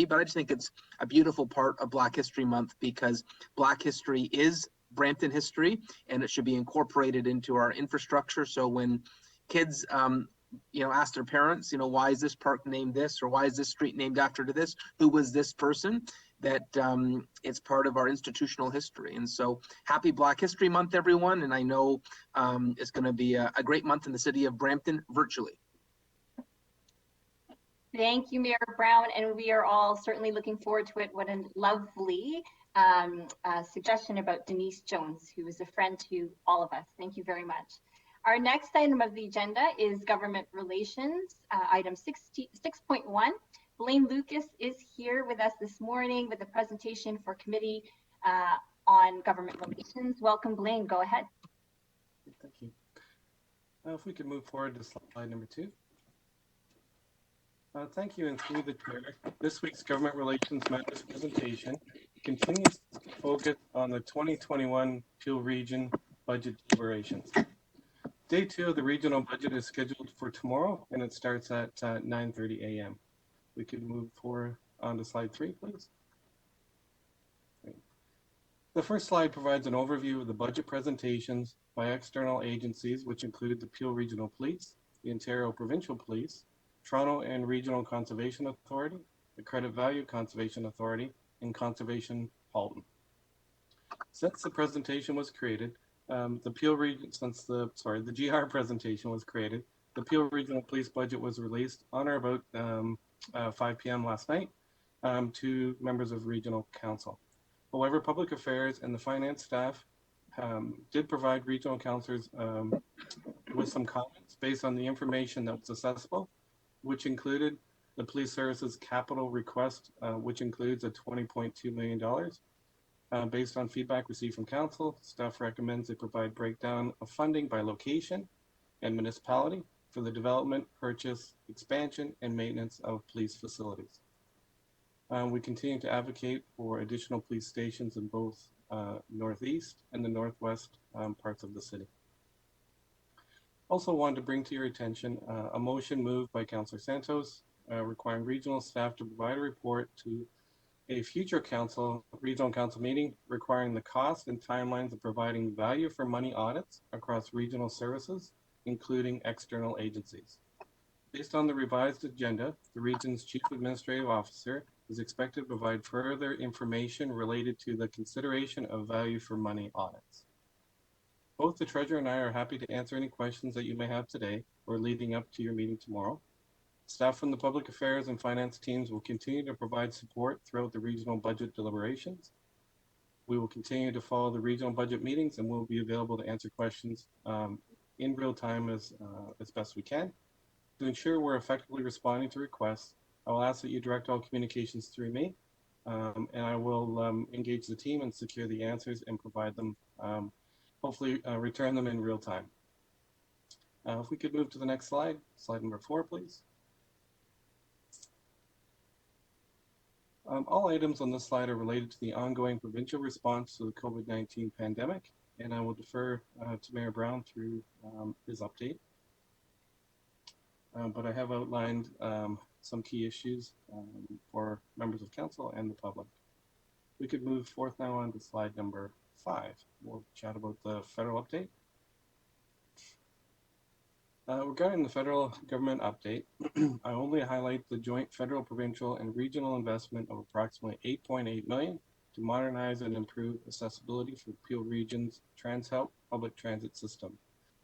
but I just think it's a beautiful part of Black History Month because Black history is Brampton history, and it should be incorporated into our infrastructure. So when kids, ask their parents, why is this park named this, or why is this street named after this? Who was this person? That it's part of our institutional history. And so happy Black History Month, everyone. And I know it's going to be a great month in the city of Brampton virtually. Thank you, Mayor Brown, and we are all certainly looking forward to it. What a lovely suggestion about Denise Jones, who is a friend to all of us. Thank you very much. Our next item of the agenda is government relations, item 6.1. Blaine Lucas is here with us this morning with a presentation for committee on government relations. Welcome, Blaine. Go ahead. Thank you. If we could move forward to slide number 2. Thank you, and through the chair, this week's government relations matters presentation continues to focus on the 2021 Peel Region budget deliberations. Day 2 of the regional budget is scheduled for tomorrow, and it starts at 9:30 a.m. We could move forward on to slide 3, please. The first slide provides an overview of the budget presentations by external agencies, which include the Peel Regional Police, the Ontario Provincial Police, Toronto and Regional Conservation Authority, the Credit Value Conservation Authority, and Conservation Halton. Since the presentation was created, the GR presentation was created, the Peel Regional Police budget was released on or about 5 p.m. last night to members of Regional Council. However, Public Affairs and the finance staff did provide regional councillors with some comments based on the information that was accessible, which included the police services capital request, which includes a $20.2 million. Based on feedback received from council, staff recommends they provide breakdown of funding by location and municipality for the development, purchase, expansion, and maintenance of police facilities. We continue to advocate for additional police stations in both northeast and the northwest parts of the city. Also wanted to bring to your attention a motion moved by Councillor Santos requiring regional staff to provide a report to a future regional council meeting requiring the cost and timelines of providing value for money audits across regional services, including external agencies. Based on the revised agenda, the region's Chief Administrative Officer is expected to provide further information related to the consideration of value for money audits. Both the Treasurer and I are happy to answer any questions that you may have today or leading up to your meeting tomorrow. Staff from the Public Affairs and Finance teams will continue to provide support throughout the regional budget deliberations. We will continue to follow the regional budget meetings and we'll be available to answer questions in real time as best we can. To ensure we're effectively responding to requests, I will ask that you direct all communications through me, and I will engage the team and secure the answers and provide them, hopefully return them in real time. If we could move to the next slide, slide number 4, please. All items on this slide are related to the ongoing provincial response to the COVID-19 pandemic, and I will defer to Mayor Brown through his update. But I have outlined some key issues for members of council and the public. We could move forth now on to slide number 5. We'll chat about the federal update. Regarding the federal government update, I only highlight the joint federal, provincial, and regional investment of approximately $8.8 million to modernize and improve accessibility for Peel Region's TransHelp public transit system.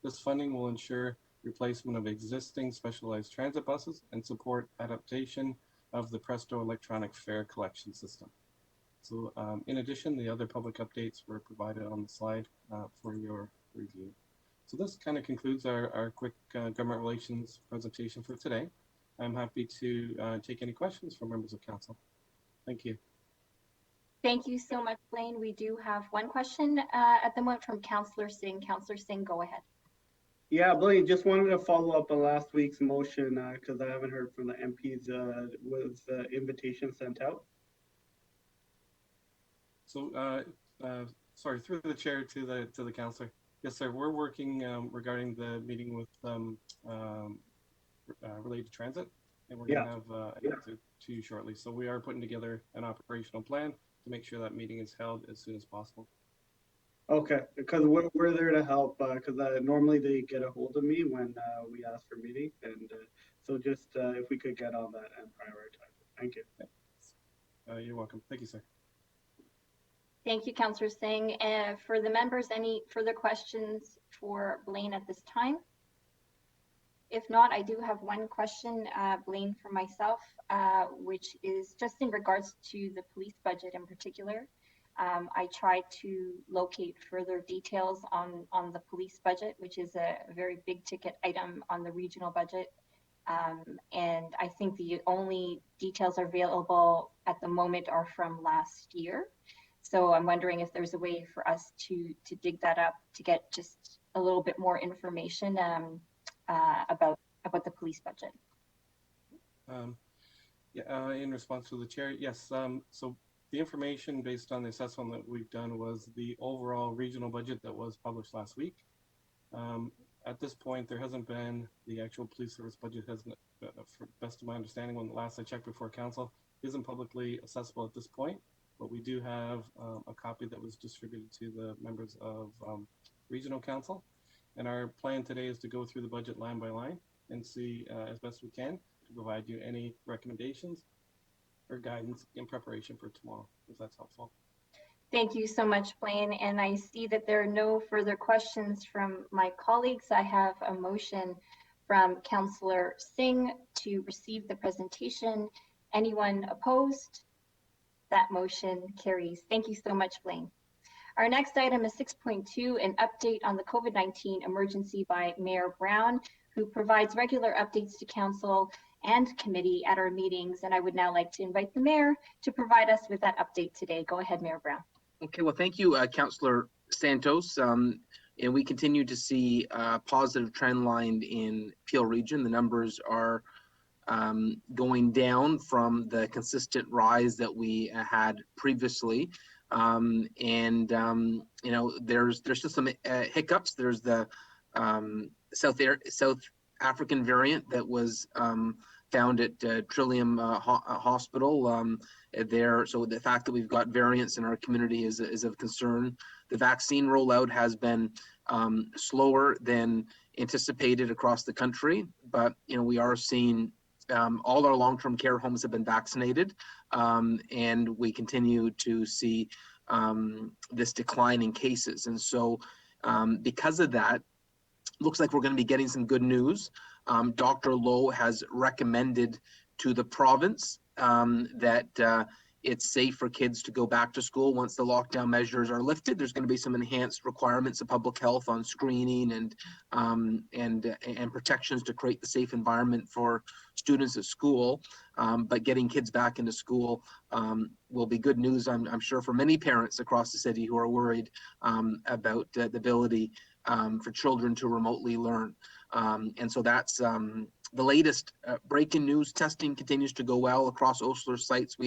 This funding will ensure replacement of existing specialized transit buses and support adaptation of the Presto electronic fare collection system. So in addition, the other public updates were provided on the slide for your review. So this kind of concludes our quick government relations presentation for today. I'm happy to take any questions from members of council. Thank you. Thank you so much, Blaine. We do have one question at the moment from Councillor Singh. Councillor Singh, go ahead. Yeah, Blaine, just wanted to follow up on last week's motion because I haven't heard from the MPs. Was the invitation sent out? So, sorry, through the chair to the councillor. Yes, sir. We're working regarding the meeting with related to transit, and we're going to have an answer to you shortly. So we are putting together an operational plan to make sure that meeting is held as soon as possible. Okay, because we're there to help, because normally they get a hold of me when we ask for meeting, and so just if we could get on that and prioritize it. Thank you. You're welcome. Thank you, sir. Thank you, Councillor Singh. For the members, any further questions for Blaine at this time? If not, I do have one question, Blaine, for myself, which is just in regards to the police budget in particular. I tried to locate further details on the police budget, which is a very big ticket item on the regional budget. And I think the only details available at the moment are from last year. So I'm wondering if there's a way for us to dig that up to get just a little bit more information about the police budget. In response to the chair, yes. So the information based on the assessment that we've done was the overall regional budget that was published last week. At this point, there hasn't been the actual police service budget hasn't, for best of my understanding, when the last I checked before council, isn't publicly accessible at this point. But we do have a copy that was distributed to the members of regional council. And our plan today is to go through the budget line by line and see as best we can to provide you any recommendations or guidance in preparation for tomorrow, if that's helpful. Thank you so much, Blaine. And I see that there are no further questions from my colleagues. I have a motion from Councillor Singh to receive the presentation. Anyone opposed? That motion carries. Thank you so much, Blaine. Our next item is 6.2, an update on the COVID-19 emergency by Mayor Brown, who provides regular updates to council and committee at our meetings. And I would now like to invite the mayor to provide us with that update today. Go ahead, Mayor Brown. Okay, well, thank you, Councillor Santos. And we continue to see a positive trend line in Peel Region. The numbers are going down from the consistent rise that we had previously. You know, there's just some hiccups. There's the South African variant that was found at Trillium Hospital there. So the fact that we've got variants in our community is of concern. The vaccine rollout has been slower than anticipated across the country, but you know, we are seeing all our long-term care homes have been vaccinated, and we continue to see this decline in cases. And so because of that, looks like we're going to be getting some good news. Dr. Lowe has recommended to the province that it's safe for kids to go back to school once the lockdown measures are lifted. There's going to be some enhanced requirements of public health on screening and protections to create the safe environment for students at school. But getting kids back into school will be good news, I'm sure, for many parents across the city who are worried about the ability for children to remotely learn. And so that's the latest breaking news. Testing continues to go well across Osler's sites.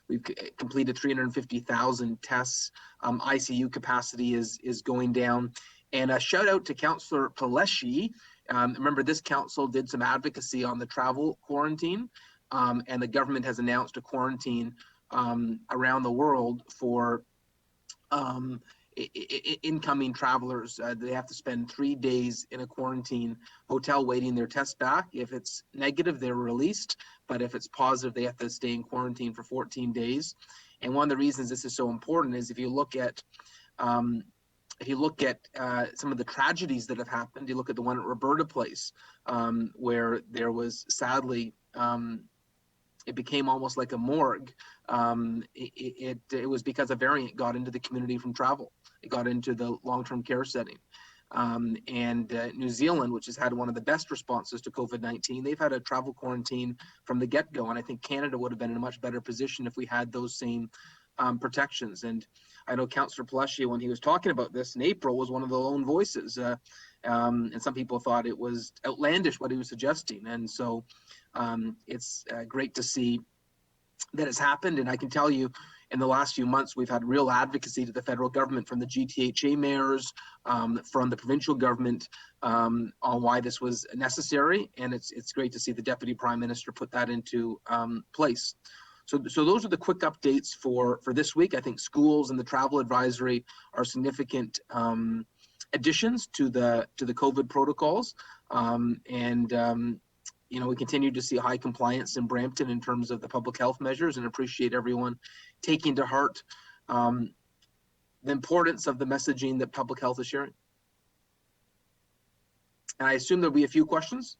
We've completed 350,000 tests. ICU capacity is going down. And a shout out to Councillor Paleschi. Remember, this council did some advocacy on the travel quarantine, and the government has announced a quarantine around the world for incoming travelers. They have to spend 3 days in a quarantine hotel waiting their test back. If it's negative, they're released, but if it's positive, they have to stay in quarantine for 14 days. And one of the reasons this is so important is if you look at some of the tragedies that have happened, you look at the one at Roberta Place, where there was sadly it became almost like a morgue. It was because a variant got into the community from travel. It got into the long-term care setting. New Zealand, which has had one of the best responses to COVID-19, they've had a travel quarantine from the get-go. And I think Canada would have been in a much better position if we had those same protections. And I know Councillor Paleschi, when he was talking about this in April, was one of the lone voices. And some people thought it was outlandish what he was suggesting. And so it's great to see that has happened. And I can tell you, in the last few months, we've had real advocacy to the federal government from the GTHA mayors, from the provincial government, on why this was necessary. And it's great to see the Deputy Prime Minister put that into place. So those are the quick updates for this week. I think schools and the travel advisory are significant additions to the COVID protocols. We continue to see high compliance in Brampton in terms of the public health measures, and appreciate everyone taking to heart the importance of the messaging that public health is sharing. And I assume there'll be a few questions.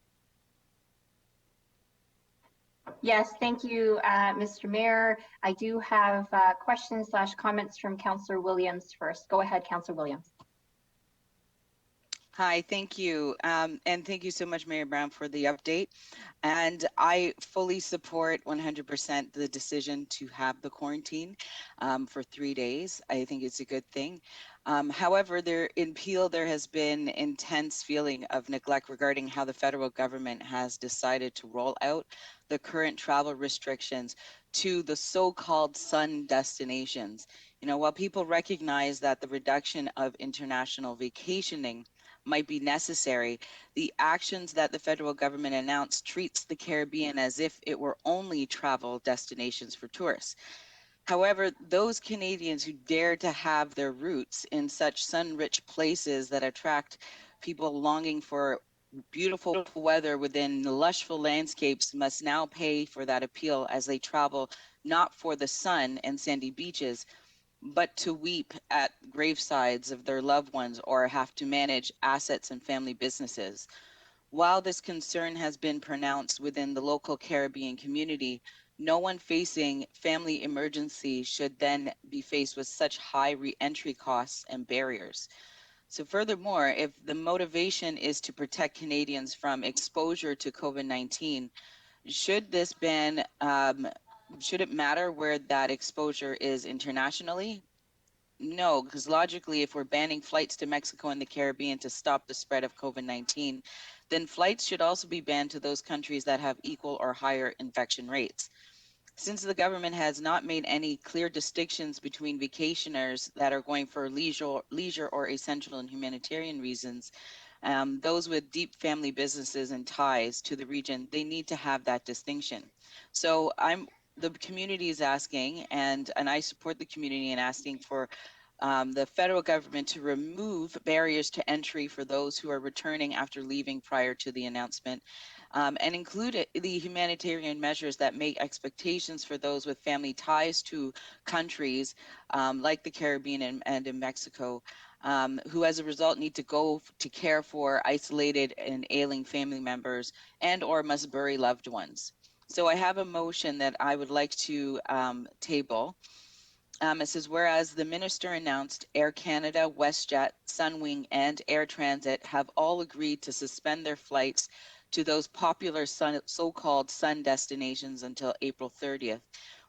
Yes, thank you, Mr. Mayor. I do have questions/comments from Councillor Williams first. Go ahead, Councillor Williams. Hi, thank you. And thank you so much, Mayor Brown, for the update. And I fully support 100% the decision to have the quarantine for 3 days. I think it's a good thing. However, in Peel, there has been intense feeling of neglect regarding how the federal government has decided to roll out the current travel restrictions to the so-called sun destinations. While people recognize that the reduction of international vacationing might be necessary, the actions that the federal government announced treats the Caribbean as if it were only travel destinations for tourists. However, those Canadians who dare to have their roots in such sun-rich places that attract people longing for beautiful weather within lushful landscapes must now pay for that appeal as they travel not for the sun and sandy beaches, but to weep at gravesides of their loved ones or have to manage assets and family businesses. While this concern has been pronounced within the local Caribbean community, no one facing family emergency should then be faced with such high re-entry costs and barriers. So furthermore, if the motivation is to protect Canadians from exposure to COVID-19, should this ban, should it matter where that exposure is internationally? No, because logically, if we're banning flights to Mexico and the Caribbean to stop the spread of COVID-19, then flights should also be banned to those countries that have equal or higher infection rates. Since the government has not made any clear distinctions between vacationers that are going for leisure or essential and humanitarian reasons, those with deep family businesses and ties to the region, they need to have that distinction. So the community is asking, and I support the community in asking for the federal government to remove barriers to entry for those who are returning after leaving prior to the announcement, and include the humanitarian measures that make expectations for those with family ties to countries like the Caribbean and in Mexico, who as a result need to go to care for isolated and ailing family members and or must bury loved ones. So I have a motion that I would like to table. It says, whereas the minister announced Air Canada, WestJet, Sunwing, and Air Transit have all agreed to suspend their flights to those popular so-called sun destinations until April 30th.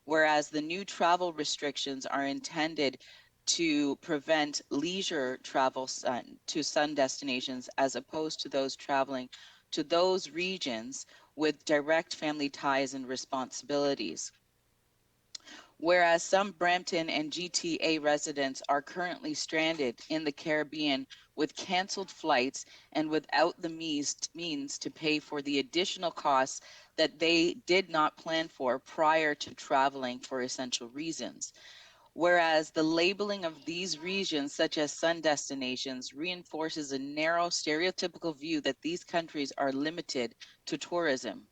Whereas the new travel restrictions are intended to prevent leisure travel to sun destinations as opposed to those traveling to those regions with direct family ties and responsibilities. Whereas some Brampton and GTA residents are currently stranded in the Caribbean with canceled flights and without the means to pay for the additional costs that they did not plan for prior to traveling for essential reasons. Whereas the labeling of these regions, such as sun destinations, reinforces a narrow stereotypical view that these countries are limited to tourism.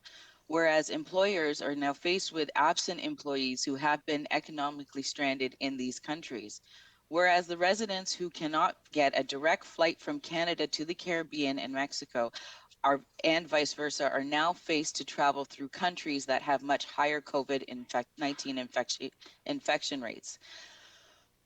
Whereas employers are now faced with absent employees who have been economically stranded in these countries. Whereas the residents who cannot get a direct flight from Canada to the Caribbean and Mexico and vice versa are now faced to travel through countries that have much higher COVID-19 infection rates.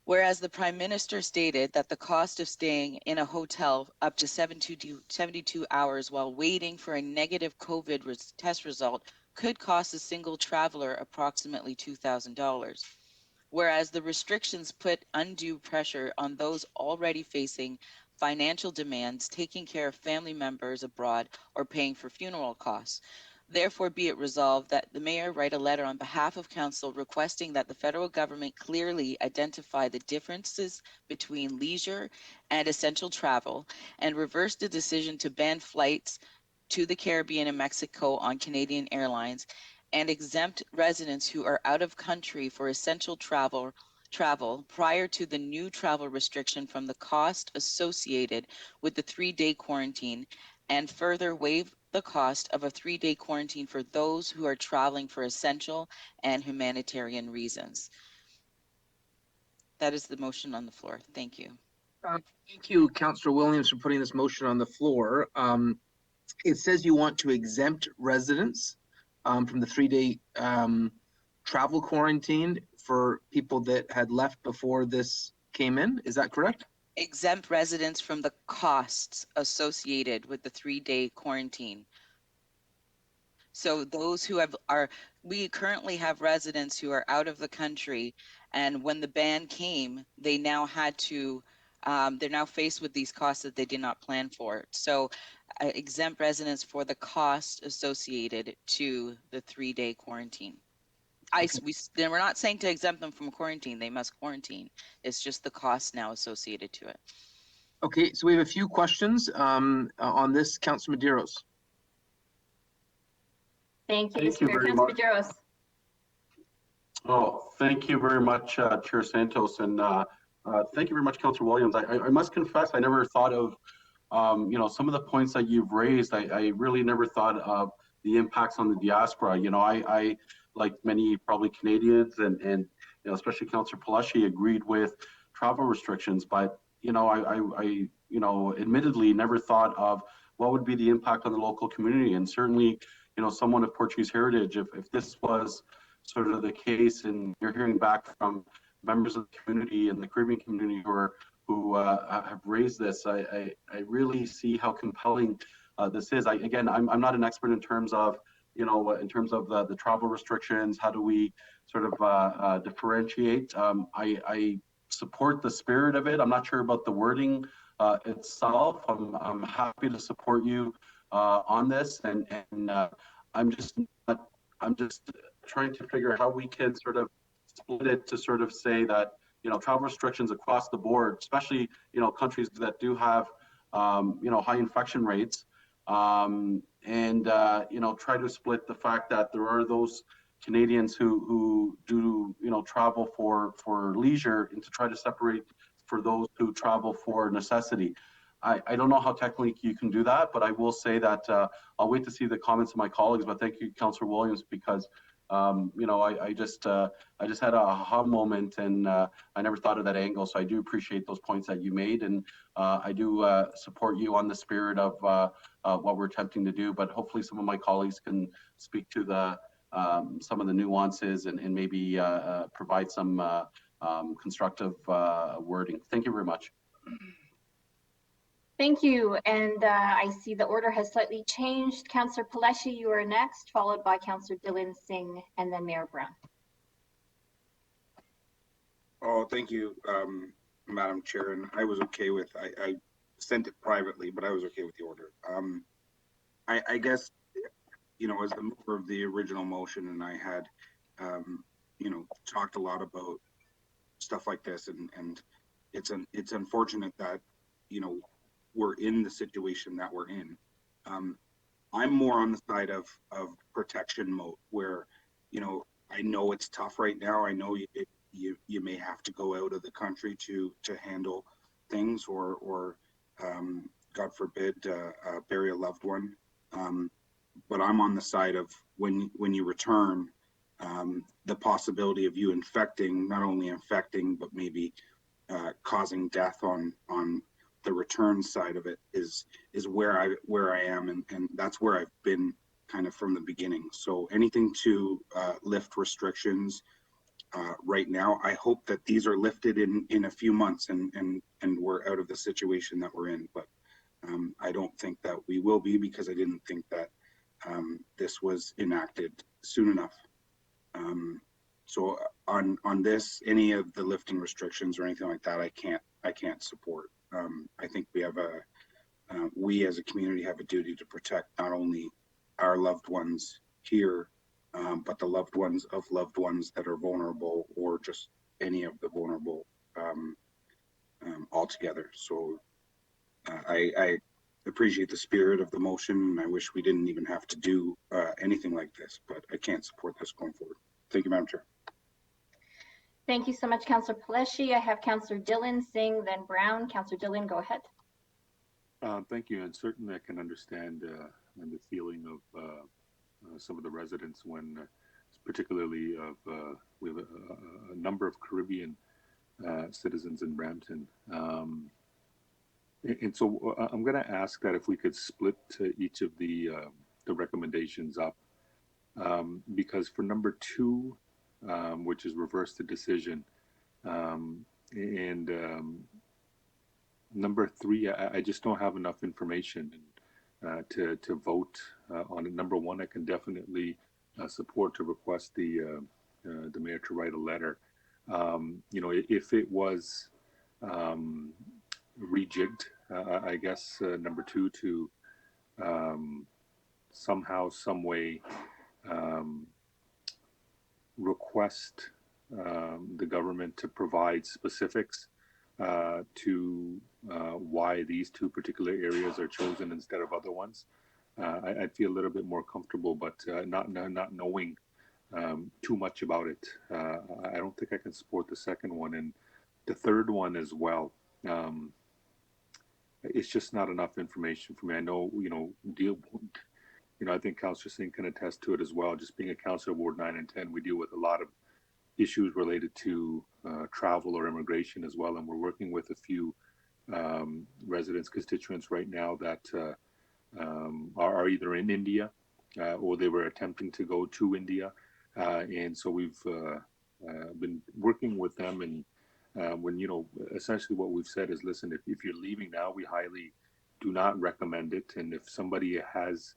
Whereas the Prime Minister stated that the cost of staying in a hotel up to 72 hours while waiting for a negative COVID test result could cost a single traveler approximately $2,000. Whereas the restrictions put undue pressure on those already facing financial demands, taking care of family members abroad, or paying for funeral costs. Therefore, be it resolved that the mayor write a letter on behalf of council requesting that the federal government clearly identify the differences between leisure and essential travel and reverse the decision to ban flights to the Caribbean and Mexico on Canadian Airlines and exempt residents who are out of country for essential travel prior to the new travel restriction from the cost associated with the 3-day quarantine, and further waive the cost of a 3-day quarantine for those who are traveling for essential and humanitarian reasons. That is the motion on the floor. Thank you. Thank you, Councillor Williams, for putting this motion on the floor. It says you want to exempt residents from the 3-day travel quarantine for people that had left before this came in. Is that correct? Exempt residents from the costs associated with the 3-day quarantine. So those who we currently have residents who are out of the country, and when the ban came, they now had to, they're now faced with these costs that they did not plan for. So exempt residents for the cost associated to the 3-day quarantine. We're not saying to exempt them from quarantine. They must quarantine. It's just the cost now associated to it. Okay, so we have a few questions on this. Councillor Medeiros. Thank you, Thank you Mr. Mayor. very Councillor much. Medeiros. Oh, thank you very much, Chair Santos, and thank you very much, Councillor Williams. I must confess, I never thought of, some of the points that you've raised. I really never thought of the impacts on the diaspora. I like many probably Canadians and especially Councillor Palashi agreed with travel restrictions, but I admittedly never thought of what would be the impact on the local community. And certainly, someone of Portuguese heritage, if this was sort of the case, and you're hearing back from members of the community and the Caribbean community who have raised this, I really see how compelling this is. I'm not an expert in terms of the travel restrictions. How do we sort of differentiate? I support the spirit of it. I'm not sure about the wording itself. I'm happy to support you on this, and I'm just trying to figure out how we can sort of split it to sort of say that travel restrictions across the board, especially countries that do have high infection rates, and try to split the fact that there are those Canadians who do travel for leisure, and to try to separate for those who travel for necessity. I don't know how technically you can do that, but I will say that I'll wait to see the comments of my colleagues. But thank you, Councillor Williams, because I just had a aha moment, and I never thought of that angle. So I do appreciate those points that you made, and I do support you on the spirit of what we're attempting to do. But hopefully, some of my colleagues can speak to some of the nuances and maybe provide some constructive wording. Thank you very much. Thank you. And I see the order has slightly changed. Councillor Palashi, you are next, followed by Councillor Dylan Singh, and then Mayor Brown. Oh, thank you, Madam Chair. And I was okay with, I sent it privately, but I was okay with the order. I guess, as the mover of the original motion, and I had, talked a lot about stuff like this, and it's unfortunate that, we're in the situation that we're in. I'm more on the side of protection mode, where, I know it's tough right now. I know you may have to go out of the country to handle things, or God forbid, bury a loved one. But I'm on the side of when you return, the possibility of you not only infecting, but maybe causing death on the return side of it is where I am, and that's where I've been kind of from the beginning. So anything to lift restrictions right now, I hope that these are lifted in a few months, and we're out of the situation that we're in. But I don't think that we will be, because I didn't think that this was enacted soon enough. So on this, any of the lifting restrictions or anything like that, I can't support. I think we as a community have a duty to protect not only our loved ones here, but the loved ones of loved ones that are vulnerable, or just any of the vulnerable altogether. So I appreciate the spirit of the motion, and I wish we didn't even have to do anything like this, but I can't support this going forward. Thank you, Madam Chair. Thank you so much, Councillor Paleshi. I have Councillor Dillon, Singh, then Brown. Councillor Dillon, go ahead. Thank you, and certainly I can understand the feeling of some of the residents when, particularly of we have a number of Caribbean citizens in Brampton. And so I'm going to ask that if we could split each of the recommendations up, because for number 2, which is reverse the decision, and number 3, I just don't have enough information to vote on it. Number 1, I can definitely support to request the mayor to write a letter. You know, if it was rejigged, I guess number 2 to somehow, some way request the government to provide specifics to why these 2 particular areas are chosen instead of other ones. I'd feel a little bit more comfortable, but not knowing too much about it. I don't think I can support the second one, and the third one as well. It's just not enough information for me. I know, I think Councillor Singh can attest to it as well. Just being a councillor of Ward 9 and 10, we deal with a lot of issues related to travel or immigration as well, and we're working with a few residents, constituents right now that are either in India or they were attempting to go to India, and so we've been working with them. And when essentially what we've said is, listen, if you're leaving now, we highly do not recommend it, and if somebody has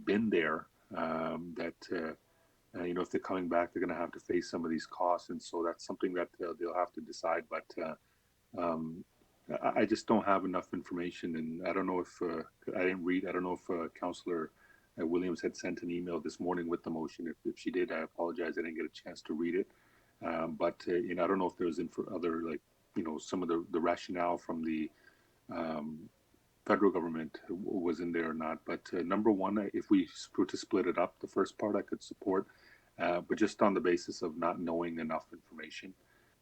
been there, that if they're coming back, they're going to have to face some of these costs, and so that's something that they'll have to decide. But I just don't have enough information, and I don't know if I didn't read. I don't know if Councillor Williams had sent an email this morning with the motion. If she did, I apologize. I didn't get a chance to read it. But I don't know if there's other, some of the rationale from the federal government was in there or not. But number 1, if we were to split it up, the first part I could support, but just on the basis of not knowing enough information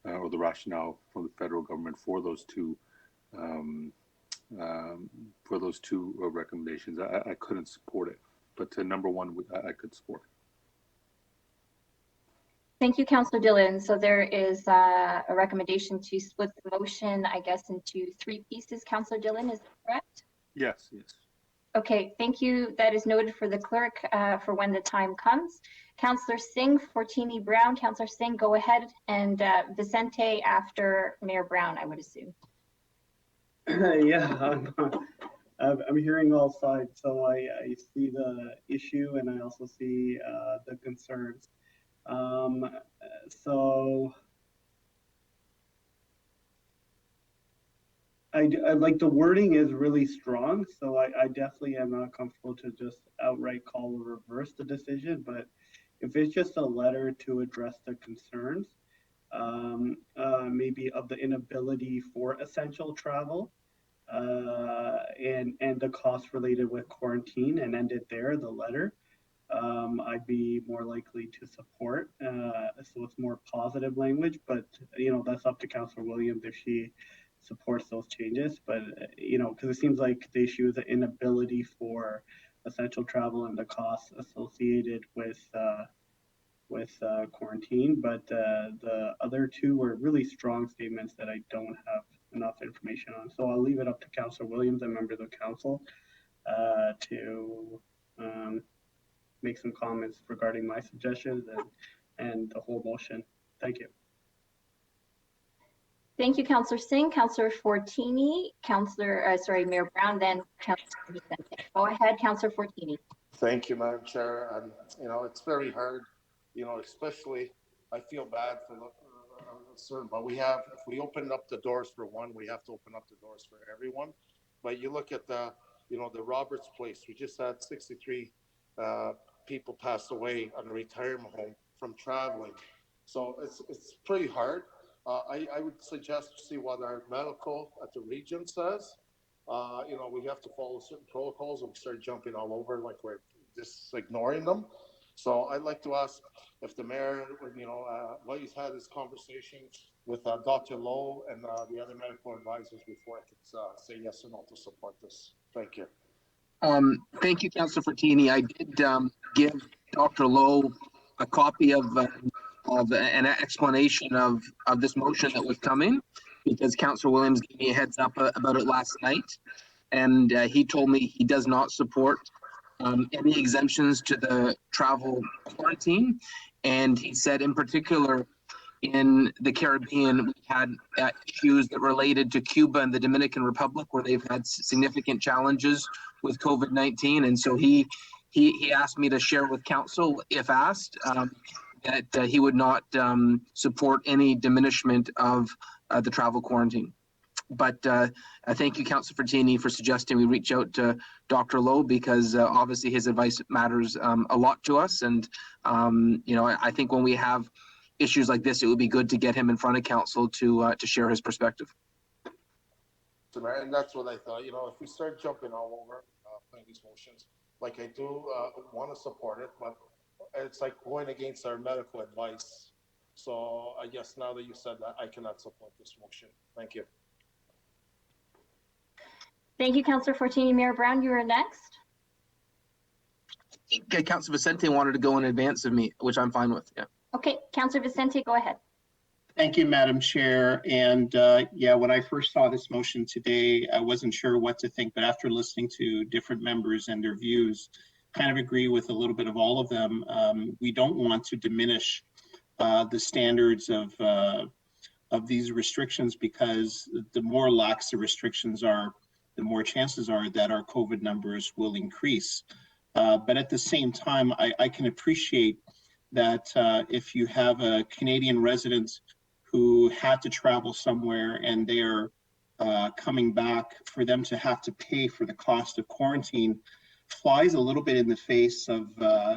or the rationale from the federal government for those two recommendations, I couldn't support it. But number 1, I could support. Thank you, Councillor Dillon. So there is a recommendation to split the motion, I guess, into 3 pieces. Councillor Dillon, is that correct? Yes. Okay, thank you. That is noted for the clerk for when the time comes. Councillor Singh, Fortini, Brown. Councillor Singh, go ahead, and Vicente after Mayor Brown, I would assume. Yeah, I'm hearing all sides, so I see the issue and I also see the concerns. So I like the wording is really strong, so I definitely am not comfortable to just outright call or reverse the decision. But if it's just a letter to address the concerns, maybe of the inability for essential travel, and the costs related with quarantine, and end it there, the letter, I'd be more likely to support. So it's more positive language, but that's up to Councillor Williams if she supports those changes. But because it seems like the issue is the inability for essential travel and the costs associated with quarantine. But the other 2 were really strong statements that I don't have enough information on. So I'll leave it up to Councillor Williams and members of council to make some comments regarding my suggestions and the whole motion. Thank you. Thank you, Councillor Singh. Councillor Fortini, Mayor Brown, then Councillor Vicente. Go ahead, Councillor Fortini. Thank you, Madam Chair. And it's very hard, especially I feel bad for certain, but if we open up the doors for one, we have to open up the doors for everyone. But you look at the Roberts Place, we just had 63 people pass away on a retirement home from traveling. So it's pretty hard. I would suggest to see what our medical at the region says. We have to follow certain protocols, and we start jumping all over like we're just ignoring them. So I'd like to ask if the mayor, while he's had his conversation with Dr. Lowe and the other medical advisors before I could say yes or no to support this. Thank you. Thank you, Councillor Fortini. I did give Dr. Lowe a copy of an explanation of this motion that was coming, because Councillor Williams gave me a heads up about it last night, and he told me he does not support any exemptions to the travel quarantine, and he said in particular in the Caribbean we had issues that related to Cuba and the Dominican Republic, where they've had significant challenges with COVID-19, and so he asked me to share with council, if asked, that he would not support any diminishment of the travel quarantine. But thank you, Councillor Fortini, for suggesting we reach out to Dr. Lowe, because obviously his advice matters a lot to us. And, I think when we have issues like this, it would be good to get him in front of council to share his perspective. And that's what I thought. If we start jumping all over playing these motions, like I do want to support it, but it's like going against our medical advice. So I guess now that you said that, I cannot support this motion. Thank you. Thank you, Councillor Fortini. Mayor Brown, you are next. I think Councillor Vicente wanted to go in advance of me, which I'm fine with. Yeah. Okay, Councillor Vicente, go ahead. Thank you, Madam Chair. And when I first saw this motion today, I wasn't sure what to think, but after listening to different members and their views, kind of agree with a little bit of all of them. We don't want to diminish the standards of these restrictions, because the more lax the restrictions are, the more chances are that our COVID numbers will increase. But at the same time, I can appreciate that if you have a Canadian resident who had to travel somewhere and they are coming back, for them to have to pay for the cost of quarantine flies a little bit in the face of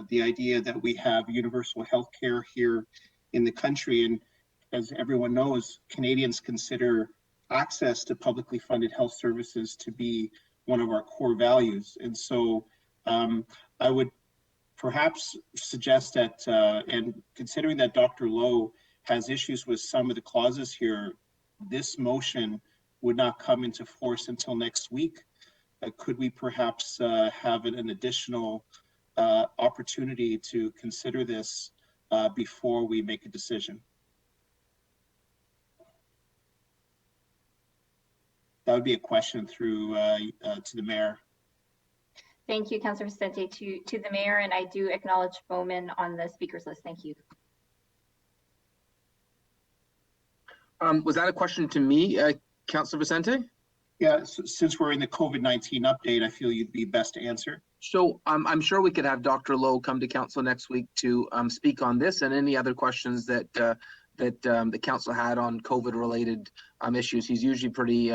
the idea that we have universal health care here in the country. And as everyone knows, Canadians consider access to publicly funded health services to be one of our core values. And so I would perhaps suggest that, and considering that Dr. Lowe has issues with some of the clauses here, this motion would not come into force until next week. Could we perhaps have an additional opportunity to consider this before we make a decision? That would be a question through to the mayor. Thank you, Councillor Vicente, to the mayor, and I do acknowledge Bowman on the speakers list. Thank you. Was that a question to me, Councillor Vicente? Yeah, so since we're in the COVID-19 update, I feel you'd be best to answer. So I'm sure we could have Dr. Lowe come to council next week to speak on this and any other questions that the council had on COVID-related issues. He's usually pretty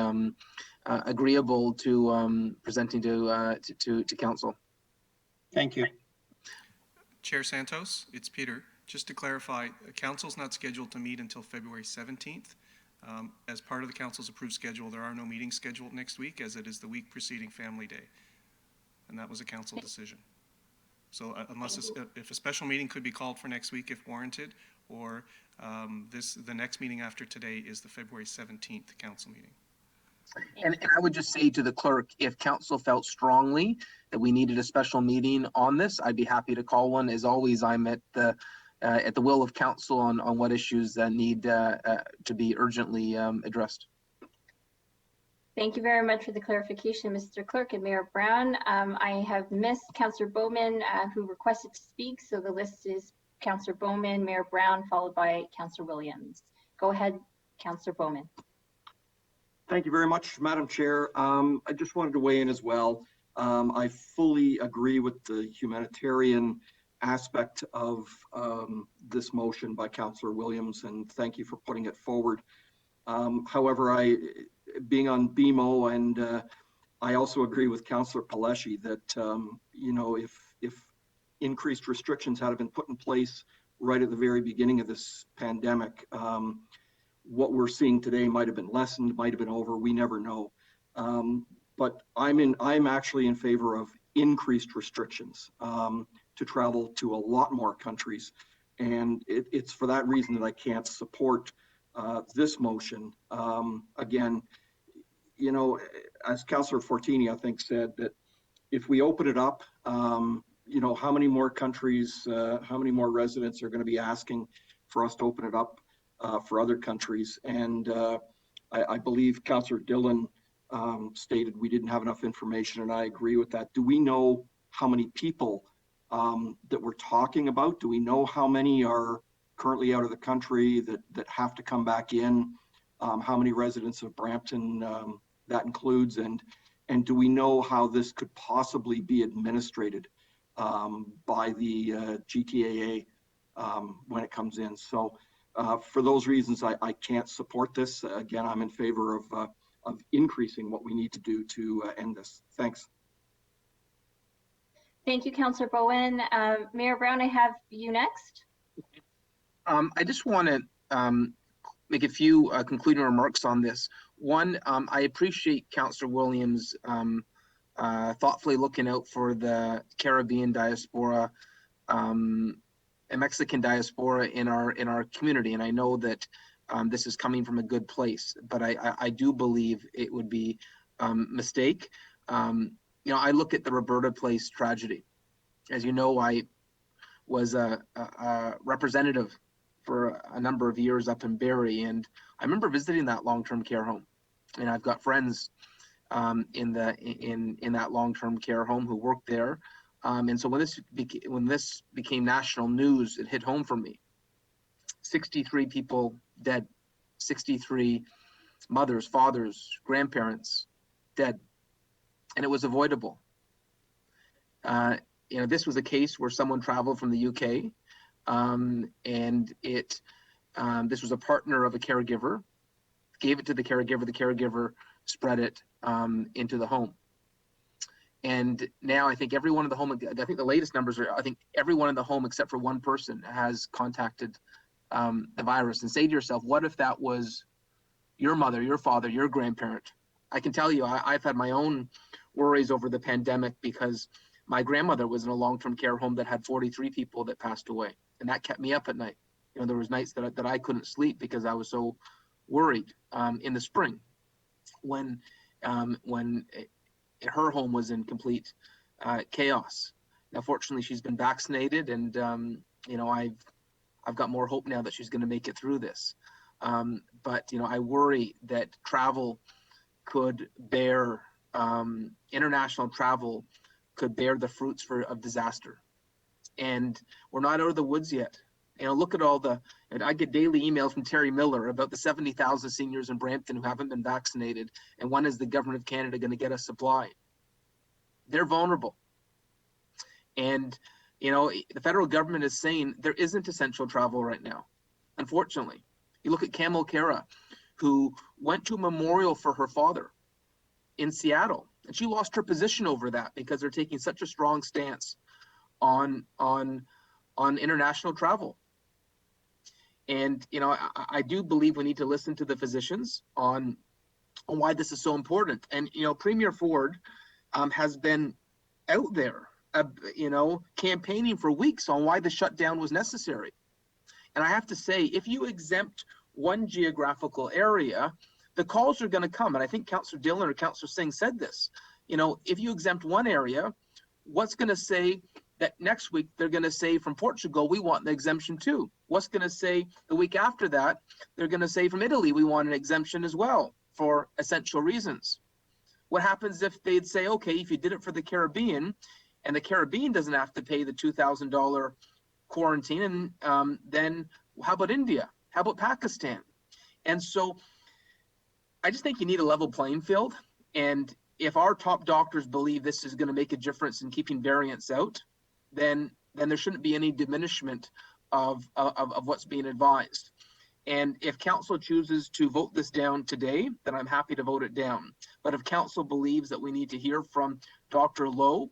agreeable to presenting to council. Thank you. Chair Santos, it's Peter. Just to clarify, council's not scheduled to meet until February 17th. As part of the council's approved schedule, there are no meetings scheduled next week, as it is the week preceding Family Day. And that was a council decision. So unless if a special meeting could be called for next week if warranted, or the next meeting after today is the February 17th council meeting. And I would just say to the clerk, if council felt strongly that we needed a special meeting on this, I'd be happy to call one. As always, I'm at the will of council on what issues need to be urgently addressed. Thank you very much for the clarification, Mr. Clerk and Mayor Brown. I have missed Councillor Bowman, who requested to speak. So the list is Councillor Bowman, Mayor Brown, followed by Councillor Williams. Go ahead, Councillor Bowman. Thank you very much, Madam Chair. I just wanted to weigh in as well. I fully agree with the humanitarian aspect of this motion by Councillor Williams, and thank you for putting it forward. However, being on BMO, and I also agree with Councillor Paleshi that if increased restrictions had been put in place right at the very beginning of this pandemic, what we're seeing today might have been lessened, might have been over. We never know. But I'm actually in favor of increased restrictions to travel to a lot more countries. And it's for that reason that I can't support this motion. Again, you know, as Councillor Fortini, I think, said that if we open it up, you know, how many more countries, how many more residents are going to be asking for us to open it up for other countries? And I believe Councillor Dillon stated we didn't have enough information, and I agree with that. Do we know how many people that we're talking about? Do we know how many are currently out of the country that have to come back in? How many residents of Brampton that includes? And do we know how this could possibly be administrated by the GTAA when it comes in? So for those reasons, I can't support this. Again, I'm in favor of increasing what we need to do to end this. Thanks. Thank you, Councillor Bowen. Mayor Brown, I have you next. I just want to make a few concluding remarks on this. One, I appreciate Councillor Williams thoughtfully looking out for the Caribbean diaspora and Mexican diaspora in our community, and I know that this is coming from a good place, but I do believe it would be a mistake. You know, I look at the Roberta Place tragedy. As you know, I was a representative for a number of years up in Barrie, and I remember visiting that long-term care home. And I've got friends in that long-term care home who work there. And so when this became national news, it hit home for me. 63 people dead, 63 mothers, fathers, grandparents dead, and it was avoidable. You know, this was a case where someone traveled from the UK, and this was a partner of a caregiver, gave it to the caregiver spread it into the home. And now I think everyone in the home, I think the latest numbers are, I think everyone in the home except for one person has contacted the virus. And say to yourself, what if that was your mother, your father, your grandparent? I can tell you, I've had my own worries over the pandemic because my grandmother was in a long-term care home that had 43 people that passed away. And that kept me up at night. You know, there was nights that I couldn't sleep because I was so worried in the spring when her home was in complete chaos. Now, fortunately, she's been vaccinated, and you know, I've got more hope now that she's going to make it through this. But you know, I worry that travel could bear international travel could bear the fruits of disaster, and we're not out of the woods yet. You know, look at and I get daily emails from Terry Miller about the 70,000 seniors in Brampton who haven't been vaccinated, and when is the government of Canada going to get a supply? They're vulnerable. And, you know, the federal government is saying there isn't essential travel right now, unfortunately. You look at Camel Cara, who went to a memorial for her father in Seattle, and she lost her position over that because they're taking such a strong stance on international travel. And, you know, I do believe we need to listen to the physicians on why this is so important. And, you know, Premier Ford has been out there, you know, campaigning for weeks on why the shutdown was necessary. And I have to say, if you exempt one geographical area, the calls are going to come. And I think Councillor Dillon or Councillor Singh said this. You know, if you exempt one area, what's going to say that next week they're going to say from Portugal, we want the exemption too? What's going to say the week after that, they're going to say from Italy, we want an exemption as well for essential reasons? What happens if they'd say, okay, if you did it for the Caribbean and the Caribbean doesn't have to pay the $2,000 quarantine, and then how about India? How about Pakistan? And so I just think you need a level playing field. And if our top doctors believe this is going to make a difference in keeping variants out, then there shouldn't be any diminishment of what's being advised. And if council chooses to vote this down today, then I'm happy to vote it down. But if council believes that we need to hear from Dr. Lowe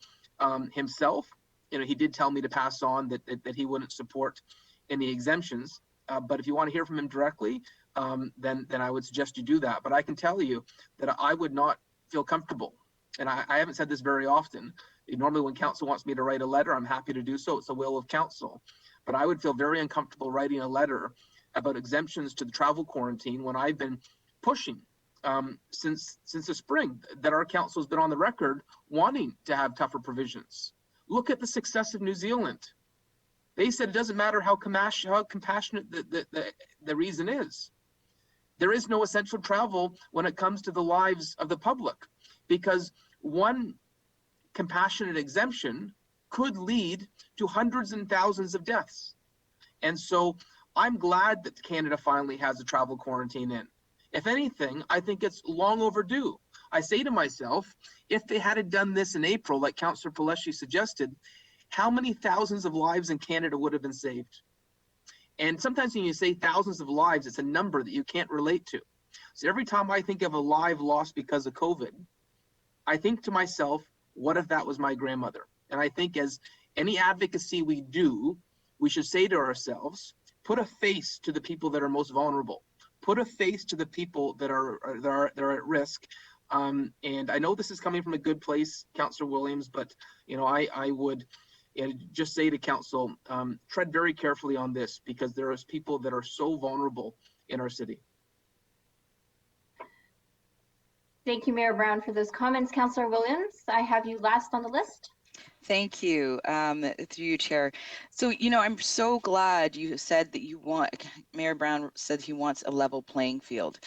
himself he did tell me to pass on that he wouldn't support any exemptions. But if you want to hear from him directly, then I would suggest you do that. But I can tell you that I would not feel comfortable, and I haven't said this very often. Normally, when council wants me to write a letter, I'm happy to do so. It's the will of council. But I would feel very uncomfortable writing a letter about exemptions to the travel quarantine when I've been pushing since the spring that our council has been on the record wanting to have tougher provisions. Look at the success of New Zealand. They said it doesn't matter how compassionate the reason is. There is no essential travel when it comes to the lives of the public, because one compassionate exemption could lead to hundreds and thousands of deaths. And so I'm glad that Canada finally has a travel quarantine in. If anything, I think it's long overdue. I say to myself, if they had done this in April, like Councillor Paleshi suggested, how many thousands of lives in Canada would have been saved? And sometimes when you say thousands of lives, it's a number that you can't relate to. So every time I think of a life lost because of COVID, I think to myself, what if that was my grandmother? And I think as any advocacy we do, we should say to ourselves, put a face to the people that are most vulnerable. Put a face to the people that are at risk. And I know this is coming from a good place, Councillor Williams, but I would just say to council, tread very carefully on this, because there is people that are so vulnerable in our city. Thank you, Mayor Brown, for those comments. Councillor Williams, I have you last on the list. Thank you, through you, Chair. So, I'm so glad you said that Mayor Brown said he wants a level playing field,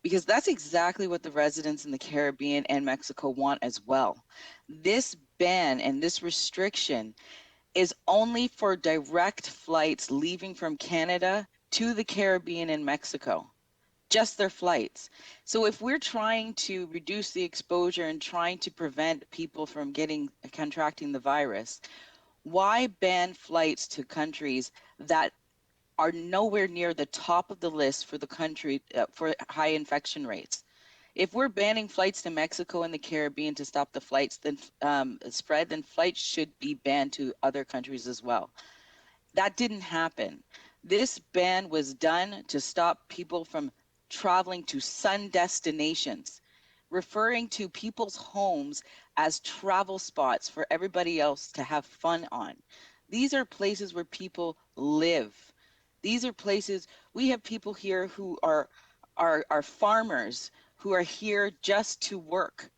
because that's exactly what the residents in the Caribbean and Mexico want as well. This ban and this restriction is only for direct flights leaving from Canada to the Caribbean and Mexico. Just their flights. So if we're trying to reduce the exposure and trying to prevent people from contracting the virus, why ban flights to countries that are nowhere near the top of the list for the country for high infection rates? If we're banning flights to Mexico and the Caribbean to stop the flights then spread, then flights should be banned to other countries as well. That didn't happen. This ban was done to stop people from traveling to sun destinations, referring to people's homes as travel spots for everybody else to have fun on. These are places where people live. These are places, we have people here who are farmers who are here just to work,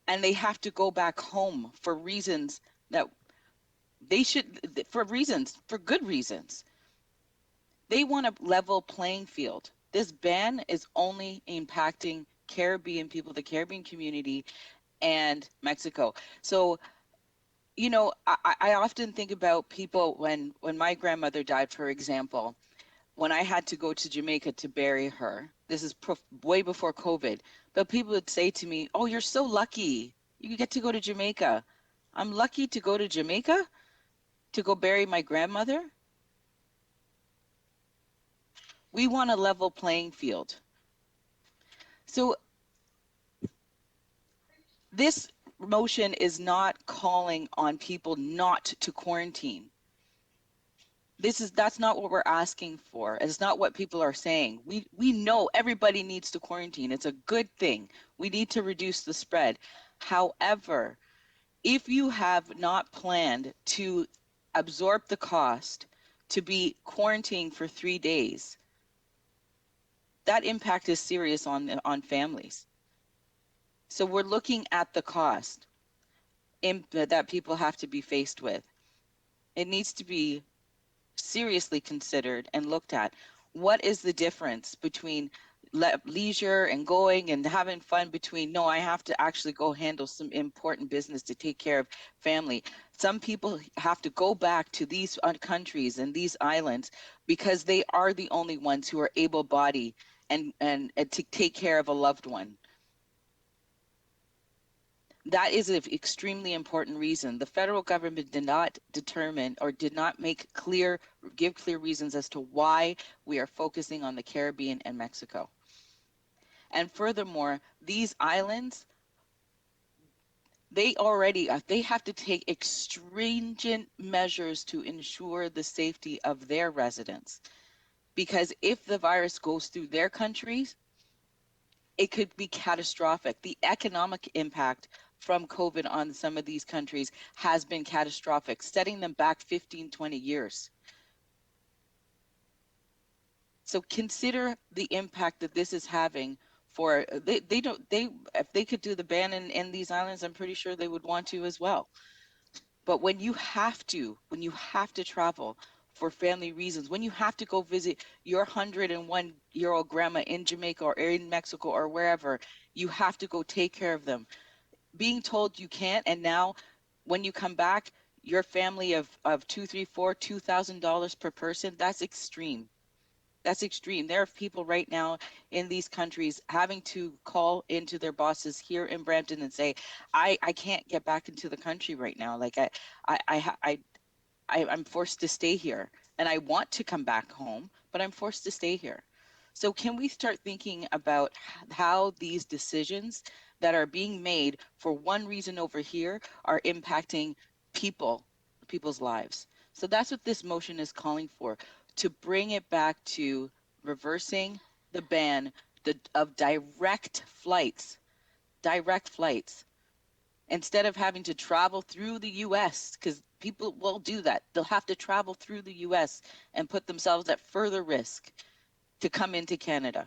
and they have to go back home for reasons that they should, for good reasons. They want a level playing field. This ban is only impacting Caribbean people, the Caribbean community, and Mexico. So, I often think about people when my grandmother died, for example, when I had to go to Jamaica to bury her. This is way before COVID, but people would say to me, "Oh, you're so lucky. You get to go to Jamaica." I'm lucky to go to Jamaica to go bury my grandmother? We want a level playing field. So this motion is not calling on people not to quarantine. That's not what we're asking for. It's not what people are saying. We know everybody needs to quarantine. It's a good thing. We need to reduce the spread. However, if you have not planned to absorb the cost to be quarantined for 3 days, that impact is serious on families. So we're looking at the cost that people have to be faced with. It needs to be seriously considered and looked at. What is the difference between leisure and going and having fun between, no, I have to actually go handle some important business to take care of family. Some people have to go back to these countries and these islands because they are the only ones who are able-bodied and to take care of a loved one. That is an extremely important reason. The federal government did not determine or did not give clear reasons as to why we are focusing on the Caribbean and Mexico. And furthermore, these islands, they have to take stringent measures to ensure the safety of their residents. Because if the virus goes through their countries, it could be catastrophic. The economic impact from COVID on some of these countries has been catastrophic, setting them back 15, 20 years. So consider the impact that this is having for, if they could do the ban in these islands, I'm pretty sure they would want to as well. But when you have to travel for family reasons, when you have to go visit your 101-year-old grandma in Jamaica or in Mexico or wherever, you have to go take care of them. Being told you can't, and now when you come back, your family of $2,000 per person, that's extreme. That's extreme. There are people right now in these countries having to call into their bosses here in Brampton and say, I can't get back into the country right now. Like I'm forced to stay here, and I want to come back home, but I'm forced to stay here. So can we start thinking about how these decisions that are being made for one reason over here are impacting people's lives? So that's what this motion is calling for, to bring it back to reversing the ban of direct flights, instead of having to travel through the US, because people will do that. They'll have to travel through the US and put themselves at further risk to come into Canada.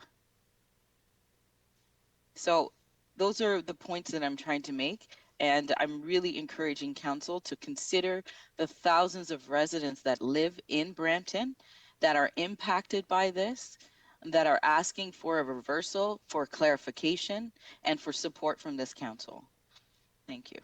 So those are the points that I'm trying to make. And I'm really encouraging council to consider the thousands of residents that live in Brampton that are impacted by this, that are asking for a reversal, for clarification, and for support from this council. Thank you.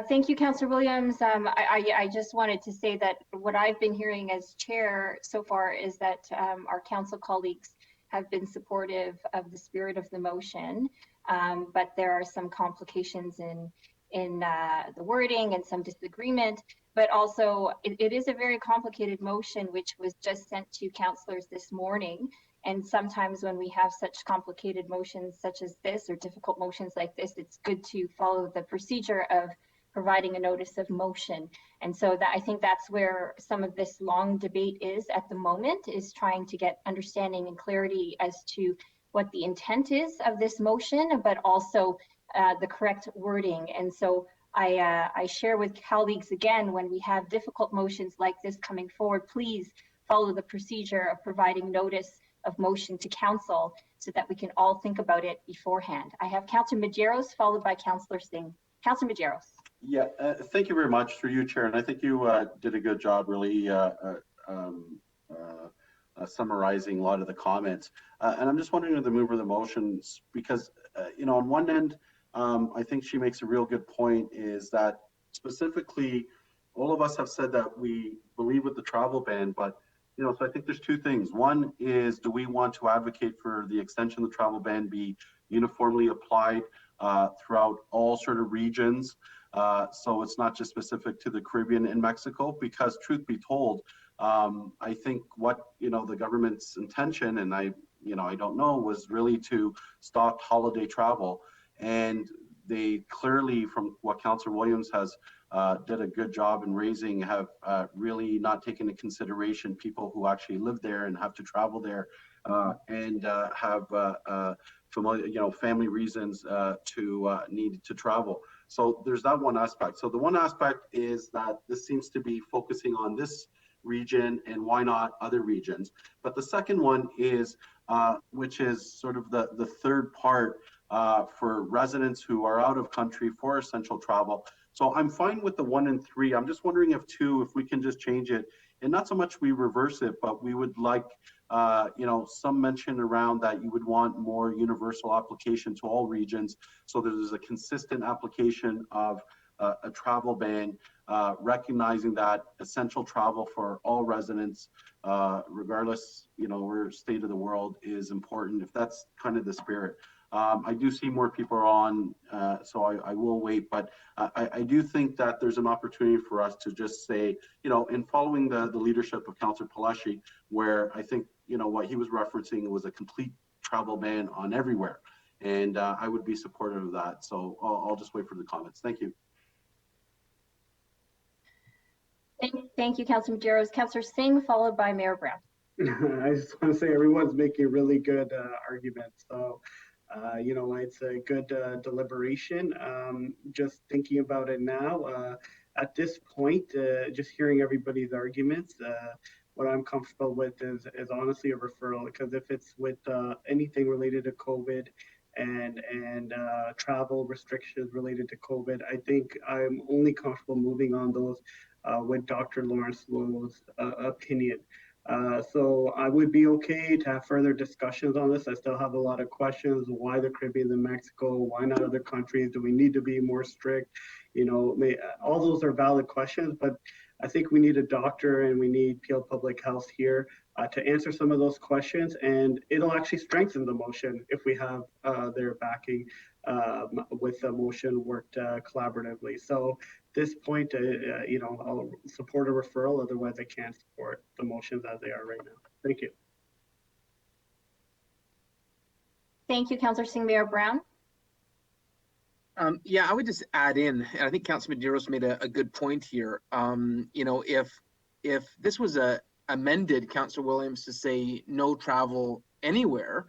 Thank you, Councillor Williams. I just wanted to say that what I've been hearing as chair so far is that our council colleagues have been supportive of the spirit of the motion, but there are some complications in the wording and some disagreement. But also, it is a very complicated motion, which was just sent to councillors this morning. And sometimes when we have such complicated motions such as this, or difficult motions like this, it's good to follow the procedure of providing a notice of motion. And so that, I think that's where some of this long debate is at the moment, is trying to get understanding and clarity as to what the intent is of this motion, but also the correct wording. And so I share with colleagues again, when we have difficult motions like this coming forward, please follow the procedure of providing notice of motion to council so that we can all think about it beforehand. I have Councillor Majeros followed by Councillor Singh. Councillor Majeros. Yeah, thank you very much through you, Chair. And I think you did a good job really summarizing a lot of the comments. And I'm just wondering the mover of the motions, because, you know, on one end, I think she makes a real good point, is that specifically all of us have said that we believe with the travel ban, but you know, so I think there's two things. One is, do we want to advocate for the extension of the travel ban be uniformly applied throughout all sort of regions? So it's not just specific to the Caribbean and Mexico, because truth be told, I think what, you know, the government's intention, and I don't know, was really to stop holiday travel. And they clearly, from what Councillor Williams has did a good job in raising, have really not taken into consideration people who actually live there and have to travel there and have familiar, you know, family reasons to need to travel. So there's that one aspect. So the one aspect is that this seems to be focusing on this region, and why not other regions? But the second one is, which is sort of the third part, for residents who are out of country for essential travel. So I'm fine with the 1 and 3. I'm just wondering if 2, if we can just change it, and not so much we reverse it, but we would like, you know, some mention around that you would want more universal application to all regions, so that there's a consistent application of a travel ban, recognizing that essential travel for all residents, regardless, you know, where state of the world, is important, if that's kind of the spirit. I do see more people are on, so I will wait, but I do think that there's an opportunity for us to just say, you know, in following the leadership of Councillor Palashi, where I think, you know, what he was referencing was a complete travel ban on everywhere. and I would be supportive of that. So I'll just wait for the comments. Thank you. Thank you, Councillor Medeiros. Councillor Singh, followed by Mayor Brown. I just want to say everyone's making really good arguments. So, it's a good deliberation. Just thinking about it now, at this point, just hearing everybody's arguments, what I'm comfortable with is honestly a referral, because if it's with anything related to COVID and travel restrictions related to COVID, I think I'm only comfortable moving on those with Dr. Lawrence Lowe's opinion. So I would be okay to have further discussions on this. I still have a lot of questions. Why the Caribbean and Mexico? Why not other countries? Do we need to be more strict? All those are valid questions, but I think we need a doctor and we need Peel Public Health here to answer some of those questions, and it'll actually strengthen the motion if we have their backing with the motion worked collaboratively. So this point, I'll support a referral. Otherwise, I can't support the motions as they are right now. Thank you. Thank you, Councillor Singh. Mayor Brown. Yeah, I would just add in, and I think Councillor Medeiros made a good point here. If this was amended, Councillor Williams, to say no travel anywhere,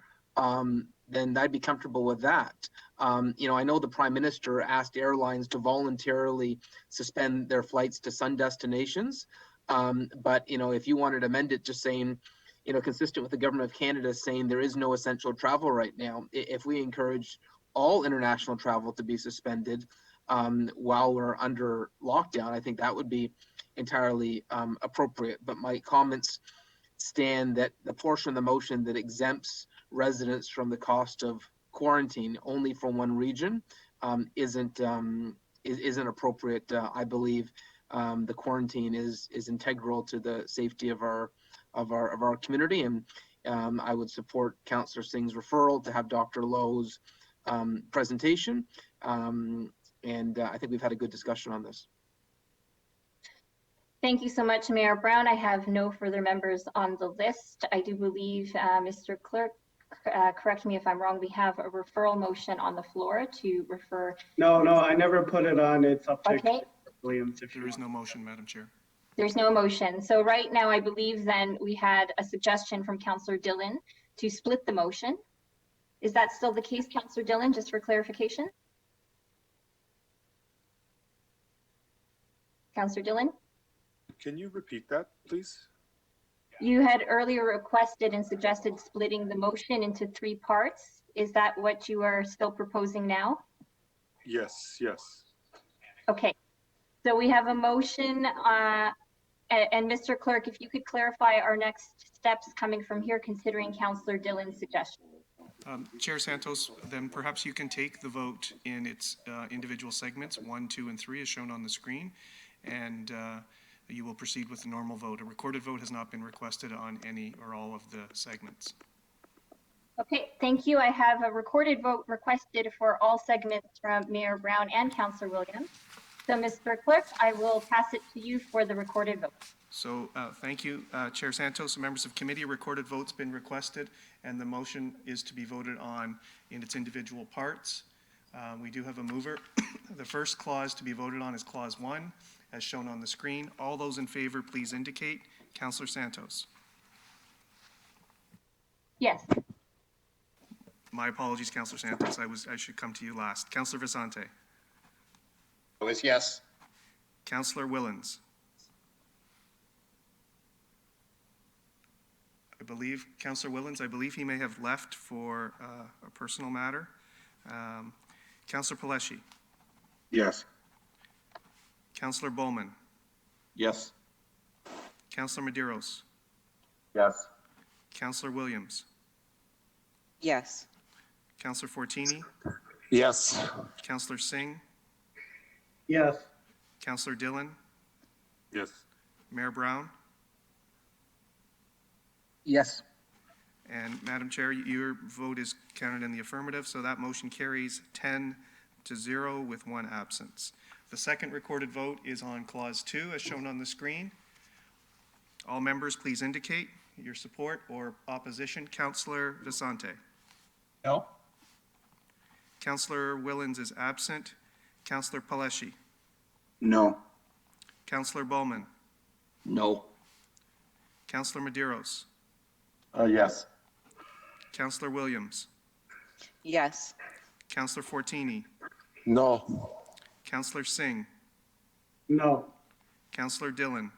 then I'd be comfortable with that. I know the Prime Minister asked airlines to voluntarily suspend their flights to sun destinations. But, if you wanted to amend it just saying, consistent with the Government of Canada saying there is no essential travel right now, if we encourage all international travel to be suspended while we're under lockdown, I think that would be entirely appropriate. But my comments stand that the portion of the motion that exempts residents from the cost of quarantine only from one region isn't appropriate. I believe the quarantine is integral to the safety of our community, and I would support Councillor Singh's referral to have Dr. Lowe's presentation, and I think we've had a good discussion on this. Thank you so much, Mayor Brown. I have no further members on the list. I do believe, Mr. Clerk, correct me if I'm wrong, we have a referral motion on the floor to refer. No, I never put it on. It's up to Okay. Williams. There is no motion, Madam Chair. There's no motion. So right now, I believe then we had a suggestion from Councillor Dillon to split the motion. Is that still the case, Councillor Dillon, just for clarification? Councillor Dillon? Can you repeat that, please? You had earlier requested and suggested splitting the motion into 3 parts. Is that what you are still proposing now? Yes. Okay. So we have a motion, and Mr. Clerk, if you could clarify our next steps coming from here, considering Councillor Dillon's suggestion. Chair Santos, then perhaps you can take the vote in its individual segments, 1, 2, and 3, as shown on the screen, and you will proceed with the normal vote. A recorded vote has not been requested on any or all of the segments. Okay, thank you. I have a recorded vote requested for all segments from Mayor Brown and Councillor Williams. So, Mr. Clerk, I will pass it to you for the recorded vote. So thank you, Chair Santos. Members of committee, a recorded vote's been requested, and the motion is to be voted on in its individual parts. We do have a mover. The first clause to be voted on is Clause 1, as shown on the screen. All those in favor, please indicate. Councillor Santos. Yes. My apologies, Councillor Santos. I should come to you last. Councillor Vicente. Yes. Councillor Willens. Councillor Willens, I believe he may have left for a personal matter. Councillor Paleshi. Yes. Councillor Bowman. Yes. Councillor Medeiros. Yes. Councillor Williams. Yes. Councillor Fortini. Yes. Councillor Singh. Yes. Councillor Dillon. Yes. Mayor Brown. Yes. And Madam Chair, your vote is counted in the affirmative, so that motion carries 10-0 with 1 absence. The second recorded vote is on Clause 2, as shown on the screen. All members, please indicate your support or opposition. Councillor Vicente. No. Councillor Willens is absent. Councillor Paleshi. No. Councillor Bowman. No. Councillor Medeiros. Yes. Councillor Williams. Yes. Councillor Fortini. No. Councillor Singh. No. Councillor Dillon.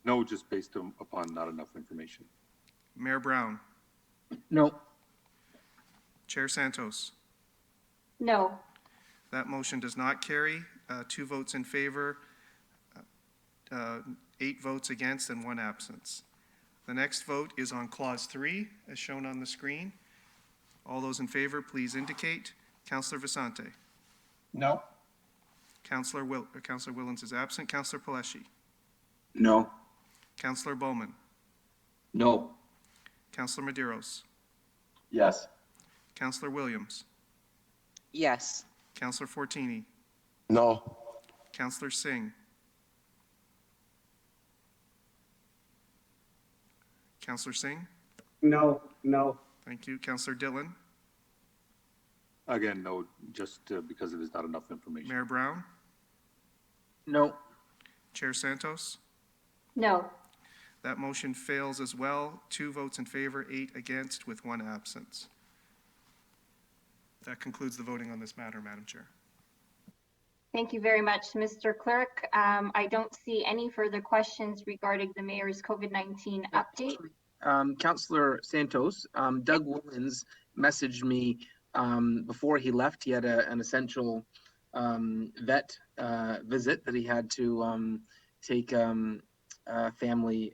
No, just based upon not enough information. Mayor Brown. No. Chair Santos. No. That motion does not carry. 2 votes in favor, 8 votes against, and 1 absence. The next vote is on Clause 3, as shown on the screen. All those in favor, please indicate. Councillor Vicente. No. Councillor Willens is absent. Councillor Paleshi. No. Councillor Bowman. No. Councillor Medeiros. Yes. Councillor Williams. Yes. Councillor Fortini. No. Councillor Singh. Councillor Singh. No. No. Thank you. Councillor Dillon. Again, no, just because it is not enough information. Mayor Brown. No. Chair Santos. No. That motion fails as well. 2 votes in favor, 8 against, with 1 absence. That concludes the voting on this matter, Madam Chair. Thank you very much, Mr. Clerk. I don't see any further questions regarding the mayor's COVID-19 update. Councillor Santos, Doug Willens messaged me before he left. He had an essential vet visit that he had to take a family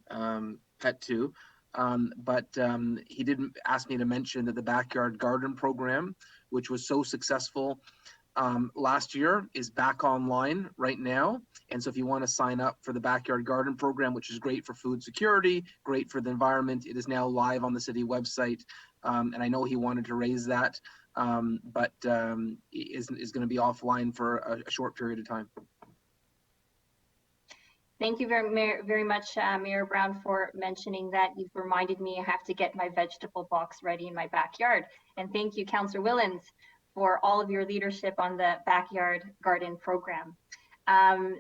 pet to. But he didn't ask me to mention that the backyard garden program, which was so successful last year, is back online right now. And so if you want to sign up for the backyard garden program, which is great for food security, great for the environment, it is now live on the city website. And I know he wanted to raise that, but is going to be offline for a short period of time. Thank you very much, Mayor Brown, for mentioning that. You've reminded me I have to get my vegetable box ready in my backyard. And thank you, Councillor Willens, for all of your leadership on the backyard garden program.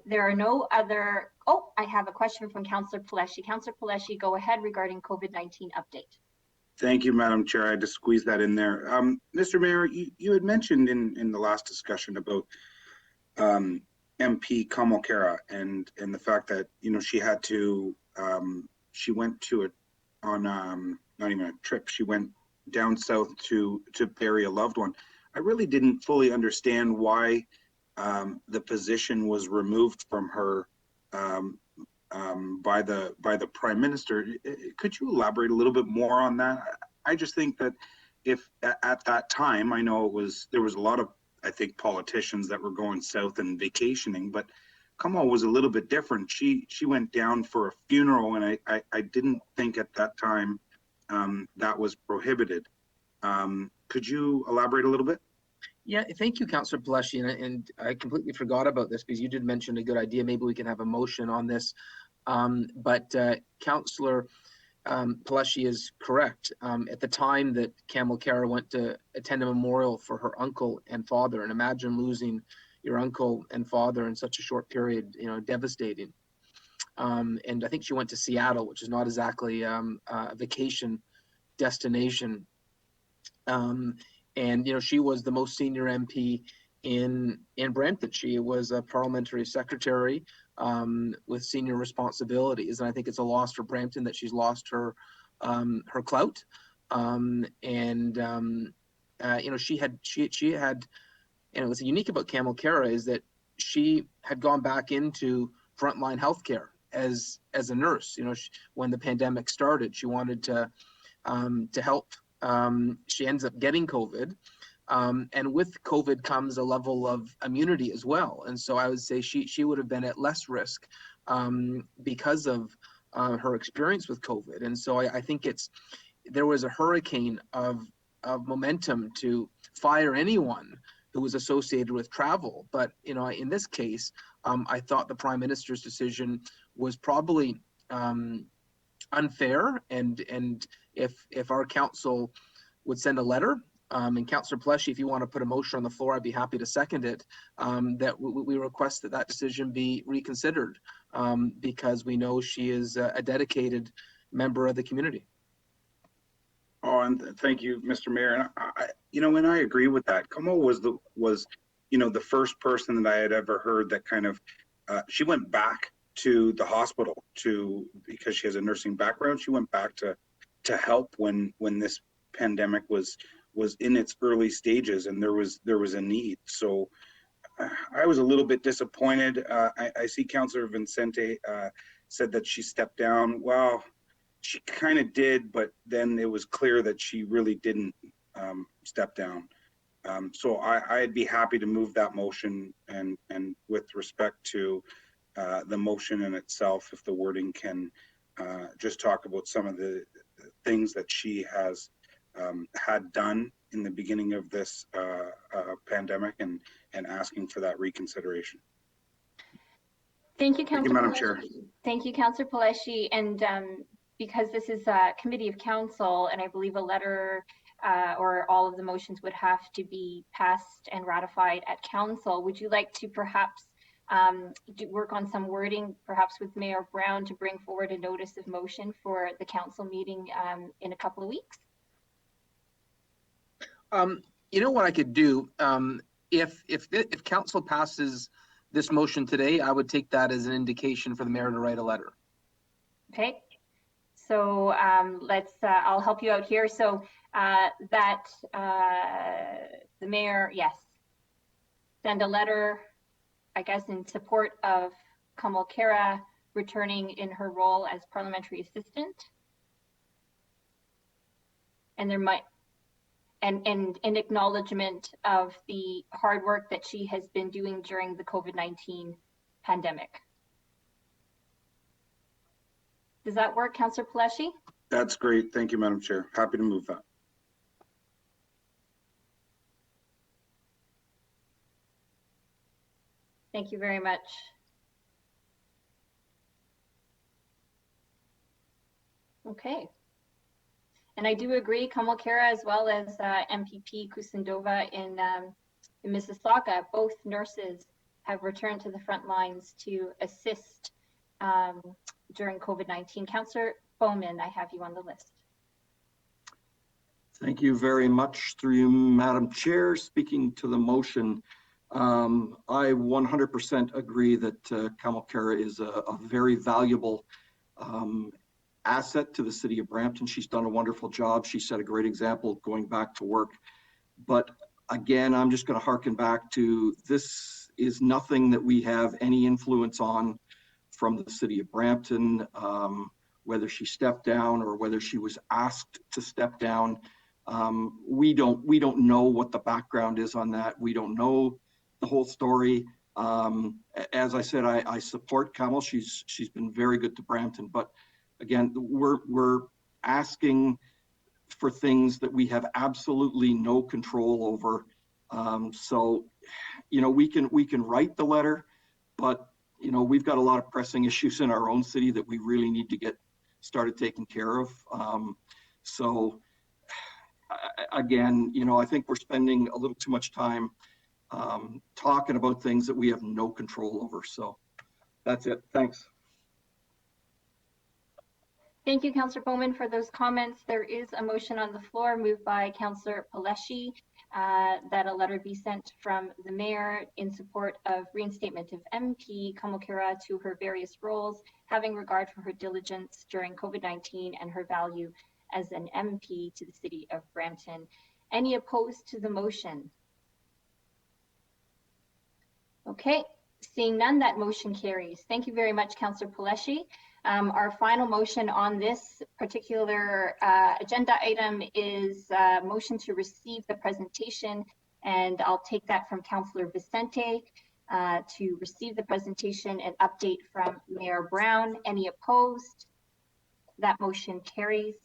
There are no other, I have a question from Councillor Paleshi. Councillor Paleshi, go ahead regarding COVID-19 update. Thank you, Madam Chair. I had to squeeze that in there. Mr. Mayor, you had mentioned in the last discussion about MP Kamalkara and the fact that, you know, she had to, she went to not even a trip, she went down south to bury a loved one. I really didn't fully understand why the position was removed from her by the Prime Minister. Could you elaborate a little bit more on that? I just think that if at that time, I know there was a lot of, I think, politicians that were going south and vacationing, but Kamal was a little bit different. She went down for a funeral, and I didn't think at that time that was prohibited. Could you elaborate a little bit? Yeah, thank you, Councillor Paleshi, and I completely forgot about this because you did mention a good idea. Maybe we can have a motion on this. But Councillor Paleshi is correct. At the time that Kamalkara went to attend a memorial for her uncle and father, and imagine losing your uncle and father in such a short period, you know, devastating. And I think she went to Seattle, which is not exactly a vacation destination. And, you know, she was the most senior MP in Brampton. She was a parliamentary secretary with senior responsibilities. And I think it's a loss for Brampton that she's lost her clout. You know, she had, you know, what's unique about Kamalkara is that she had gone back into frontline healthcare as a nurse. You know, when the pandemic started, she wanted to help. She ends up getting COVID. And with COVID comes a level of immunity as well. And so I would say she would have been at less risk because of her experience with COVID. And so I think there was a hurricane of momentum to fire anyone who was associated with travel. But, you know, in this case, I thought the Prime Minister's decision was probably unfair. And if our council would send a letter And Councillor Pleshy, if you want to put a motion on the floor, I'd be happy to second it, that we request that that decision be reconsidered, because we know she is a dedicated member of the community. Oh, and thank you, Mr. Mayor. And and I agree with that. Como was the first person that I had ever heard that kind of, she went back to the hospital because she has a nursing background. She went back to help when this pandemic was in its early stages and there was a need. So I was a little bit disappointed. I see Councillor Vicente said that she stepped down. Well, she kind of did, but then it was clear that she really didn't step down. So I'd be happy to move that motion, and with respect to the motion in itself, if the wording can just talk about some of the things that she has had done in the beginning of this pandemic, and asking for that reconsideration. Thank you, Councillor Madam Chair. Thank you, Councillor Paleshi. And because this is a committee of council, and I believe a letter or all of the motions would have to be passed and ratified at council, would you like to perhaps work on some wording, perhaps with Mayor Brown, to bring forward a notice of motion for the council meeting in a couple of weeks? You know what I could do? If council passes this motion today, I would take that as an indication for the mayor to write a letter. Okay. So I'll help you out here. So that the mayor, yes, send a letter, I guess, in support of Kamal Kara returning in her role as parliamentary assistant. And there might, and in acknowledgement of the hard work that she has been doing during the COVID-19 pandemic. Does that work, Councillor Paleshi? That's great. Thank you, Madam Chair. Happy to move that. Thank you very much. Okay. And I do agree, Kamal Kara, as well as MPP Kusindova in Mississauga, both nurses have returned to the front lines to assist during COVID-19. Councillor Bowman, I have you on the list. Thank you very much. Through you, Madam Chair. Speaking to the motion, I 100% agree that Kamal Kara is a very valuable asset to the city of Brampton. She's done a wonderful job. She set a great example going back to work. But again, I'm just going to harken back to, this is nothing that we have any influence on from the city of Brampton, whether she stepped down or whether she was asked to step down. We don't know what the background is on that. We don't know the whole story. As I said, I support Kamal. She's been very good to Brampton, but again, we're asking for things that we have absolutely no control over. So, we can write the letter, but we've got a lot of pressing issues in our own city that we really need to get started taking care of. So again, I think we're spending a little too much time talking about things that we have no control over. So that's it. Thanks. Thank you, Councillor Bowman, for those comments. There is a motion on the floor moved by Councillor Paleshi that a letter be sent from the mayor in support of reinstatement of MP Kamal Kara to her various roles, having regard for her diligence during COVID-19 and her value as an MP to the city of Brampton. Any opposed to the motion? Okay, seeing none, that motion carries. Thank you very much, Councillor Paleshi. Our final motion on this particular agenda item is a motion to receive the presentation, and I'll take that from Councillor Vicente to receive the presentation and update from Mayor Brown. Any opposed? That motion carries.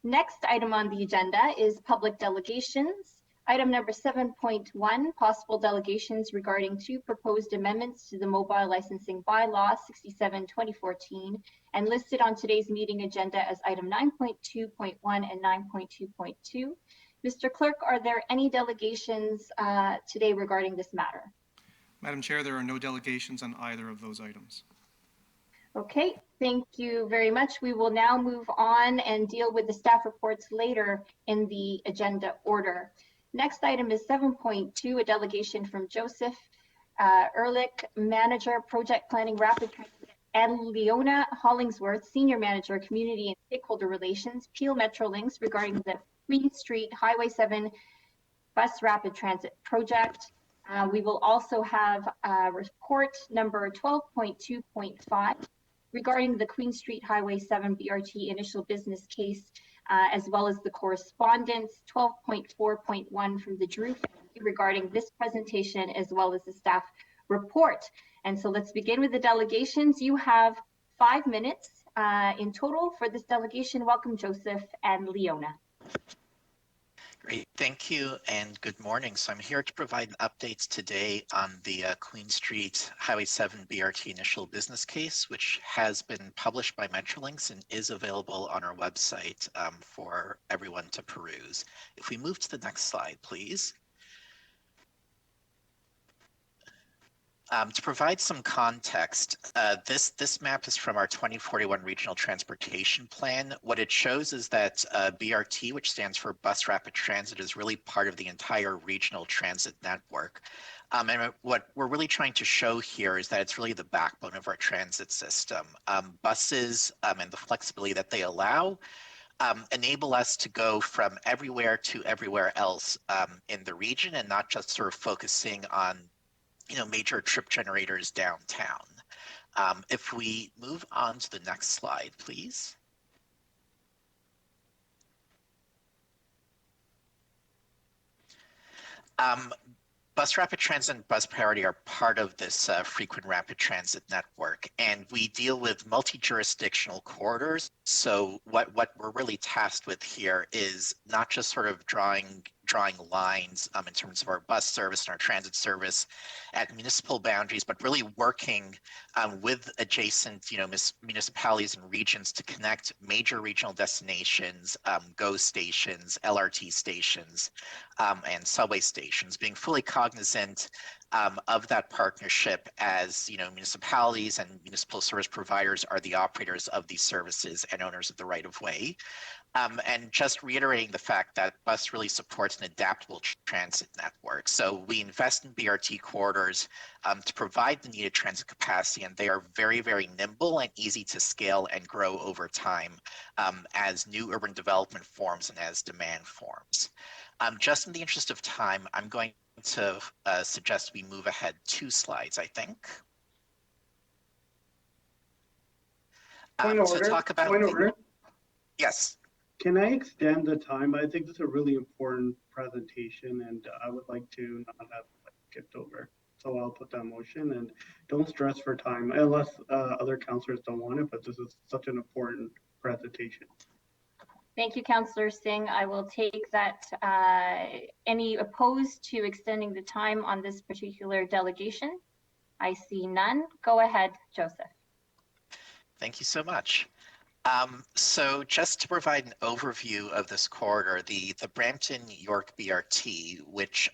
Next item on the agenda is public delegations. Item number 7.1, possible delegations regarding 2 proposed amendments to the mobile licensing bylaw 67/2014, and listed on today's meeting agenda as item 9.2.1 and 9.2.2. Mr. Clerk, are there any delegations today regarding this matter? Madam Chair, there are no delegations on either of those items. Okay, thank you very much. We will now move on and deal with the staff reports later in the agenda order. Next item is 7.2, a delegation from Joseph Ehrlich, Manager, Project Planning, Rapid Transit, and Leona Hollingsworth, Senior Manager, Community and Stakeholder Relations, Peel Metrolinx, regarding the Queen Street Highway 7 Bus Rapid Transit Project. We will also have report number 12.2.5 regarding the Queen Street Highway 7 BRT initial business case, as well as the correspondence 12.4.1 from the Drew family regarding this presentation, as well as the staff report. And so let's begin with the delegations. You have 5 minutes in total for this delegation. Welcome, Joseph and Leona. Great, thank you and good morning. So I'm here to provide updates today on the Queen Street Highway 7 BRT initial business case, which has been published by Metrolinx and is available on our website for everyone to peruse. If we move to the next slide, please. To provide some context, this map is from our 2041 Regional Transportation Plan. What it shows is that BRT, which stands for Bus Rapid Transit, is really part of the entire regional transit network. And what we're really trying to show here is that it's really the backbone of our transit system. Buses and the flexibility that they allow enable us to go from everywhere to everywhere else in the region, and not just sort of focusing on major trip generators downtown. If we move on to the next slide, please. Bus Rapid Transit and Bus Priority are part of this frequent rapid transit network, and we deal with multi-jurisdictional corridors. So what we're really tasked with here is not just sort of drawing lines in terms of our bus service and our transit service at municipal boundaries, but really working with adjacent municipalities and regions to connect major regional destinations, GO stations, LRT stations, and subway stations, being fully cognizant of that partnership as municipalities and municipal service providers are the operators of these services and owners of the right of way. And just reiterating the fact that bus really supports an adaptable transit network. So we invest in BRT corridors to provide the needed transit capacity, and they are very, very nimble and easy to scale and grow over time as new urban development forms and as demand forms. Just in the interest of time, I'm going to suggest we move ahead 2 slides, I think. Point of order. Talk about Point of order. Yes. Can I extend the time? I think this is a really important presentation, and I would like to not have it skipped over. So I'll put that motion, and don't stress for time unless other councillors don't want it, but this is such an important presentation. Thank you, Councillor Singh. I will take that. Any opposed to extending the time on this particular delegation? I see none. Go ahead, Joseph. Thank you so much. So just to provide an overview of this corridor, the Brampton York BRT, which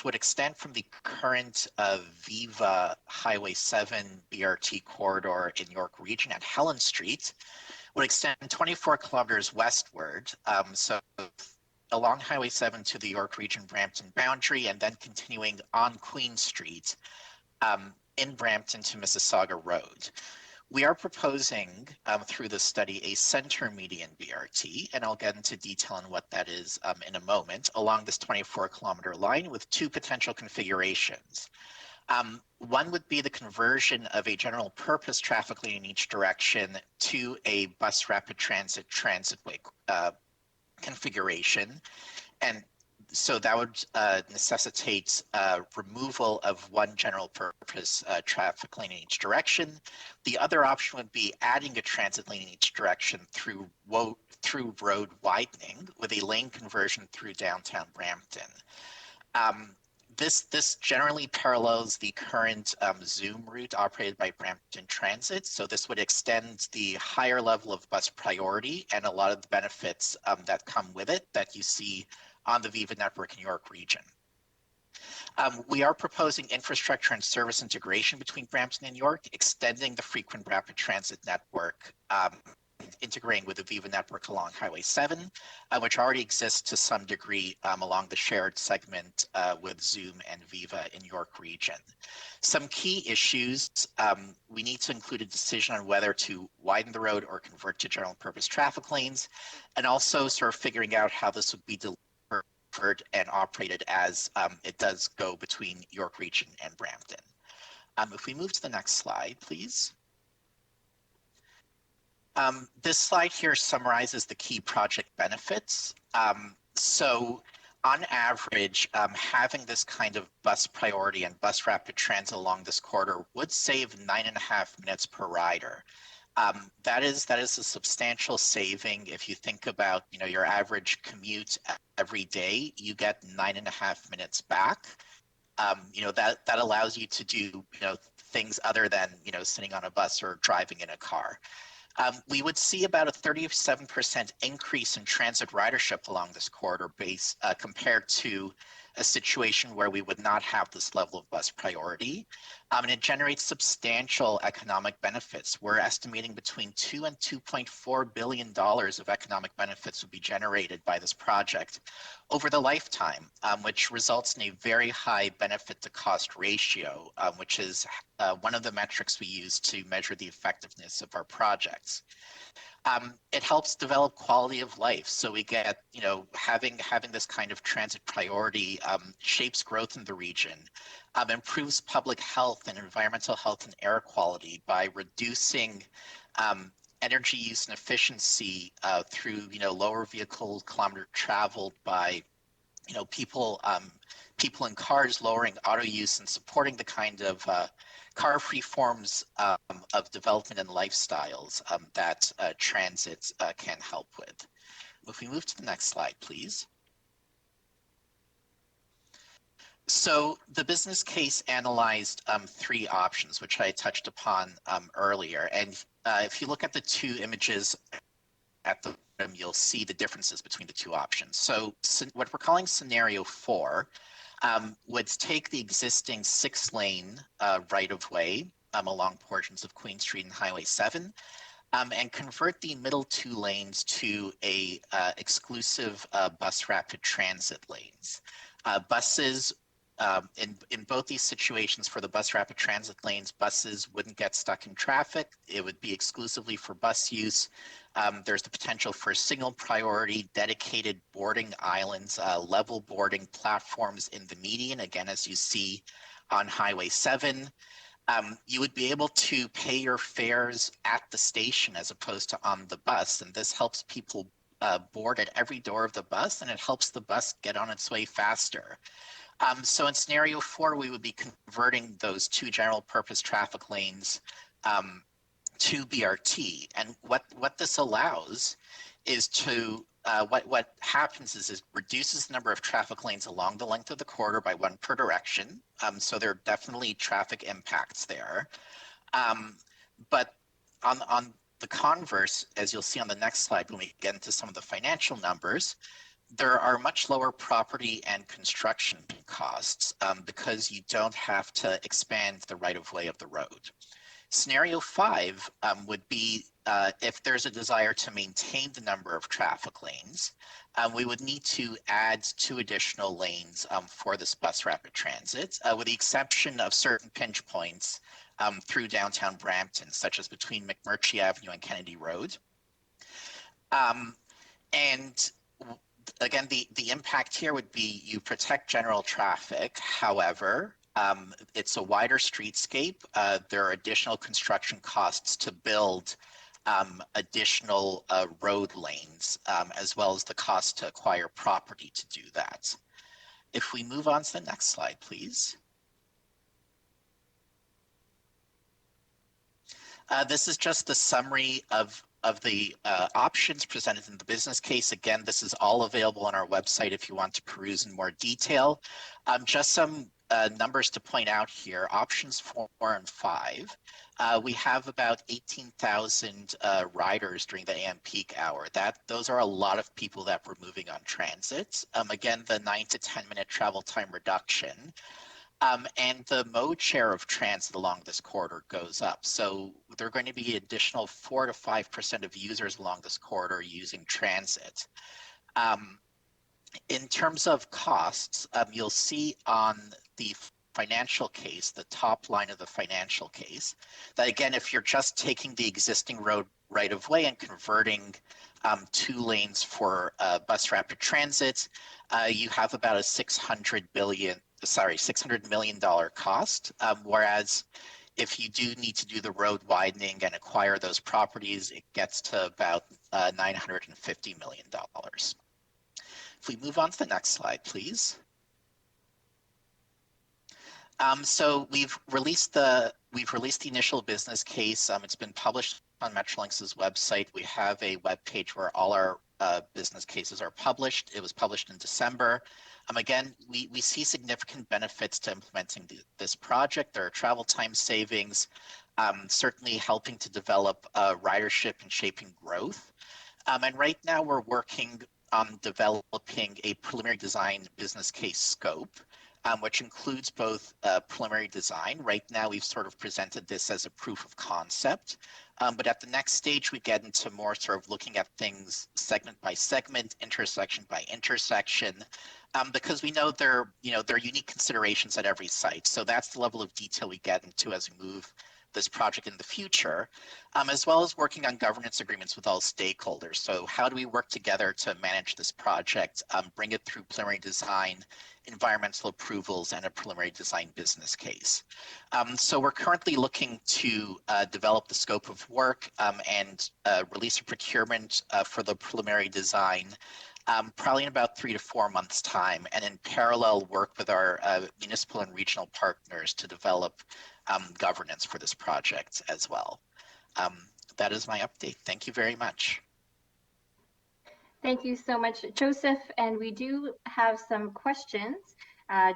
would extend from the current Viva Highway 7 BRT corridor in York Region at Helen Street, would extend 24 kilometers westward, so along Highway 7 to the York Region Brampton boundary, and then continuing on Queen Street in Brampton to Mississauga Road. We are proposing through the study a center median BRT, and I'll get into detail on what that is in a moment, along this 24-kilometer line with 2 potential configurations. One would be the conversion of a general purpose traffic lane in each direction to a bus rapid transit transitway configuration. And so that would necessitate removal of one general purpose traffic lane in each direction. The other option would be adding a transit lane in each direction through road widening with a lane conversion through downtown Brampton. This generally parallels the current Zoom route operated by Brampton Transit. So this would extend the higher level of bus priority and a lot of the benefits that come with it that you see on the Viva network in York Region. We are proposing infrastructure and service integration between Brampton and York, extending the frequent rapid transit network, integrating with the Viva network along Highway 7, which already exists to some degree along the shared segment with Zoom and Viva in York Region. Some key issues, we need to include a decision on whether to widen the road or convert to general purpose traffic lanes, and also sort of figuring out how this would be delivered and operated as it does go between York Region and Brampton. If we move to the next slide, please. This slide here summarizes the key project benefits. So on average, having this kind of bus priority and bus rapid transit along this corridor would save 9.5 minutes per rider. That is a substantial saving. If you think about, your average commute every day, you get 9.5 minutes back. That allows you to do, things other than, sitting on a bus or driving in a car. We would see about a 37% increase in transit ridership along this corridor base compared to a situation where we would not have this level of bus priority. And it generates substantial economic benefits. We're estimating between $2 and $2.4 billion of economic benefits would be generated by this project over the lifetime, which results in a very high benefit to cost ratio, which is one of the metrics we use to measure the effectiveness of our projects. It helps develop quality of life. So we get, having this kind of transit priority shapes growth in the region, improves public health and environmental health and air quality by reducing energy use and efficiency through, lower vehicle kilometer traveled by, people in cars, lowering auto use and supporting the kind of car-free forms of development and lifestyles that transit can help with. If we move to the next slide, please. So the business case analyzed three options, which I touched upon earlier. And if you look at the two images at the bottom, you'll see the differences between the two options. So what we're calling scenario 4 would take the existing 6-lane right-of-way along portions of Queen Street and Highway 7 and convert the middle 2 lanes to a exclusive bus rapid transit lanes. Buses in both these situations, for the bus rapid transit lanes, buses wouldn't get stuck in traffic. It would be exclusively for bus use. There's the potential for signal priority, dedicated boarding islands, level boarding platforms in the median, again, as you see on Highway 7. You would be able to pay your fares at the station as opposed to on the bus, and this helps people board at every door of the bus, and it helps the bus get on its way faster. So in scenario 4, we would be converting those 2 general purpose traffic lanes to BRT. And what this allows is to, what happens is it reduces the number of traffic lanes along the length of the corridor by 1 per direction. So there are definitely traffic impacts there. But on the converse, as you'll see on the next slide, when we get into some of the financial numbers, there are much lower property and construction costs because you don't have to expand the right-of-way of the road. Scenario 5 would be if there's a desire to maintain the number of traffic lanes, we would need to add 2 additional lanes for this bus rapid transit, with the exception of certain pinch points through downtown Brampton, such as between McMurtry Avenue and Kennedy Road. And again, the impact here would be you protect general traffic. However, it's a wider streetscape. There are additional construction costs to build additional road lanes, as well as the cost to acquire property to do that. If we move on to the next slide, please. This is just the summary of options presented in the business case. Again, this is all available on our website if you want to peruse in more detail. Just some numbers to point out here. Options 4 and 5. We have about 18,000 riders during the AM peak hour. Those are a lot of people that we're moving on transit. Again, the 9 to 10 minute travel time reduction. And the mode share of transit along this corridor goes up. So there are going to be additional 4 to 5% of users along this corridor using transit. In terms of costs, you'll see on the financial case, the top line of the financial case, that again, if you're just taking the existing road right of way and converting 2 lanes for bus rapid transit, you have about a $600 million cost. Whereas if you do need to do the road widening and acquire those properties, it gets to about $950 million. If we move on to the next slide, please. So we've released the initial business case. It's been published on Metrolinx's website. We have a web page where all our business cases are published. It was published in December. Again, we see significant benefits to implementing this project. There are travel time savings, certainly helping to develop ridership and shaping growth. And right now we're working on developing a preliminary design business case scope, which includes both preliminary design. Right now, we've sort of presented this as a proof of concept, but at the next stage, we get into more sort of looking at things segment by segment, intersection by intersection, because we know there are unique considerations at every site. So that's the level of detail we get into as we move this project in the future, as well as working on governance agreements with all stakeholders. So how do we work together to manage this project, bring it through preliminary design, environmental approvals, and a preliminary design business case? So we're currently looking to develop the scope of work and release a procurement for the preliminary design, probably in about 3 to 4 months' time, and in parallel work with our municipal and regional partners to develop governance for this project as well. That is my update. Thank you very much. Thank you so much, Joseph. And we do have some questions.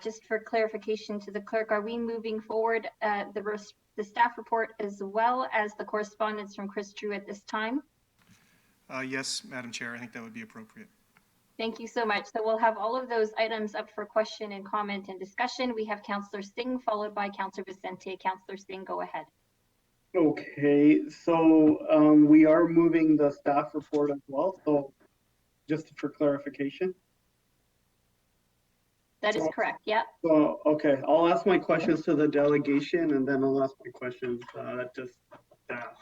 Just for clarification to the clerk, are we moving forward the staff report as well as the correspondence from Chris Drew at this time? Yes, Madam Chair, I think that would be appropriate. Thank you so much. So we'll have all of those items up for question and comment and discussion. We have Councillor Singh followed by Councillor Vicente. Councillor Singh, go ahead. Okay, so we are moving the staff report as well. So just for clarification. That is correct, yeah. So, okay, I'll ask my questions to the delegation and then I'll ask my questions to staff.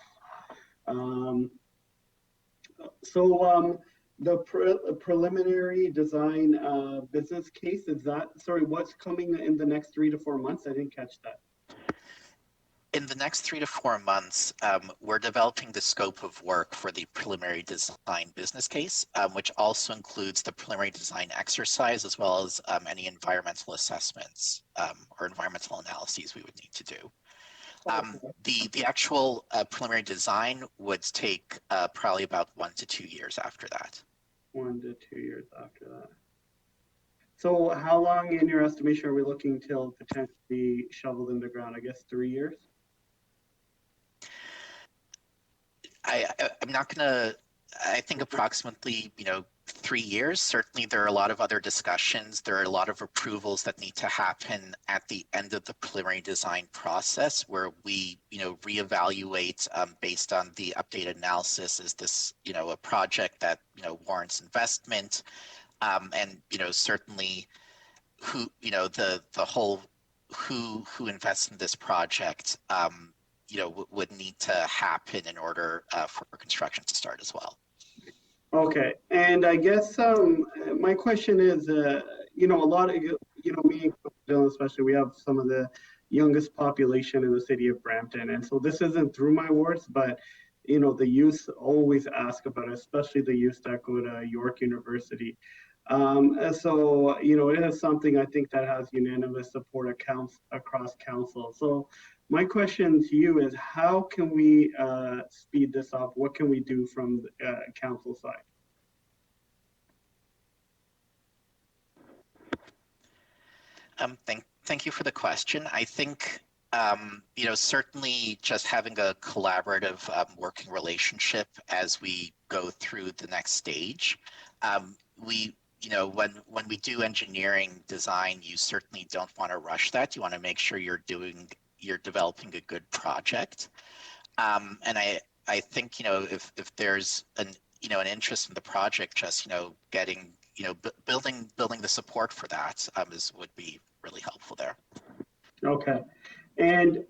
The preliminary design business case, is that, sorry, what's coming in the next 3 to 4 months? I didn't catch that. In the next 3 to 4 months, we're developing the scope of work for the preliminary design business case, which also includes the preliminary design exercise, as well as any environmental assessments or environmental analyses we would need to do. The actual preliminary design would take probably about 1 to 2 years after that. 1 to 2 years after that. So how long in your estimation are we looking till potentially shoveled in the ground? I guess 3 years? I'm not gonna, I think approximately, 3 years. Certainly there are a lot of other discussions. There are a lot of approvals that need to happen at the end of the preliminary design process where we, reevaluate based on the updated analysis. Is this, a project that, warrants investment? And, certainly who, the whole who invests in this project, would need to happen in order for construction to start as well. Okay, and I guess my question is, a lot of, me and Dylan especially, we have some of the youngest population in the city of Brampton, and so this isn't through my wards, but the youth always ask about it, especially the youth that go to York University. And so, it is something I think that has unanimous support across council. So My question to you is, how can we speed this up? What can we do from the council side? Thank you for the question. I think, certainly just having a collaborative working relationship as we go through the next stage. When we do engineering design, you certainly don't want to rush that. You want to make sure you're developing a good project. And I think, if there's an interest in the project, just, getting, building the support for that would be really helpful there. Okay. And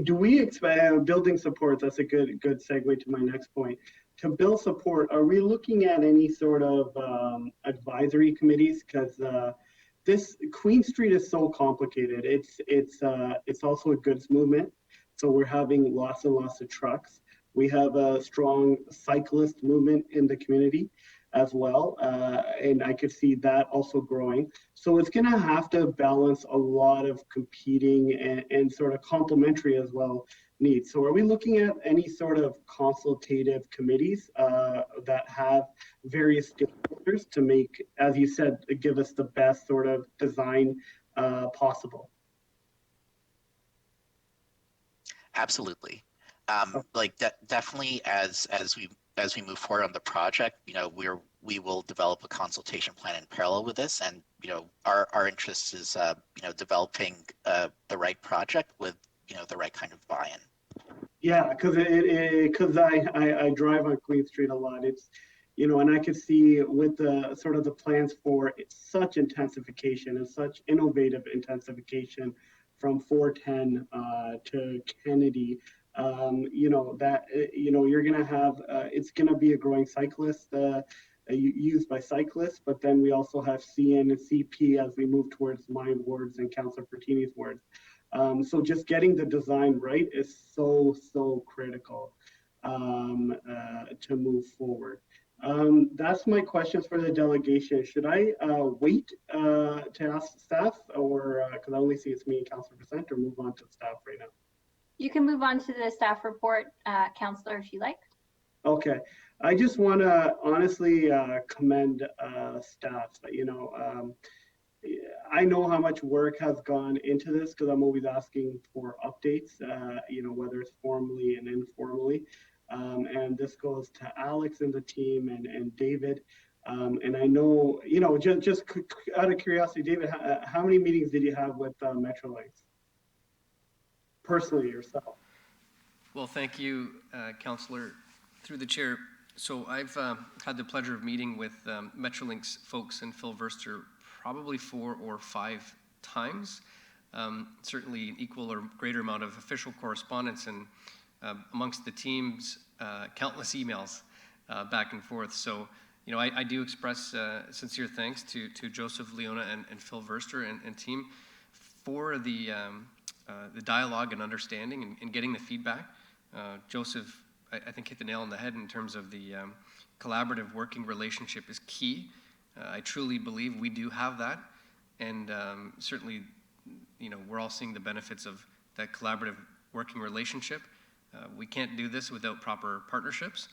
do we expect building support? That's a good segue to my next point. To build support, are we looking at any sort of advisory committees? Because this Queen Street is so complicated. It's also a goods movement, so we're having lots and lots of trucks. We have a strong cyclist movement in the community as well, and I could see that also growing. So it's going to have to balance a lot of competing and sort of complementary as well needs. So are we looking at any sort of consultative committees that have various stakeholders to make, as you said, give us the best sort of design possible? Absolutely. Definitely as we move forward on the project, we will develop a consultation plan in parallel with this, and our interest is developing the right project with the right kind of buy-in. Yeah, because I drive on Queen Street a lot. It's and I could see with the sort of the plans for such intensification and such innovative intensification from 410 to Kennedy. That you're gonna have it's gonna be a growing cyclist used by cyclists, but then we also have CN and CP as we move towards my wards and Councillor Pertini's wards. So just getting the design right is so critical to move forward. That's my questions for the delegation. Should I wait to ask staff, or because I only see it's me and Councillor Percent, or move on to staff right now? You can move on to the staff report, Councillor, if you like. Okay. I just want to honestly commend staff. I know how much work has gone into this because I'm always asking for updates, whether it's formally and informally. And this goes to Alex and the team and David. And I know, just out of curiosity, David, how many meetings did you have with Metrolinx? Personally, yourself? Well, thank you, Councillor, through the chair. So I've had the pleasure of meeting with Metrolinx folks and Phil Verster probably 4 or 5 times. Certainly an equal or greater amount of official correspondence, and amongst the teams, countless emails back and forth. So, I do express sincere thanks to Joseph, Leona, and Phil Verster and team for the dialogue and understanding and getting the feedback. Joseph, I think, hit the nail on the head in terms of the collaborative working relationship is key. I truly believe we do have that, and certainly, we're all seeing the benefits of that collaborative working relationship. We can't do this without proper partnerships,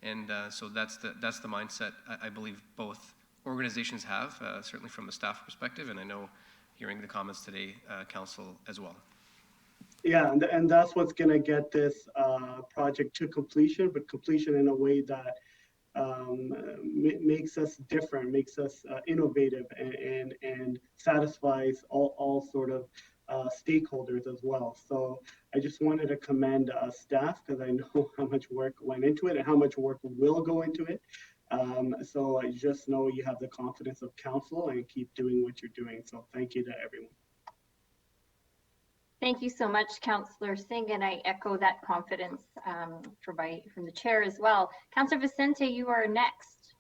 and so that's the mindset I believe both organizations have, certainly from a staff perspective, and I know hearing the comments today, Council as well. Yeah, and that's what's going to get this project to completion, but completion in a way that makes us different, makes us innovative, and satisfies all sort of stakeholders as well. So I just wanted to commend staff, because I know how much work went into it and how much work will go into it. So I just know you have the confidence of council and keep doing what you're doing. So thank you to everyone. Thank you so much, Councillor Singh, and I echo that confidence from the chair as well. Councillor Vicente, you are next.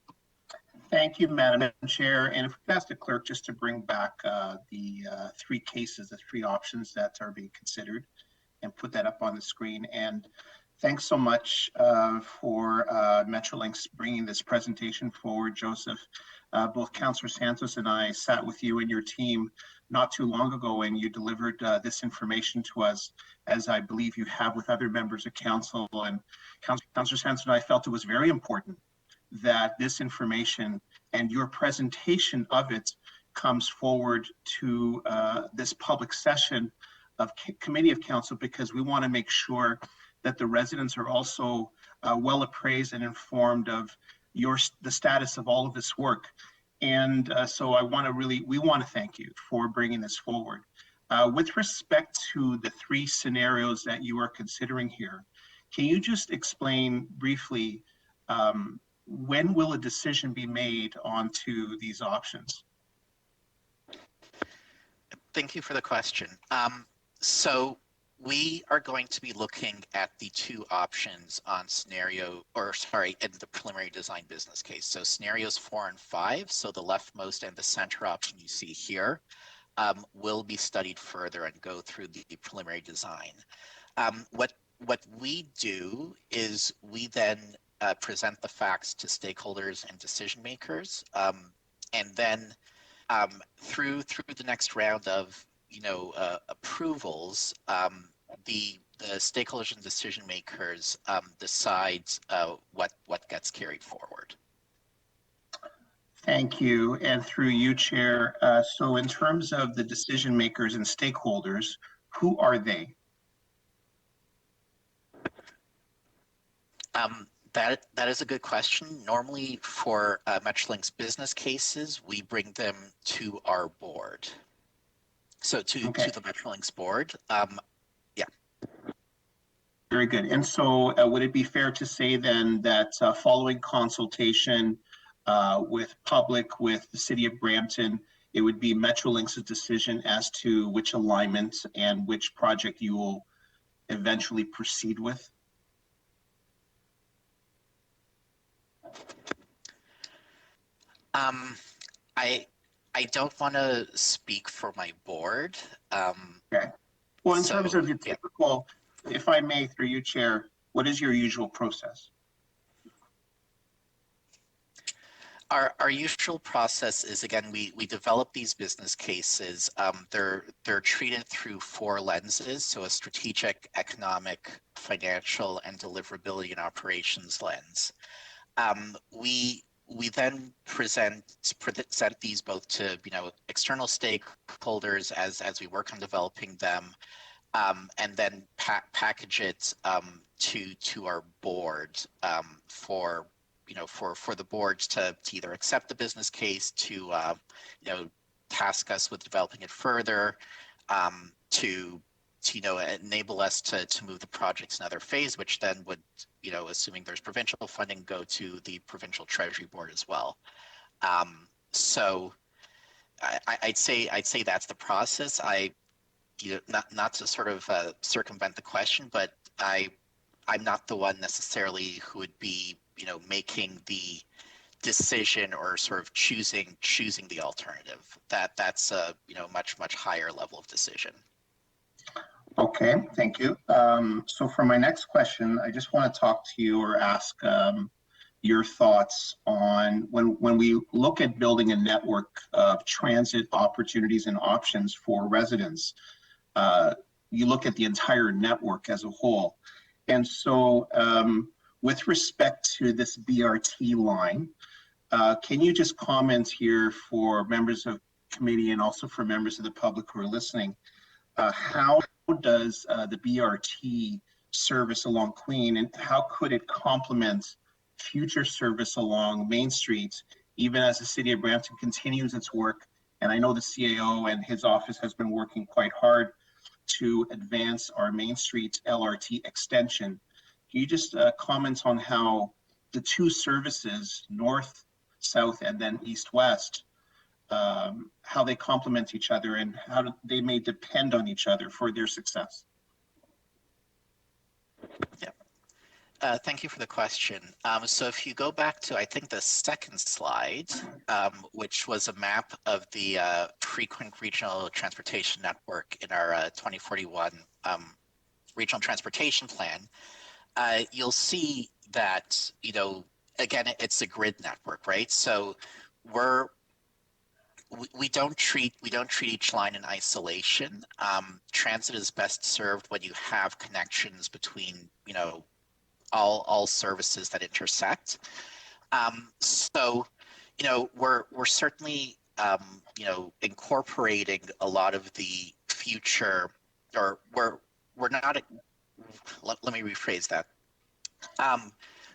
Thank you, Madam Chair. And if we could ask the clerk just to bring back the 3 cases, the 3 options that are being considered, and put that up on the screen. And Thanks so much for Metrolinx bringing this presentation forward, Joseph. Both Councillor Santos and I sat with you and your team not too long ago, and you delivered this information to us, as I believe you have with other members of council. And Councillor Santos and I felt it was very important that this information and your presentation of it comes forward to this public session of Committee of Council, because we want to make sure that the residents are also well appraised and informed of the status of all of this work. And so we want to thank you for bringing this forward. With respect to the 3 scenarios that you are considering here, can you just explain briefly when will a decision be made onto these options? Thank you for the question. So we are going to be looking at the 2 options on in the preliminary design business case. So scenarios 4 and 5, so the leftmost and the center option you see here, will be studied further and go through the preliminary design. What we do is we then present the facts to stakeholders and decision makers, and then through the next round of approvals, the stakeholders and decision makers decides what gets carried forward. Thank you. And through you, Chair, so in terms of the decision makers and stakeholders, who are they? That is a good question. Normally for Metrolinx business cases, we bring them to our board. So to the Metrolinx board. Yeah. Very good. And so would it be fair to say then that following consultation with public, with the city of Brampton, it would be Metrolinx's decision as to which alignment and which project you will eventually proceed with? I don't want to speak for my board. Okay. Well, in terms of your typical, if I may, through you, Chair, what is your usual process? Our usual process is, again, we develop these business cases. They're treated through 4 lenses, so a strategic, economic, financial, and deliverability and operations lens. We then present these both to external stakeholders as we work on developing them, and then package it to our board for the boards to either accept the business case, to task us with developing it further, to enable us to move the project to another phase, which then would, assuming there's provincial funding, go to the provincial treasury board as well. So I'd say that's the process. Not to sort of circumvent the question, but I'm not the one necessarily who would be making the decision or sort of choosing the alternative. That's a much higher level of decision. Okay, thank you. So for my next question, I just want to talk to you or ask your thoughts on when we look at building a network of transit opportunities and options for residents, you look at the entire network as a whole. And so with respect to this BRT line, can you just comment here for members of committee and also for members of the public who are listening, how does the BRT service along Queen, and how could it complement future service along Main Street, even as the city of Brampton continues its work? And I know the CAO and his office has been working quite hard to advance our Main Street LRT extension. Can you just comment on how the 2 services, north, south, and then east-west, how they complement each other and how they may depend on each other for their success? Yeah. Thank you for the question. So if you go back to, I think, the second slide, which was a map of the frequent regional transportation network in our 2041 regional transportation plan, you'll see that, again, it's a grid network, right? So we don't treat each line in isolation. Transit is best served when you have connections between, all services that intersect. So, we're certainly, incorporating a lot of the future, or we're not. Let me rephrase that.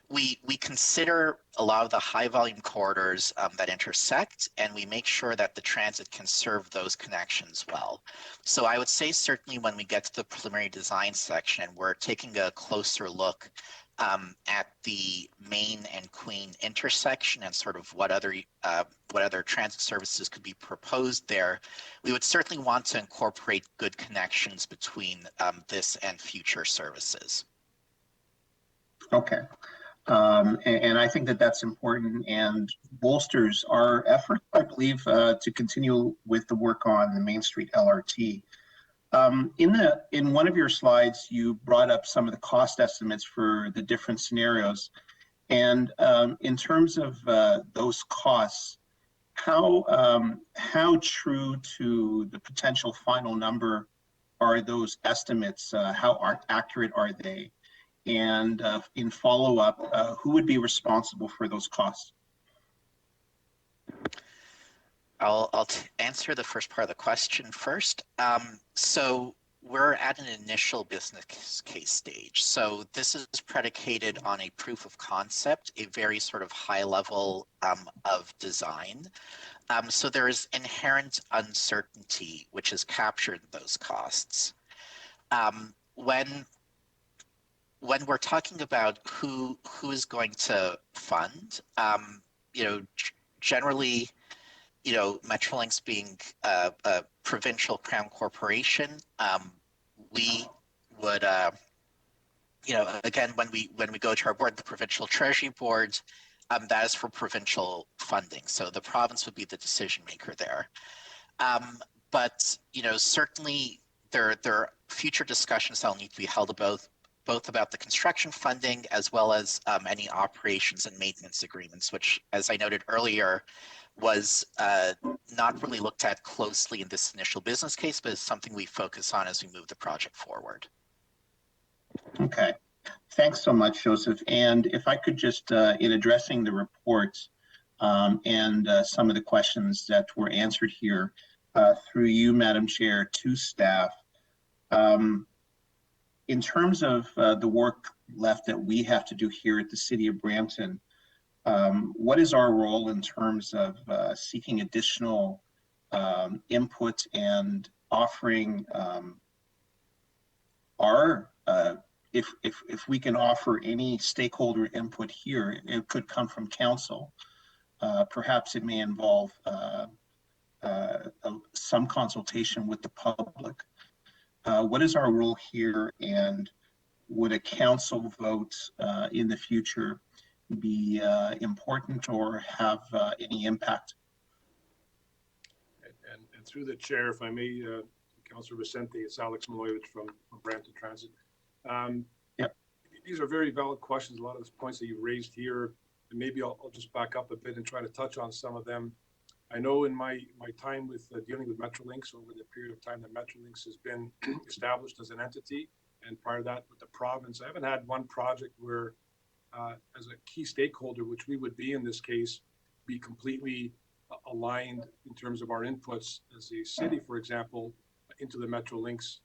We consider a lot of the high volume corridors that intersect, and we make sure that the transit can serve those connections well. So I would say certainly when we get to the preliminary design section, we're taking a closer look at the Main and Queen intersection and sort of what other transit services could be proposed there. We would certainly want to incorporate good connections between this and future services. Okay. And I think that that's important and bolsters our effort, I believe, to continue with the work on the Main Street LRT. In one of your slides, you brought up some of the cost estimates for the different scenarios. And in terms of those costs, how true to the potential final number are those estimates? How accurate are they? And in follow-up, who would be responsible for those costs? I'll answer the first part of the question first. So we're at an initial business case stage. So this is predicated on a proof of concept, a very sort of high level of design. So there is inherent uncertainty, which is captured in those costs. When we're talking about who is going to fund, generally, Metrolinx being a provincial crown corporation, we would, again, when we go to our board, the provincial treasury board, that is for provincial funding. So the province would be the decision maker there. But certainly there are future discussions that will need to be held about both about the construction funding as well as any operations and maintenance agreements, which, as I noted earlier, was not really looked at closely in this initial business case, but is something we focus on as we move the project forward. Okay, thanks so much, Joseph. And if I could just, in addressing the reports and some of the questions that were answered here through you, Madam Chair, to staff, in terms of the work left that we have to do here at the City of Brampton, what is our role in terms of seeking additional input and offering if we can offer any stakeholder input here, it could come from council. Perhaps it may involve some consultation with the public. What is our role here, and would a council vote in the future be important or have any impact? And through the chair, if I may, Councillor Vicente, it's Alex Maloyevich from Brampton Transit. Yep. These are very valid questions. A lot of the points that you've raised here, and maybe I'll just back up a bit and try to touch on some of them. I know in my time with dealing with Metrolinx over the period of time that Metrolinx has been established as an entity, and prior to that with the province, I haven't had one project where, as a key stakeholder, which we would be in this case, be completely aligned in terms of our inputs as a city, for example, into the Metrolinx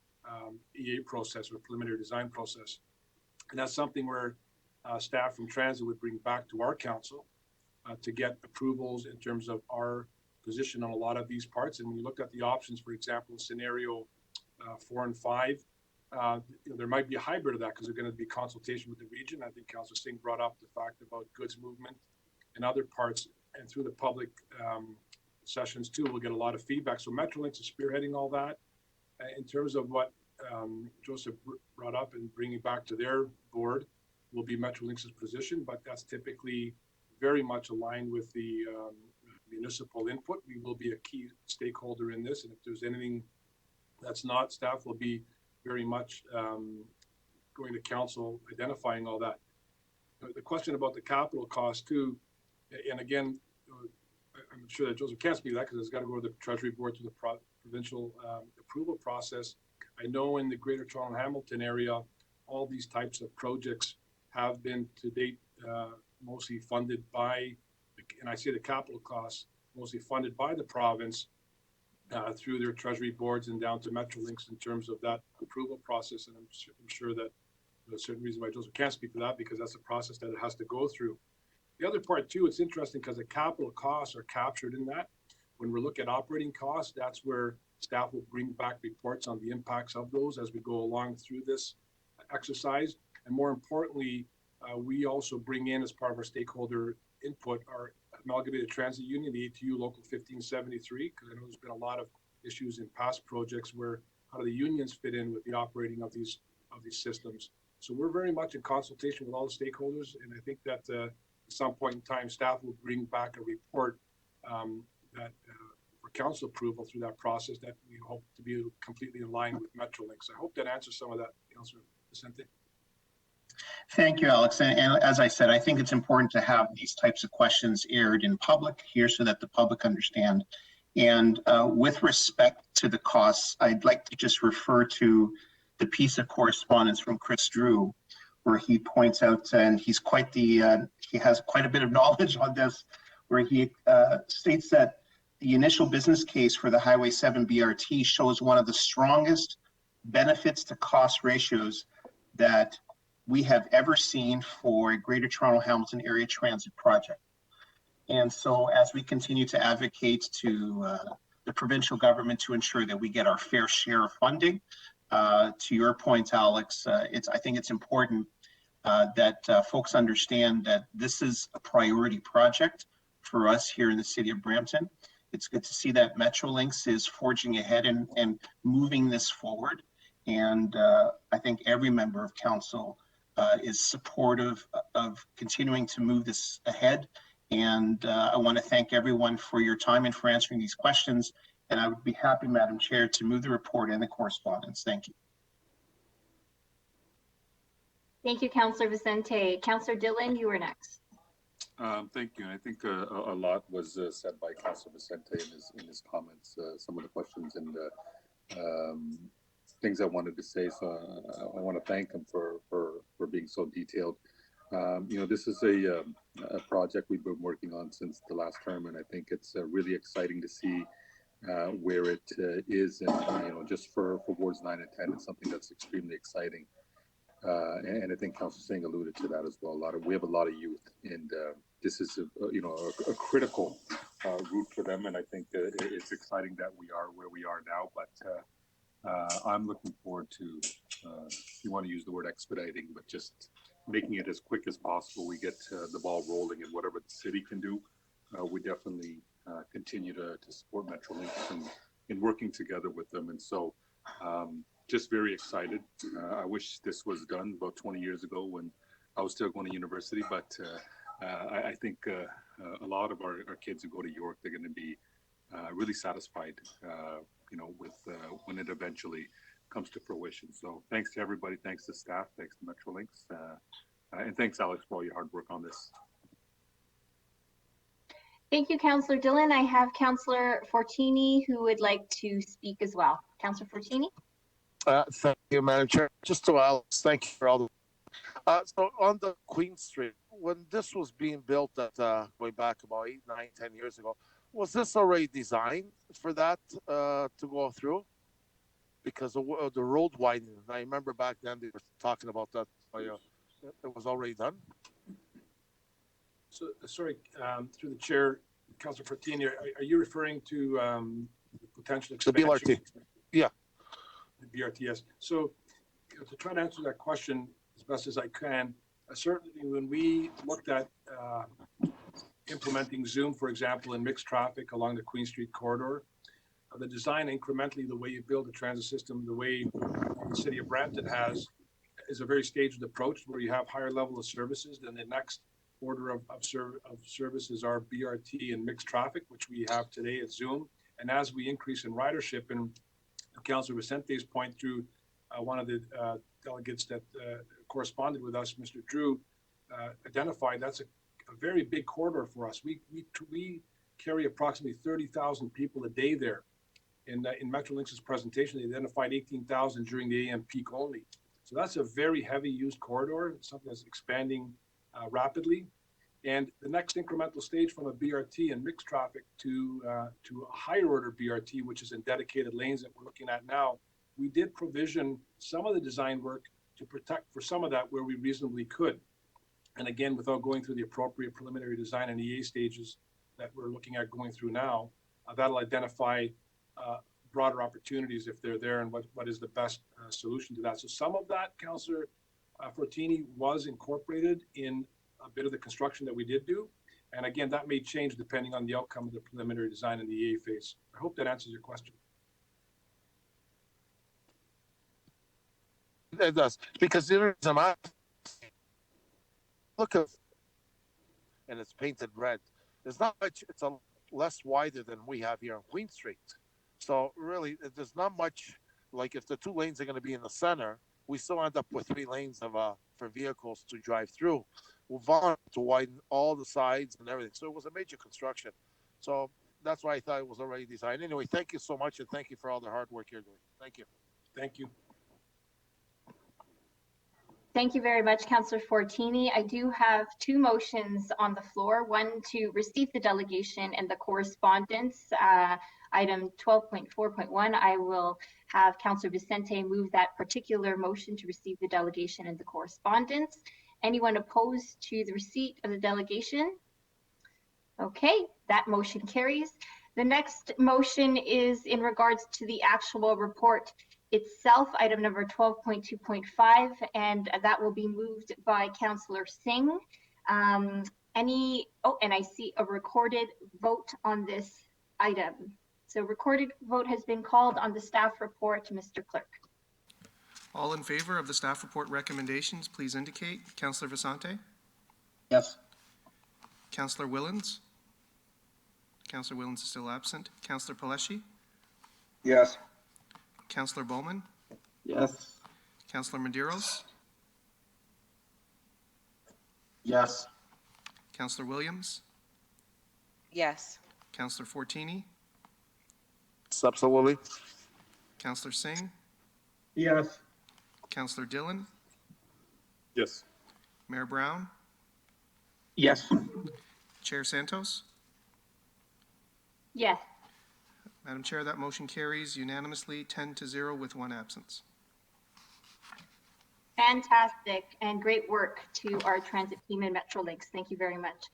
EA process or preliminary design process. And that's something where staff from Transit would bring back to our council to get approvals in terms of our position on a lot of these parts. And when you look at the options, for example, scenario 4 and 5, there might be a hybrid of that because there's going to be consultation with the region. I think Councillor Singh brought up the fact about goods movement and other parts, and through the public sessions too, we'll get a lot of feedback. So Metrolinx is spearheading all that. In terms of what Joseph brought up and bringing back to their board will be Metrolinx's position, but that's typically very much aligned with the municipal input. We will be a key stakeholder in this, and if there's anything that's not, staff will be very much going to council, identifying all that. The question about the capital cost too, and again, I'm sure that Joseph can't speak to that because it's got to go to the Treasury Board through the provincial approval process. I know in the Greater Toronto Hamilton area, all these types of projects have been to date mostly funded by, and I say the capital costs, mostly funded by the province through their Treasury boards and down to Metrolinx in terms of that approval process. And I'm sure that there's a certain reason why Joseph can't speak to that because that's a process that it has to go through. The other part too, it's interesting because the capital costs are captured in that. When we're looking at operating costs, that's where staff will bring back reports on the impacts of those as we go along through this exercise. And more importantly, we also bring in as part of our stakeholder input our Amalgamated Transit Union, the ATU Local 1573, because I know there's been a lot of issues in past projects where how do the unions fit in with the operating of these systems. So we're very much in consultation with all the stakeholders, and I think that at some point in time, staff will bring back a report that for council approval through that process that we hope to be completely in line with Metrolinx. I hope that answers some of that, Councillor Vicente. Thank you, Alex. And as I said, I think it's important to have these types of questions aired in public here so that the public understand. And with respect to the costs, I'd like to just refer to the piece of correspondence from Chris Drew, where he points out, and he's quite the, he has quite a bit of knowledge on this, where he states that the initial business case for the Highway 7 BRT shows one of the strongest benefits to cost ratios that we have ever seen for a Greater Toronto Hamilton area transit project. And so as we continue to advocate to the provincial government to ensure that we get our fair share of funding, to your point, Alex, I think it's important that folks understand that this is a priority project for us here in the city of Brampton. It's good to see that Metrolinx is forging ahead and moving this forward. And I think every member of council is supportive of continuing to move this ahead. And I want to thank everyone for your time and for answering these questions. And I would be happy, Madam Chair, to move the report and the correspondence. Thank you. Thank you, Councillor Vicente. Councillor Dillon, you were next. Thank you. I think a lot was said by Councillor Vicente in his comments. Some of the questions and things I wanted to say. So I want to thank him for being so detailed. You know, this is a project we've been working on since the last term, and I think it's really exciting to see where it is. And you know, just for wards 9 and 10, it's something that's extremely exciting. And I think Councillor Singh alluded to that as well. We have a lot of youth, and this is a critical route for them. And I think it's exciting that we are where we are now. But I'm looking forward to, if you want to use the word expediting, but just making it as quick as possible. We get the ball rolling, and whatever the city can do, we definitely continue to support Metrolinx and in working together with them. And so just very excited. I wish this was done about 20 years ago when I was still going to university, but I think a lot of our kids who go to York, they're going to be really satisfied, you know, with when it eventually comes to fruition. So thanks to everybody, thanks to staff, thanks to Metrolinx, and thanks, Alex, for all your hard work on this. Thank you, Councillor Dillon. I have Councillor Fortini who would like to speak as well. Councillor Fortini. Thank you, Madam Chair. Just to Alex, thank you for all the. So on the Queen Street, when this was being built at way back about 8, 9, 10 years ago, was this already designed for that to go through? Because of the road widening, I remember back then they were talking about that. It was already done. So sorry, through the chair, Councillor Fortini, are you referring to potential expansion? The BRT. Yeah. The BRTS. So to try to answer that question as best as I can, certainly when we looked at implementing Zoom, for example, in mixed traffic along the Queen Street corridor, the design incrementally, the way you build a transit system, the way the city of Brampton has, is a very staged approach where you have higher level of services. Then the next order of services are BRT and mixed traffic, which we have today at Zoom. And as we increase in ridership, and Councillor Vicente's point through one of the delegates that corresponded with us, Mr. Drew, identified, that's a very big corridor for us. We carry approximately 30,000 people a day there. In Metrolinx's presentation, they identified 18,000 during the AM peak only. So that's a very heavy used corridor, something that's expanding rapidly. And the next incremental stage from a BRT and mixed traffic to a higher order BRT, which is in dedicated lanes that we're looking at now, we did provision some of the design work to protect for some of that where we reasonably could. And again, without going through the appropriate preliminary design and EA stages that we're looking at going through now, that'll identify broader opportunities if they're there and what is the best solution to that. So some of that, Councillor Fortini, was incorporated in a bit of the construction that we did do. And again, that may change depending on the outcome of the preliminary design and the EA phase. I hope that answers your question. It does, because there is a look of, and it's painted red. There's not much, it's a less wider than we have here on Queen Street. So really, there's not much, like if the 2 lanes are going to be in the center, we still end up with 3 lanes of for vehicles to drive through. We'll want to widen all the sides and everything. So it was a major construction. So that's why I thought it was already designed. Anyway, thank you so much, and thank you for all the hard work you're doing. Thank you. Thank you. Thank you very much, Councillor Fortini. I do have 2 motions on the floor. One to receive the delegation and the correspondence. Item 12.4.1, I will have Councillor Vicente move that particular motion to receive the delegation and the correspondence. Anyone opposed to the receipt of the delegation? Okay, that motion carries. The next motion is in regards to the actual report itself, item number 12.2.5, and that will be moved by Councillor Singh. And I see a recorded vote on this item. So recorded vote has been called on the staff report, Mr. Clerk. All in favor of the staff report recommendations, please indicate. Councillor Vicente? Yes. Councillor Willens? Councillor Willens is still absent. Councillor Paleshi? Yes. Councillor Bowman? Yes. Councillor Medeiros? Yes. Councillor Williams? Yes. Councillor Fortini? Absolutely. Councillor Singh? Yes. Councillor Dillon? Yes. Mayor Brown? Yes. Chair Santos? Yes. Madam Chair, that motion carries unanimously 10-0 with 1 absence. Fantastic and great work to our transit team in Metrolinx. Thank you very much.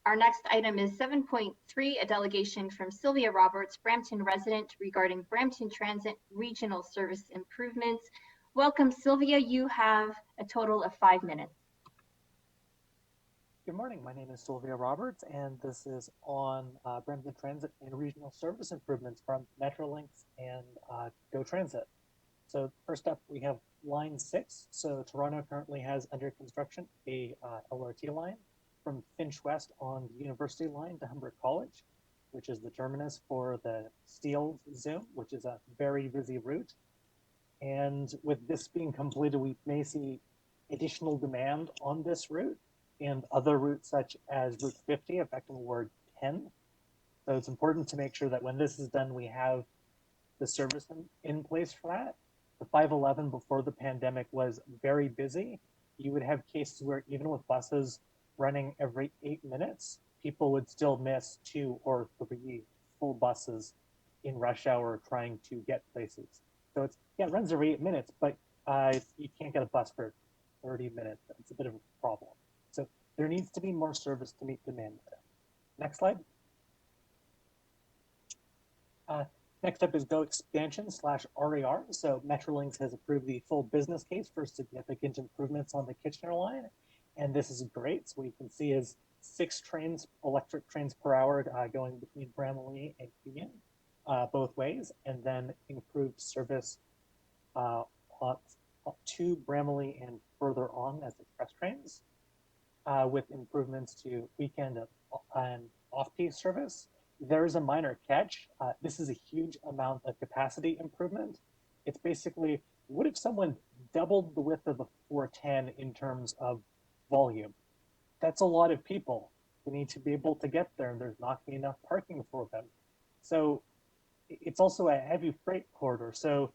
Our next item is 7.3, a delegation from Sylvia Roberts, Brampton resident, regarding Brampton Transit Regional Service Improvements. Welcome, Sylvia. You have a total of 5 minutes. Good morning. My name is Sylvia Roberts, and this is on Brampton Transit and Regional Service Improvements from Metrolinx and Go Transit. So first up, we have line 6. So Toronto currently has under construction a LRT line from Finch West on the University line to Humber College, which is the terminus for the Steel Zoom, which is a very busy route. And with this being completed, we may see additional demand on this route and other routes such as Route 50 affecting Ward 10. So it's important to make sure that when this is done, we have the service in place for that. The 511 before the pandemic was very busy. You would have cases where even with buses running every 8 minutes, people would still miss 2 or 3 full buses in rush hour trying to get places. So it's, yeah, it runs every 8 minutes, but you can't get a bus for 30 minutes. It's a bit of a problem. So there needs to be more service to meet demand there. Next slide. Next up is Go Expansion /RER. So Metrolinx has approved the full business case for significant improvements on the Kitchener line. And this is great. So what you can see is 6 trains, electric trains per hour going between Bramley and Union both ways, and then improved service to Bramley and further on as express trains with improvements to weekend and off-peak service. There's a minor catch. This is a huge amount of capacity improvement. It's basically what if someone doubled the width of the 410 in terms of volume? That's a lot of people. They need to be able to get there, and there's not going to be enough parking for them. So it's also a heavy freight corridor. So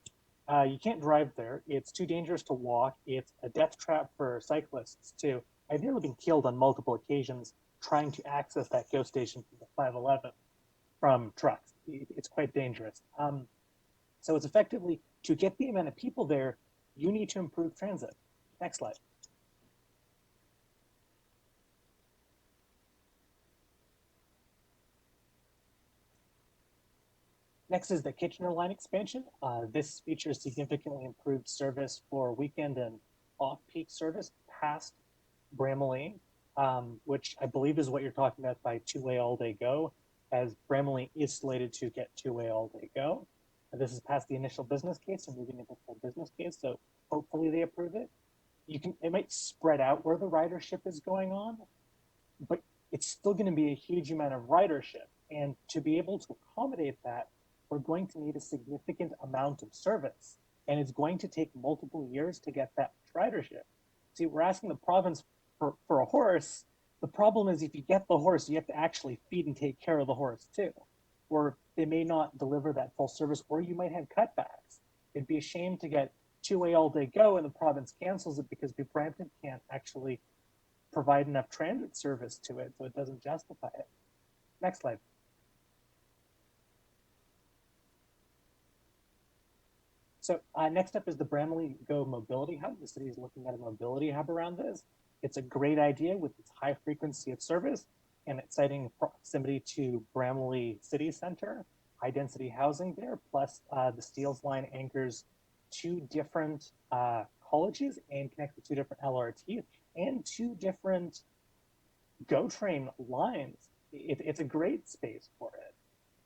you can't drive there. It's too dangerous to walk. It's a death trap for cyclists too. I've nearly been killed on multiple occasions trying to access that GO station from the 511 from trucks. It's quite dangerous. So it's effectively, to get the amount of people there, you need to improve transit. Next slide. Next is the Kitchener line expansion. This features significantly improved service for weekend and off-peak service past Bramley, which I believe is what you're talking about by two-way all-day go, as Bramley is slated to get two-way all-day go. This is past the initial business case and moving into full business case, so hopefully they approve it. It might spread out where the ridership is going on, but it's still going to be a huge amount of ridership. And to be able to accommodate that, we're going to need a significant amount of service, and it's going to take multiple years to get that ridership. See, we're asking the province for a horse. The problem is if you get the horse, you have to actually feed and take care of the horse too, or they may not deliver that full service, or you might have cutbacks. It'd be a shame to get two-way all-day go and the province cancels it because Brampton can't actually provide enough transit service to it, so it doesn't justify it. Next slide. So next up is the Bramley Go Mobility Hub. The city is looking at a mobility hub around this. It's a great idea with its high frequency of service and exciting proximity to Bramley City Center, high density housing there, plus the Steeles line anchors two different colleges and connects with two different LRT and two different GO train lines. It's a great space for it.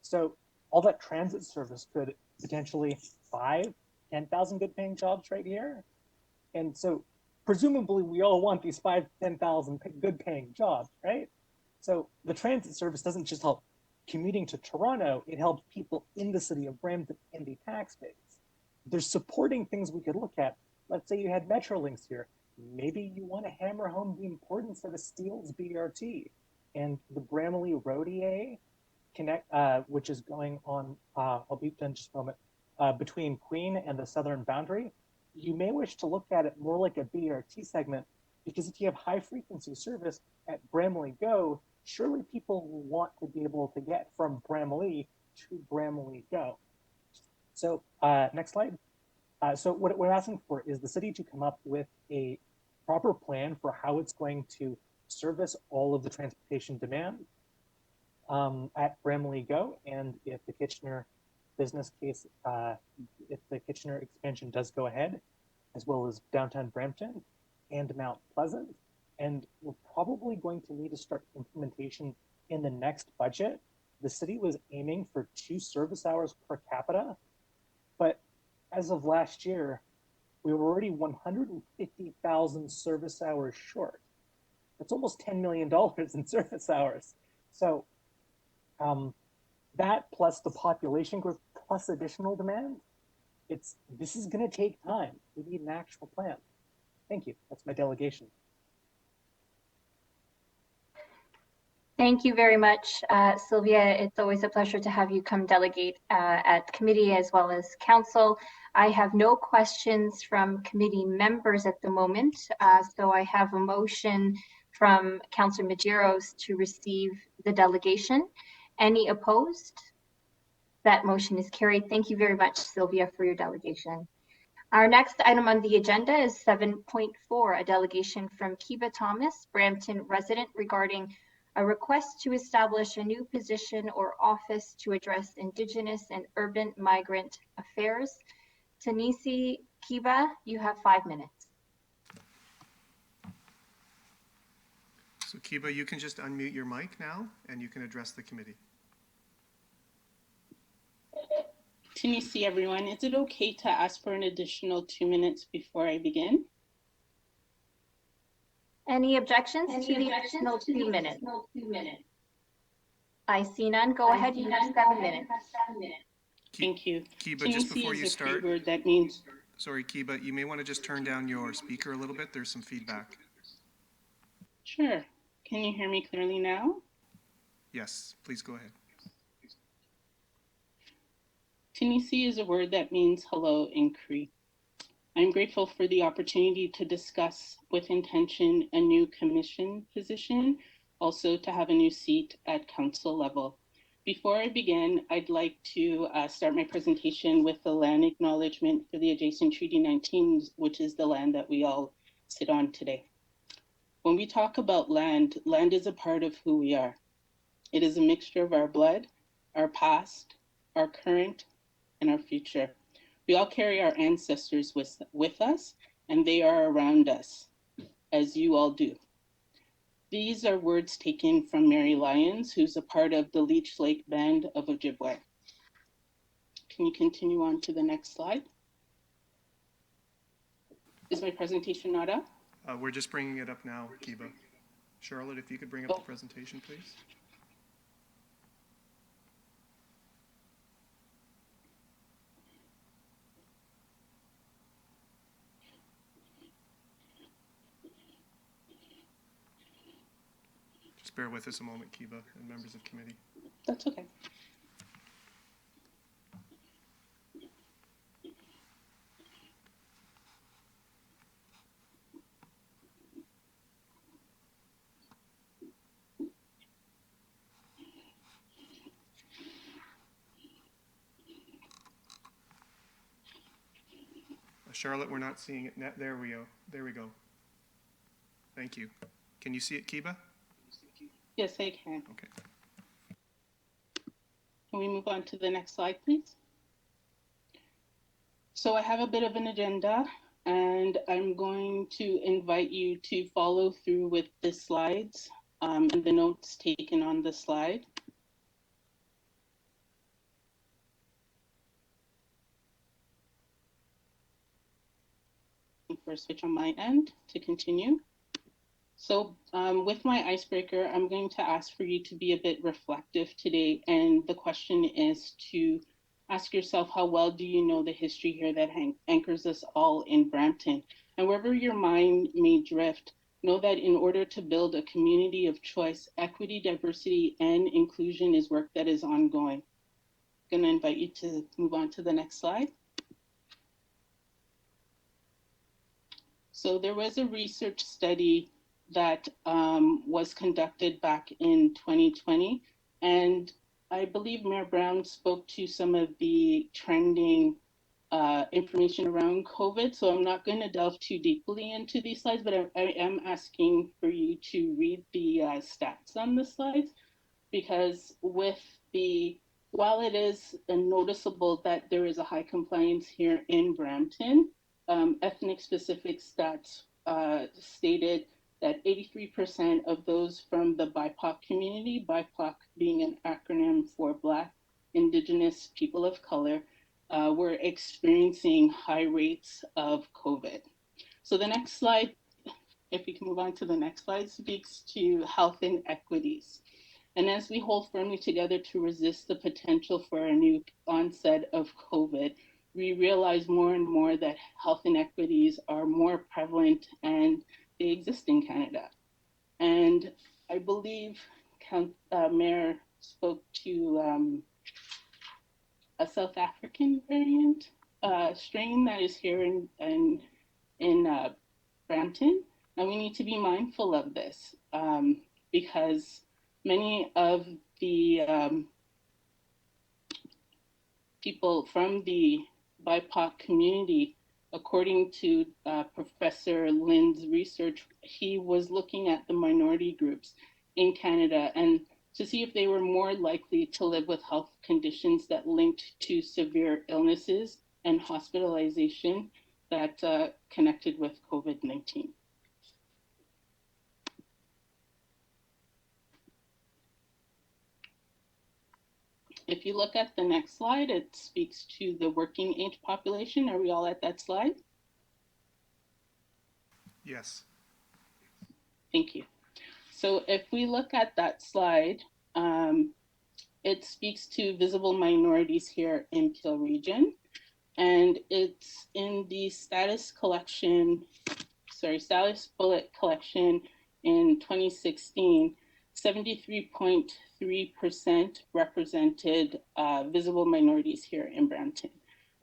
So all that transit service could potentially 10,000 good paying jobs right here. And so presumably we all want these 10,000 good paying jobs, right? So the transit service doesn't just help commuting to Toronto, it helps people in the city of Brampton in the tax base. There's supporting things we could look at. Let's say you had Metrolinx here. Maybe you want to hammer home the importance of a Steeles BRT and the Bramley Road EA connect, which is going on, I'll be done just a moment, between Queen and the southern boundary. You may wish to look at it more like a BRT segment, because if you have high frequency service at Bramley Go, surely people will want to be able to get from Bramley to Bramley Go. So next slide. So what we're asking for is the city to come up with a proper plan for how it's going to service all of the transportation demand at Bramley Go, and if the Kitchener business case, if the Kitchener expansion does go ahead, as well as downtown Brampton and Mount Pleasant. And we're probably going to need to start implementation in the next budget. The city was aiming for 2 service hours per capita, but as of last year, we were already 150,000 service hours short. That's almost $10 million in service hours. So that plus the population growth plus additional demand, this is going to take time. We need an actual plan. Thank you. That's my delegation. Thank you very much, Sylvia. It's always a pleasure to have you come delegate at committee as well as council. I have no questions from committee members at the moment, so I have a motion from Councillor Medeiros to receive the delegation. Any opposed? That motion is carried. Thank you very much, Sylvia, for your delegation. Our next item on the agenda is 7.4, a delegation from Kiba Thomas, Brampton resident, regarding a request to establish a new position or office to address Indigenous and urban migrant affairs. Tanisi Kiba, you have 5 minutes. So Kiba, you can just unmute your mic now and you can address the committee. Tanisi, everyone. Is it okay to ask for an additional 2 minutes before I begin? Any objections to the additional 2 minutes? I see none. Go ahead. You have 7 minutes. Thank you. Kiba, just before you start, word that means Sorry, Kiba, you may want to just turn down your speaker a little bit. There's some feedback. Sure. Can you hear me clearly now? Yes, please go ahead. Tinisi is a word that means hello in Cree. I'm grateful for the opportunity to discuss with intention a new commission position, also to have a new seat at council level. Before I begin, I'd like to start my presentation with the land acknowledgement for the adjacent Treaty 19, which is the land that we all sit on today. When we talk about land, land is a part of who we are. It is a mixture of our blood, our past, our current, and our future. We all carry our ancestors with us, and they are around us, as you all do. These are words taken from Mary Lyons, who's a part of the Leech Lake Band of Ojibwe. Can you continue on to the next slide? Is my presentation not up? We're just bringing it up now, Kiba. Charlotte, if you could bring up the presentation, please. Just bear with us a moment, Kiba, and members of committee. That's okay. Charlotte, we're not seeing it. There we go. There we go. Thank you. Can you see it, Kiba? Yes, I can. Okay. Can we move on to the next slide, please? So I have a bit of an agenda, and I'm going to invite you to follow through with the slides and the notes taken on the slide. For a switch on my end to continue. So with my icebreaker, I'm going to ask for you to be a bit reflective today. And the question is to ask yourself, how well do you know the history here that anchors us all in Brampton? And wherever your mind may drift, know that in order to build a community of choice, equity, diversity, and inclusion is work that is ongoing. I'm going to invite you to move on to the next slide. So there was a research study that was conducted back in 2020, and I believe Mayor Brown spoke to some of the trending information around COVID, so I'm not going to delve too deeply into these slides, but I am asking for you to read the stats on the slides, because while it is noticeable that there is a high compliance here in Brampton, ethnic specific stats stated that 83% of those from the BIPOC community, BIPOC being an acronym for Black, Indigenous, people of color, were experiencing high rates of COVID. So the next slide, if we can move on to the next slide, speaks to health inequities. And as we hold firmly together to resist the potential for a new onset of COVID, we realize more and more that health inequities are more prevalent and they exist in Canada. And I believe Mayor spoke to a South African variant strain that is here in Brampton. And we need to be mindful of this because many of the people from the BIPOC community, according to Professor Lynn's research, he was looking at the minority groups in Canada and to see if they were more likely to live with health conditions that linked to severe illnesses and hospitalization that connected with COVID-19. If you look at the next slide, it speaks to the working age population. Are we all at that slide? Yes. Thank you. So if we look at that slide, it speaks to visible minorities here in Peel Region. And it's in the status bullet collection in 2016, 73.3% represented visible minorities here in Brampton.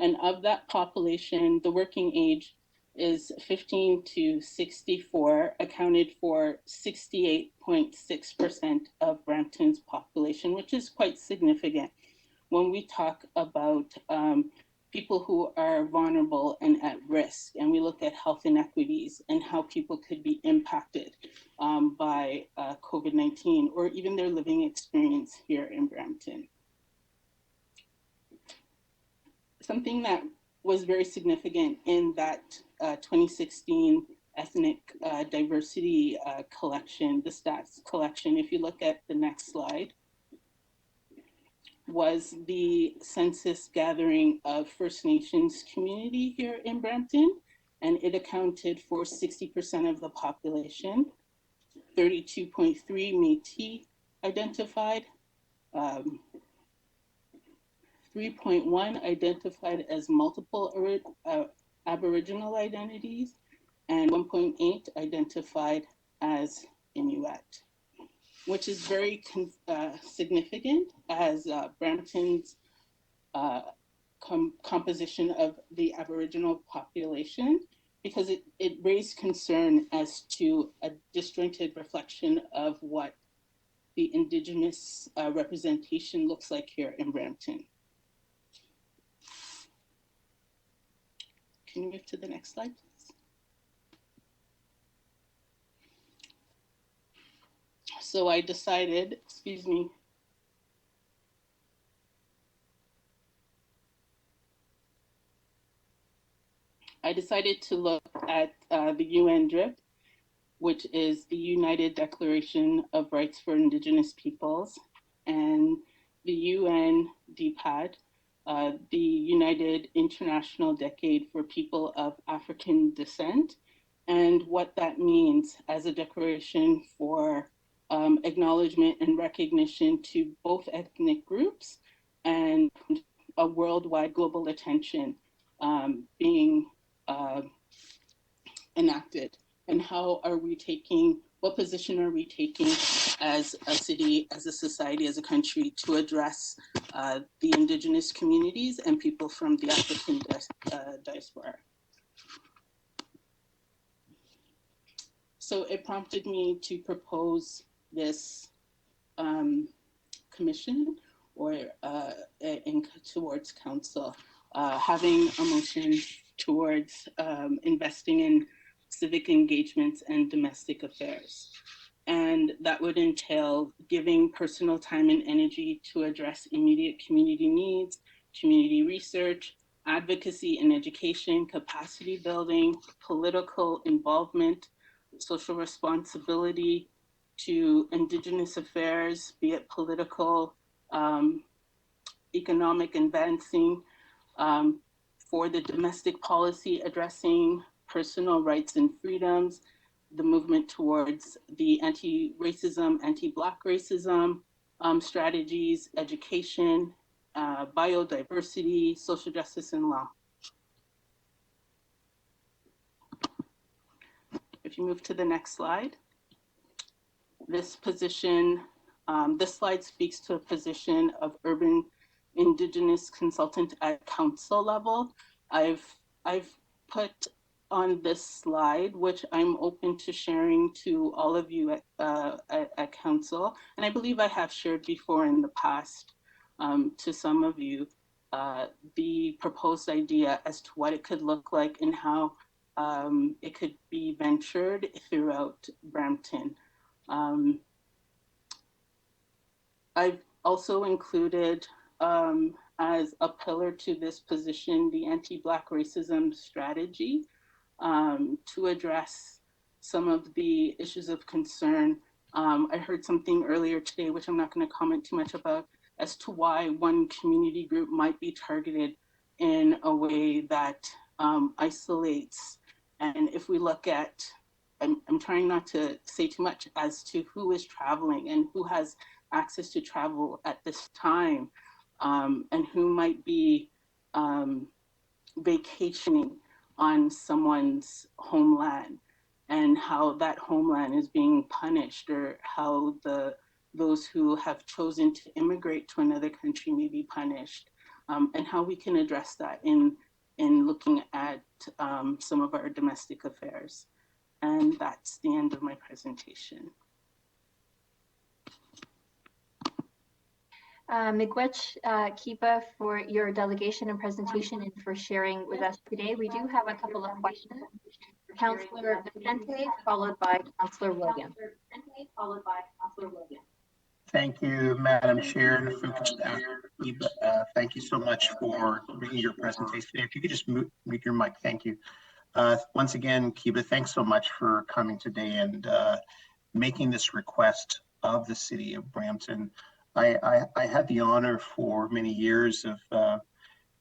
And of that population, the working age is 15 to 64, accounted for 68.6% of Brampton's population, which is quite significant when we talk about people who are vulnerable and at risk, and we look at health inequities and how people could be impacted by COVID-19 or even their living experience here in Brampton. Something that was very significant in that 2016 ethnic diversity collection, the stats collection, if you look at the next slide, was the census gathering of First Nations community here in Brampton, and it accounted for 60% of the population, 32.3 Métis identified, 3.1 identified as multiple Aboriginal identities, and 1.8 identified as Inuit, which is very significant as Brampton's composition of the Aboriginal population, because it raised concern as to a disjointed reflection of what the Indigenous representation looks like here in Brampton. Can you move to the next slide, please? So I decided, I decided to look at the UN DRIP, which is the United Declaration of Rights for Indigenous Peoples, and the UN DPAD, the United International Decade for People of African Descent, and what that means as a declaration for acknowledgement and recognition to both ethnic groups and a worldwide global attention being enacted. And how are we taking, what position are we taking as a city, as a society, as a country to address the Indigenous communities and people from the African diaspora? So it prompted me to propose this commission or towards council, having a motion towards investing in civic engagements and domestic affairs. And that would entail giving personal time and energy to address immediate community needs, community research, advocacy and education, capacity building, political involvement, social responsibility to Indigenous affairs, be it political, economic advancing, for the domestic policy addressing personal rights and freedoms, the movement towards the anti-racism, anti-Black racism strategies, education, biodiversity, social justice, and law. If you move to the next slide, this position, this slide speaks to a position of urban Indigenous consultant at council level. I've put on this slide, which I'm open to sharing to all of you at council, and I believe I have shared before in the past to some of you, the proposed idea as to what it could look like and how it could be ventured throughout Brampton. I've also included as a pillar to this position the anti-Black racism strategy to address some of the issues of concern. I heard something earlier today, which I'm not going to comment too much about, as to why one community group might be targeted in a way that isolates. And if we look at, I'm trying not to say too much as to who is traveling and who has access to travel at this time, and who might be vacationing on someone's homeland and how that homeland is being punished, or how those who have chosen to immigrate to another country may be punished, and how we can address that in looking at some of our domestic affairs. And that's the end of my presentation. Miigwech Kipa, for your delegation and presentation and for sharing with us today. We do have a couple of questions. Councillor Vicente, followed by Councillor Williams. Thank you, Madam Chair and Fuku staff. Thank you so much for bringing your presentation. If you could just mute your mic, thank you. Once again, Kiba, thanks so much for coming today and making this request of the city of Brampton. I had the honor for many years of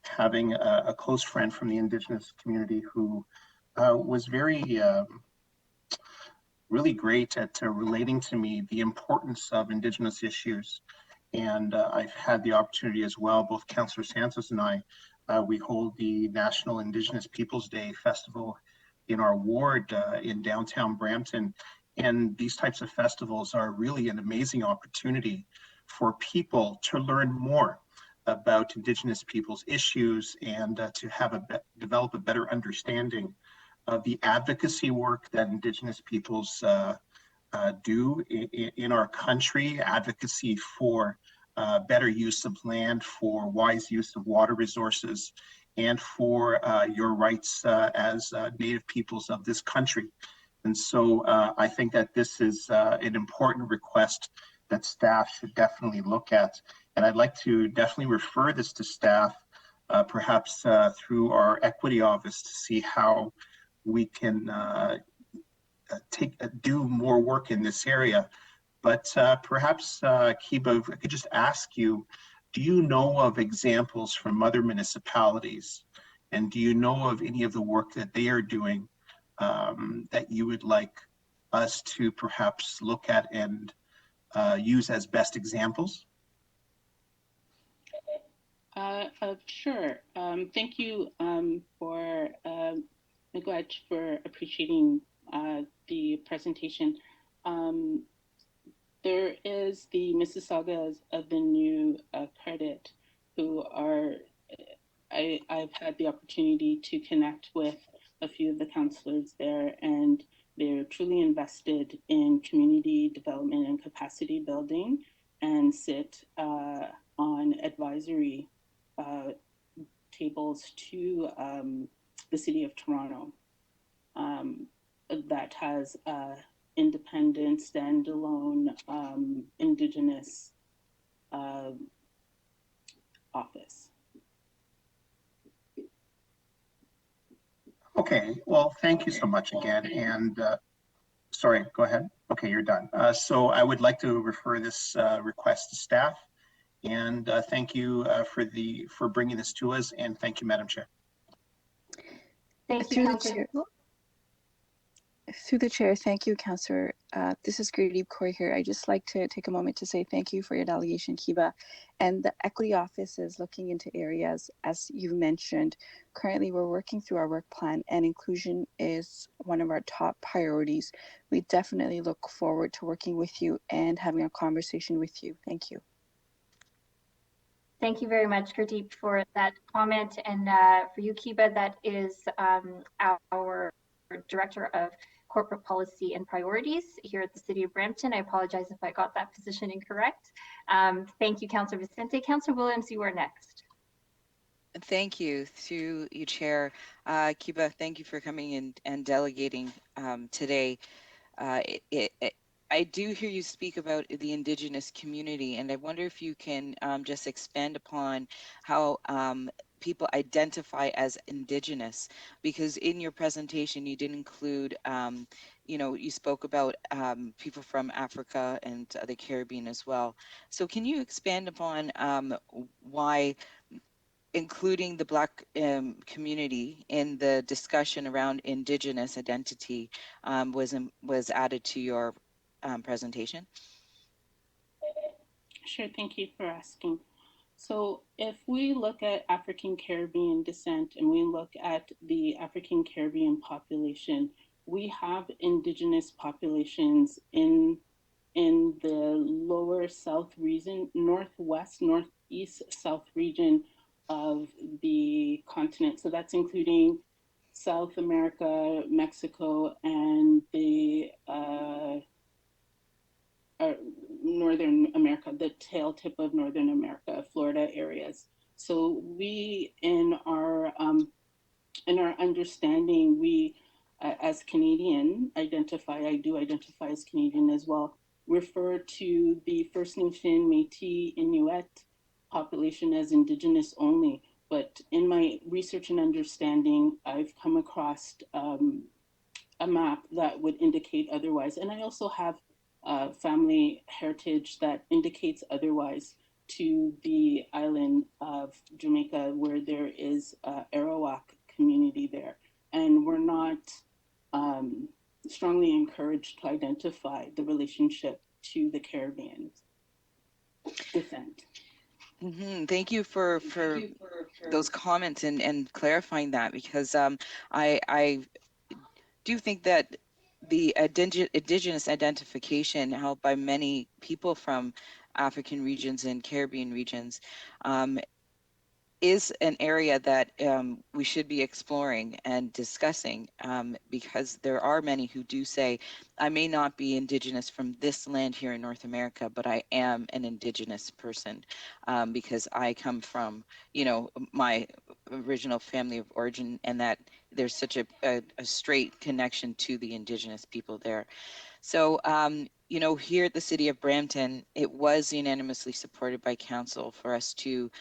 having a close friend from the Indigenous community who was very really great at relating to me the importance of Indigenous issues. And I've had the opportunity as well, both Councillor Santos and I, we hold the National Indigenous Peoples Day Festival in our ward in downtown Brampton. And these types of festivals are really an amazing opportunity for people to learn more about Indigenous peoples' issues and to have develop a better understanding of the advocacy work that Indigenous peoples do in our country, advocacy for better use of land, for wise use of water resources, and for your rights as Native peoples of this country. And so I think that this is an important request that staff should definitely look at. And I'd like to definitely refer this to staff, perhaps through our equity office, to see how we can do more work in this area. But perhaps, Kiba, if I could just ask you, do you know of examples from other municipalities? And do you know of any of the work that they are doing that you would like us to perhaps look at and use as best examples? Sure. Thank you for Miigwech for appreciating the presentation. There is the Mississaugas of the New Credit, who are, I've had the opportunity to connect with a few of the councillors there, and they're truly invested in community development and capacity building, and sit on advisory tables to the City of Toronto that has independent, standalone, Indigenous office. Okay, well, thank you so much again. And sorry, go ahead. Okay, you're done. So I would like to refer this request to staff. And thank you for bringing this to us. And thank you, Madam Chair. Thank you, Councillor. Through the chair, thank you, Councillor. This is Gurdeep Kaur here. I'd just like to take a moment to say thank you for your delegation, Kiba. And the Equity Office is looking into areas, as you mentioned. Currently, we're working through our work plan, and inclusion is one of our top priorities. We definitely look forward to working with you and having a conversation with you. Thank you. Thank you very much, Gurdeep, for that comment. And for you, Kiba, that is our Director of Corporate Policy and Priorities here at the City of Brampton. I apologize if I got that position incorrect. Thank you, Councillor Vicente. Councillor Williams, you are next. Thank you. Through you, Chair. Kiba, thank you for coming in and delegating today. I do hear you speak about the Indigenous community, and I wonder if you can just expand upon how people identify as Indigenous, because in your presentation you did include, you spoke about people from Africa and the Caribbean as well. So can you expand upon why including the Black community in the discussion around Indigenous identity was added to your presentation? Sure, thank you for asking. So if we look at African Caribbean descent and we look at the African Caribbean population, we have Indigenous populations in the lower south region, northwest, northeast, south region of the continent. So that's including South America, Mexico, and the Northern America, the tail tip of Northern America, Florida areas. So we, in our understanding, we, as Canadian, I do identify as Canadian as well, refer to the First Nation, Métis, Inuit population as Indigenous only. But in my research and understanding, I've come across a map that would indicate otherwise. And I also have family heritage that indicates otherwise to the island of Jamaica, where there is a Arawak community there. And we're not strongly encouraged to identify the relationship to the Caribbean descent. Thank you for those comments and clarifying that, because I do think that the Indigenous identification held by many people from African regions and Caribbean regions is an area that we should be exploring and discussing, because there are many who do say, I may not be Indigenous from this land here in North America, but I am an Indigenous person because I come from, you know, my original family of origin, and that there's such a straight connection to the Indigenous people there. So, you know, here at the City of Brampton, it was unanimously supported by Council for us to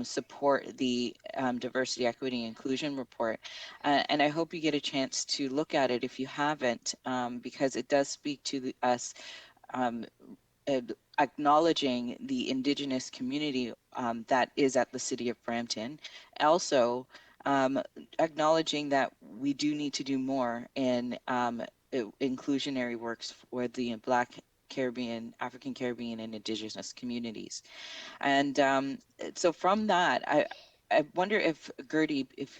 support the Diversity, Equity, Inclusion report. And I hope you get a chance to look at it if you haven't, because it does speak to us acknowledging the Indigenous community that is at the City of Brampton. Also, acknowledging that we do need to do more in inclusionary works for the Black Caribbean, African Caribbean, and Indigenous communities. And so from that, I wonder if Gertie, if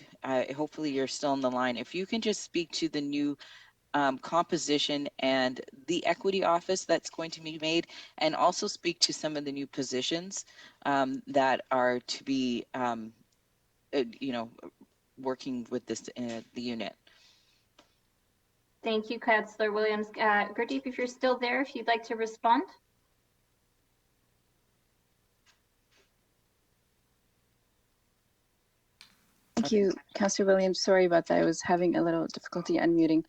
hopefully you're still on the line, if you can just speak to the new composition and the equity office that's going to be made, and also speak to some of the new positions that are to be, you know, working with this the unit. Thank you, Councillor Williams. Gurdeep, if you're still there, if you'd like to respond. Thank you, Councillor Williams. Sorry about that. I was having a little difficulty unmuting.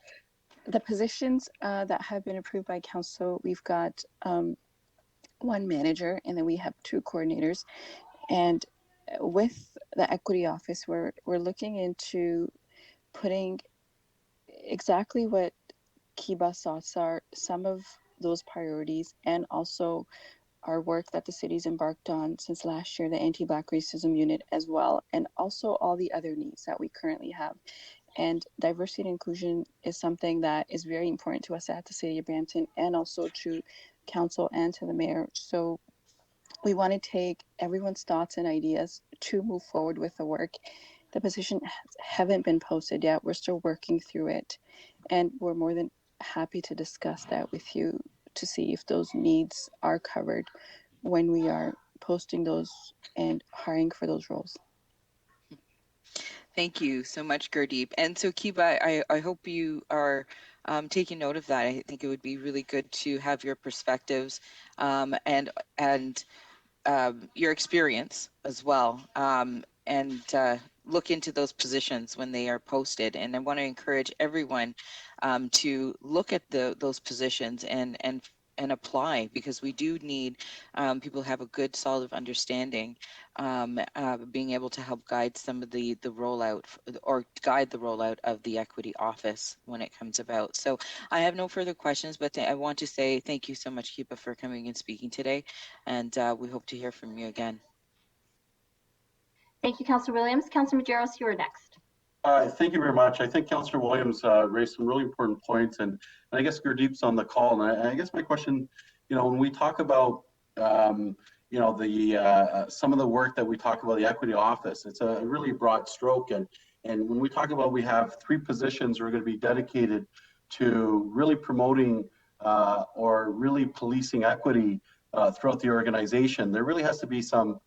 The positions that have been approved by Council, we've got one manager, and then we have 2 coordinators. And with the equity office, we're looking into putting exactly what Kiba's thoughts are, some of those priorities, and also our work that the city's embarked on since last year, the anti-Black racism unit as well, and also all the other needs that we currently have. And diversity and inclusion is something that is very important to us at the City of Brampton, and also to Council and to the Mayor. So we want to take everyone's thoughts and ideas to move forward with the work. The position haven't been posted yet. We're still working through it, and we're more than happy to discuss that with you to see if those needs are covered when we are posting those and hiring for those roles. Thank you so much, Gurdeep. And so, Kiba, I hope you are taking note of that. I think it would be really good to have your perspectives and your experience as well, and look into those positions when they are posted. And I want to encourage everyone to look at those positions and apply, because we do need people who have a good solid understanding, being able to help guide some of the rollout, or guide the rollout of the equity office when it comes about. So I have no further questions, but I want to say thank you so much, Kiba, for coming and speaking today, and we hope to hear from you again. Thank you, Councillor Williams. Councillor Majeros, you are next. Thank you very much. I think Councillor Williams raised some really important points, and I guess Gurdeep's on the call. And I guess my question, you know, when we talk about, you you know, the some of the work that we talk about, the equity office. It's a really broad stroke, and when we talk about we have 3 positions we're going to be dedicated to really promoting or really policing equity throughout the organization. There really has to be some,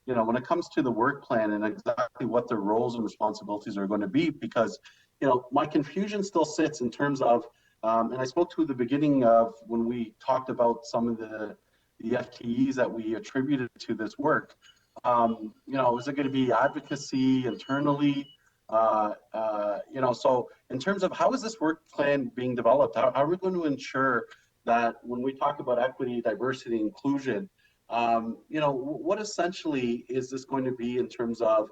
you know, when it comes to the work plan and exactly what their roles and responsibilities are going to be, because, you know, my confusion still sits in terms of, and I spoke to the beginning of when we talked about some of the FTEs that we attributed to this work. You know, is it going to be advocacy internally? You know, so in terms of how is this work plan being developed? How are we going to ensure that when we talk about equity, diversity, inclusion, you know, what essentially is this going to be in terms of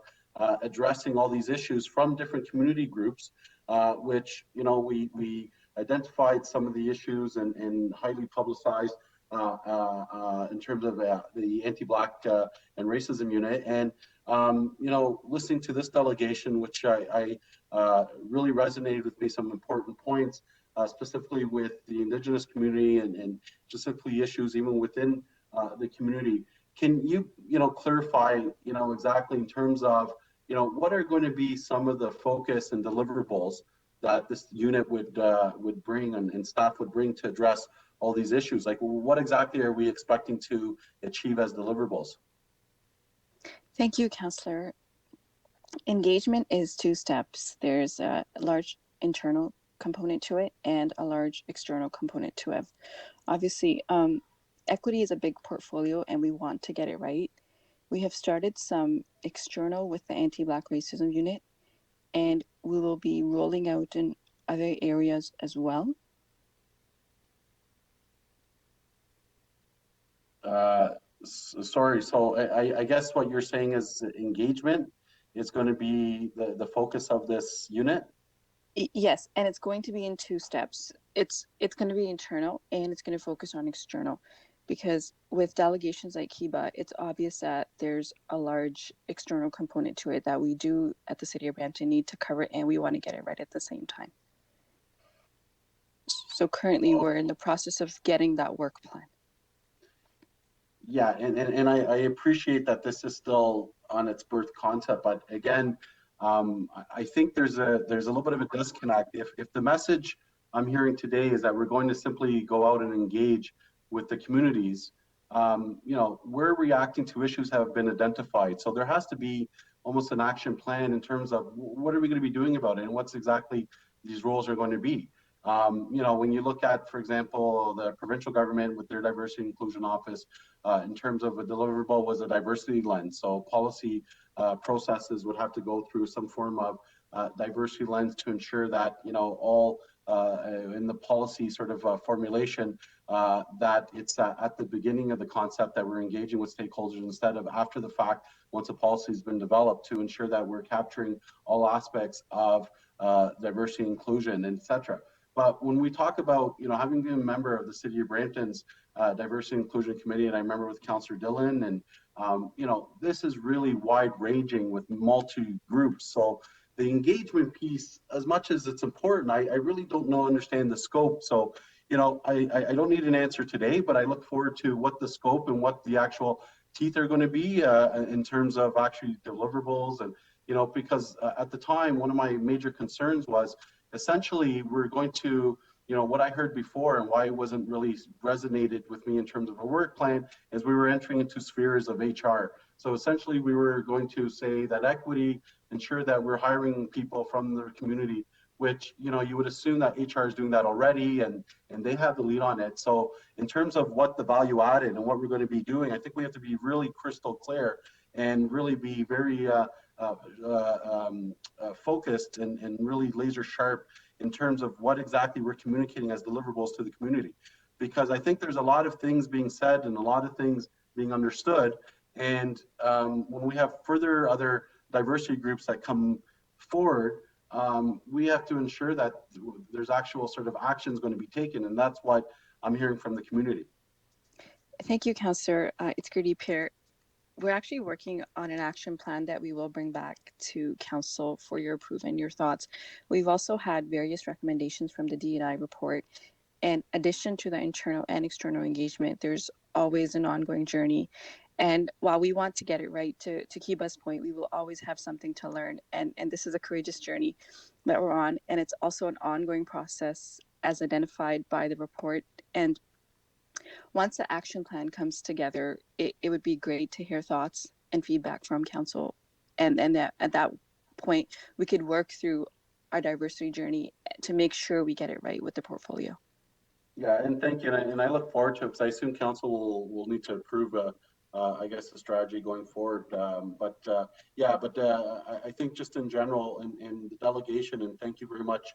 addressing all these issues from different community groups, which, you know, we identified some of the issues and highly publicized in terms of the anti-Black and racism unit. And, you know, listening to this delegation, which I really resonated with me, some important points, specifically with the Indigenous community and specifically issues even within the community. Can you, you know, clarify, you know, exactly in terms of, you know, what are going to be some of the focus and deliverables that this unit would bring and staff would bring to address all these issues? Like, what exactly are we expecting to achieve as deliverables? Thank you, Councillor. Engagement is 2 steps. There's a large internal component to it and a large external component to it. Obviously, equity is a big portfolio and we want to get it right. We have started some external with the anti-Black racism unit, and we will be rolling out in other areas as well. Sorry, so I guess what you're saying is engagement is going to be the focus of this unit? Yes, and it's going to be in 2 steps. It's going to be internal and it's going to focus on external, because with delegations like Kiba, it's obvious that there's a large external component to it that we do at the City of Brampton need to cover, and we want to get it right at the same time. So currently we're in the process of getting that work plan. Yeah, and I appreciate that this is still on its birth concept, but again, I think there's a little bit of a disconnect. If the message I'm hearing today is that we're going to simply go out and engage with the communities, you know, we're reacting to issues have been identified. So there has to be almost an action plan in terms of what are we going to be doing about it and what's exactly these roles are going to be. You know, when you look at, for example, the provincial government with their diversity and inclusion office, in terms of a deliverable was a diversity lens. So policy processes would have to go through some form of diversity lens to ensure that, you know, all in the policy sort of formulation, that it's at the beginning of the concept that we're engaging with stakeholders instead of after the fact, once a policy has been developed, to ensure that we're capturing all aspects of diversity, inclusion, and et cetera. But when we talk about, you know, having been a member of the City of Brampton's Diversity and Inclusion Committee, and I remember with Councillor Dillon, and, you know, this is really wide ranging with multi-groups. So the engagement piece, as much as it's important, I really don't understand the scope. So, you know, I don't need an answer today, but I look forward to what the scope and what the actual teeth are going to be in terms of actually deliverables. And, you know, because at the time, one of my major concerns was essentially we're going to, you know, what I heard before and why it wasn't really resonated with me in terms of a work plan is we were entering into spheres of HR. So essentially we were going to say that equity, ensure that we're hiring people from the community, which, you know, you would assume that HR is doing that already and they have the lead on it. So in terms of what the value added and what we're going to be doing, I think we have to be really crystal clear and really be very focused and really laser sharp in terms of what exactly we're communicating as deliverables to the community. Because I think there's a lot of things being said and a lot of things being understood. And when we have further other diversity groups that come forward, we have to ensure that there's actual sort of actions going to be taken. And that's what I'm hearing from the community. Thank you, Councillor. It's Gertie Pierre. We're actually working on an action plan that we will bring back to Council for your approval and your thoughts. We've also had various recommendations from the D&I report. In addition to the internal and external engagement, there's always an ongoing journey. And while we want to get it right, to Kiba's point, we will always have something to learn. And this is a courageous journey that we're on. And it's also an ongoing process as identified by the report. And once the action plan comes together, it would be great to hear thoughts and feedback from council. And at that point, we could work through our diversity journey to make sure we get it right with the portfolio. Yeah, and thank you. And I look forward to it because I assume council will need to approve, I guess, the strategy going forward. I think just in general, in the delegation, and thank you very much,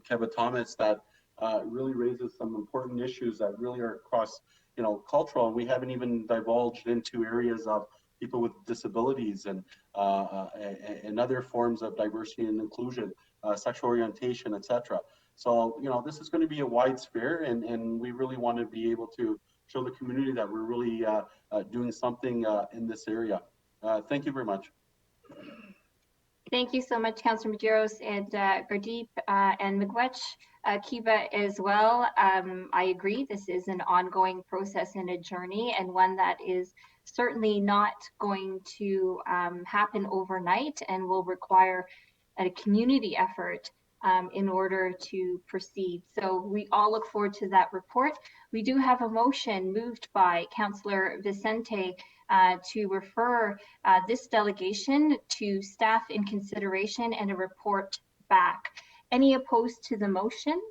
Kevin Thomas, that really raises some important issues that really are across, cultural. And we haven't even divulged into areas of people with disabilities and other forms of diversity and inclusion, sexual orientation, etc. So, this is going to be a wide sphere, and we really want to be able to show the community that we're really doing something in this area. Thank you very much. Thank you so much, Councillor Medeiros and Gurdeep and Miigwech, Kiba as well. I agree, this is an ongoing process and a journey, and one that is certainly not going to happen overnight and will require a community effort in order to proceed. So we all look forward to that report. We do have a motion moved by Councillor Vicente to refer this delegation to staff in consideration and a report back. Any opposed to the motion?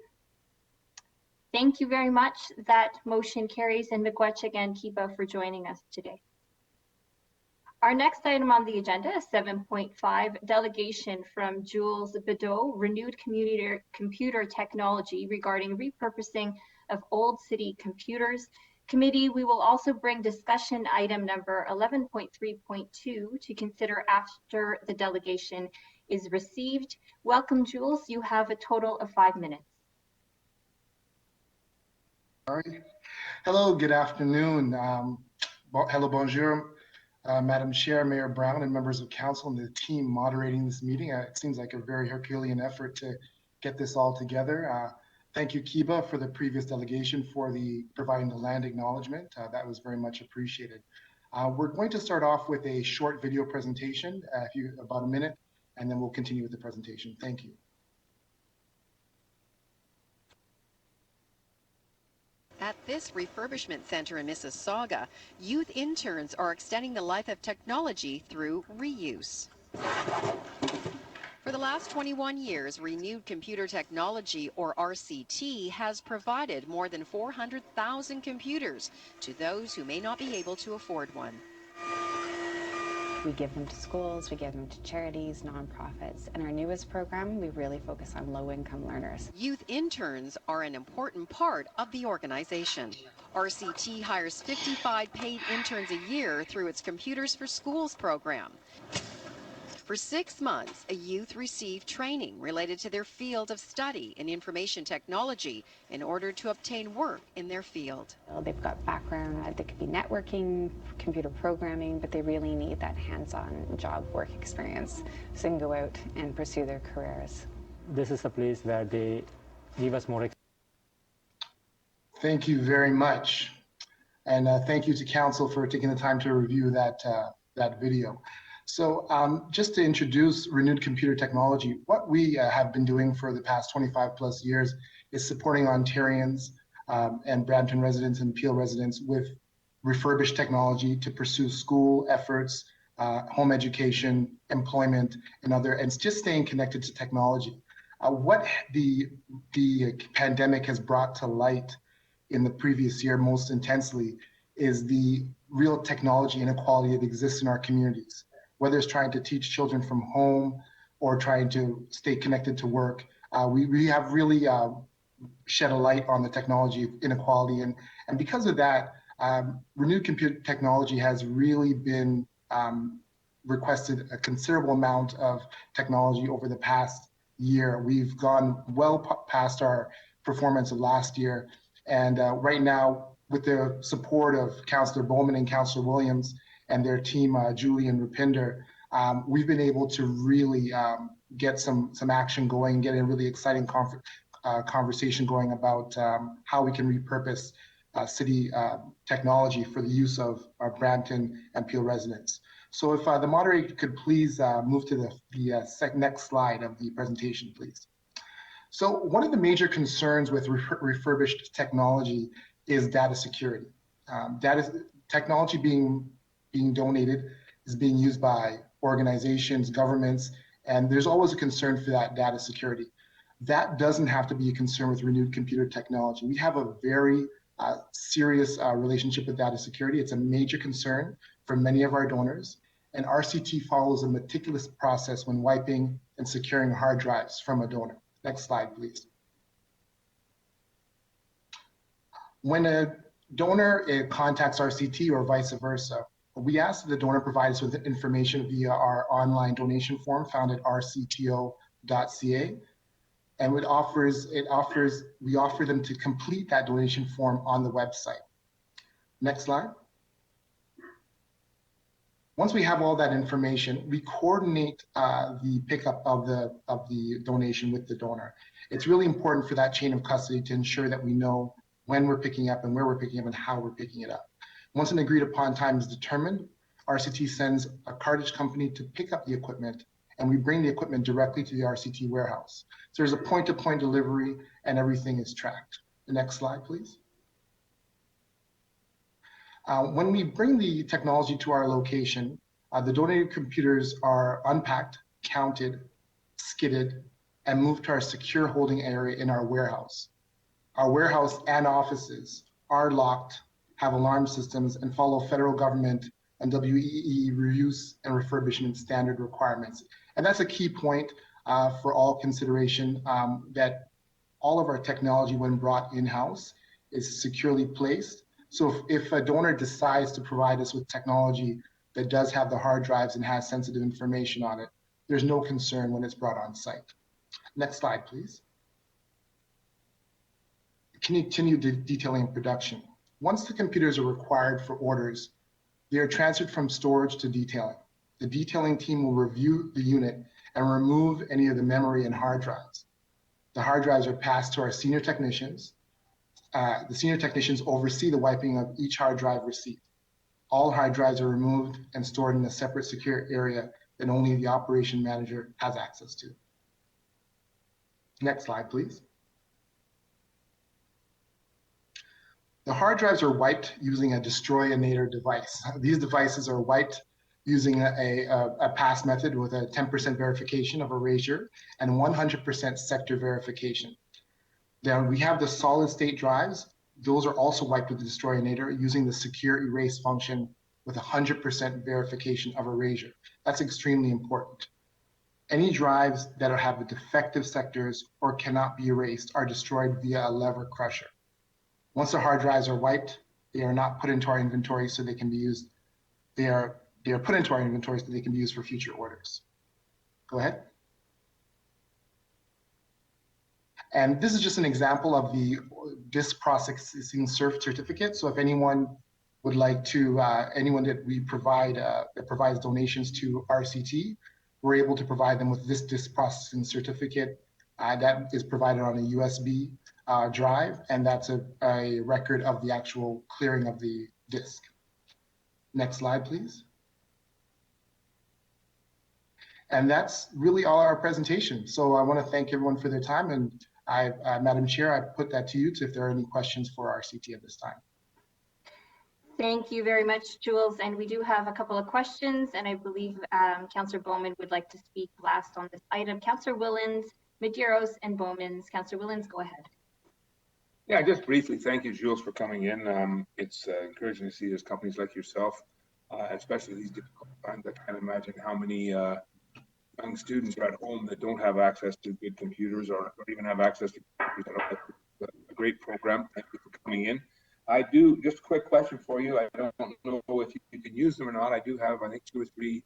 Thank you very much. That motion carries, and Miigwech again, Kiba, for joining us today. Our next item on the agenda is 7.5, delegation from Jules Bedeau, renewed computer technology regarding repurposing of old city computers. Committee, we will also bring discussion item number 11.3.2 to consider after the delegation is received. Welcome, Jules. You have a total of 5 minutes. All right. Hello, good afternoon. Hello, bonjour. Madam Chair, Mayor Brown, and members of council and the team moderating this meeting. It seems like a very Herculean effort to get this all together. Thank you, Kiba, for the previous delegation for providing the land acknowledgement. That was very much appreciated. We're going to start off with a short video presentation, about a minute, and then we'll continue with the presentation. Thank you. At this refurbishment center in Mississauga, youth interns are extending the life of technology through reuse. For the last 21 years, Renewed Computer Technology, or RCT, has provided more than 400,000 computers to those who may not be able to afford one. We give them to schools, we give them to charities, nonprofits. In our newest program, we really focus on low-income learners. Youth interns are an important part of the organization. RCT hires 55 paid interns a year through its Computers for Schools program. For 6 months, a youth received training related to their field of study in information technology in order to obtain work in their field. They've got background, they could be networking, computer programming, but they really need that hands-on job work experience so they can go out and pursue their careers. This is a place where they give us more. Thank you very much. And thank you to council for taking the time to review that video. So just to introduce Renewed Computer Technology, what we have been doing for the past 25 plus years is supporting Ontarians and Brampton residents and Peel residents with refurbished technology to pursue school efforts, home education, employment, and just staying connected to technology. What the pandemic has brought to light in the previous year most intensely is the real technology inequality that exists in our communities. Whether it's trying to teach children from home or trying to stay connected to work, we have really shed a light on the technology inequality. And because of that, Renewed Computer Technology has really been requested a considerable amount of technology over the past year. We've gone well past our performance of last year. And right now, with the support of Councillor Bowman and Councillor Williams, and their team, Julie and Rupinder, we've been able to really get some action going, get a really exciting conversation going about how we can repurpose city technology for the use of our Brampton and Peel residents. So if the moderator could please move to the next slide of the presentation, please. So one of the major concerns with refurbished technology is data security. Technology being donated is being used by organizations, governments, and there's always a concern for that data security. That doesn't have to be a concern with renewed computer technology. We have a very serious relationship with data security. It's a major concern for many of our donors, and RCT follows a meticulous process when wiping and securing hard drives from a donor. Next slide, please. When a donor contacts RCT or vice versa, we ask that the donor provide us with information via our online donation form found at rcto.ca. And we offer them to complete that donation form on the website. Next slide. Once we have all that information, we coordinate the pickup of the donation with the donor. It's really important for that chain of custody to ensure that we know when we're picking up and where we're picking up and how we're picking it up. Once an agreed upon time is determined, RCT sends a cartage company to pick up the equipment, and we bring the equipment directly to the RCT warehouse. So there's a point-to-point delivery and everything is tracked. The next slide, please. When we bring the technology to our location, the donated computers are unpacked, counted, skidded, and moved to our secure holding area in our warehouse. Our warehouse and offices are locked, have alarm systems, and follow federal government and WEEE reuse and refurbishment standard requirements. And that's a key point for all consideration, that all of our technology, when brought in-house, is securely placed. So if a donor decides to provide us with technology that does have the hard drives and has sensitive information on it, there's no concern when it's brought on site. Next slide, please. Continue detailing production. Once the computers are required for orders, they are transferred from storage to detailing. The detailing team will review the unit and remove any of the memory and hard drives. The hard drives are passed to our senior technicians. The senior technicians oversee the wiping of each hard drive receipt. All hard drives are removed and stored in a separate secure area that only the operation manager has access to. Next slide, please. The hard drives are wiped using a destroy-inator device. These devices are wiped using a pass method with a 10% verification of erasure and 100% sector verification. Then we have the solid state drives. Those are also wiped with the destroy-inator using the secure erase function with 100% verification of erasure. That's extremely important. Any drives that have defective sectors or cannot be erased are destroyed via a lever crusher. Once the hard drives are wiped, they are not put into our inventory so they can be used. They are put into our inventory so they can be used for future orders. Go ahead. And this is just an example of the disk processing certificate. So if anyone would like to, anyone that we provide, that provides donations to RCT, we're able to provide them with this disk processing certificate that is provided on a USB drive, and that's a record of the actual clearing of the disk. Next slide, please. And that's really all our presentation. So I want to thank everyone for their time, and Madam Chair, I put that to you if there are any questions for RCT at this time. Thank you very much, Jules. And we do have a couple of questions, and I believe Councillor Bowman would like to speak last on this item. Councillor Willens, Medeiros, and Bowmans. Councillor Willens, go ahead. Yeah, just briefly, thank you, Jules, for coming in. It's encouraging to see there's companies like yourself, especially these difficult times. I can't imagine how many young students are at home that don't have access to good computers or don't even have access to computers. A great program. Thank you for coming in. I do, just a quick question for you. I don't know if you can use them or not. I do have, I think, 2 or 3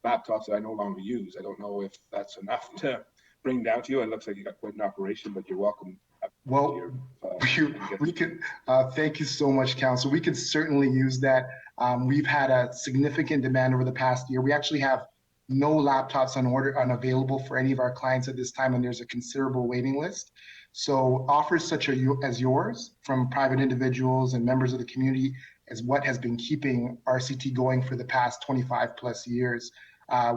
laptops that I no longer use. I don't know if that's enough to bring down to you. It looks like you got quite an operation, but you're welcome. Well, we could, thank you so much, Council. We could certainly use that. We've had a significant demand over the past year. We actually have no laptops on order, unavailable for any of our clients at this time, and there's a considerable waiting list. So offers such as yours from private individuals and members of the community is what has been keeping RCT going for the past 25 plus years.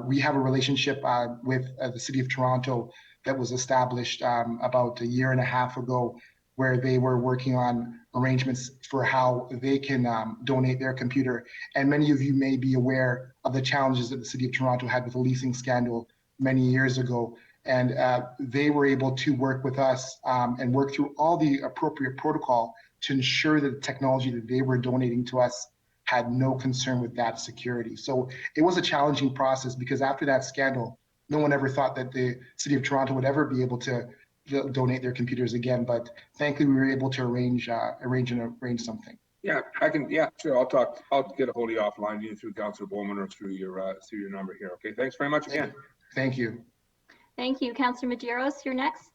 We have a relationship with the City of Toronto that was established about a year and a half ago, where they were working on arrangements for how they can donate their computer. And many of you may be aware of the challenges that the City of Toronto had with the leasing scandal many years ago. And they were able to work with us and work through all the appropriate protocol to ensure that the technology that they were donating to us had no concern with data security. So it was a challenging process, because after that scandal, no one ever thought that the City of Toronto would ever be able to donate their computers again. But thankfully, we were able to arrange something. Yeah, I can. Yeah, sure. I'll get a hold of you offline, either through Councillor Bowman or through your number here. Okay. Thanks very much again. Thank you. Thank you, Councillor Medeiros. You're next.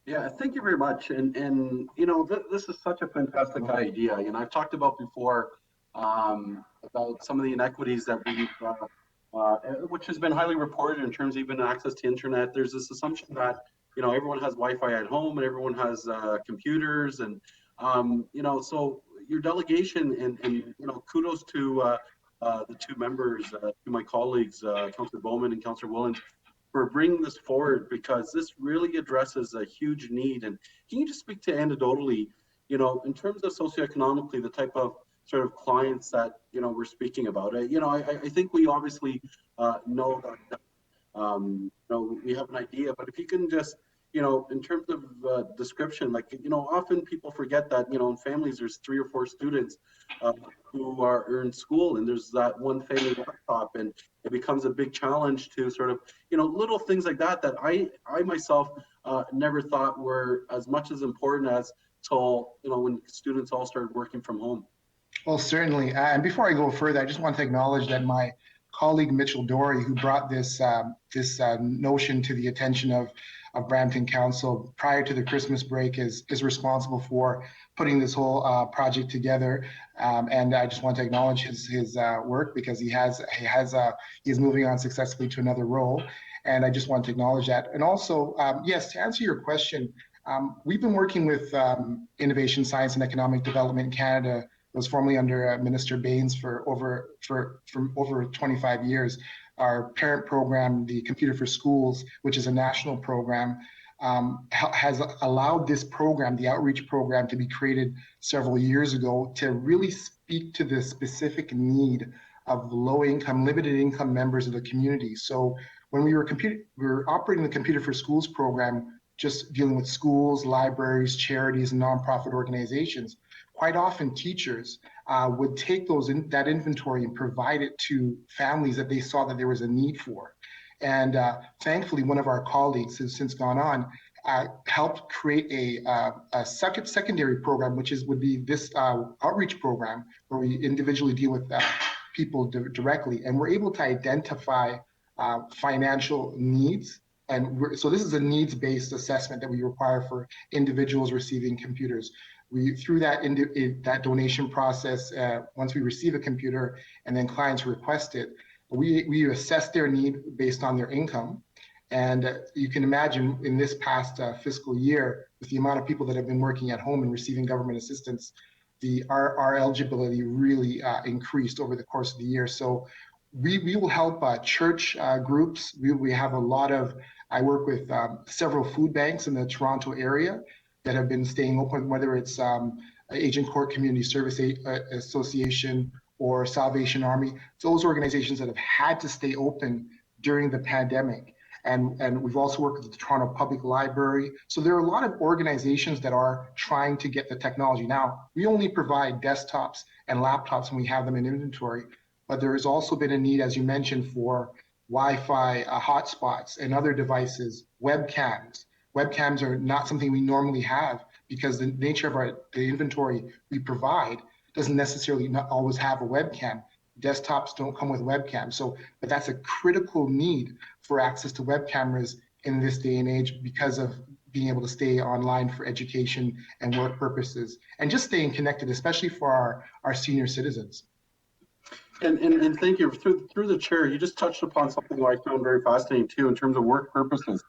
Yeah, thank you very much. And you know, this is such a fantastic idea. You know, I've talked about before about some of the inequities that we've, which has been highly reported in terms of even access to internet. There's this assumption that, you know, everyone has Wi-Fi at home and everyone has computers, and you know, so your delegation and you know, kudos to the two members, to my colleagues, Councillor Bowman and Councillor Williams, for bringing this forward, because this really addresses a huge need. And can you just speak to anecdotally, you know, in terms of socioeconomically, the type of sort of clients that, you know, we're speaking about? You know, I think we obviously know that, you know, we have an idea, but if you can just, you know, in terms of description, like, you know, often people forget that, you know, in families, there's 3 or 4 students who are in school, and there's that one family laptop, and it becomes a big challenge to sort of, you know, little things like that, that I myself never thought were as much as important as till, you know, when students all started working from home. Well, certainly. And before I go further, I just want to acknowledge that my colleague Mitchell Dory, who brought this notion to the attention of Brampton Council prior to the Christmas break, is responsible for putting this whole project together. And I just want to acknowledge his work, because he's moving on successfully to another role. And I just want to acknowledge that. And also, yes, to answer your question, we've been working with Innovation, Science and Economic Development Canada. It was formerly under Minister Baines for over 25 years. Our parent program, the Computer for Schools, which is a national program, has allowed this program, the outreach program, to be created several years ago to really speak to the specific need of low-income, limited-income members of the community. So when we were operating the Computer for Schools program, just dealing with schools, libraries, charities, and nonprofit organizations, quite often teachers would take that inventory and provide it to families that they saw that there was a need for. And thankfully, one of our colleagues has since gone on, helped create a secondary program, which would be this outreach program, where we individually deal with people directly. And we're able to identify financial needs. And so this is a needs-based assessment that we require for individuals receiving computers. Through that donation process, once we receive a computer and then clients request it, we assess their need based on their income. And you can imagine in this past fiscal year, with the amount of people that have been working at home and receiving government assistance, our eligibility really increased over the course of the year. So we will help church groups. We have a lot of, I work with several food banks in the Toronto area that have been staying open, whether it's Agent Court Community Service Association or Salvation Army, those organizations that have had to stay open during the pandemic. And we've also worked with the Toronto Public Library. So there are a lot of organizations that are trying to get the technology. Now, we only provide desktops and laptops when we have them in inventory, but there has also been a need, as you mentioned, for Wi-Fi hotspots and other devices, webcams. Webcams are not something we normally have, because the nature of the inventory we provide doesn't necessarily not always have a webcam. Desktops don't come with webcams. So, but that's a critical need for access to web cameras in this day and age, because of being able to stay online for education and work purposes, and just staying connected, especially for our senior citizens. And thank you. Through the chair, you just touched upon something that I found very fascinating too, in terms of work purposes.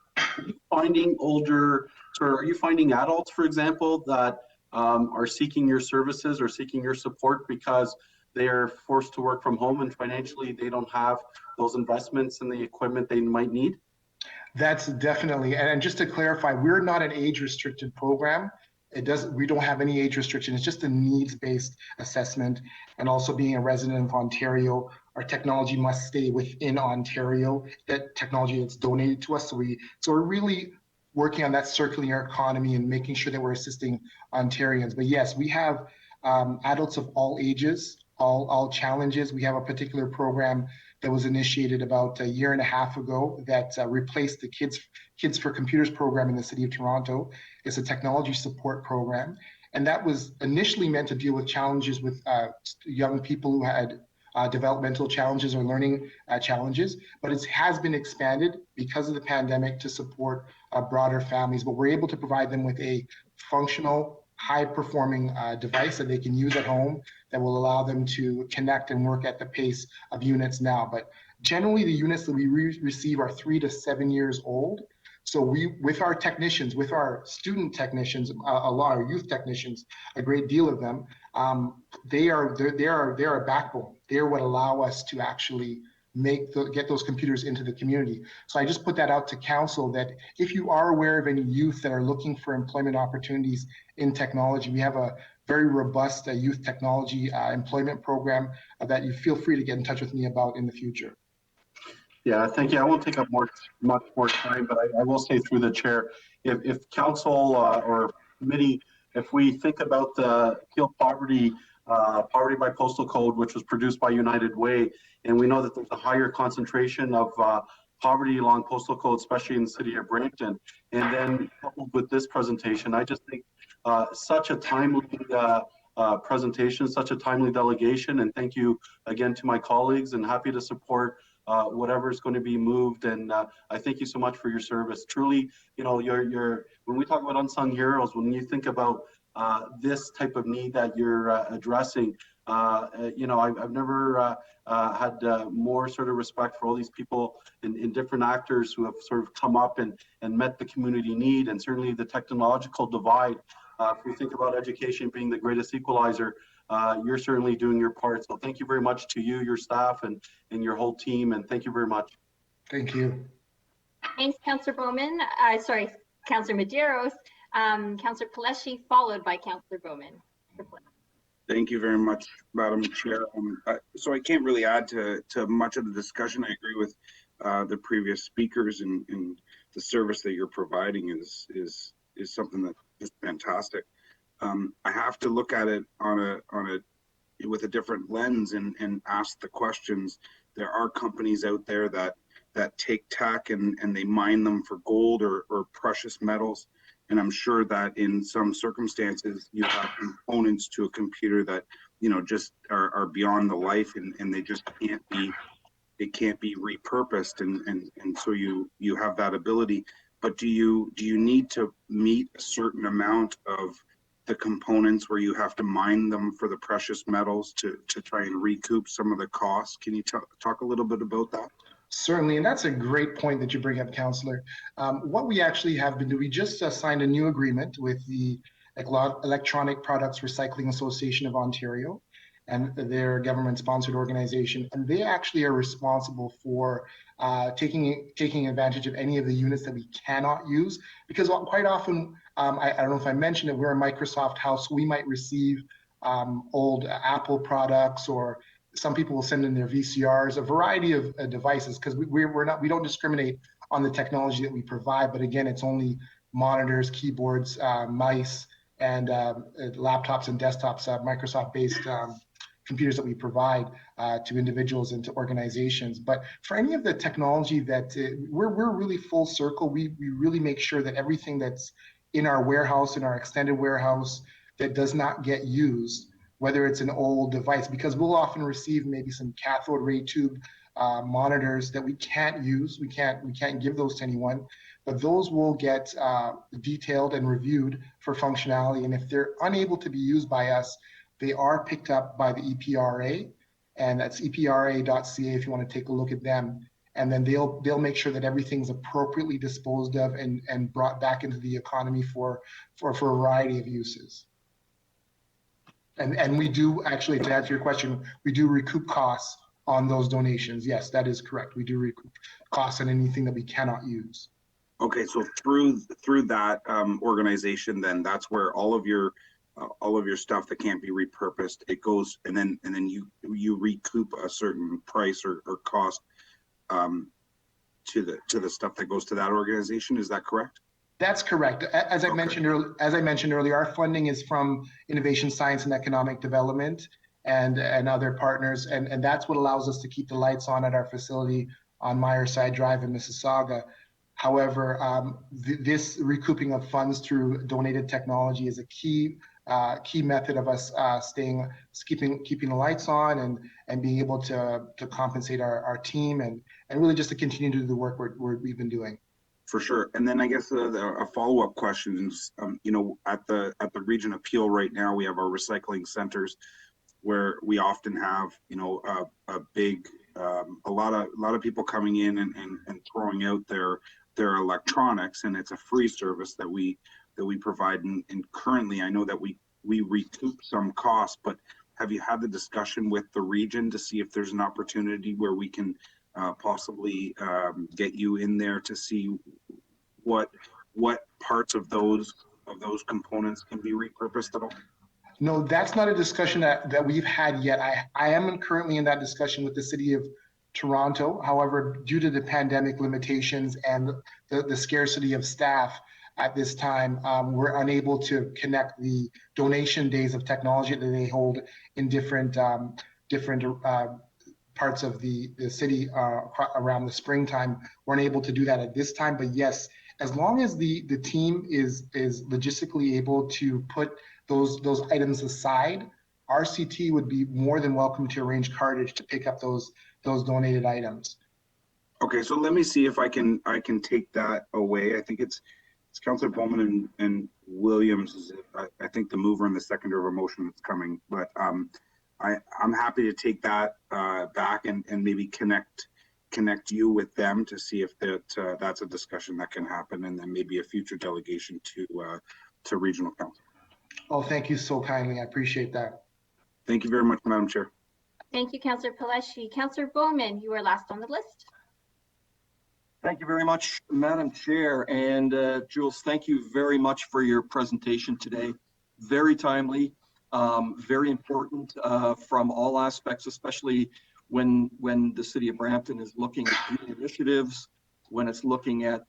Finding older or are you finding adults, for example, that are seeking your services or seeking your support because they are forced to work from home and financially they don't have those investments in the equipment they might need? That's definitely, and just to clarify, we're not an age-restricted program. We don't have any age restriction. It's just a needs-based assessment. And also being a resident of Ontario, our technology must stay within Ontario, that technology that's donated to us. So we're really working on that circular economy and making sure that we're assisting Ontarians. But yes, we have adults of all ages, all challenges. We have a particular program that was initiated about a year and a half ago that replaced the Kids for Computers program in the city of Toronto. It's a technology support program. And that was initially meant to deal with challenges with young people who had developmental challenges or learning challenges, but it has been expanded because of the pandemic to support broader families. But we're able to provide them with a functional, high-performing device that they can use at home that will allow them to connect and work at the pace of units now. But generally, the units that we receive are 3 to 7 years old. So with our technicians, with our student technicians, a lot of youth technicians, a great deal of them, they are a backbone. They're what allow us to actually get those computers into the community. So I just put that out to council that if you are aware of any youth that are looking for employment opportunities in technology, we have a very robust youth technology employment program that you feel free to get in touch with me about in the future. Yeah, thank you. I won't take up much more time, but I will say through the chair, if council or committee, if we think about the Kill Poverty by Postal Code, which was produced by United Way, and we know that there's a higher concentration of poverty along postal code, especially in the city of Brampton, and then coupled with this presentation, I just think such a timely presentation, such a timely delegation, and thank you again to my colleagues, and happy to support whatever is going to be moved. And I thank you so much for your service. Truly, you know, when we talk about unsung heroes, when you think about this type of need that you're addressing, you know, I've never had more sort of respect for all these people and different actors who have sort of come up and met the community need, and certainly the technological divide. If we think about education being the greatest equalizer, you're certainly doing your part. So thank you very much to you, your staff, and your whole team, and thank you very much. Thank you. Thanks, Councillor Bowman. Sorry, Councillor Medeiros. Councillor Kaleshi, followed by Councillor Bowman. Thank you very much, Madam Chair. So I can't really add to much of the discussion. I agree with the previous speakers, and the service that you're providing is something that is fantastic. I have to look at it with a different lens and ask the questions. There are companies out there that take tech and they mine them for gold or precious metals. And I'm sure that in some circumstances you have components to a computer that, you know, just are beyond the life, and they just can't be repurposed, and so you have that ability. But do you need to meet a certain amount of the components where you have to mine them for the precious metals to try and recoup some of the costs? Can you talk a little bit about that? Certainly, and that's a great point that you bring up, Councillor. What we actually have been doing, we just signed a new agreement with the Electronic Products Recycling Association of Ontario, and their government-sponsored organization, and they actually are responsible for taking advantage of any of the units that we cannot use, because quite often, I don't know if I mentioned it, we're a Microsoft house, so we might receive old Apple products, or some people will send in their VCRs, a variety of devices, because we don't discriminate on the technology that we provide, but again, it's only monitors, keyboards, mice, and laptops and desktops, Microsoft-based computers that we provide to individuals and to organizations. But for any of the technology that we're really full circle, we really make sure that everything that's in our warehouse, in our extended warehouse, that does not get used, whether it's an old device, because we'll often receive maybe some cathode ray tube monitors that we can't use. We can't give those to anyone, but those will get detailed and reviewed for functionality. And if they're unable to be used by us, they are picked up by the EPRA, and that's epra.ca if you want to take a look at them. and then they'll make sure that everything's appropriately disposed of and brought back into the economy for a variety of uses. And we do actually, to answer your question, we do recoup costs on those donations. Yes, that is correct. We do recoup costs on anything that we cannot use. Okay, so through that organization, then that's where all of your stuff that can't be repurposed, it goes, and then you recoup a certain price or cost to the stuff that goes to that organization. Is that correct? That's correct. As I mentioned earlier, our funding is from Innovation, Science, and Economic Development and other partners, and that's what allows us to keep the lights on at our facility on Myerside Drive in Mississauga. However, this recouping of funds through donated technology is a key method of us keeping the lights on and being able to compensate our team and really just to continue to do the work we've been doing. For sure. And then I guess a follow-up question is, at the region of Peel right now, we have our recycling centers where we often have, a lot of people coming in and throwing out their electronics, and it's a free service that we provide. And currently, I know that we recoup some costs, but have you had the discussion with the region to see if there's an opportunity where we can possibly get you in there to see what parts of those components can be repurposed at all? No, that's not a discussion that we've had yet. I am currently in that discussion with the City of Toronto. However, due to the pandemic limitations and the scarcity of staff at this time, we're unable to connect the donation days of technology that they hold in different parts of the city around the springtime. We're unable to do that at this time, but yes, as long as the team is logistically able to put those items aside, RCT would be more than welcome to arrange cartage to pick up those donated items. Okay, so let me see if I can take that away. I think it's Councillor Bowman and Williams, I think the mover and the seconder of a motion that's coming, but I'm happy to take that back and maybe connect you with them to see if that's a discussion that can happen, and then maybe a future delegation to regional council. Oh, thank you so kindly. I appreciate that. Thank you very much, Madam Chair. Thank you, Councillor Paleshi. Councillor Bowman, you are last on the list. Thank you very much, Madam Chair. And Jules, thank you very much for your presentation today. Very timely, very important from all aspects, especially when the City of Brampton is looking at green initiatives, when it's looking at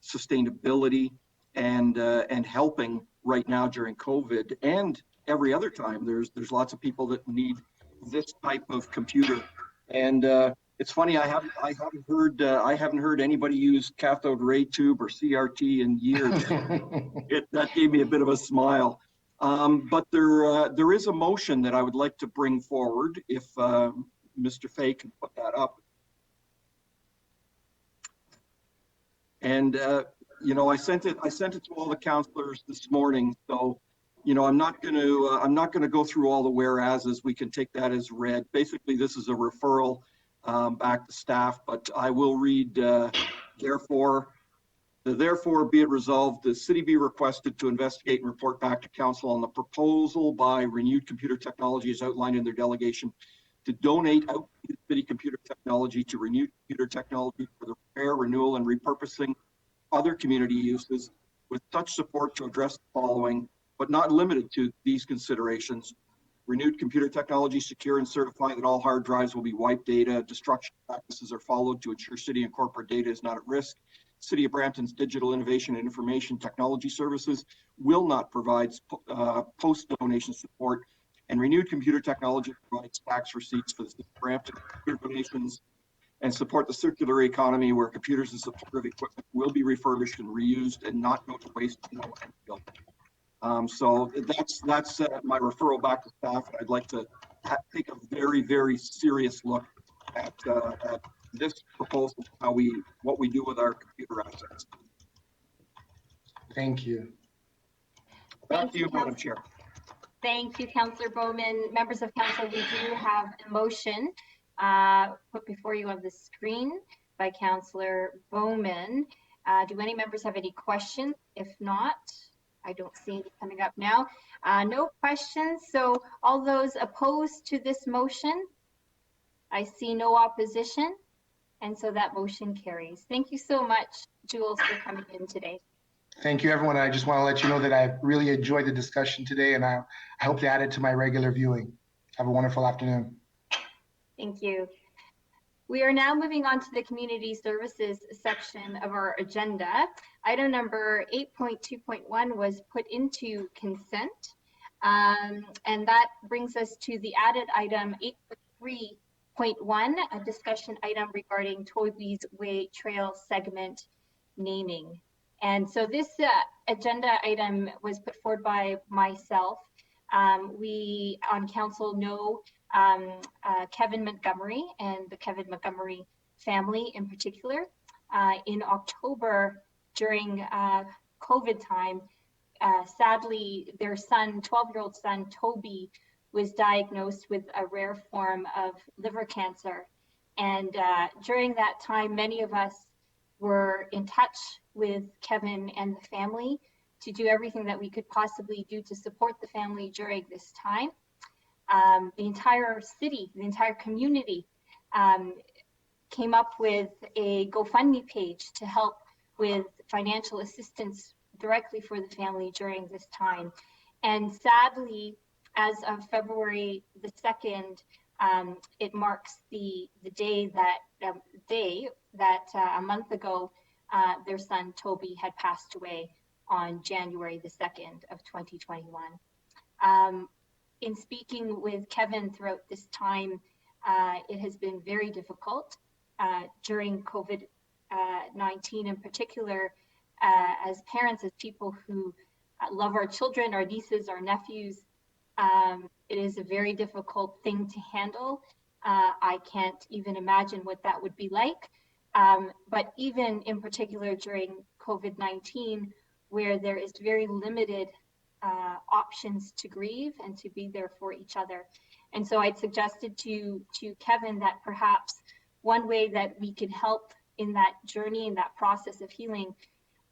sustainability and helping right now during COVID and every other time. There's lots of people that need this type of computer, and it's funny, I haven't heard anybody use cathode ray tube or CRT in years. That gave me a bit of a smile. But there is a motion that I would like to bring forward if Mr. Fay can put that up. And I sent it to all the councillors this morning. So, I'm not going to go through all the whereases. We can take that as read. Basically, this is a referral back to staff, but I will read. Therefore be it resolved, the city be requested to investigate and report back to council on the proposal by Renewed Computer Technology as outlined in their delegation to donate outdated city computer technology to Renewed Computer Technology for the repair, renewal, and repurposing other community uses, with such support to address the following, but not limited to these considerations. Renewed Computer Technology secure and certify that all hard drives will be wiped. Data destruction practices are followed to ensure city and corporate data is not at risk. City of Brampton's digital innovation and information technology services will not provide post-donation support, and Renewed Computer Technology provides tax receipts for the City of Brampton computer donations and support the circular economy where computers and supportive equipment will be refurbished and reused and not go to waste in the landfill. So that's my referral back to staff. I'd like to take a very, very serious look at this proposal, what we do with our computer assets. Thank you. Back to you, Madam Chair. Thank you, Councillor Bowman. Members of council, we do have a motion put before you on the screen. by Councillor Bowman. Do any members have any questions? If not, I don't see any coming up now. No questions. So all those opposed to this motion? I see no opposition. And so that motion carries. Thank you so much, Jules, for coming in today. Thank you, everyone. I just want to let you know that I really enjoyed the discussion today, and I hope to add it to my regular viewing. Have a wonderful afternoon. Thank you. We are now moving on to the community services section of our agenda. Item number 8.2.1 was put into consent. And that brings us to the added item 8.3.1, a discussion item regarding Toby's Way Trail segment naming. And so this agenda item was put forward by myself. We on council know Kevin Montgomery and the Kevin Montgomery family in particular. In October, during COVID time, sadly, their son, 12-year-old son, Toby, was diagnosed with a rare form of liver cancer. And during that time, many of us were in touch with Kevin and the family to do everything that we could possibly do to support the family during this time. The entire city, the entire community came up with a GoFundMe page to help with financial assistance directly for the family during this time. And sadly, as of February the 2nd, it marks the day that a month ago, their son Toby had passed away on January the 2nd of 2021. In speaking with Kevin throughout this time, it has been very difficult during COVID-19 in particular, as parents, as people who love our children, our nieces, our nephews. It is a very difficult thing to handle. I can't even imagine what that would be like. But even in particular during COVID-19, where there is very limited options to grieve and to be there for each other. And so I'd suggested to Kevin that perhaps one way that we can help in that journey, in that process of healing,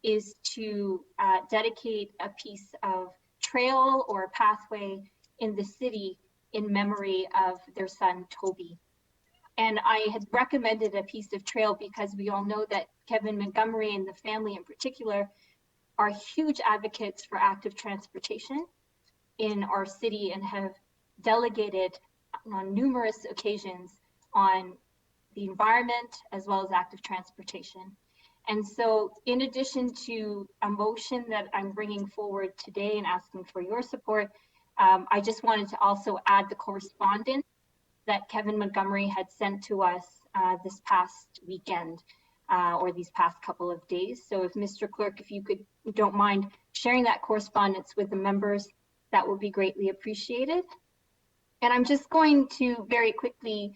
is to dedicate a piece of trail or a pathway in the city in memory of their son, Toby. And I had recommended a piece of trail because we all know that Kevin Montgomery and the family in particular are huge advocates for active transportation in our city and have delegated on numerous occasions on the environment as well as active transportation. And so in addition to a motion that I'm bringing forward today and asking for your support, I just wanted to also add the correspondence that Kevin Montgomery had sent to us this past weekend or these past couple of days. So if Mr. Clerk, if you don't mind sharing that correspondence with the members, that would be greatly appreciated. And I'm just going to very quickly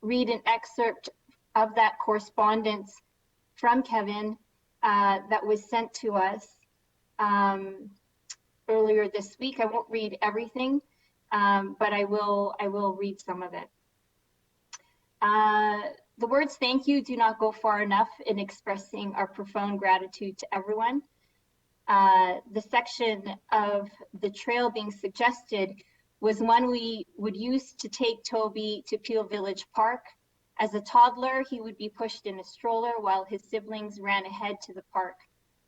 read an excerpt of that correspondence from Kevin that was sent to us earlier this week. I won't read everything, but I will read some of it. The words "thank you" do not go far enough in expressing our profound gratitude to everyone. The section of the trail being suggested was one we would use to take Toby to Peel Village Park. As a toddler, he would be pushed in a stroller while his siblings ran ahead to the park.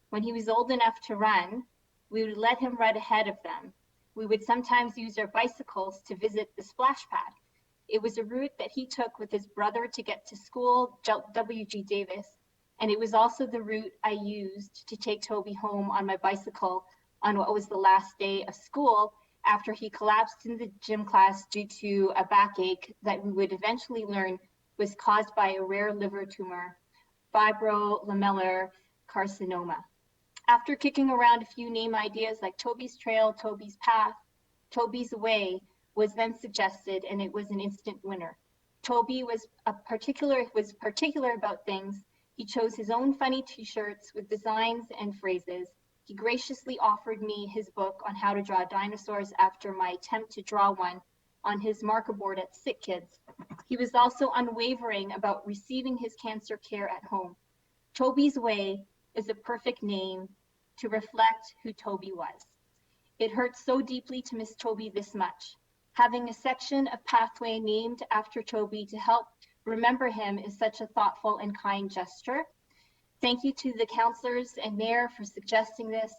When he was old enough to run, we would let him run ahead of them. We would sometimes use our bicycles to visit the splash pad. It was a route that he took with his brother to get to school, W.G. Davis, and it was also the route I used to take Toby home on my bicycle on what was the last day of school after he collapsed in the gym class due to a backache that we would eventually learn was caused by a rare liver tumor, fibrolamellar carcinoma. After kicking around a few name ideas like Toby's Trail, Toby's Path, Toby's Way was then suggested, and it was an instant winner. Toby was particular about things. He chose his own funny t-shirts with designs and phrases. He graciously offered me his book on how to draw dinosaurs after my attempt to draw one on his marker board at Sick Kids. He was also unwavering about receiving his cancer care at home. Toby's Way is a perfect name to reflect who Toby was. It hurts so deeply to miss Toby this much. Having a section of pathway named after Toby to help remember him is such a thoughtful and kind gesture. Thank you to the councillors and mayor for suggesting this.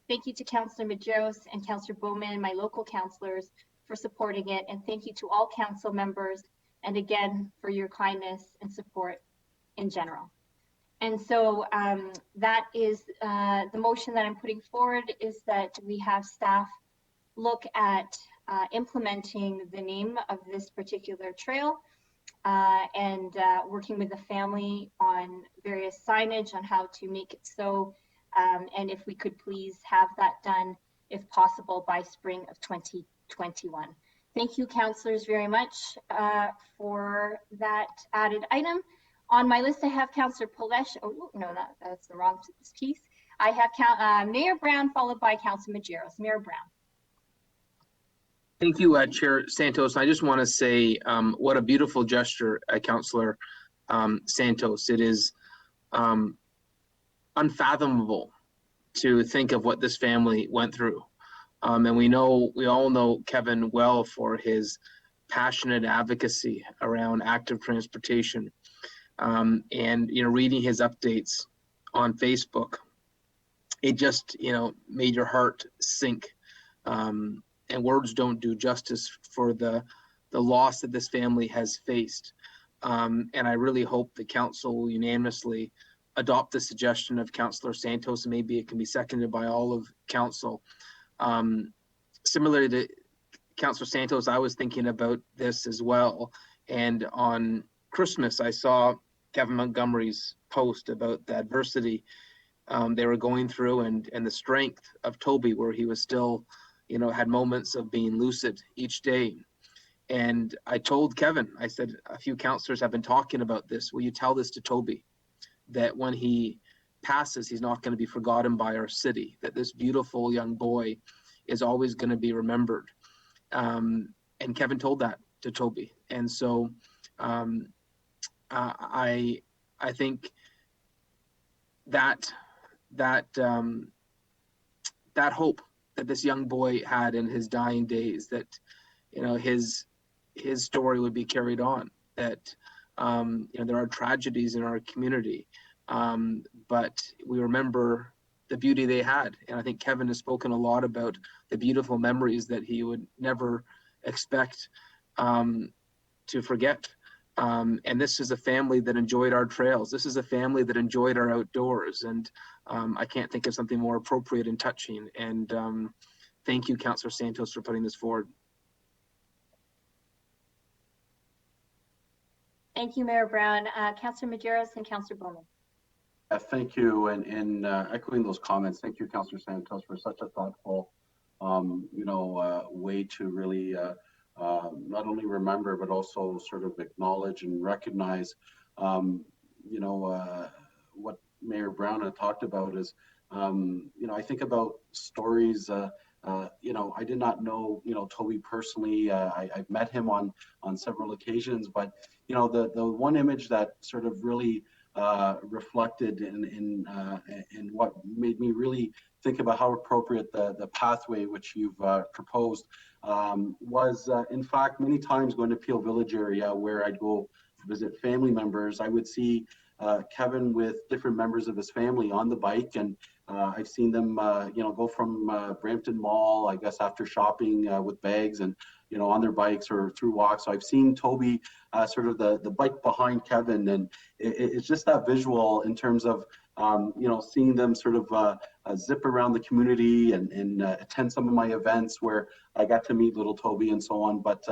Thank you to Councillor Medeiros and Councillor Bowman, my local councillors, for supporting it. And thank you to all council members, and again, for your kindness and support in general. And so that is the motion that I'm putting forward, is that we have staff look at implementing the name of this particular trail and working with the family on various signage on how to make it so. And if we could please have that done, if possible, by spring of 2021. Thank you, councillors, very much for that added item. On my list, I have Councillor Palesh. Oh, no, that's the wrong piece. I have Mayor Brown, followed by Councillor Medeiros. Mayor Brown. Thank you, Chair Santos. I just want to say what a beautiful gesture, Councillor Santos. It is unfathomable to think of what this family went through. And we all know Kevin well for his passionate advocacy around active transportation. And reading his updates on Facebook, it just made your heart sink. And words don't do justice for the loss that this family has faced. And I really hope the council will unanimously adopt the suggestion of Councillor Santos, and maybe it can be seconded by all of council. Similarly to Councillor Santos, I was thinking about this as well. And on Christmas, I saw Kevin Montgomery's post about the adversity they were going through and the strength of Toby, where he was still, had moments of being lucid each day. And I told Kevin, I said, a few councillors have been talking about this. Will you tell this to Toby, that when he passes, he's not going to be forgotten by our city, that this beautiful young boy is always going to be remembered. And Kevin told that to Toby. And so I think that hope that this young boy had in his dying days, that his story would be carried on, that there are tragedies in our community, but we remember the beauty they had. And I think Kevin has spoken a lot about the beautiful memories that he would never expect to forget. And this is a family that enjoyed our trails. This is a family that enjoyed our outdoors. And I can't think of something more appropriate and touching. And thank you, Councillor Santos, for putting this forward. Thank you, Mayor Brown. Councillor Medeiros and Councillor Bowman. Thank you, and echoing those comments, thank you, Councillor Santos, for such a thoughtful, way to really not only remember but also sort of acknowledge and recognize, what Mayor Brown had talked about is, I think about stories. I did not know, Toby personally. I've met him on several occasions, but the one image that sort of really reflected in what made me really think about how appropriate the pathway which you've proposed was in fact many times going to Peel Village area, where I'd go visit family members. I would see Kevin with different members of his family on the bike, and I've seen them go from Brampton Mall, I guess, after shopping with bags and on their bikes or through walks. So I've seen Toby sort of the bike behind Kevin, and it's just that visual in terms of seeing them sort of zip around the community and attend some of my events where I got to meet little Toby and so on. But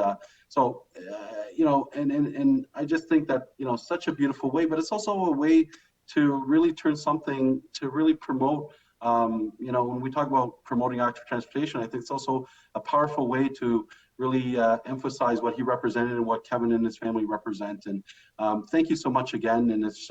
and I just think that such a beautiful way, but it's also a way to really turn something to really promote. When we talk about promoting active transportation, I think it's also a powerful way to really emphasize what he represented and what Kevin and his family represent. And thank you so much again. And it's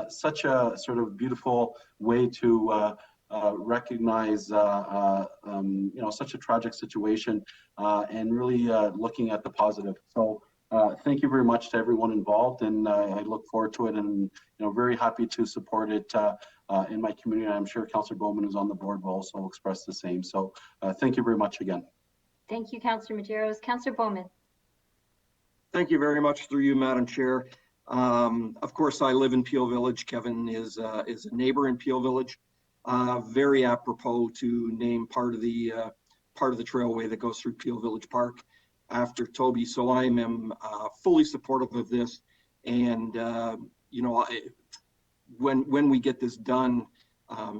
such a sort of beautiful way to recognize such a tragic situation and really looking at the positive. So Thank you very much to everyone involved, and I look forward to it, and very happy to support it in my community. I'm sure Councillor Bowman is on the board will also express the same. So thank you very much again. Thank you, Councillor Medeiros. Councillor Bowman. Thank you very much through you, Madam Chair. Of course, I live in Peel Village. Kevin is a neighbor in Peel Village. Very apropos to name part of the trailway that goes through Peel Village Park after Toby. So I am fully supportive of this. And when we get this done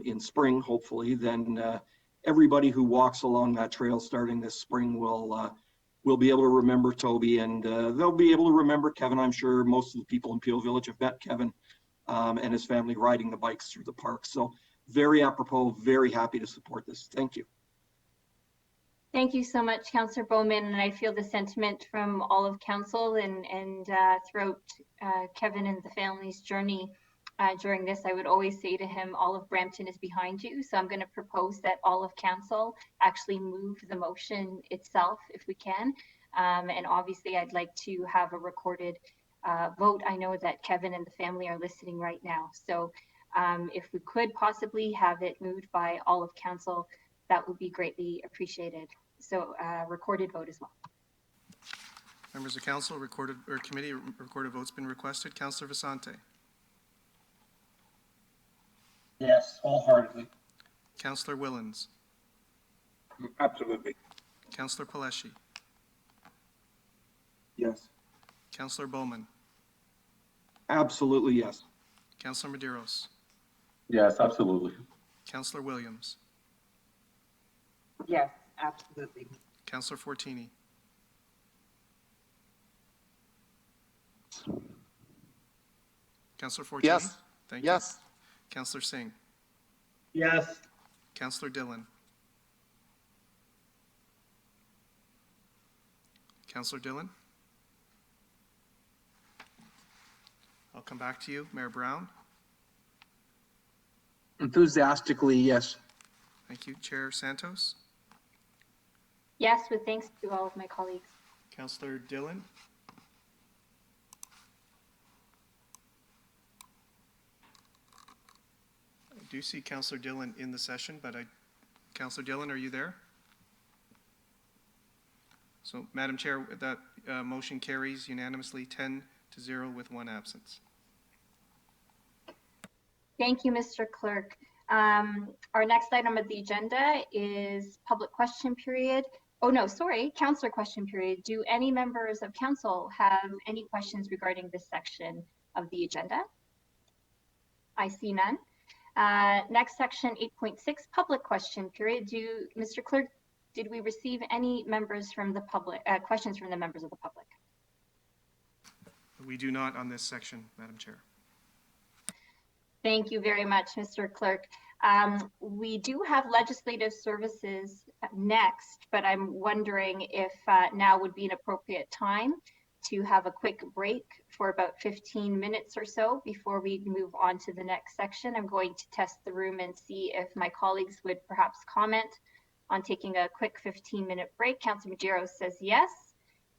in spring, hopefully, then everybody who walks along that trail starting this spring will be able to remember Toby, and they'll be able to remember Kevin. I'm sure most of the people in Peel Village have met Kevin and his family riding the bikes through the park. So very apropos, very happy to support this. Thank you. Thank you so much, Councillor Bowman, and I feel the sentiment from all of council and throughout Kevin and the family's journey during this. I would always say to him, all of Brampton is behind you. So I'm going to propose that all of council actually move the motion itself if we can. And obviously I'd like to have a recorded vote. I know that Kevin and the family are listening right now. So if we could possibly have it moved by all of council, that would be greatly appreciated. So recorded vote as well. Members of council, committee recorded vote's been requested. Councillor Vicente. Yes, wholeheartedly. Councillor Willens. Absolutely. Councillor Paleshi. Yes. Councillor Bowman. Absolutely, yes. Councillor Medeiros. Yes, absolutely. Councillor Williams. Yes, absolutely. Councillor Fortini. Councillor Fortini? Yes. Thank you. Yes. Councillor Singh. Yes. Councillor Dillon. Councillor Dillon? I'll come back to you. Mayor Brown? Enthusiastically, yes. Thank you. Chair Santos? Yes, with thanks to all of my colleagues. Councillor Dillon? I do see Councillor Dillon in the session, but Councillor Dillon, are you there? So, Madam Chair, that motion carries unanimously 10-0 with 1 absence. Thank you, Mr. Clerk. Our next item of the agenda is public question period. Oh no, sorry, councillor question period. Do any members of council have any questions regarding this section of the agenda? I see none. Next section, 8.6, public question period. Mr. Clerk, did we receive any members from the public, questions from the members of the public? We do not on this section, Madam Chair. Thank you very much, Mr. Clerk. We do have legislative services next, but I'm wondering if now would be an appropriate time to have a quick break for about 15 minutes or so before we move on to the next section. I'm going to test the room and see if my colleagues would perhaps comment on taking a quick 15-minute break. Councillor Medeiros says yes.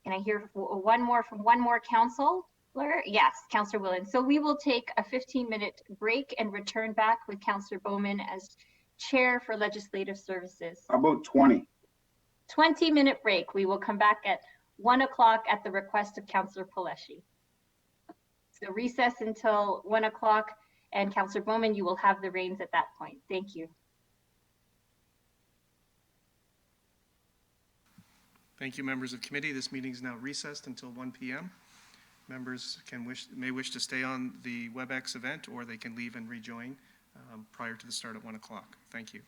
Can I hear one more from one more councillor? Yes, Councillor Willen. So we will take a 15-minute break and return back with Councillor Bowman as Chair for Legislative Services. How about 20? 20-minute break. We will come back at 1 o'clock at the request of Councillor Paleshi. So recess until 1 o'clock, and Councillor Bowman, you will have the reins at that point. Thank you. Thank you, members of committee. This meeting is now recessed until 1 p.m. Members may wish to stay on the WebEx event, or they can leave and rejoin prior to the start at 1 o'clock. Thank you.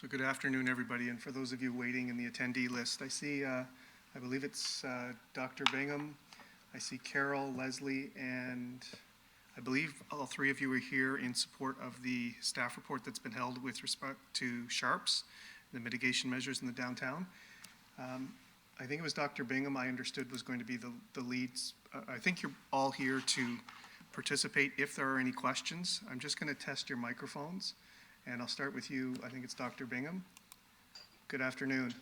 So good afternoon, everybody. And for those of you waiting in the attendee list, I see, I believe it's Dr. Bingham. I see Carol, Leslie, and I believe all three of you are here in support of the staff report that's been held with respect to sharps, the mitigation measures in the downtown. I think it was Dr. Bingham I understood was going to be the leads. I think you're all here to participate if there are any questions. I'm just going to test your microphones. And I'll start with you. I think it's Dr. Bingham. Good afternoon.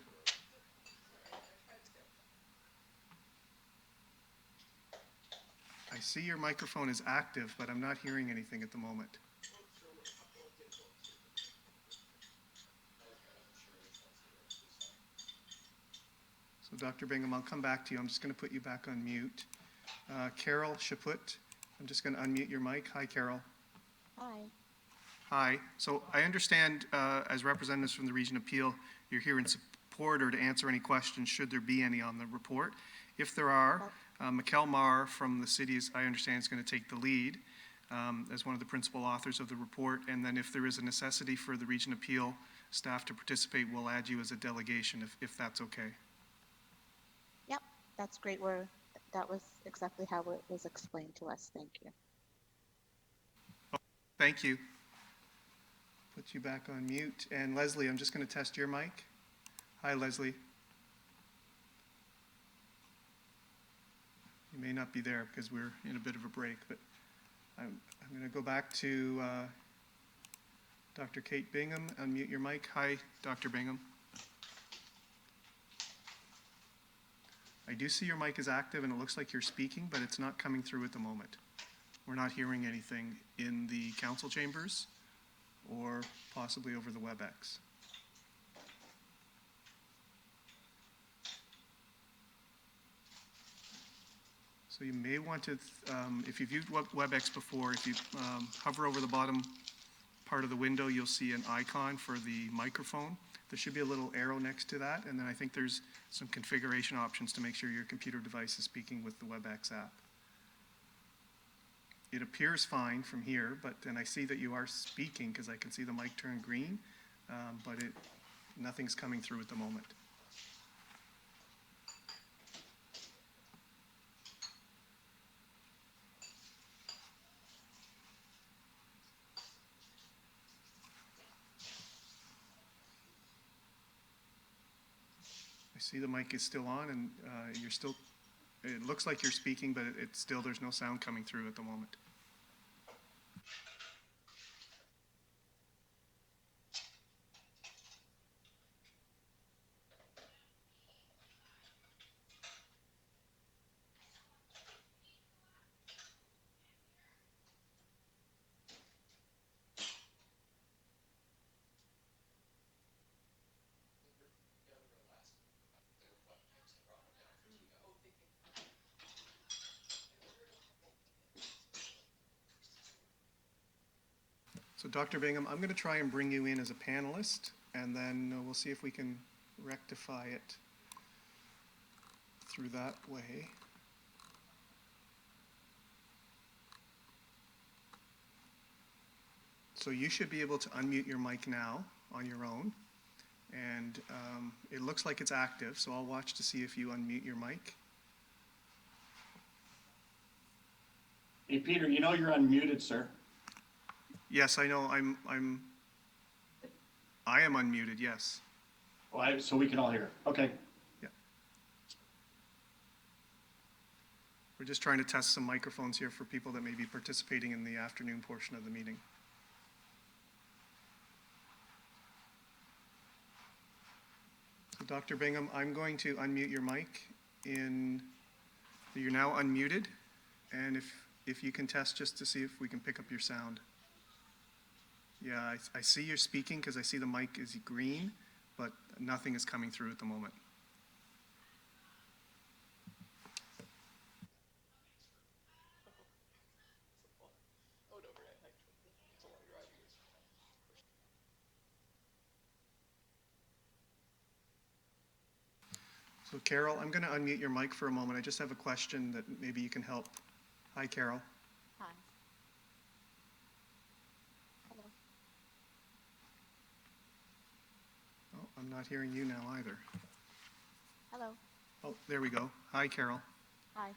I see your microphone is active, but I'm not hearing anything at the moment. So Dr. Bingham, I'll come back to you. I'm just going to put you back on mute. Carol Chaput, I'm just going to unmute your mic. Hi, Carol. Hi. Hi. So I understand as representatives from the Region Appeal, you're here in support or to answer any questions, should there be any on the report. If there are, Mikkel Marr from the city, I understand, is going to take the lead as one of the principal authors of the report. And then if there is a necessity for the Region Appeal staff to participate, we'll add you as a delegation if that's okay. Yep, that's great. That was exactly how it was explained to us. Thank you. Oh, thank you. Put you back on mute. And Leslie, I'm just going to test your mic. Hi, Leslie. You may not be there because we're in a bit of a break, but I'm going to go back to Dr. Kate Bingham. Unmute your mic. Hi, Dr. Bingham. I do see your mic is active and it looks like you're speaking, but it's not coming through at the moment. We're not hearing anything in the council chambers or possibly over the WebEx. So you may want to, if you've used WebEx before, if you hover over the bottom part of the window, you'll see an icon for the microphone. There should be a little arrow next to that, and then I think there's some configuration options to make sure your computer device is speaking with the WebEx app. It appears fine from here, but then I see that you are speaking because I can see the mic turn green, but nothing's coming through at the moment. I see the mic is still on and you're still, it looks like you're speaking, but it's still, there's no sound coming through at the moment. So Dr. Bingham, I'm going to try and bring you in as a panelist, and then we'll see if we can rectify it through that way. So you should be able to unmute your mic now on your own, and it looks like it's active, so I'll watch to see if you unmute your mic. Hey, Peter, you know you're unmuted, sir. Yes, I know. I am unmuted. Yes. Well, so we can all hear. Okay. Yeah. We're just trying to test some microphones here for people that may be participating in the afternoon portion of the meeting. So Dr. Bingham, I'm going to unmute your mic. You're now unmuted, and if you can test just to see if we can pick up your sound. Yeah, I see you're speaking because I see the mic is green, but nothing is coming through at the moment. So Carol, I'm going to unmute your mic for a moment. I just have a question that maybe you can help. Hi, Carol. Hi. Hello. I'm not hearing you now either. Hello. Oh, there we go. Hi, Carol. Hi.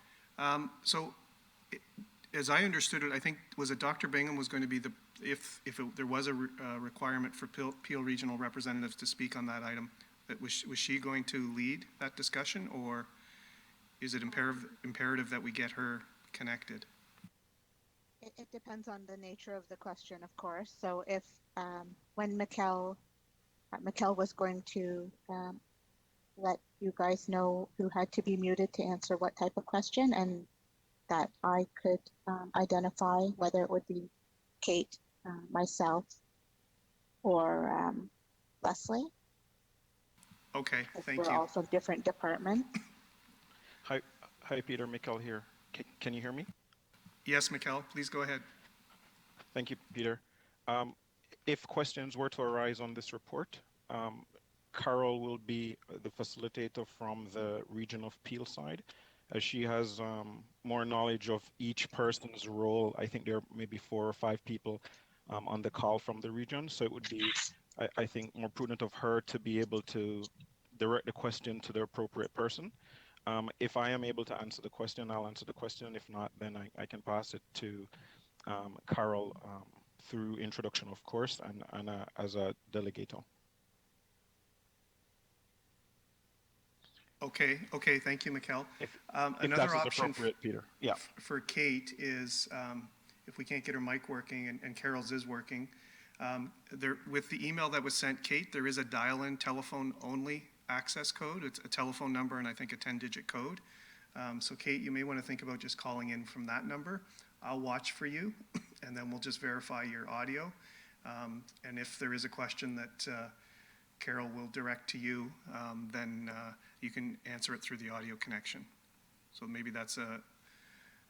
So, as I understood it, I think, was it Dr. Bingham was going to be if there was a requirement for Peel Regional representatives to speak on that item, that was she going to lead that discussion, or is it imperative that we get her connected? It depends on the nature of the question, of course. So if when Mikkel was going to let you guys know who had to be muted to answer what type of question, and that I could identify whether it would be Kate, myself, or Leslie. Okay, thank We're you. also different departments. Hi, Peter. Mikkel here. Can you hear me? Yes, Mikkel, please go ahead. Thank you, Peter. If questions were to arise on this report, Carol will be the facilitator from the region of Peel side, as she has more knowledge of each person's role. I think there are maybe 4 or 5 people on the call from the region, so it would be, I think, more prudent of her to be able to direct the question to the appropriate person. If I am able to answer the question, I'll answer the question. If not, then I can pass it to Carol through introduction, of course, and as a delegator. Okay, thank you, Mikkel. If Another option Peter. Yeah. For Kate is, if we can't get her mic working, and Carol's is working, with the email that was sent, Kate, there is a dial-in telephone only access code. It's a telephone number and I think a 10-digit code. So Kate, you may want to think about just calling in from that number. I'll watch for you, and then we'll just verify your audio. And if there is a question that Carol will direct to you, then you can answer it through the audio connection. So maybe that's an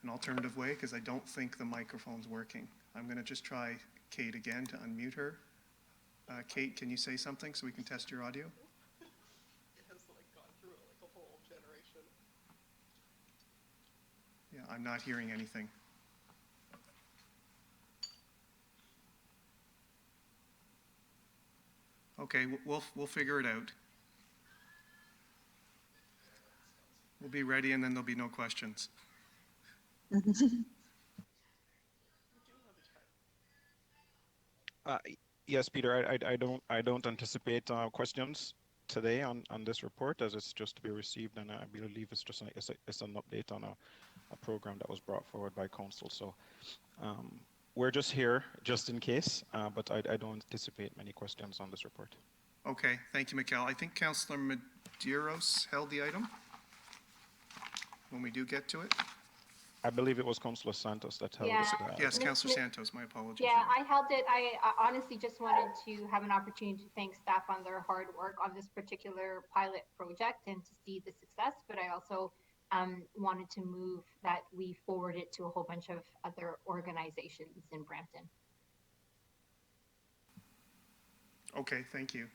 alternative way, because I don't think the microphone's working. I'm going to just try Kate again to unmute her. Kate, can you say something so we can test your audio? It has gone through a whole generation. Yeah, I'm not hearing anything. Okay, we'll figure it out. We'll be ready, and then there'll be no questions. Yes, Peter. I don't anticipate questions today on this report, as it's just to be received, and I believe it's just it's an update on a program that was brought forward by council. So we're just here just in case, but I don't anticipate many questions on this report. Okay, thank you, Mikkel. I think Councillor Medeiros held the item when we do get to it. I believe it was Councillor Santos that held Yeah. this. Yes, Councillor Santos, my apologies. Yeah, I held it. I honestly just wanted to have an opportunity to thank staff on their hard work on this particular pilot project and to see the success, but I also wanted to move that we forward it to a whole bunch of other organizations in Brampton. Okay, thank you.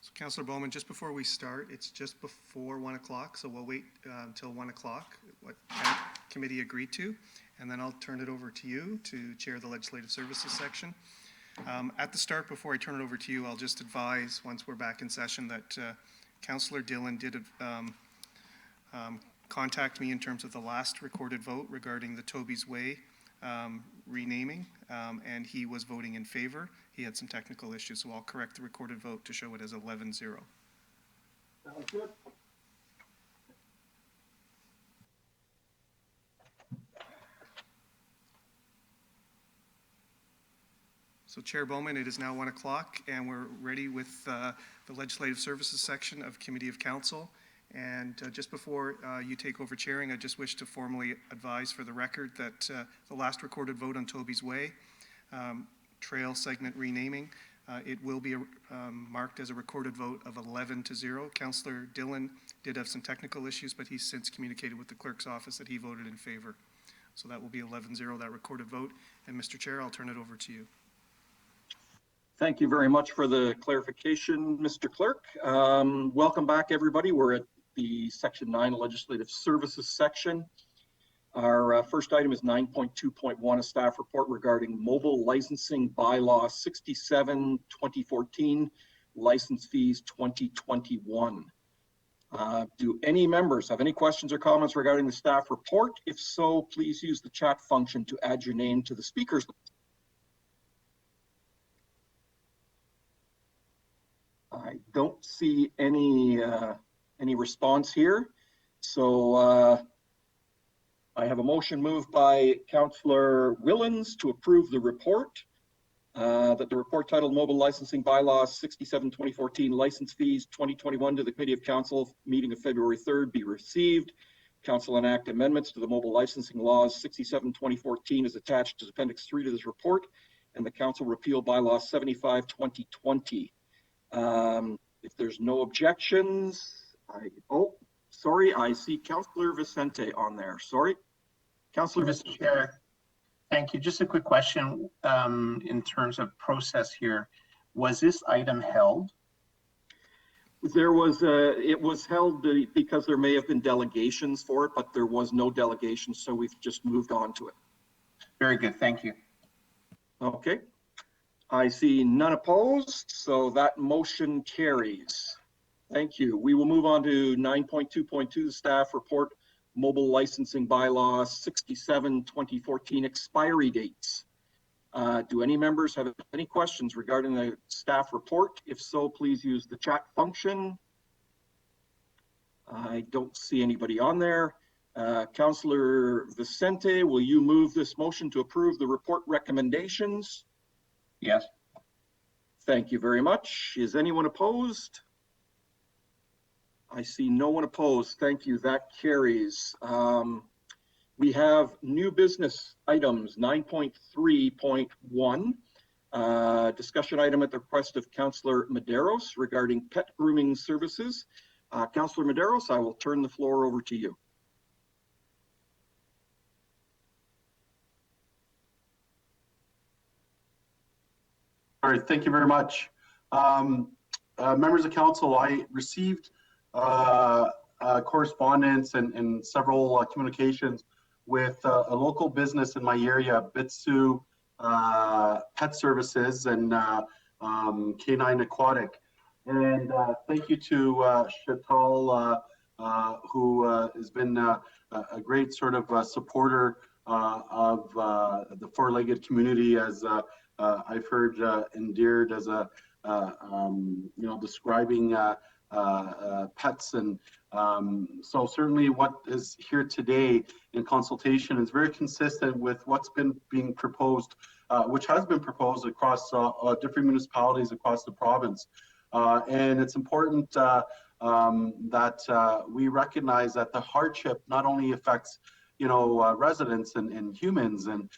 So Councillor Bowman, just before we start, it's just before 1 o'clock, so we'll wait until 1 o'clock, what committee agreed to, and then I'll turn it over to you to chair the Legislative Services section. At the start, before I turn it over to you, I'll just advise, once we're back in session, that Councillor Dillon did contact me in terms of the last recorded vote regarding the Toby's Way renaming, and he was voting in favor. He had some technical issues, so I'll correct the recorded vote to show it as 11-0. Sounds good. So Chair Bowman, it is now 1 o'clock, and we're ready with the Legislative Services section of Committee of Council. And just before you take over chairing, I just wish to formally advise for the record that the last recorded vote on Toby's Way, trail segment renaming, it will be marked as a recorded vote of 11-0. Councillor Dillon did have some technical issues, but he's since communicated with the clerk's office that he voted in favor. So that will be 11-0, that recorded vote. And Mr. Chair, I'll turn it over to you. Thank you very much for the clarification, Mr. Clerk. Welcome back, everybody. We're at the Section 9 Legislative Services section. Our first item is 9.2.1, a staff report regarding mobile licensing bylaw 67-2014, license fees 2021. Do any members have any questions or comments regarding the staff report? If so, please use the chat function to add your name to the speakers list. I don't see any response here. So I have a motion moved by Councillor Willens to approve the report, that the report titled Mobile Licensing Bylaw 67-2014 License Fees 2021 to the Committee of Council meeting of February 3rd be received. Council enact amendments to the mobile licensing laws 67-2014 is attached as Appendix 3 to this report, and the Council repeal bylaw 75-2020. If there's no objections, sorry, I see Councillor Vicente on there. Sorry. Councillor Vicente. Chair, thank you. Just a quick question in terms of process here. Was this item held? There was, it was held because there may have been delegations for it, but there was no delegation, so we've just moved on to it. Very good, thank you. Okay. I see none opposed, so that motion carries. Thank you. We will move on to 9.2.2, staff report, mobile licensing bylaw 67-2014 expiry dates. Do any members have any questions regarding the staff report? If so, please use the chat function. I don't see anybody on there. Councillor Vicente, will you move this motion to approve the report recommendations? Yes. Thank you very much. Is anyone opposed? I see no one opposed. Thank you. That carries. We have new business items 9.3.1, discussion item at the request of Councillor Medeiros regarding pet grooming services. Councillor Medeiros, I will turn the floor over to you. All right, thank you very much. Members of council, I received correspondence and several communications with a local business in my area, Bitsu Pet Services and Canine Aquatic. And thank you to Chantal, who has been a great sort of supporter of the four-legged community, as I've heard endeared as a, describing pets. And so certainly what is here today in consultation is very consistent with what's been being proposed, which has been proposed across different municipalities across the province. And it's important that we recognize that the hardship not only affects residents and humans, and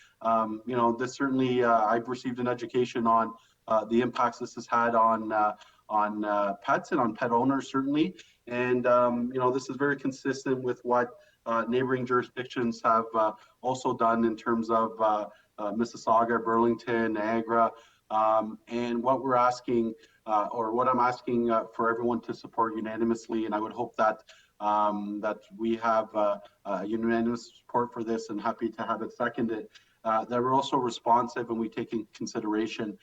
this certainly I've received an education on the impacts this has had on pets and on pet owners, certainly. And this is very consistent with what neighboring jurisdictions have also done in terms of Mississauga, Burlington, Niagara, and what we're asking or what I'm asking for everyone to support unanimously, and I would hope that that we have unanimous support for this, and happy to have it seconded. That we're also responsive and we take in consideration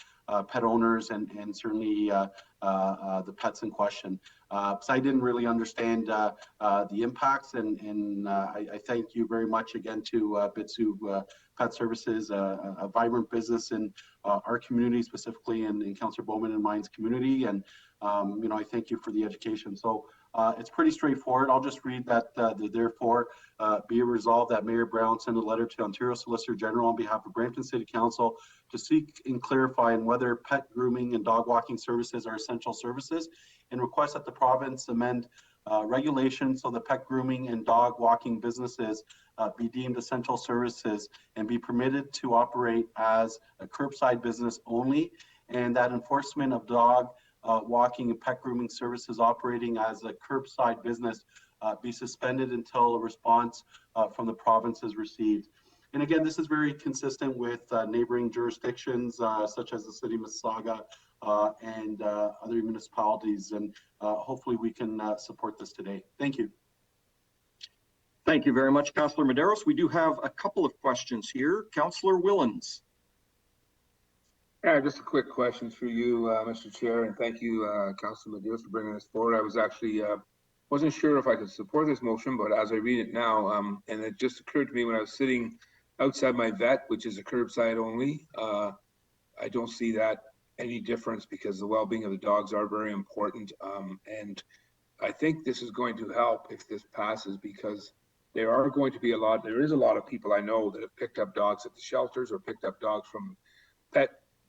pet owners and certainly the pets in question. So I didn't really understand the impacts, and I thank you very much again to Bitsu Pet Services, a vibrant business in our community, specifically in Councillor Bowman and mine's community, and you know, I thank you for the education. So it's pretty straightforward. I'll just read that therefore be it resolved that Mayor Brown send a letter to Ontario Solicitor General on behalf of Brampton City Council to seek and clarify whether pet grooming and dog walking services are essential services, and request that the province amend regulations so that pet grooming and dog walking businesses be deemed essential services and be permitted to operate as a curbside business only, and that enforcement of dog walking and pet grooming services operating as a curbside business be suspended until a response from the province is received. And again, this is very consistent with neighboring jurisdictions such as the city of Mississauga and other municipalities, and hopefully we can support this today. Thank you. Thank you very much, Councillor Medeiros. We do have a couple of questions here. Councillor Willens. Yeah, just a quick question for you, Mr. Chair, and thank you, Councillor Medeiros, for bringing this forward. I was actually wasn't sure if I could support this motion, but as I read it now, and it just occurred to me when I was sitting outside my vet, which is a curbside only, I don't see that any difference because the well-being of the dogs are very important, and I think this is going to help if this passes, because there is a lot of people I know that have picked up dogs at the shelters or picked up dogs from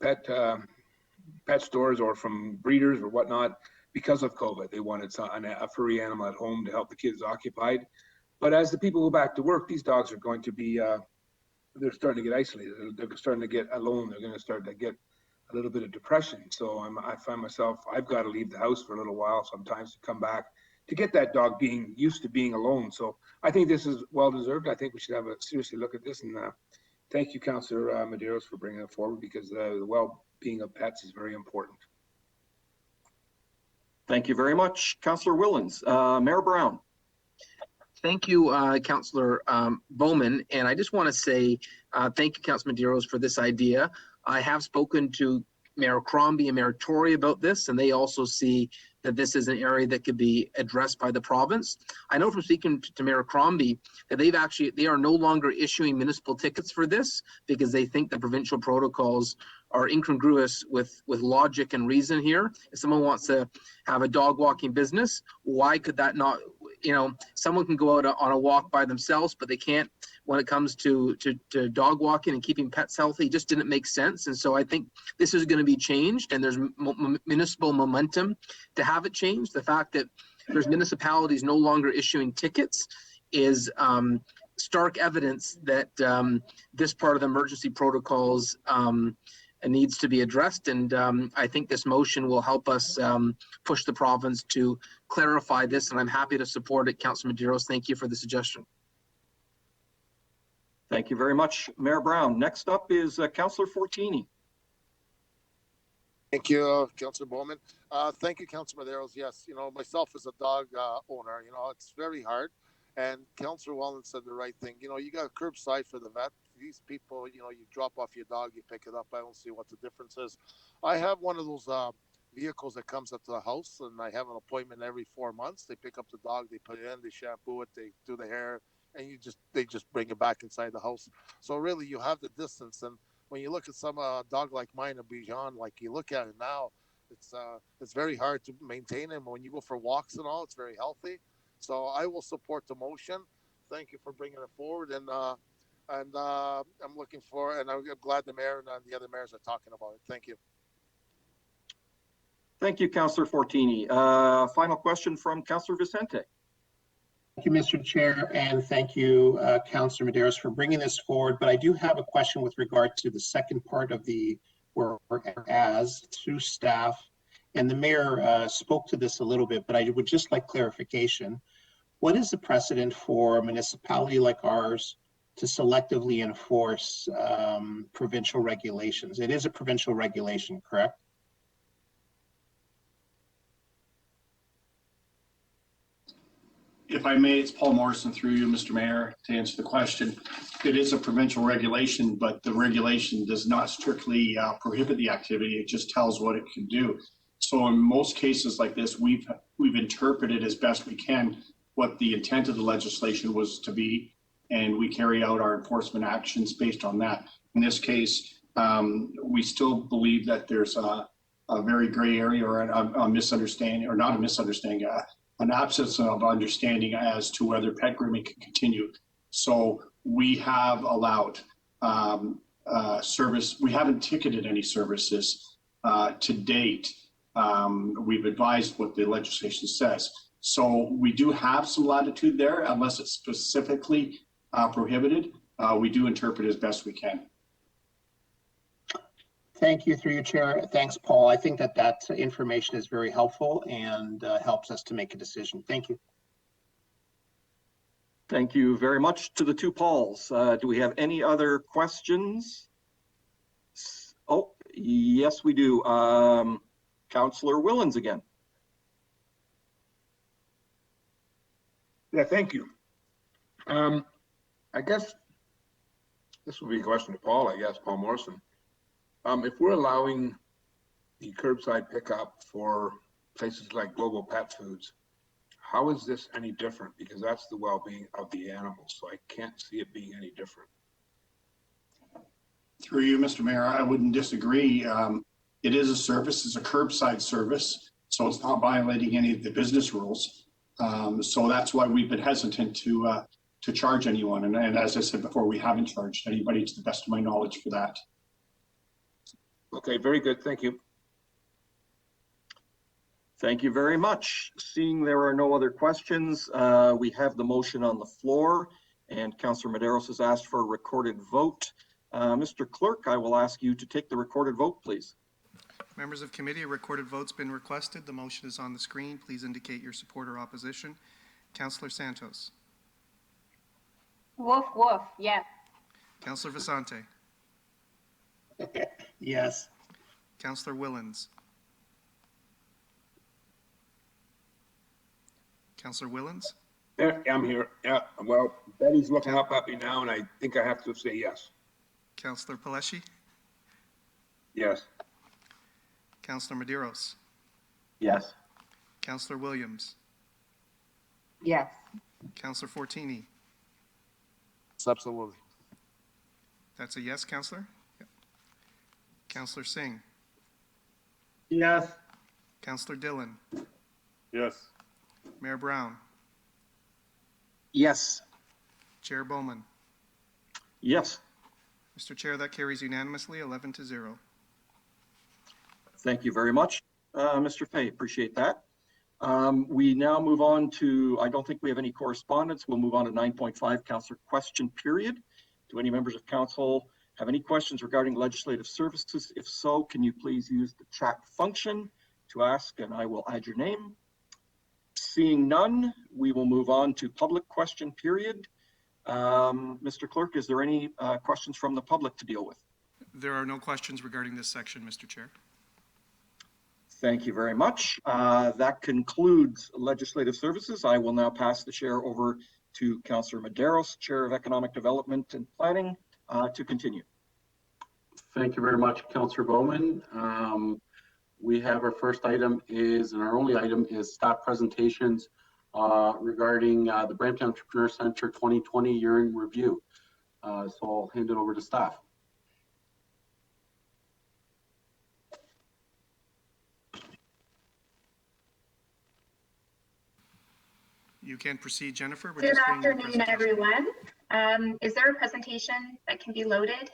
pet stores or from breeders or whatnot because of COVID. They wanted a furry animal at home to help the kids occupied. But as the people go back to work, these dogs are going to be, they're starting to get isolated. They're starting to get alone. They're going to start to get a little bit of depression. So I find myself, I've got to leave the house for a little while sometimes to come back to get that dog being used to being alone. So I think this is well deserved. I think we should have a seriously look at this, and thank you, Councillor Medeiros, for bringing it forward, because the well-being of pets is very important. Thank you very much, Councillor Willens. Mayor Brown. Thank you, Councillor Bowman. And I just want to say thank you, Councillor Medeiros, for this idea. I have spoken to Mayor Crombie and Mayor Tory about this, and they also see that this is an area that could be addressed by the province. I know from speaking to Mayor Crombie that they are no longer issuing municipal tickets for this because they think the provincial protocols are incongruous with logic and reason here. If someone wants to have a dog walking business, why could that not, you know, someone can go out on a walk by themselves, but they can't when it comes to dog walking and keeping pets healthy. It just didn't make sense. And so I think this is going to be changed, and there's municipal momentum to have it changed. The fact that there's municipalities no longer issuing tickets is stark evidence that this part of the emergency protocols needs to be addressed. And I think this motion will help us push the province to clarify this, and I'm happy to support it. Councillor Medeiros, thank you for the suggestion. Thank you very much, Mayor Brown. Next up is Councillor Fortini. Thank you, Councillor Bowman. Thank you, Councillor Medeiros. Yes, you know, myself as a dog owner, you know, it's very hard. And Councillor Wallen said the right thing. You know, you got curbside for the vet. These people, you know, you drop off your dog, you pick it up. I don't see what the difference is. I have one of those vehicles that comes up to the house, and I have an appointment every 4 months. They pick up the dog, they put it in, they shampoo it, they do the hair, and they just bring it back inside the house. So really, you have the distance. And when you look at some dog like mine, a Bichon, like you look at it now, it's very hard to maintain him. When you go for walks and all, it's very healthy. So I will support the motion. Thank you for bringing it forward, and I'm looking for, and I'm glad the mayor and the other mayors are talking about it. Thank you. Thank you, Councillor Fortini. Final question from Councillor Vicente. Thank you, Mr. Chair, and thank you, Councillor Medeiros, for bringing this forward. But I do have a question with regard to the second part of the whereas through staff, and the mayor spoke to this a little bit, but I would just like clarification. What is the precedent for a municipality like ours to selectively enforce provincial regulations? It is a provincial regulation, correct? If I may, it's Paul Morrison through you, Mr. Mayor, to answer the question. It is a provincial regulation, but the regulation does not strictly prohibit the activity. It just tells what it can do. So in most cases like this, we've interpreted as best we can what the intent of the legislation was to be, and we carry out our enforcement actions based on that. In this case, we still believe that there's a very gray area or a misunderstanding, or not a misunderstanding, an absence of understanding as to whether pet grooming can continue. So we have allowed service. We haven't ticketed any services to date. We've advised what the legislation says. So we do have some latitude there, unless it's specifically prohibited. We do interpret as best we can. Thank you, through your chair. Thanks, Paul. I think that information is very helpful and helps us to make a decision. Thank you. Thank you very much to the two Pauls. Do we have any other questions? Oh, yes, we do. Councillor Willens again. Yeah, thank you. I guess this will be a question to Paul, Paul Morrison. If we're allowing the curbside pickup for places like Global Pet Foods, how is this any different? Because that's the well-being of the animals, so I can't see it being any different. Through you, Mr. Mayor, I wouldn't disagree. It is a service, it's a curbside service, so it's not violating any of the business rules. So that's why we've been hesitant to charge anyone. And as I said before, we haven't charged anybody to the best of my knowledge for that. Okay, very good. Thank you. Thank you very much. Seeing there are no other questions, we have the motion on the floor, and Councillor Medeiros has asked for a recorded vote. Mr. Clerk, I will ask you to take the recorded vote, please. Members of committee, a recorded vote's been requested. The motion is on the screen. Please indicate your support or opposition. Councillor Santos. Woof, woof, yes. Councillor Vicente. Yes. Councillor Willens. Councillor Willens? Yeah, I'm here. Yeah, well, Betty's looking up at me now, and I think I have to say yes. Councillor Paleshi? Yes. Councillor Medeiros? Yes. Councillor Williams? Yes. Councillor Fortini? Absolutely. That's a yes, Councillor? Yep. Councillor Singh? Yes. Councillor Dillon? Yes. Mayor Brown? Yes. Chair Bowman? Yes. Mr. Chair, that carries unanimously, 11-0. Thank you very much, Mr. Fay. Appreciate that. We now move on to, I don't think we have any correspondence. We'll move on to 9.5, Councillor question period. Do any members of council have any questions regarding legislative services? If so, can you please use the chat function to ask, and I will add your name. Seeing none, we will move on to public question period. Mr. Clerk, is there any questions from the public to deal with? There are no questions regarding this section, Mr. Chair. Thank you very much. That concludes legislative services. I will now pass the chair over to Councillor Medeiros, Chair of Economic Development and Planning, to continue. Thank you very much, Councillor Bowman. We have our first item is, and our only item is staff presentations regarding the Brampton Entrepreneur Center 2020 year in review. So I'll hand it over to staff. You can proceed, Jennifer. Good afternoon, everyone. Is there a presentation that can be loaded?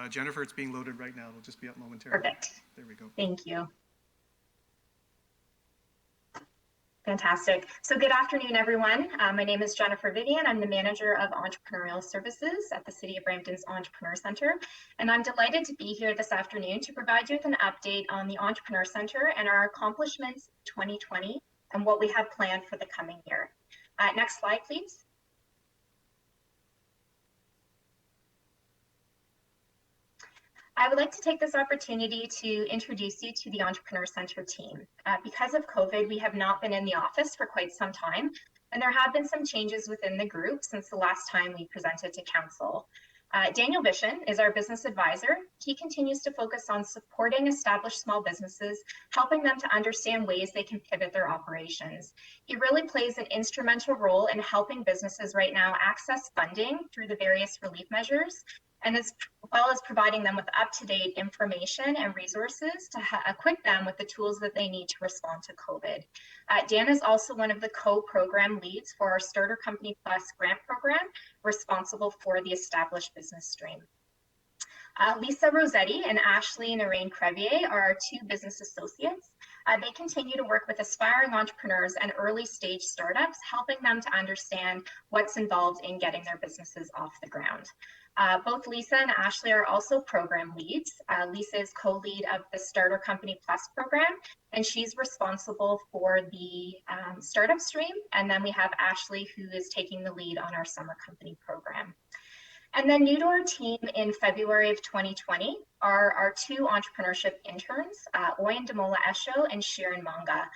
Jennifer, it's being loaded right now. It'll just be up momentarily. Perfect. There we go. Thank you. Fantastic. So good afternoon, everyone. My name is Jennifer Vivian. I'm the manager of entrepreneurial services at the City of Brampton's Entrepreneur Center. And I'm delighted to be here this afternoon to provide you with an update on the Entrepreneur Center and our accomplishments 2020 and what we have planned for the coming year. Next slide, please. I would like to take this opportunity to introduce you to the Entrepreneur Center team. Because of COVID, we have not been in the office for quite some time. and there have been some changes within the group since the last time we presented to council. Daniel Bishan is our business advisor. He continues to focus on supporting established small businesses, helping them to understand ways they can pivot their operations. He really plays an instrumental role in helping businesses right now access funding through the various relief measures, and as well as providing them with up-to-date information and resources to equip them with the tools that they need to respond to COVID. Dan is also one of the co-program leads for our Starter Company Plus grant program, responsible for the established business stream. Lisa Rossetti and Ashley Narain Crevier are our two business associates. They continue to work with aspiring entrepreneurs and early stage startups, helping them to understand what's involved in getting their businesses off the ground. Both Lisa and Ashley are also program leads. Lisa is co-lead of the Starter Company Plus program, and she's responsible for the startup stream. And then we have Ashley, who is taking the lead on our summer company program. And then new to our team in February of 2020 are our two entrepreneurship interns, Oyen Demola Esho and Sharon Manga.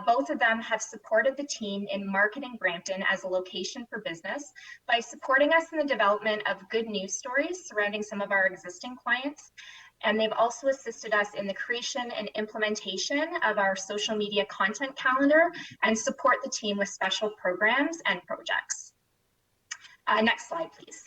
Both of them have supported the team in marketing Brampton as a location for business by supporting us in the development of good news stories surrounding some of our existing clients. And they've also assisted us in the creation and implementation of our social media content calendar and support the team with special programs and projects. Next slide, please.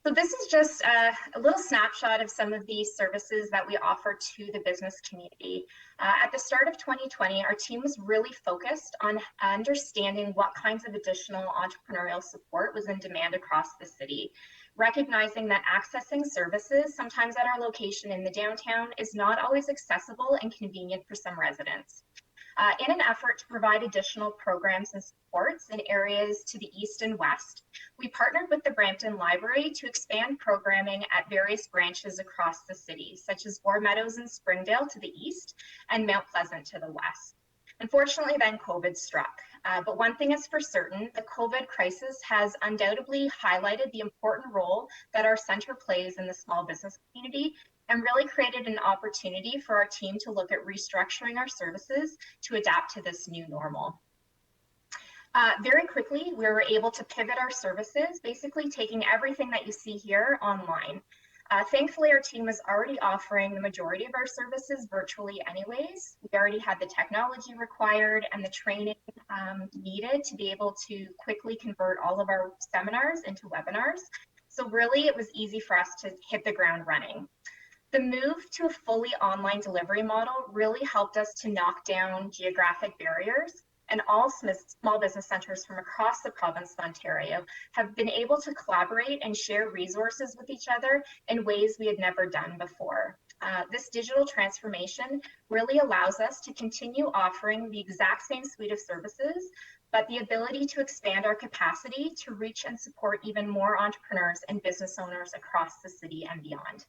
So this is just a little snapshot of some of the services that we offer to the business community. At the start of 2020, our team was really focused on understanding what kinds of additional entrepreneurial support was in demand across the city, recognizing that accessing services, sometimes at our location in the downtown, is not always accessible and convenient for some residents. In an effort to provide additional programs and supports in areas to the east and west, we partnered with the Brampton Library to expand programming at various branches across the city, such as War Meadows and Springdale to the east and Mount Pleasant to the west. Unfortunately, then COVID struck. But one thing is for certain, the COVID crisis has undoubtedly highlighted the important role that our center plays in the small business community and really created an opportunity for our team to look at restructuring our services to adapt to this new normal. Very quickly, we were able to pivot our services, basically taking everything that you see here online. Thankfully, our team was already offering the majority of our services virtually anyways. We already had the technology required and the training needed to be able to quickly convert all of our seminars into webinars. So really, it was easy for us to hit the ground running. The move to a fully online delivery model really helped us to knock down geographic barriers, and all small business centers from across the province of Ontario have been able to collaborate and share resources with each other in ways we had never done before. This digital transformation really allows us to continue offering the exact same suite of services, but the ability to expand our capacity to reach and support even more entrepreneurs and business owners across the city and beyond.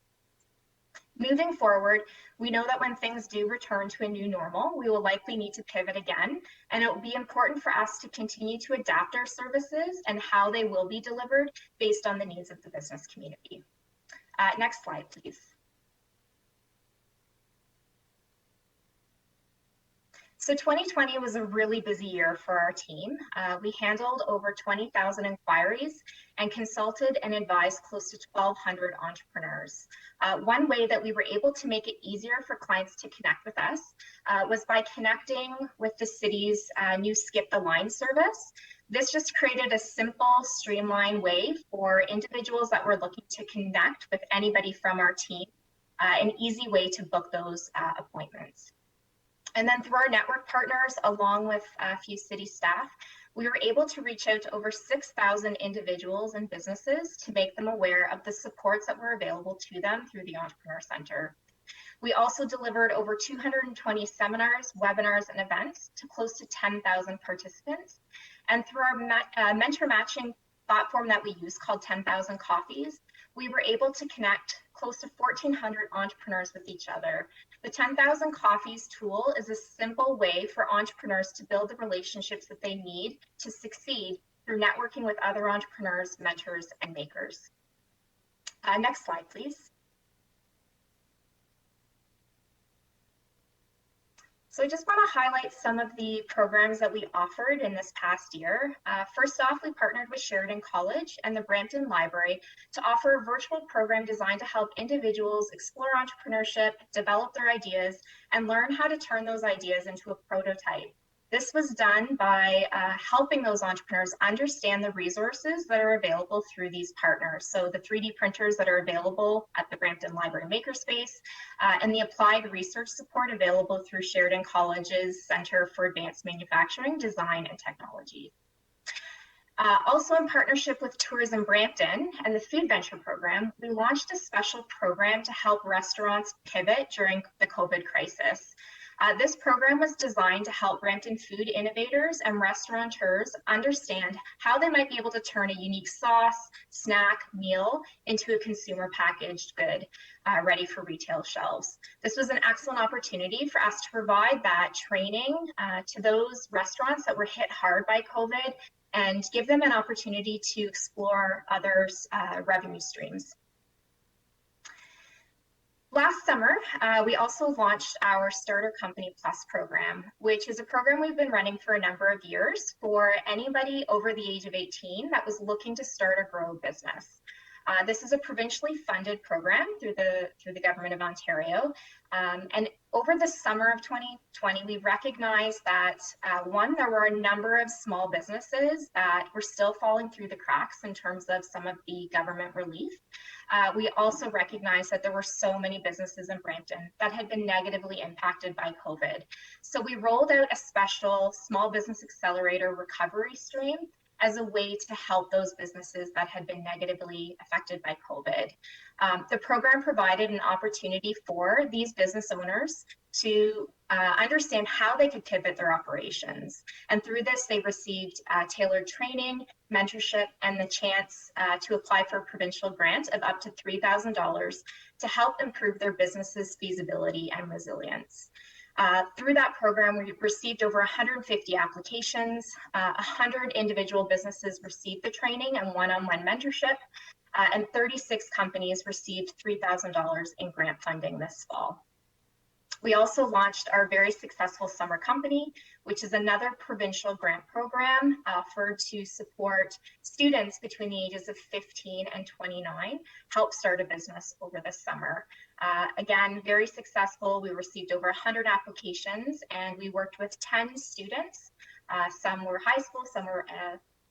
Moving forward, we know that when things do return to a new normal, we will likely need to pivot again, and it will be important for us to continue to adapt our services and how they will be delivered based on the needs of the business community. Next slide, please. So 2020 was a really busy year for our team. We handled over 20,000 inquiries and consulted and advised close to 1,200 entrepreneurs. One way that we were able to make it easier for clients to connect with us was by connecting with the city's new Skip the Line service. This just created a simple, streamlined way for individuals that were looking to connect with anybody from our team, an easy way to book those appointments. And then through our network partners, along with a few city staff, we were able to reach out to over 6,000 individuals and businesses to make them aware of the supports that were available to them through the Entrepreneur Center. We also delivered over 220 seminars, webinars, and events to close to 10,000 participants. And through our mentor matching platform that we use called 10,000 Coffees, we were able to connect close to 1,400 entrepreneurs with each other. The 10,000 Coffees tool is a simple way for entrepreneurs to build the relationships that they need to succeed through networking with other entrepreneurs, mentors, and makers. Next slide, please. So I just want to highlight some of the programs that we offered in this past year. First off, we partnered with Sheridan College and the Brampton Library to offer a virtual program designed to help individuals explore entrepreneurship, develop their ideas, and learn how to turn those ideas into a prototype. This was done by helping those entrepreneurs understand the resources that are available through these partners. So the 3D printers that are available at the Brampton Library Makerspace and the applied research support available through Sheridan College's Center for Advanced Manufacturing, Design and Technology. Also in partnership with Tourism Brampton and the Food Venture Program, we launched a special program to help restaurants pivot during the COVID crisis. This program was designed to help Brampton food innovators and restaurateurs understand how they might be able to turn a unique sauce, snack, meal into a consumer packaged good ready for retail shelves. This was an excellent opportunity for us to provide that training to those restaurants that were hit hard by COVID and give them an opportunity to explore other revenue streams. Last summer, we also launched our Starter Company Plus program, which is a program we've been running for a number of years for anybody over the age of 18 that was looking to start or grow a business. This is a provincially funded program through the Government of Ontario. And over the summer of 2020, we recognized that one, there were a number of small businesses that were still falling through the cracks in terms of some of the government relief. We also recognized that there were so many businesses in Brampton that had been negatively impacted by COVID. So we rolled out a special small business accelerator recovery stream as a way to help those businesses that had been negatively affected by COVID. The program provided an opportunity for these business owners to understand how they could pivot their operations. And through this, they received tailored training, mentorship, and the chance to apply for a provincial grant of up to $3,000 to help improve their business's feasibility and resilience. Through that program, we received over 150 applications, 100 individual businesses received the training and one-on-one mentorship, and 36 companies received $3,000 in grant funding this fall. We also launched our very successful Summer Company, which is another provincial grant program offered to support students between the ages of 15 and 29 help start a business over the summer. Again, very successful. We received over 100 applications and we worked with 10 students. Some were high school, some were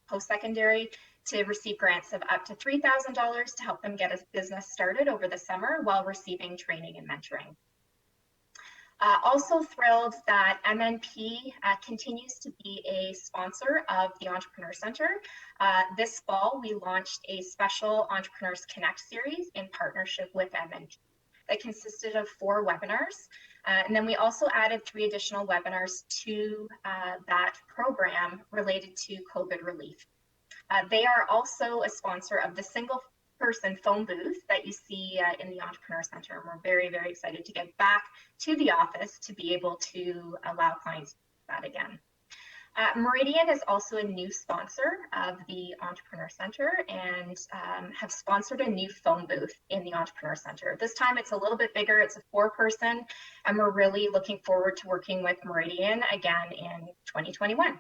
post-secondary, to receive grants of up to $3,000 to help them get a business started over the summer while receiving training and mentoring. Also thrilled that MNP continues to be a sponsor of the Entrepreneur Center. This fall, we launched a special Entrepreneurs Connect series in partnership with MNP that consisted of 4 webinars. And then we also added 3 additional webinars to that program related to COVID relief. They are also a sponsor of the single-person phone booth that you see in the Entrepreneur Center. And we're very, very excited to get back to the office to be able to allow clients to do that again. Meridian is also a new sponsor of the Entrepreneur Center and have sponsored a new phone booth in the Entrepreneur Center. This time it's a little bit bigger, it's a 4-person, and we're really looking forward to working with Meridian again in 2021.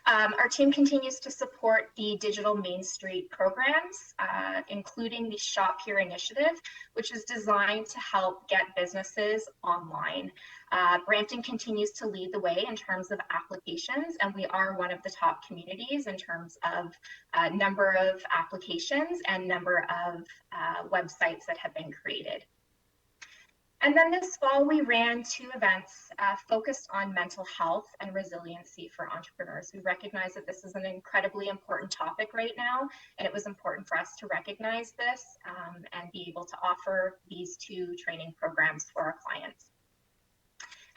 Our team continues to support the Digital Main Street programs, including the Shop Here initiative, which is designed to help get businesses online. Brampton continues to lead the way in terms of applications, and we are one of the top communities in terms of number of applications and number of websites that have been created. And then this fall, we ran 2 events focused on mental health and resiliency for entrepreneurs. We recognize that this is an incredibly important topic right now, and it was important for us to recognize this and be able to offer these 2 training programs for our clients.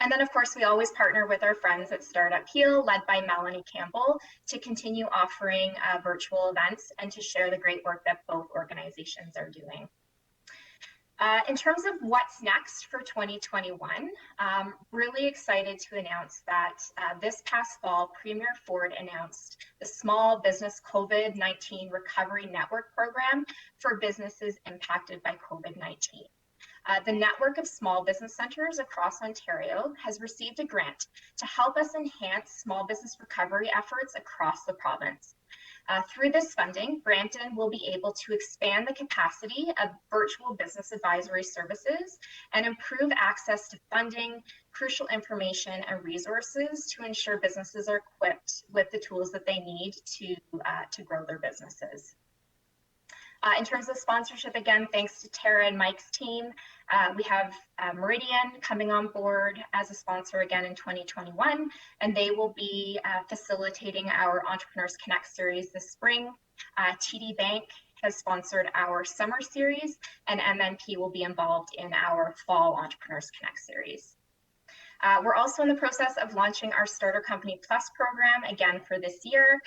And then, of course, we always partner with our friends at Startup Heal, led by Melanie Campbell, to continue offering virtual events and to share the great work that both organizations are doing. In terms of what's next for 2021, really excited to announce that this past fall, Premier Ford announced the Small Business COVID-19 Recovery Network Program for businesses impacted by COVID-19. The network of small business centers across Ontario has received a grant to help us enhance small business recovery efforts across the province. Through this funding, Brampton will be able to expand the capacity of virtual business advisory services and improve access to funding, crucial information, and resources to ensure businesses are equipped with the tools that they need to grow their businesses. In terms of sponsorship, again, thanks to Tara and Mike's team, we have Meridian coming on board as a sponsor again in 2021, and they will be facilitating our Entrepreneurs Connect series this spring. TD Bank has sponsored our summer series, and MNP will be involved in our fall Entrepreneurs Connect series. We're also in the process of launching our Starter Company Plus program again for this year.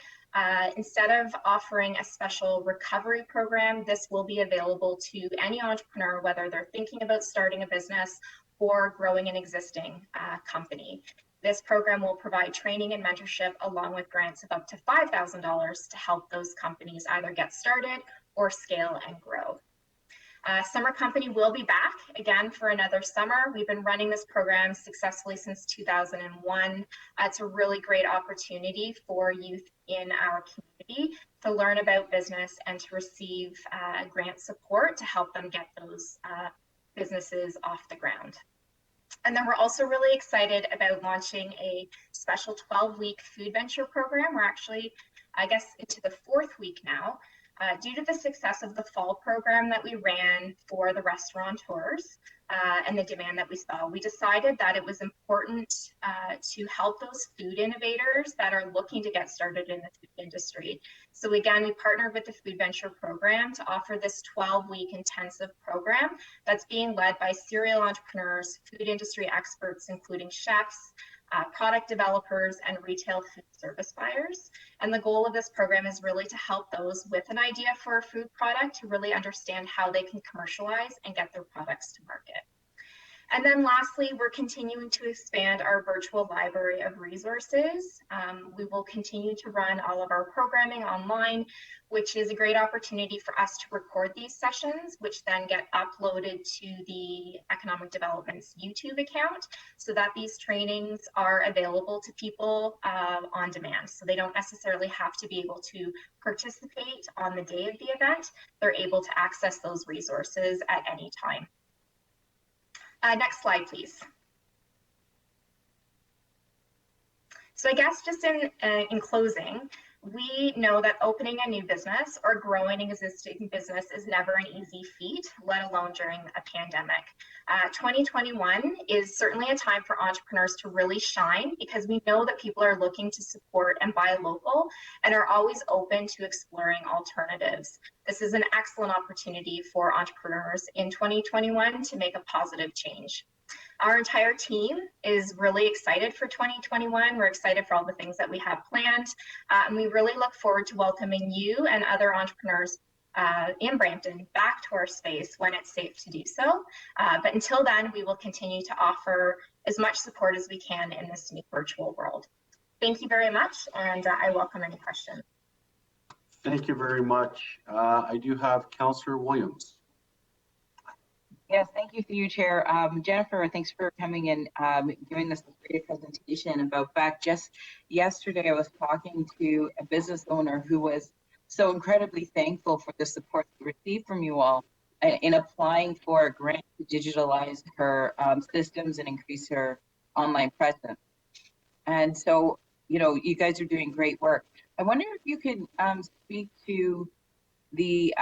Instead of offering a special recovery program, this will be available to any entrepreneur, whether they're thinking about starting a business or growing an existing company. This program will provide training and mentorship along with grants of up to $5,000 to help those companies either get started or scale and grow. Summer Company will be back again for another summer. We've been running this program successfully since 2001. It's a really great opportunity for youth in our community to learn about business and to receive grant support to help them get those businesses off the ground. And then we're also really excited about launching a special 12-week food venture program. We're actually, I guess, into the 4th week now. Due to the success of the fall program that we ran for the restaurateurs and the demand that we saw, we decided that it was important to help those food innovators that are looking to get started in the food industry. So again, we partnered with the Food Venture Program to offer this 12-week intensive program that's being led by serial entrepreneurs, food industry experts, including chefs, product developers, and retail food service buyers. And the goal of this program is really to help those with an idea for a food product to really understand how they can commercialize and get their products to market. And then lastly, we're continuing to expand our virtual library of resources. We will continue to run all of our programming online, which is a great opportunity for us to record these sessions, which then get uploaded to the Economic Development's YouTube account so that these trainings are available to people on demand. So they don't necessarily have to be able to participate on the day of the event. They're able to access those resources at any time. Next slide, please. So I guess just in closing, we know that opening a new business or growing an existing business is never an easy feat, let alone during a pandemic. 2021 is certainly a time for entrepreneurs to really shine because we know that people are looking to support and buy local and are always open to exploring alternatives. This is an excellent opportunity for entrepreneurs in 2021 to make a positive change. Our entire team is really excited for 2021. We're excited for all the things that we have planned. And we really look forward to welcoming you and other entrepreneurs in Brampton back to our space when it's safe to do so. But until then, we will continue to offer as much support as we can in this new virtual world. Thank you very much, and I welcome any questions. Thank you very much. I do have Councillor Williams. Yes, thank you through you, Chair. Jennifer, thanks for coming and giving this great presentation. About fact, just yesterday I was talking to a business owner who was so incredibly thankful for the support they received from you all in applying for a grant to digitalize her systems and increase her online presence. And so, you know, you guys are doing great work. I wonder if you could speak to the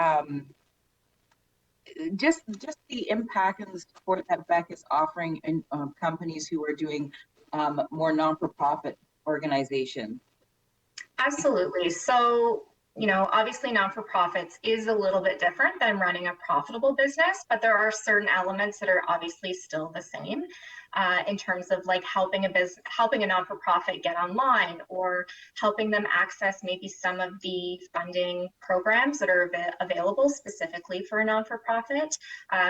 just the impact and the support that BEC is offering in companies who are doing more non-for-profit organizations. Absolutely. So, you know, obviously non-for-profits is a little bit different than running a profitable business, but there are certain elements that are obviously still the same. in terms of like helping a non-for-profit get online, or helping them access maybe some of the funding programs that are available specifically for a non-for-profit.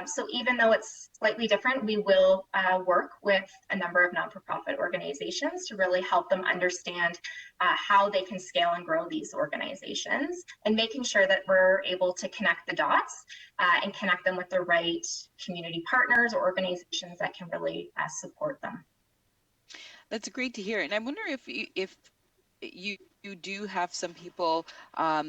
So even though it's slightly different, we will work with a number of non-for-profit organizations to really help them understand how they can scale and grow these organizations, and making sure that we're able to connect the dots and connect them with the right community partners or organizations that can really support them. That's great to hear. And I wonder if you do have some people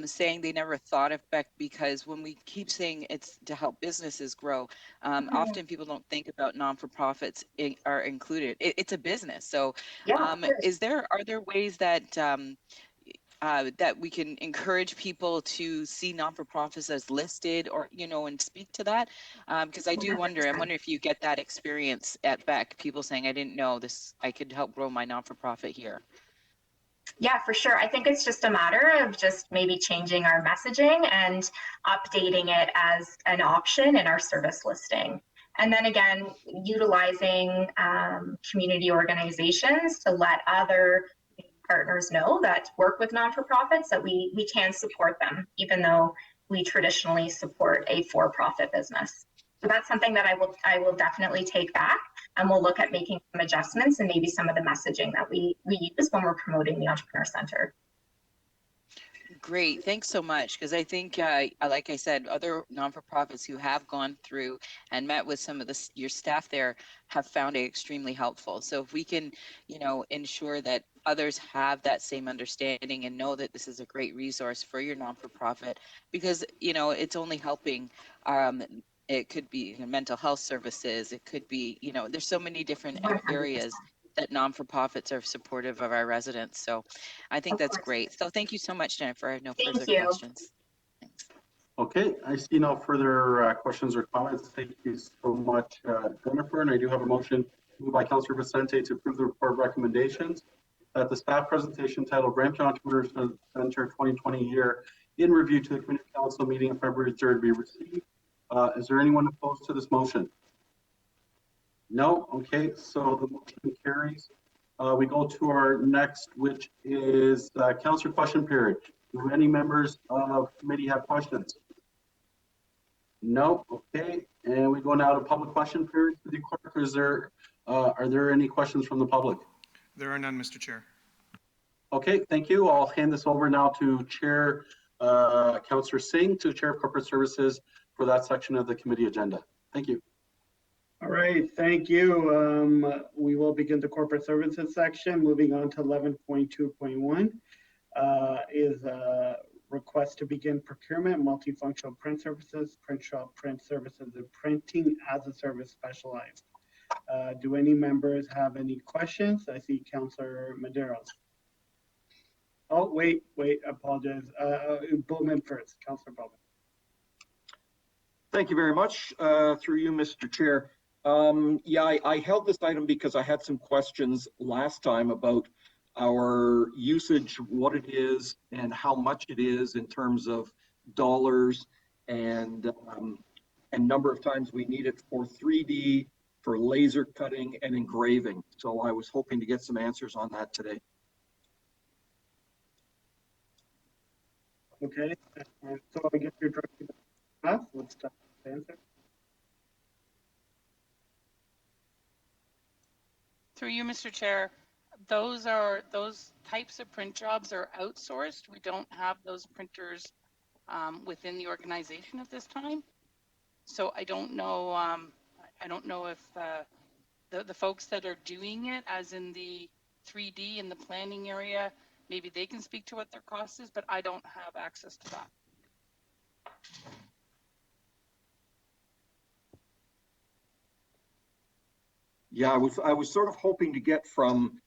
saying they never thought of BEC, because when we keep saying it's to help businesses grow, often people don't think about non-for-profits are included. It's a business. So yeah, are there ways that that we can encourage people to see non-for-profits as listed, or and speak to that, because I wonder if you get that experience at BEC, people saying, I didn't know this, I could help grow my non-for-profit here. Yeah, for sure. I think it's just a matter of just maybe changing our messaging and updating it as an option in our service listing. And then again, utilizing community organizations to let other partners know that work with non-for-profits that we can support them, even though we traditionally support a for-profit business. So that's something that I will definitely take back, and we'll look at making some adjustments and maybe some of the messaging that we use when we're promoting the Entrepreneur Center. Great, thanks so much. Because I think, like I said, other non-for-profits who have gone through and met with some of your staff there have found it extremely helpful. So if we can, ensure that others have that same understanding and know that this is a great resource for your non-for-profit, because it's only helping. It could be mental health services. It could be, there's so many different areas that non-for-profits are supportive of our residents. So I think that's great. So thank you so much, Jennifer. I have no further questions. Thanks. Okay, I see no further questions or comments. Thank you so much, Jennifer. And I do have a motion moved by Councillor Vicente to approve the report recommendations that the staff presentation titled Brampton Entrepreneur Center 2020 year in review to the Community Council meeting on February 3rd be received. Is there anyone opposed to this motion? No? Okay, so the motion carries. We go to our next, which is councillor question period. Do any members of committee have questions? No? Okay, and we go now to public question period. For the clerk, are there any questions from the public? There are none, Mr. Chair. Okay, thank you. I'll hand this over now to Chair Councillor Singh, to Chair of Corporate Services, for that section of the committee agenda. Thank you. All right, thank you. We will begin the corporate services section. Moving on to 11.2.1 is a request to begin procurement, multifunctional print services, print shop print services, and printing as a service specialized. Do any members have any questions? I see Councillor Medeiros. Oh, wait, I apologize. Bowman first, Councillor Bowman. Thank you very much. Through you, Mr. Chair. Yeah, I held this item because I had some questions last time about our usage, what it is, and how much it is in terms of dollars, and number of times we need it for 3D, for laser cutting and engraving. So I was hoping to get some answers on that today. Okay, so I guess you're directing us. Let's start with the answer. Through you, Mr. Chair, those types of print jobs are outsourced. We don't have those printers within the organization at this time. So I don't know. I don't know if the folks that are doing it, as in the 3D in the planning area, maybe they can speak to what their cost is, but I don't have access to that. Yeah, I was sort of hoping to get from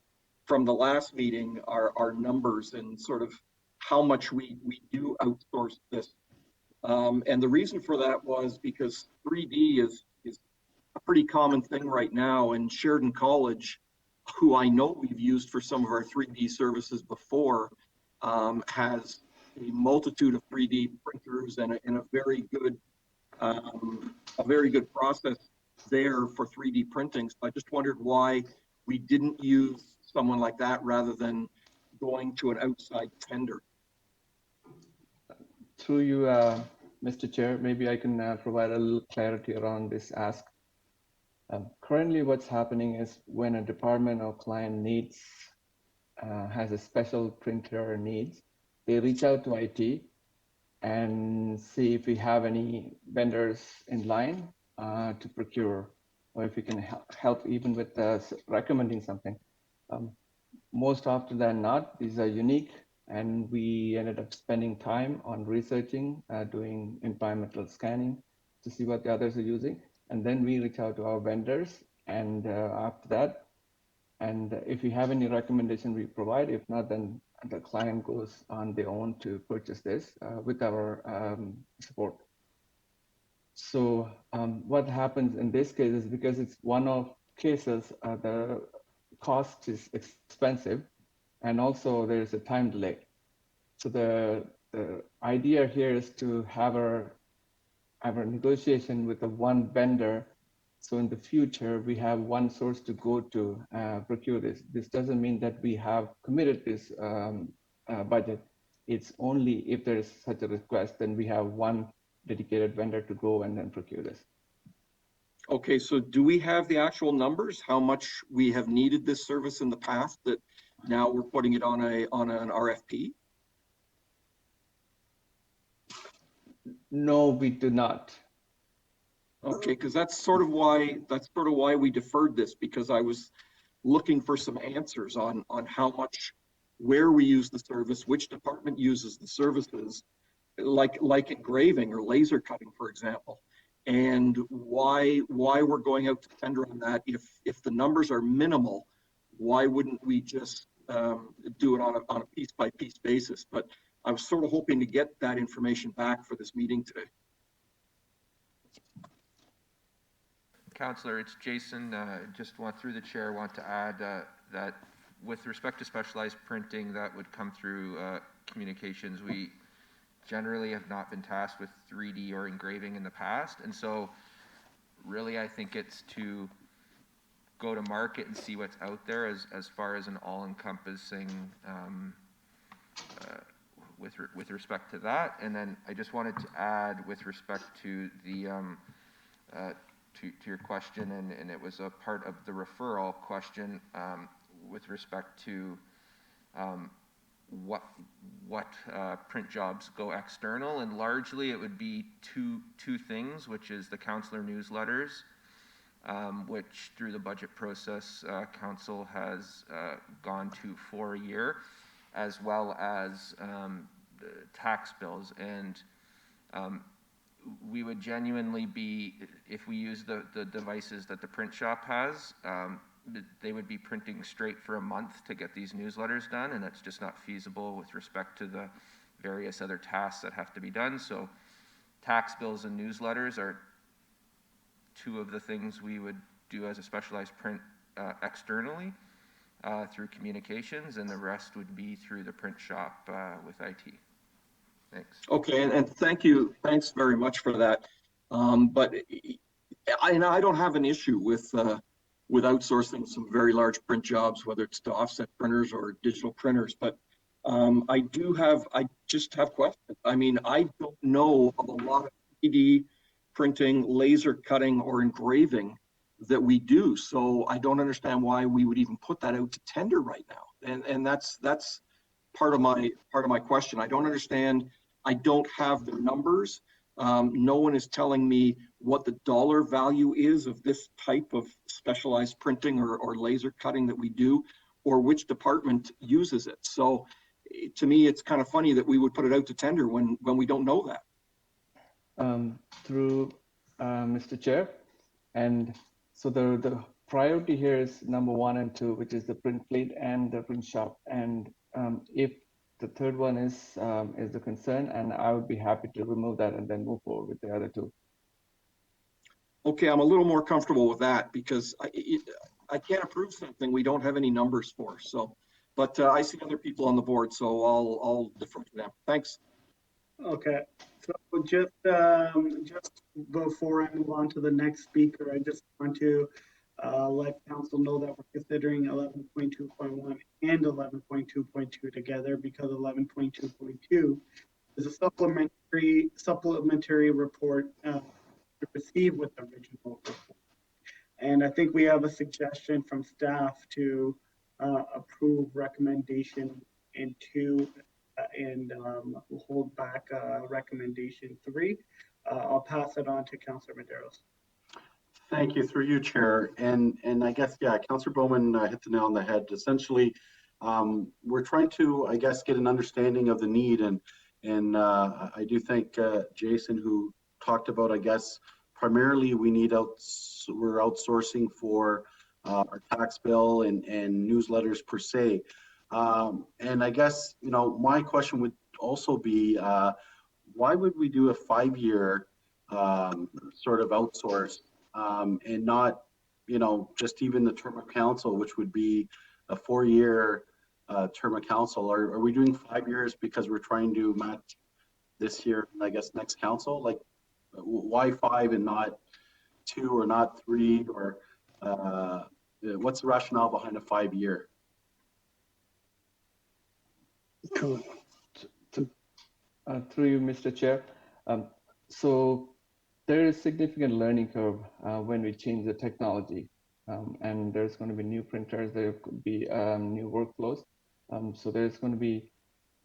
the last meeting our numbers and sort of how much we do outsource this. And the reason for that was because 3D is a pretty common thing right now, and Sheridan College, who I know we've used for some of our 3D services before, has a multitude of 3D printers and a very good process there for 3D printing. So I just wondered why we didn't use someone like that rather than going to an outside tender. Through you, Mr. Chair, maybe I can provide a little clarity around this ask. Currently, what's happening is when a department or client needs, has a special printer needs, they reach out to IT and see if we have any vendors in line to procure, or if we can help even with recommending something. Most often than not, these are unique, and we ended up spending time on researching, doing environmental scanning to see what the others are using. And then we reach out to our vendors, and after that, and if we have any recommendation, we provide. If not, then the client goes on their own to purchase this with our support. So what happens in this case is, because it's one-off cases, the cost is expensive, and also there's a time delay. So the idea here is to have a negotiation with the one vendor. So in the future, we have one source to go to procure this. This doesn't mean that we have committed this budget. It's only if there's such a request, then we have one dedicated vendor to go and then procure this. Okay, so do we have the actual numbers, how much we have needed this service in the past that now we're putting it on an RFP? No, we do not. Okay, because that's sort of why we deferred this, because I was looking for some answers on how much, where we use the service, which department uses the services, like engraving or laser cutting, for example, and why we're going out to tender on that. If the numbers are minimal, why wouldn't we just do it on a piece by piece basis? But I was sort of hoping to get that information back for this meeting today. Councillor, it's Jason. Just through the chair, want to add that with respect to specialized printing, that would come through communications. We generally have not been tasked with 3D or engraving in the past, and so really I think it's to go to market and see what's out there as far as an all-encompassing with respect to that. And then I just wanted to add with respect to the to your question, and it was a part of the referral question with respect to what print jobs go external, and largely it would be two things, which is the councillor newsletters, which through the budget process council has gone to for a year, as well as tax bills. And we would genuinely be, if we use the devices that the print shop has, they would be printing straight for a month to get these newsletters done, and that's just not feasible with respect to the various other tasks that have to be done. So tax bills and newsletters are two of the things we would do as a specialized print externally through communications, and the rest would be through the print shop with IT. Thanks. Okay, and thank you. Thanks very much for that. But I don't have an issue with outsourcing some very large print jobs, whether it's to offset printers or digital printers. But I just have questions. I mean, I don't know of a lot of 3D printing, laser cutting, or engraving that we do. So I don't understand why we would even put that out to tender right now. And that's part of my question. I don't understand. I don't have the numbers. No one is telling me what the dollar value is of this type of specialized printing or laser cutting that we do, or which department uses it. So to me, it's kind of funny that we would put it out to tender when we don't know that. Through Mr. Chair, and so the priority here is number 1 and 2, which is the print fleet and the print shop. And if the third one is the concern, and I would be happy to remove that and then move forward with the other 2. Okay, I'm a little more comfortable with that, because I can't approve something we don't have any numbers for. So, but I see other people on the board, so I'll defer to them. Thanks. Okay, so just before I move on to the next speaker, I just want to let council know that we're considering 11.2.1 and 11.2.2 together because 11.2.2 is a supplementary report to proceed with the original report. And I think we have a suggestion from staff to approve recommendation in 2 and hold back recommendation 3. I'll pass it on to Councillor Medeiros. Thank you, through you, Chair. And I guess, yeah, Councillor Bowman hit the nail on the head. Essentially, we're trying to, I guess, get an understanding of the need. And I do think Jason, who talked about, I guess, primarily we need we're outsourcing for our tax bill and newsletters per se. And I guess, you know, my question would also be, why would we do a 5-year sort of outsource and not, you know, just even the term of council, which would be a 4-year term of council? Are we doing 5 years because we're trying to match this year, I guess, next council? Like, why 5 and not 2 or not 3? Or what's the rationale behind a 5-year? Cool. Through you, Mr. Chair. So there is significant learning curve when we change the technology, and there's going to be new printers, there could be new workflows. So there's going to be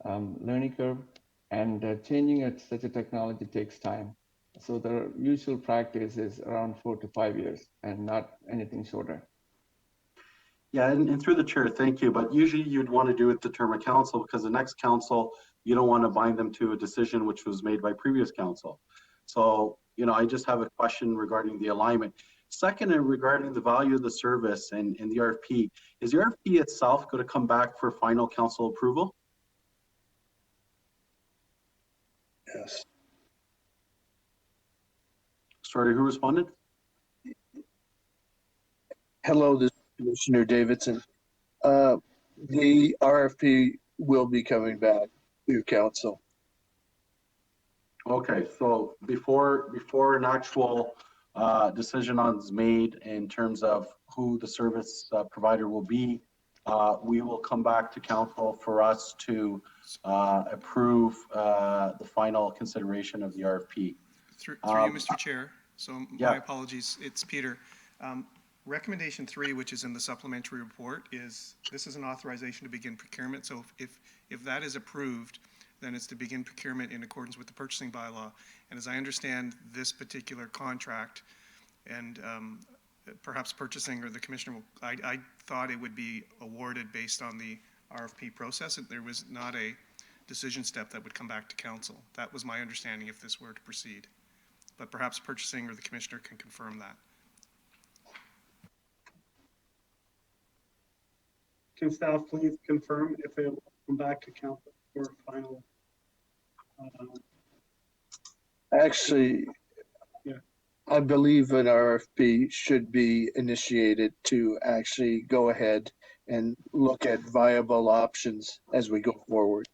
learning curve, and changing such a technology takes time. So the usual practice is around 4 to 5 years and not anything shorter. Yeah, and through the chair, thank you. But usually you'd want to do it to term of council because the next council, you don't want to bind them to a decision which was made by previous council. So, you know, I just have a question regarding the alignment. Second, regarding the value of the service and the RFP, is the RFP itself going to come back for final council approval? Yes. Sorry, who responded? Hello, this is Commissioner Davidson. The RFP will be coming back to council. Okay, so before an actual decision is made in terms of who the service provider will be, we will come back to council for us to approve the final consideration of the RFP. Through you, Mr. Chair. So yeah. My apologies, it's Peter. Recommendation 3, which is in the supplementary report, this is an authorization to begin procurement. So if that is approved, then it's to begin procurement in accordance with the purchasing bylaw. And as I understand this particular contract, and perhaps purchasing or the commissioner will, I thought it would be awarded based on the RFP process. And there was not a decision step that would come back to council. That was my understanding if this were to proceed. But perhaps purchasing or the commissioner can confirm that. Can staff please confirm if it will come back to council for final? Actually, yeah. I believe an RFP should be initiated to actually go ahead and look at viable options as we go forward.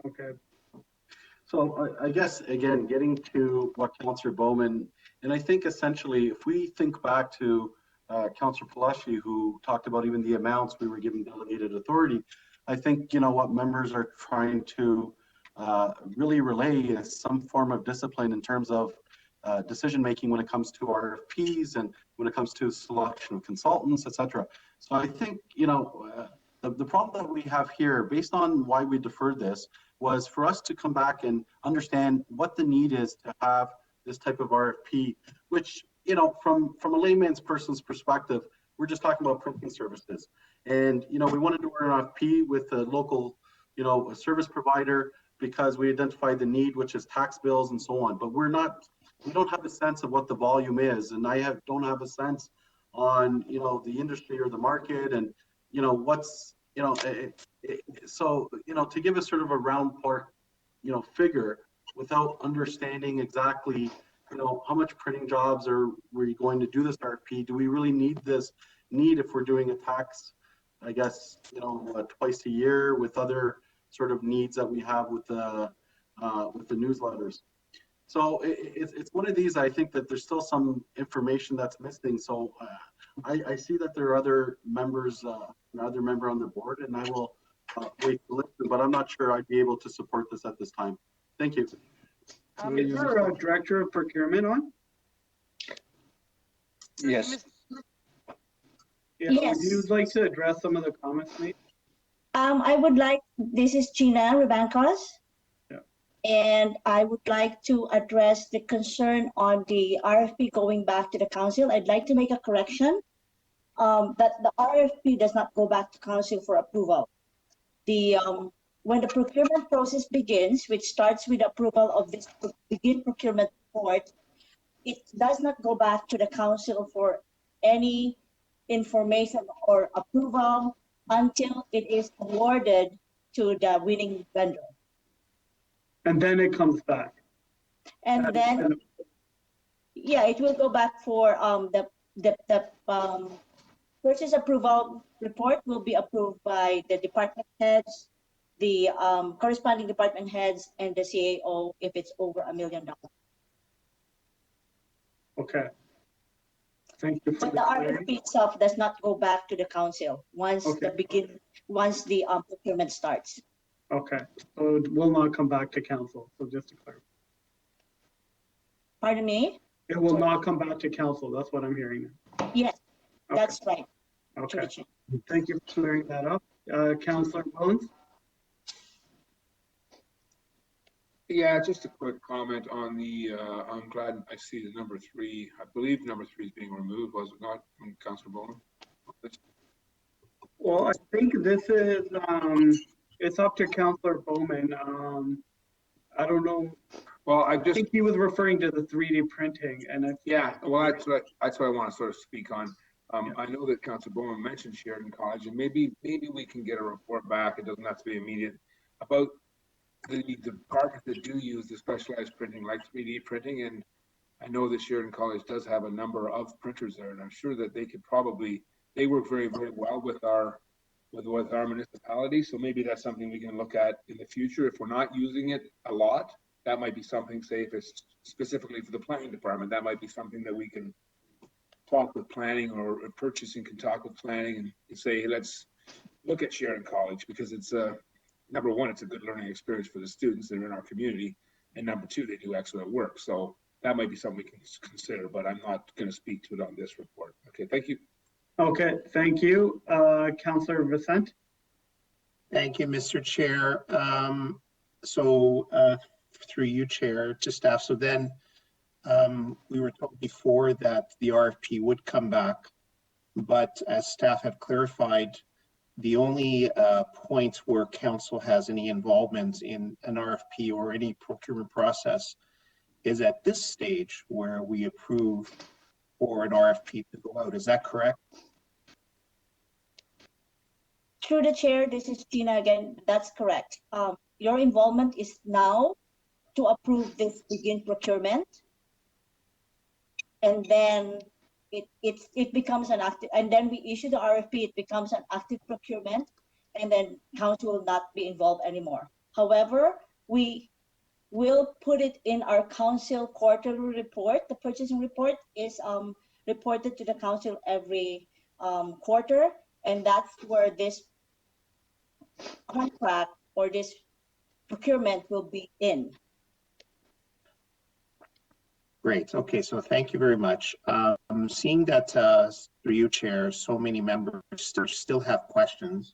Okay. So I guess, again, getting to what Councillor Bowman, and I think essentially, if we think back to Councillor Palashi, who talked about even the amounts we were giving delegated authority, I think, you know, what members are trying to really relay is some form of discipline in terms of decision-making when it comes to RFPs and when it comes to selection of consultants, etc. So I think, you know, the problem that we have here, based on why we deferred this, was for us to come back and understand what the need is to have this type of RFP, which, you know, from a layman's person's perspective, we're just talking about printing services. And, you know, we wanted to do an RFP with a local, you know, a service provider because we identified the need, which is tax bills and so on. But we don't have a sense of what the volume is. And I don't have a sense on, you know, the industry or the market and, you know, what's, you know, so, you know, to give us sort of a round part, you know, figure without understanding exactly, you know, how much printing jobs are we going to do this RFP? Do we really need this if we're doing a tax, I guess, you know, twice a year with other sort of needs that we have with the with the newsletters. So it's one of these. I think that there's still some information that's missing. So I see that there are other members, another member on the board, and I will wait to listen. But I'm not sure I'd be able to support this at this time. Thank you. Is there a director of procurement on? Yes. Yeah, Yes. would you like to address some of the comments made? I would like, this is Gina Ribancos. Yeah. And I would like to address the concern on the RFP going back to the council. I'd like to make a correction that the RFP does not go back to council for approval. When the procurement process begins, which starts with approval of this begin procurement report, it does not go back to the council for any information or approval until it is awarded to the winning vendor. And then it comes back. And then, yeah, it will go back for the purchase approval report will be approved by the department heads, the corresponding department heads, and the CAO if it's over $1 million. Okay. Thank you for But the RFP itself does not go back to the council once the procurement starts. Okay, so it will not come back to council. So just to clarify. Pardon me? It will not come back to council. That's what I'm hearing. Yes, that's right. Okay. Thank you for clearing that up. Councillor Williams? Yeah, just a quick comment on the, I'm glad I see the number 3. I believe number 3 is being removed, was it not, from Councillor Bowman? Well, I think this is, it's up to Councillor Bowman. I don't know. Well, I think he was referring to the 3D printing, and yeah, well, that's what I want to sort of speak on. I know that Councillor Bowman mentioned Sheridan College, and maybe we can get a report back. It doesn't have to be immediate about the departments that do use the specialized printing, like 3D printing, and I know that Sheridan College does have a number of printers there, and I'm sure that they could probably work very, very well with our municipality. So maybe that's something we can look at in the future. If we're not using it a lot, that might be something, say if it's specifically for the planning department, that might be something that we can talk with planning, or purchasing can talk with planning and say, hey, let's look at Sheridan College, because it's number one, it's a good learning experience for the students that are in our community, and number 2, they do excellent work. So that might be something we can consider, but I'm not going to speak to it on this report. Okay, thank you. Okay, thank you. Councillor Vicente? Thank you, Mr. Chair. Through you, Chair, to staff. So then we were told before that the RFP would come back, but as staff have clarified, the only points where council has any involvement in an RFP or any procurement process is at this stage where we approve for an RFP to go out. Is that correct? Through the chair, this is Gina again. That's correct. Your involvement is now to approve this begin procurement, and then it becomes an active, and then we issue the RFP, it becomes an active procurement, and then council will not be involved anymore. However, we will put it in our council quarterly report. The purchasing report is reported to the council every quarter, and that's where this contract or this procurement will be in. Great. Okay, so thank you very much. Seeing that through you, Chair, so many members still have questions,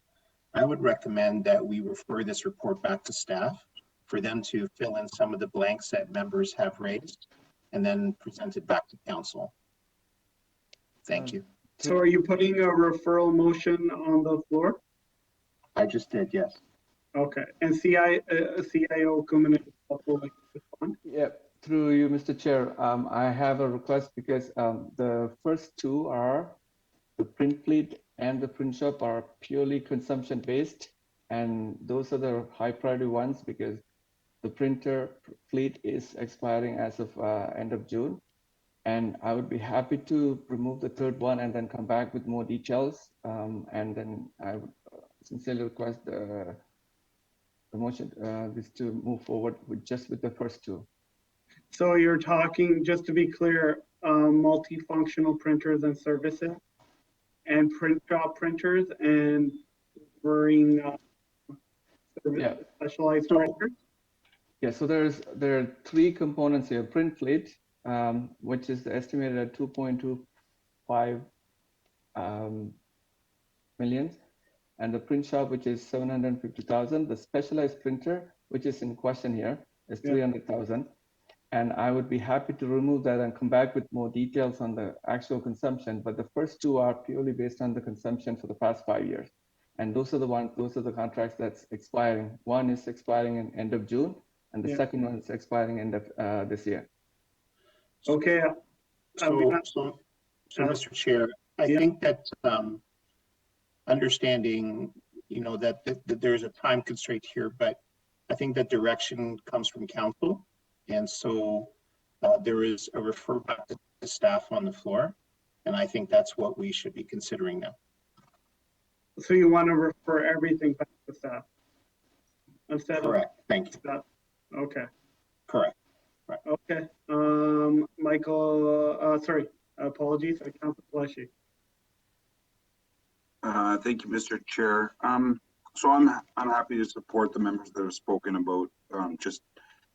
I would recommend that we refer this report back to staff for them to fill in some of the blanks that members have raised, and then present it back to council. Thank you. So are you putting a referral motion on the floor? I just did, yes. Okay, and CIO Kumanen will like to respond. Yeah, through you, Mr. Chair, I have a request because the first 2 are the print fleet and the print shop are purely consumption based, and those are the high priority ones because the printer fleet is expiring as of end of June. And I would be happy to remove the 3rd one and then come back with more details. And then I would sincerely request the the motion is to move forward with just with the first two. So you're talking, just to be clear, multifunctional printers and services and print shop printers and bring specialized printers? Yeah, so there are three components here. Print fleet, which is estimated at 2.25 million, and the print shop, which is 750,000. The specialized printer, which is in question here, is 300,000. And I would be happy to remove that and come back with more details on the actual consumption. But the first two are purely based on the consumption for the past 5 years. And those are the contracts that's expiring. One is expiring in end of June, and the second one is expiring end of this year. Okay. So Mr. Chair, I think that understanding, that there's a time constraint here, but I think that direction comes from council. And so there is a refer back to the staff on the floor. And I think that's what we should be considering now. So you want to refer everything back to staff? Instead Correct. Thank you. Staff. Okay. Correct. Right. Okay. Michael, apologies, Councilor Fleschy. Thank you, Mr. Chair. So I'm happy to support the members that have spoken about just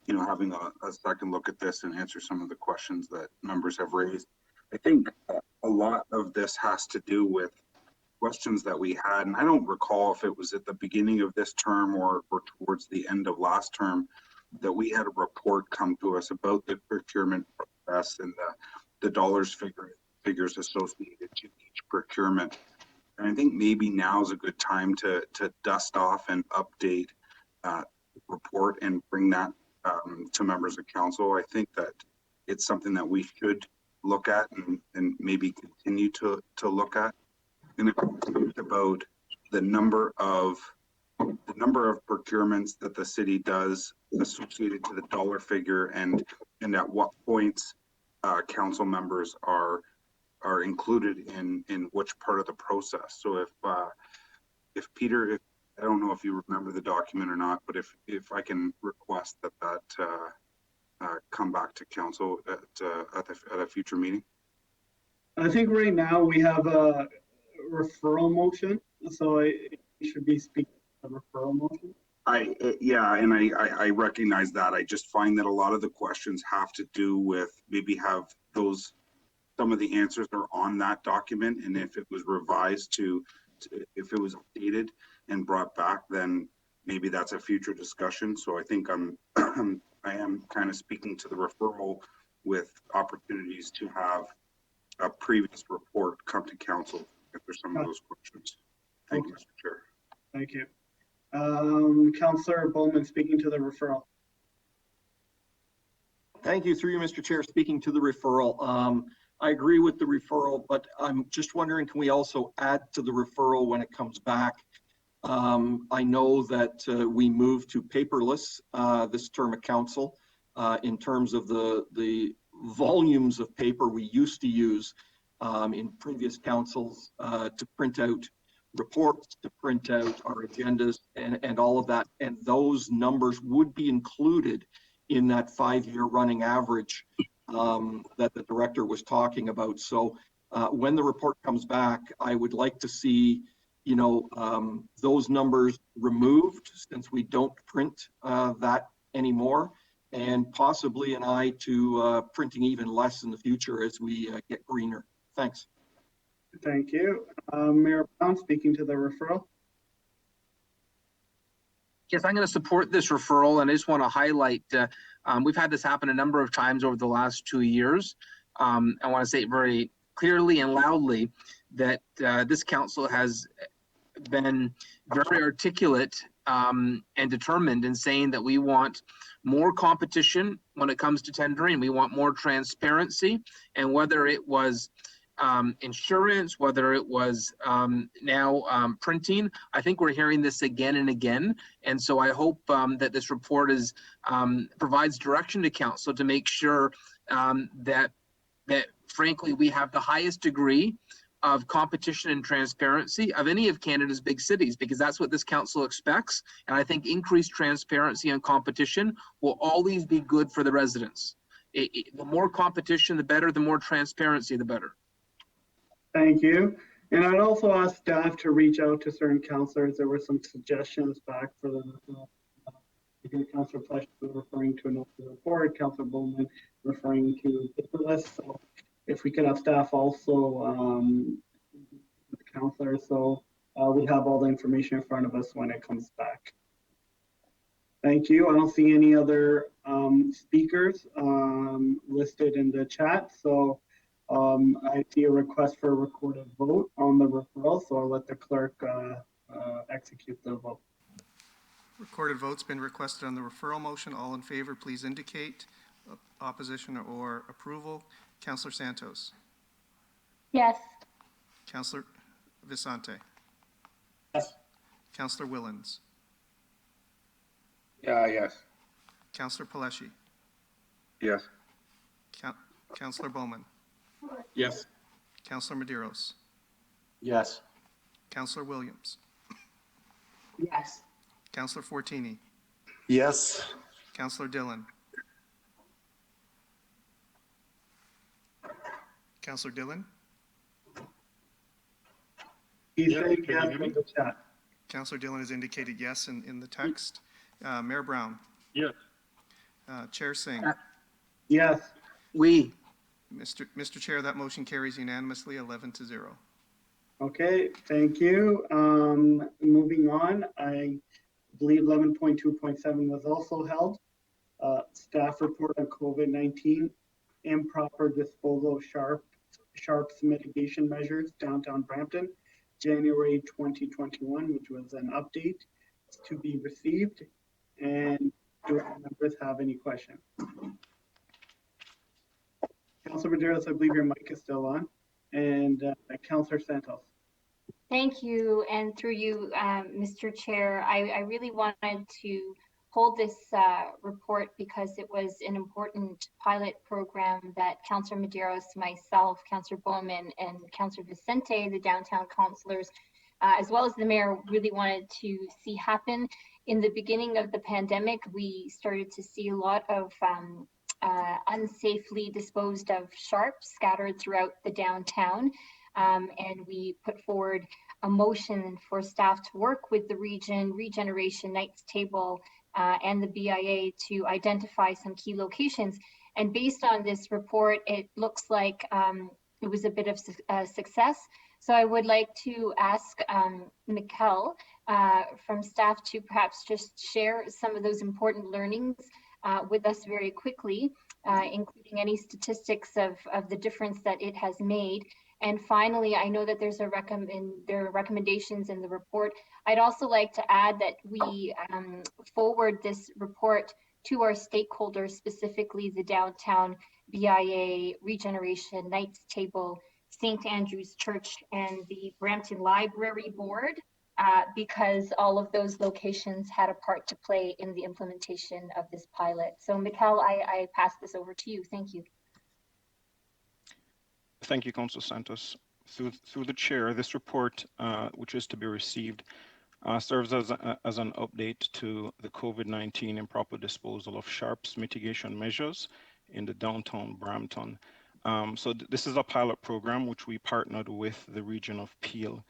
having a second look at this and answer some of the questions that members have raised. I think a lot of this has to do with questions that we had, and I don't recall if it was at the beginning of this term or towards the end of last term, that we had a report come to us about the procurement process and the figures associated to each procurement. And I think maybe now is a good time to dust off and update the report and bring that to members of council. I think that it's something that we should look at and maybe continue to look at. And it talks about the number of procurements that the city does associated to the dollar figure and at what points council members are included in which part of the process. So if Peter, I don't know if you remember the document or not, but if I can request that come back to council at a future meeting. I think right now we have a referral motion, so it should be speaking of the referral motion. I recognize that. I just find that a lot of the questions have to do with maybe have some of the answers are on that document, and if it was revised if it was updated and brought back, then maybe that's a future discussion. So I think I am kind of speaking to the referral with opportunities to have a previous report come to council if there's some of those questions. Thank you, Mr. Chair. Thank you. Councillor Bowman speaking to the referral. Thank you. Through you, Mr. Chair, speaking to the referral. I agree with the referral, but I'm just wondering, can we also add to the referral when it comes back? I know that we moved to paperless this term of council in terms of the volumes of paper we used to use in previous councils to print out reports, to print out our agendas and all of that. And those numbers would be included in that 5-year running average that the director was talking about. So when the report comes back, I would like to see, those numbers removed since we don't print that anymore, and possibly an eye to printing even less in the future as we get greener. Thanks. Thank you. Mayor Brown speaking to the referral. Yes, I'm going to support this referral, and I just want to highlight, we've had this happen a number of times over the last 2 years. I want to say very clearly and loudly that this council has been very articulate and determined in saying that we want more competition when it comes to tendering. We want more transparency, and whether it was insurance, whether it was now printing, I think we're hearing this again and again. And so I hope that this report provides direction to council to make sure that frankly we have the highest degree of competition and transparency of any of Canada's big cities, because that's what this council expects. And I think increased transparency and competition will always be good for the residents. The more competition, the better, the more transparency, the better. Thank you. And I'd also ask staff to reach out to certain councillors. There were some suggestions back for the Councillor Flesch was referring to an open report, Councillor Bowman referring to paperless. So if we could have staff also the councillors, so we have all the information in front of us when it comes back. Thank you. I don't see any other speakers listed in the chat. So I see a request for a recorded vote on the referral. So I'll let the clerk execute the vote. Recorded vote's been requested on the referral motion. All in favor, please indicate. Opposition or approval. Councillor Santos. Yes. Councillor Vicente. Yes. Councillor Willens. Yes. Councillor Paleshi. Yes. Councillor Bowman. Yes. Councillor Medeiros. Yes. Councillor Williams. Yes. Councillor Fortini. Yes. Councillor Dillon. Councillor Dillon. He's saying yes in the chat. Councillor Dillon has indicated yes in the text. Mayor Brown. Yes. Chair Singh. Yes. We. Mr. Chair, that motion carries unanimously, 11-0. Okay, thank you. Moving on, I believe 11.2.7 was also held. Staff report on COVID-19, improper disposal of sharps mitigation measures, downtown Brampton, January 2021, which was an update to be received. And do members have any questions? Councilor Medeiros, I believe your mic is still on. And Councilor Santos. Thank you, and through you, Mr. Chair, I really wanted to hold this report because it was an important pilot program that Councillor Medeiros, myself, Councillor Bowman, and Councillor Vicente, the downtown councillors, as well as the mayor, really wanted to see happen. In the beginning of the pandemic, we started to see a lot of unsafely disposed of sharps scattered throughout the downtown. And we put forward a motion for staff to work with the region, Regeneration, Knights Table, and the BIA to identify some key locations. And based on this report, it looks like it was a bit of a success. So I would like to ask Mikkel from staff to perhaps just share some of those important learnings with us very quickly, including any statistics of the difference that it has made. And finally, I know that there are recommendations in the report. I'd also like to add that we forward this report to our stakeholders, specifically the downtown BIA, Regeneration, Knights Table, St. Andrew's Church, and the Brampton Library Board, because all of those locations had a part to play in the implementation of this pilot. So Mikkel, I pass this over to you. Thank you. Thank you, Councillor Santos. Through the chair, this report, which is to be received, serves as an update to the COVID-19 improper disposal of sharps mitigation measures in the downtown Brampton. So this is a pilot program which we partnered with the region of Peel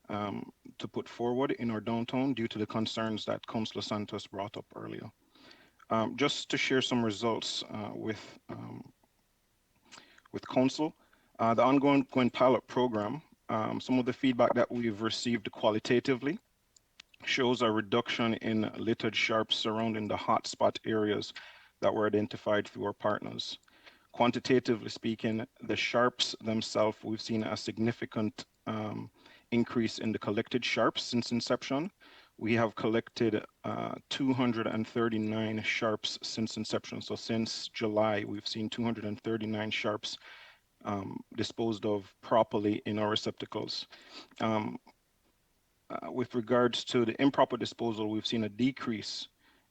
to put forward in our downtown due to the concerns that Councillor Santos brought up earlier. Just to share some results with Council, the ongoing pilot program, some of the feedback that we've received qualitatively shows a reduction in littered sharps surrounding the hotspot areas that were identified through our partners. Quantitatively speaking, the sharps themselves, we've seen a significant increase in the collected sharps since inception. We have collected 239 sharps since inception. So since July, we've seen 239 sharps disposed of properly in our receptacles. With regards to the improper disposal, we've seen a decrease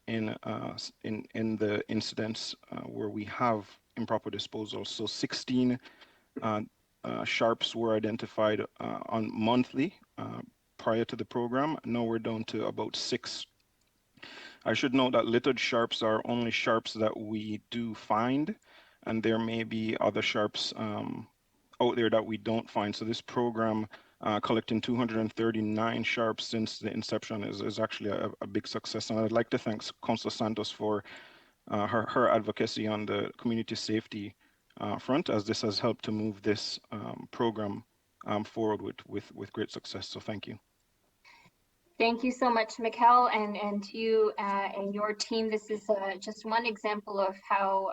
in the incidents where we have improper disposal. So 16 sharps were identified on monthly prior to the program. Now we're down to about 6. I should note that littered sharps are only sharps that we do find, and there may be other sharps out there that we don't find. So this program collecting 239 sharps since the inception is actually a big success. And I'd like to thank Councillor Santos for her advocacy on the community safety front, as this has helped to move this program forward with great success. So thank you. Thank you so much, Mikkel, and to you and your team. This is just one example of how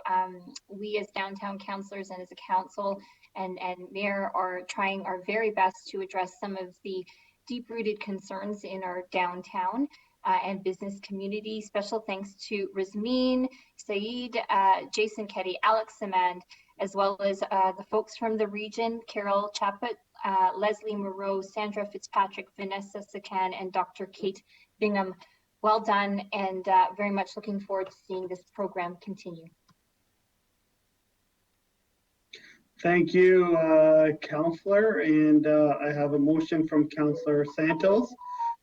we as downtown councillors and as a council and mayor are trying our very best to address some of the deep-rooted concerns in our downtown and business community. Special thanks to Rizmeen, Saeed, Jason Ketty, Alex Samand, as well as the folks from the region, Carol Chaput, Leslie Moreau, Sandra Fitzpatrick, Vanessa Sakan, and Dr. Kate Bingham. Well done, and very much looking forward to seeing this program continue. Thank you, Councillor. And I have a motion from Councillor Santos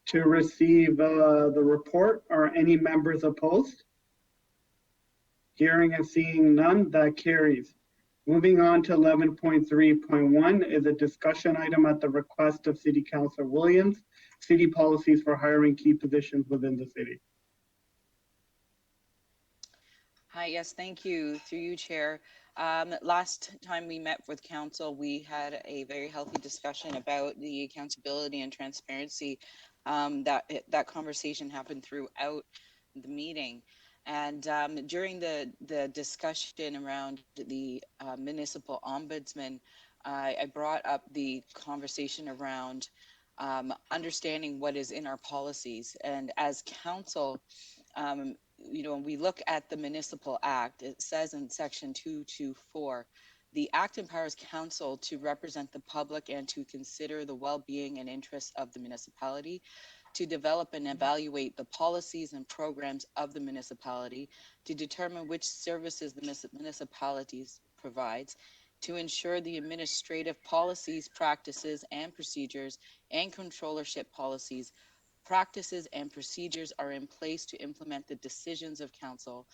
to receive the report. Are any members opposed? Hearing and seeing none, that carries. Moving on to 11.3.1 is a discussion item at the request of City Councillor Williams, city policies for hiring key positions within the city. Hi, yes, thank you. Through you, Chair. Last time we met with council, we had a very healthy discussion about the accountability and transparency. That conversation happened throughout the meeting. And during the discussion around the municipal ombudsman, I brought up the conversation around understanding what is in our policies. And as council, you know, when we look at the Municipal Act, it says in section 224, the act empowers council to represent the public and to consider the well-being and interests of the municipality, to develop and evaluate the policies and programs of the municipality, to determine which services the municipalities provides, to ensure the administrative policies, practices, and procedures and controllership policies, practices, and procedures are in place to implement the decisions of council.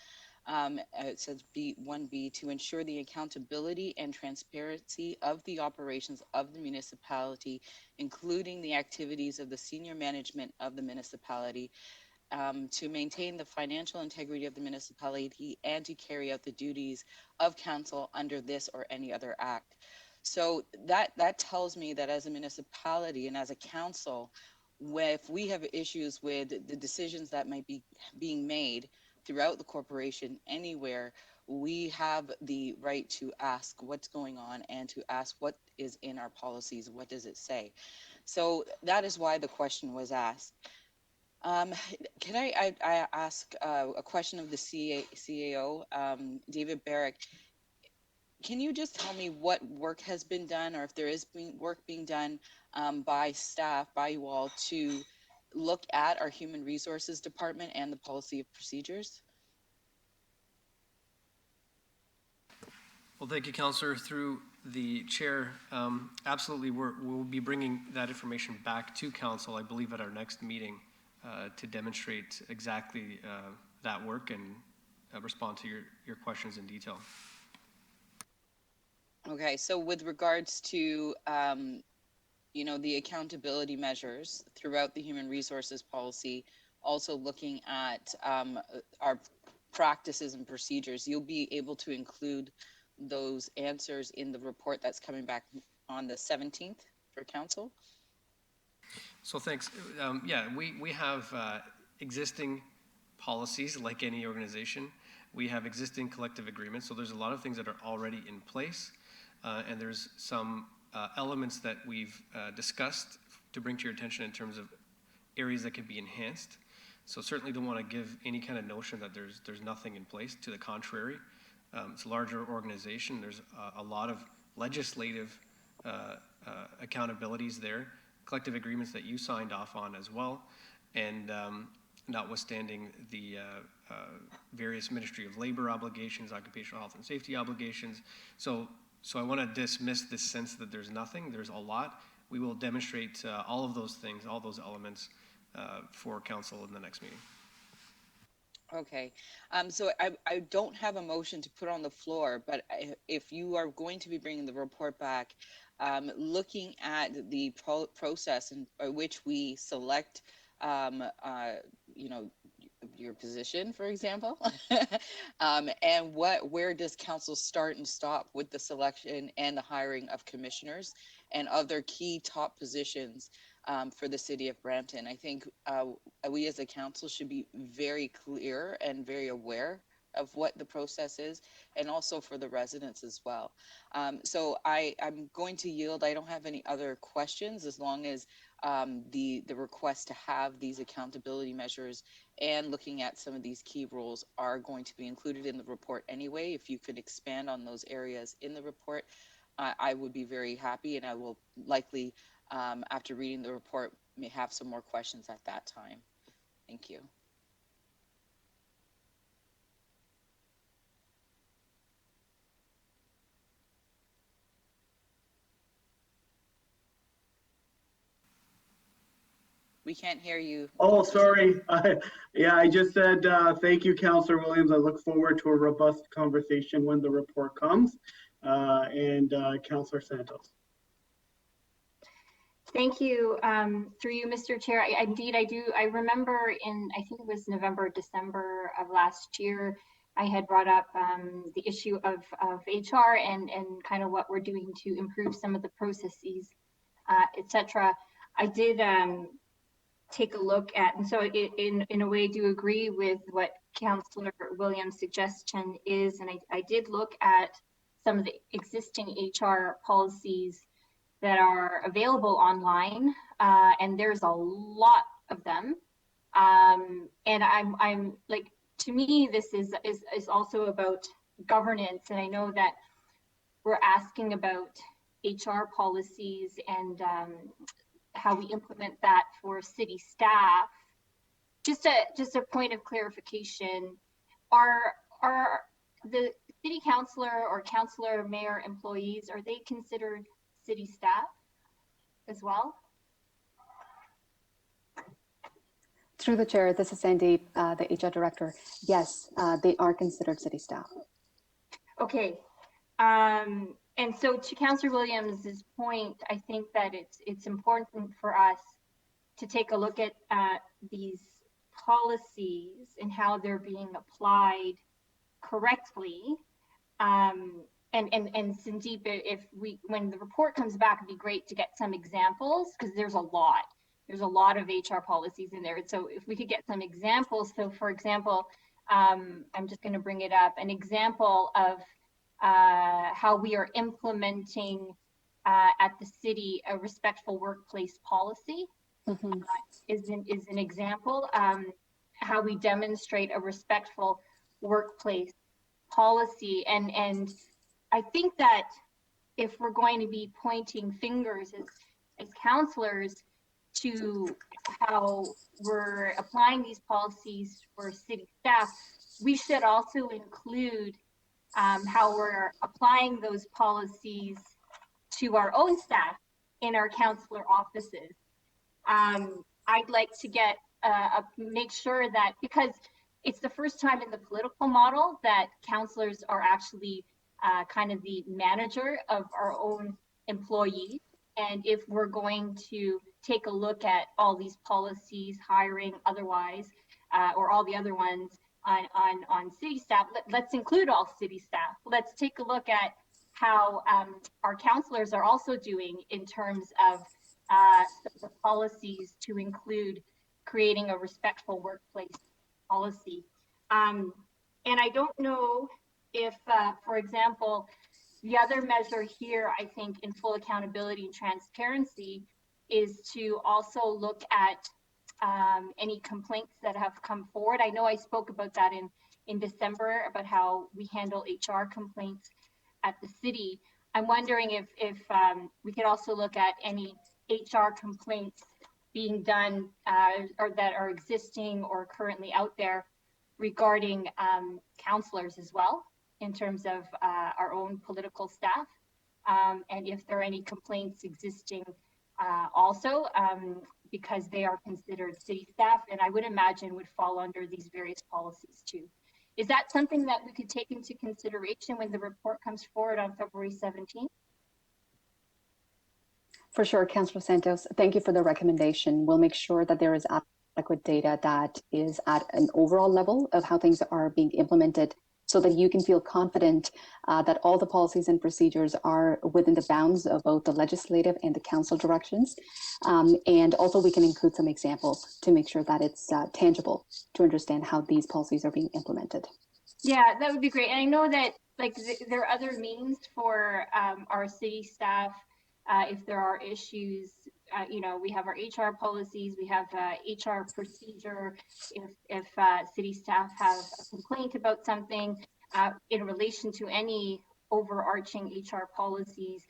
It says 1B, to ensure the accountability and transparency of the operations of the municipality, including the activities of the senior management of the municipality, to maintain the financial integrity of the municipality, and to carry out the duties of council under this or any other act. So that tells me that as a municipality and as a council, if we have issues with the decisions that might be being made throughout the corporation anywhere, we have the right to ask what's going on and to ask what is in our policies, what does it say? So that is why the question was asked. Can I ask a question of the CAO, David Barrick? Can you just tell me what work has been done, or if there is work being done by staff, by you all, to look at our human resources department and the policy of procedures? Well, thank you, Councillor. Through the chair, absolutely, we'll be bringing that information back to council, I believe, at our next meeting to demonstrate exactly that work and respond to your questions in detail. Okay, so with regards to you know, the accountability measures throughout the human resources policy, also looking at our practices and procedures, you'll be able to include those answers in the report that's coming back on the 17th for council? So thanks. Yeah, we have existing policies like any organization. We have existing collective agreements. So there's a lot of things that are already in place. And there's some elements that we've discussed to bring to your attention in terms of areas that can be enhanced. So certainly don't want to give any kind of notion that there's nothing in place. To the contrary, it's a larger organization. There's a lot of legislative accountabilities there, collective agreements that you signed off on as well, and notwithstanding the various Ministry of Labor obligations, occupational health and safety obligations. So So I want to dismiss this sense that there's nothing. There's a lot. We will demonstrate all of those things, all those elements for council in the next meeting. Okay, so I don't have a motion to put on the floor, but if you are going to be bringing the report back, looking at the process and by which we select, you know, your position, for example, and where does council start and stop with the selection and the hiring of commissioners and other key top positions for the city of Brampton. I think we as a council should be very clear and very aware of what the process is, and also for the residents as well. So I'm going to yield. I don't have any other questions, as long as the request to have these accountability measures and looking at some of these key roles are going to be included in the report anyway. If you could expand on those areas in the report, I would be very happy, and I will likely, after reading the report, may have some more questions at that time. Thank you. We can't hear you. Oh, sorry. Yeah, I just said thank you, Councillor Williams. I look forward to a robust conversation when the report comes. And Councillor Santos. Thank you. Through you, Mr. Chair. Indeed, I do. I remember in, I think it was November, December of last year, I had brought up the issue of HR and kind of what we're doing to improve some of the processes, etc. I did take a look at, and so in a way do agree with what Councillor Williams' suggestion is, and I did look at some of the existing HR policies that are available online, and there's a lot of them. And I'm like, to me, this is also about governance, and I know that we're asking about HR policies and how we implement that for city staff. Just a point of clarification: are the city councillor or councillor mayor employees, are they considered city staff as well? Through the chair, this is Sandy, the HR director. Yes, they are considered city staff. Okay. And so to Councillor Williams's point, I think that it's important for us to take a look at these policies and how they're being applied correctly. And Sandeep, if when the report comes back, it'd be great to get some examples, because there's a lot of HR policies in there. So if we could get some examples. So for example, I'm just going to bring it up, an example of how we are implementing at the city a respectful workplace policy. Mm-hmm. is an example. How we demonstrate a respectful workplace policy, and I think that if we're going to be pointing fingers as councillors to how we're applying these policies for city staff, we should also include how we're applying those policies to our own staff in our councillor offices. I'd like to get make sure that, because it's the first time in the political model that councillors are actually kind of the manager of our own employees. And if we're going to take a look at all these policies, hiring, otherwise, or all the other ones on city staff, let's include all city staff. Let's take a look at how our councillors are also doing in terms of the policies to include creating a respectful workplace policy. And I don't know if, for example, the other measure here, I think, in full accountability and transparency, is to also look at any complaints that have come forward. I know I spoke about that in December, about how we handle HR complaints at the city. I'm wondering if we could also look at any HR complaints being done or that are existing or currently out there regarding councillors as well, in terms of our own political staff. and if there are any complaints existing also, because they are considered city staff, and I would imagine would fall under these various policies too. Is that something that we could take into consideration when the report comes forward on February 17th? For sure, Councillor Santos, thank you for the recommendation. We'll make sure that there is adequate data that is at an overall level of how things are being implemented, so that you can feel confident that all the policies and procedures are within the bounds of both the legislative and the council directions. And also we can include some examples to make sure that it's tangible to understand how these policies are being implemented. Yeah, that would be great. And I know that like there are other means for our city staff if there are issues. You know, we have our HR policies, we have HR procedure. If city staff have a complaint about something in relation to any overarching HR policies,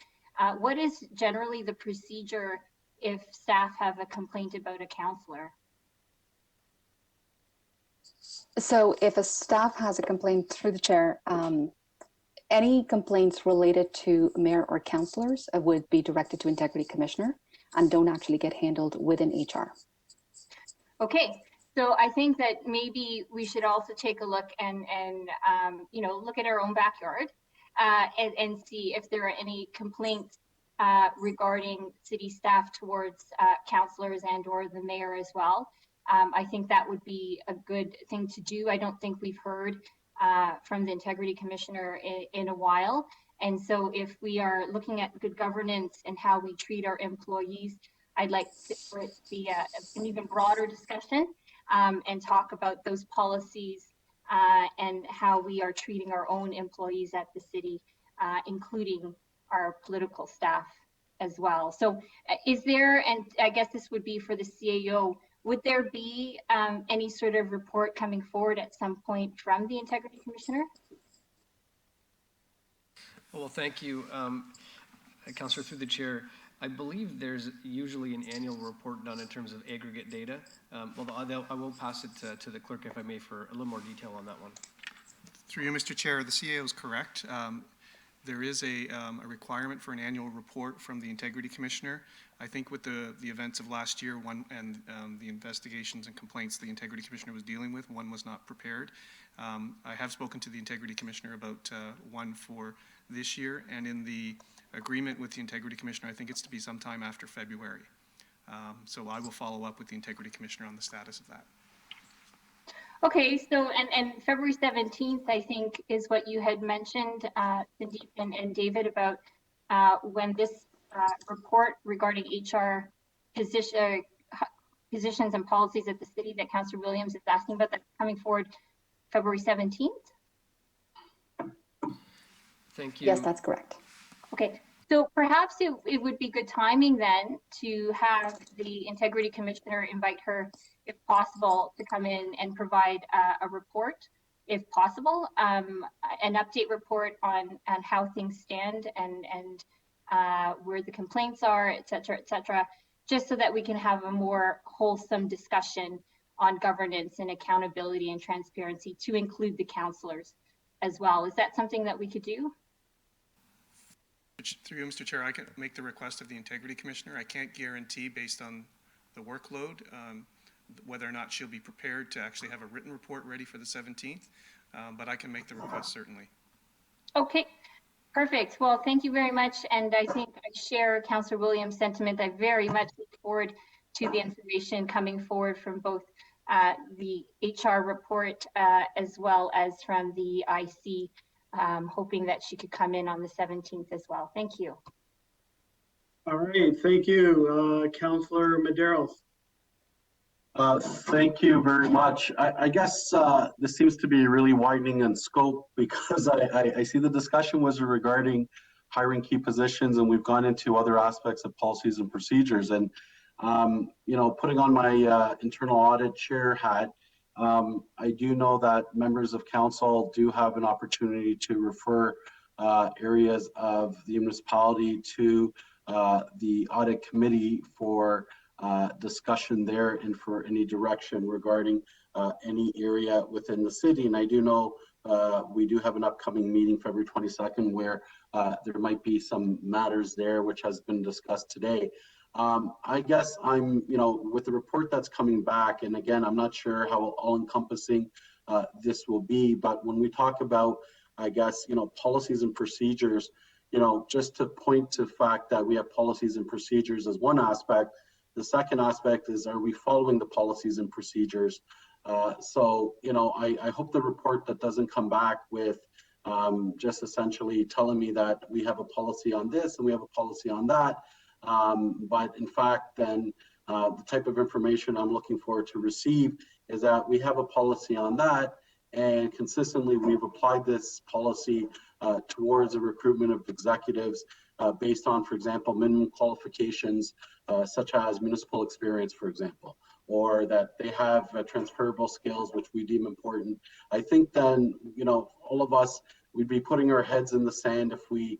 what is generally the procedure if staff have a complaint about a councillor? So if a staff has a complaint, through the chair, any complaints related to mayor or councillors would be directed to Integrity Commissioner and don't actually get handled within HR. Okay, so I think that maybe we should also take a look and you know, look at our own backyard and see if there are any complaints regarding city staff towards councillors and or the mayor as well. I think that would be a good thing to do. I don't think we've heard from the Integrity Commissioner in a while. And so if we are looking at good governance and how we treat our employees, I'd like for it to be an even broader discussion and talk about those policies and how we are treating our own employees at the city, including our political staff as well. So is there, and I guess this would be for the CAO, would there be any sort of report coming forward at some point from the Integrity Commissioner? Well, thank you, Councillor, through the chair. I believe there's usually an annual report done in terms of aggregate data. Although I will pass it to the clerk, if I may, for a little more detail on that one. Through you, Mr. Chair, the CAO is correct. There is a requirement for an annual report from the Integrity Commissioner. I think with the events of last year, and the investigations and complaints the Integrity Commissioner was dealing with, one was not prepared. I have spoken to the Integrity Commissioner about one for this year, and in the agreement with the Integrity Commissioner, I think it's to be sometime after February. So I will follow up with the Integrity Commissioner on the status of that. Okay, so and February 17th, I think, is what you had mentioned, Sandeep and David, about when this report regarding HR positions and policies at the city that Councillor Williams is asking about, that's coming forward February 17th? Thank you. Yes, that's correct. Okay, so perhaps it would be good timing then to have the Integrity Commissioner invite her, if possible, to come in and provide a report, if possible, an update report on how things stand and where the complaints are, et cetera, just so that we can have a more wholesome discussion on governance and accountability and transparency to include the councillors as well. Is that something that we could do? Through you, Mr. Chair, I can make the request of the Integrity Commissioner. I can't guarantee, based on the workload, whether or not she'll be prepared to actually have a written report ready for the 17th, but I can make the request certainly. Okay, perfect. Well, thank you very much. And I think I share Councillor Williams' sentiment. I very much look forward to the information coming forward from both the HR report as well as from the IC. Hoping that she could come in on the 17th as well. Thank you. All right, thank you, Councillor Medeiros. Thank you very much. I guess this seems to be really widening in scope, because I see the discussion was regarding hiring key positions, and we've gone into other aspects of policies and procedures. And you know, putting on my internal audit chair hat, I do know that members of council do have an opportunity to refer areas of the municipality to the audit committee for discussion there and for any direction regarding any area within the city. And I do know we do have an upcoming meeting February 22nd where there might be some matters there which has been discussed today. I guess I'm, with the report that's coming back, and again, I'm not sure how all-encompassing this will be, but when we talk about, I guess, policies and procedures, just to point to the fact that we have policies and procedures as one aspect. The second aspect is, are we following the policies and procedures? So, I hope the report that doesn't come back with just essentially telling me that we have a policy on this and we have a policy on that. But in fact, then the type of information I'm looking forward to receive is that we have a policy on that, and consistently we've applied this policy towards the recruitment of executives based on, for example, minimum qualifications such as municipal experience, for example, or that they have transferable skills, which we deem important. I think then, all of us, we'd be putting our heads in the sand if we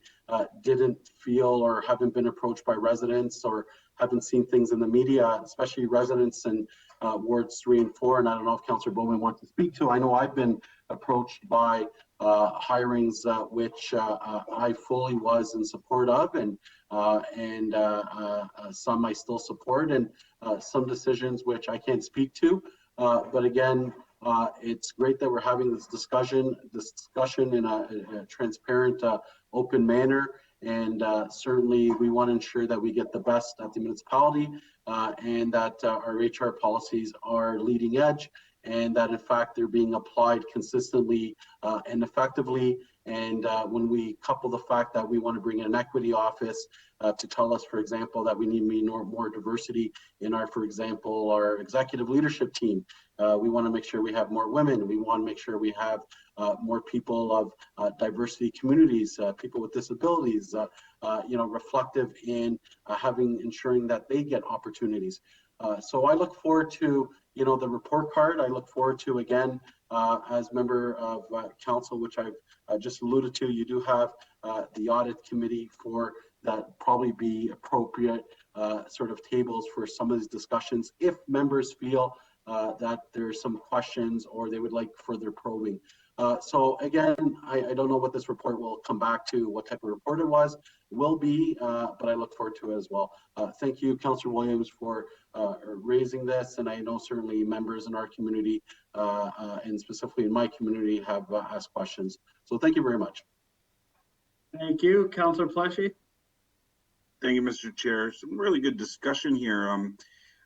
didn't feel or haven't been approached by residents or haven't seen things in the media, especially residents in wards 3 and 4. And I don't know if Councillor Bowman wants to speak to. I know I've been approached by hirings which I fully was in support of, and some I still support, and some decisions which I can't speak to. But again, it's great that we're having this discussion in a transparent, open manner, and certainly we want to ensure that we get the best at the municipality, and that our HR policies are leading edge, and that in fact they're being applied consistently and effectively. And when we couple the fact that we want to bring an equity office to tell us, for example, that we need more diversity in our, for example, our executive leadership team. We want to make sure we have more women. We want to make sure we have more people of diversity communities, people with disabilities, reflective in ensuring that they get opportunities. So I look forward to, the report card. I look forward to, again, as member of council, which I've just alluded to, you do have the audit committee for that, probably be appropriate sort of tables for some of these discussions if members feel that there's some questions or they would like further probing. So again, I don't know what this report will come back to, what type of report it will be, but I look forward to it as well. Thank you, Councillor Williams, for raising this, and I know certainly members in our community and specifically in my community have asked questions. So thank you very much. Thank you, Councillor Pleshy. Thank you, Mr. Chair. Some really good discussion here.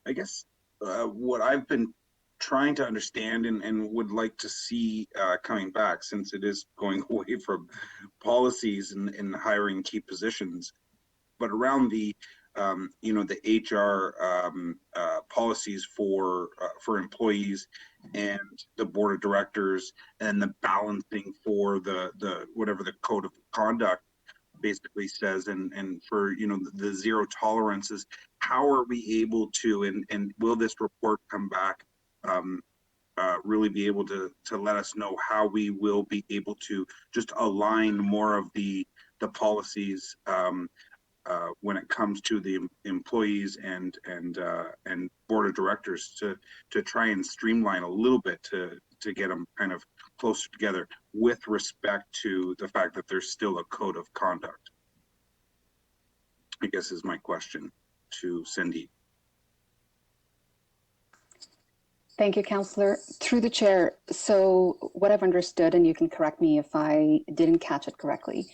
I guess what I've been trying to understand and would like to see coming back, since it is going away from policies and hiring key positions, but around the the HR policies for employees and the board of directors, and the balancing for the whatever the code of conduct basically says, and for the zero tolerances. How are we able to, and will this report come back really be able to let us know how we will be able to just align more of the policies when it comes to the employees and board of directors, to try and streamline a little bit to get them kind of closer together with respect to the fact that there's still a code of conduct, I guess, is my question to Cindy. Thank you, Councillor. Through the chair, so what I've understood, and you can correct me if I didn't catch it correctly,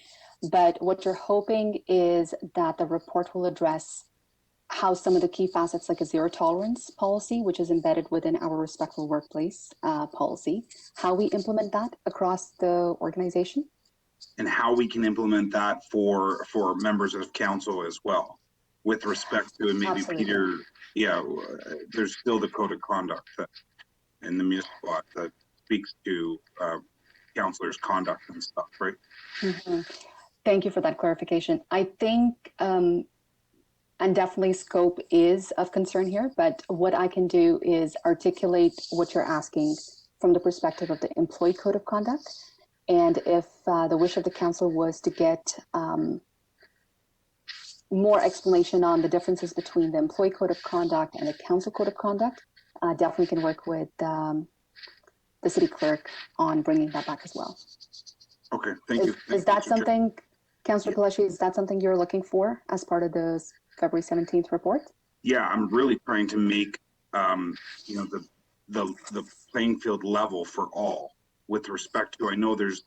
but what you're hoping is that the report will address how some of the key facets, like a zero tolerance policy, which is embedded within our respectful workplace policy, how we implement that across the organization. And how we can implement that for members of council as well, with respect to, and maybe Absolutely. Peter, there's still the code of conduct in the municipal act that speaks to councillors' conduct and stuff, right? Mm-hmm. Thank you for that clarification. I think, and definitely scope is of concern here, but what I can do is articulate what you're asking from the perspective of the employee code of conduct. And if the wish of the council was to get more explanation on the differences between the employee code of conduct and the council code of conduct, definitely can work with the city clerk on bringing that back as well. Okay, thank you. Is that something, Councillor Palashi, is that something you're looking for as part of the February 17th report? Yeah, I'm really trying to make, you know, the playing field level for all with respect to, I know there's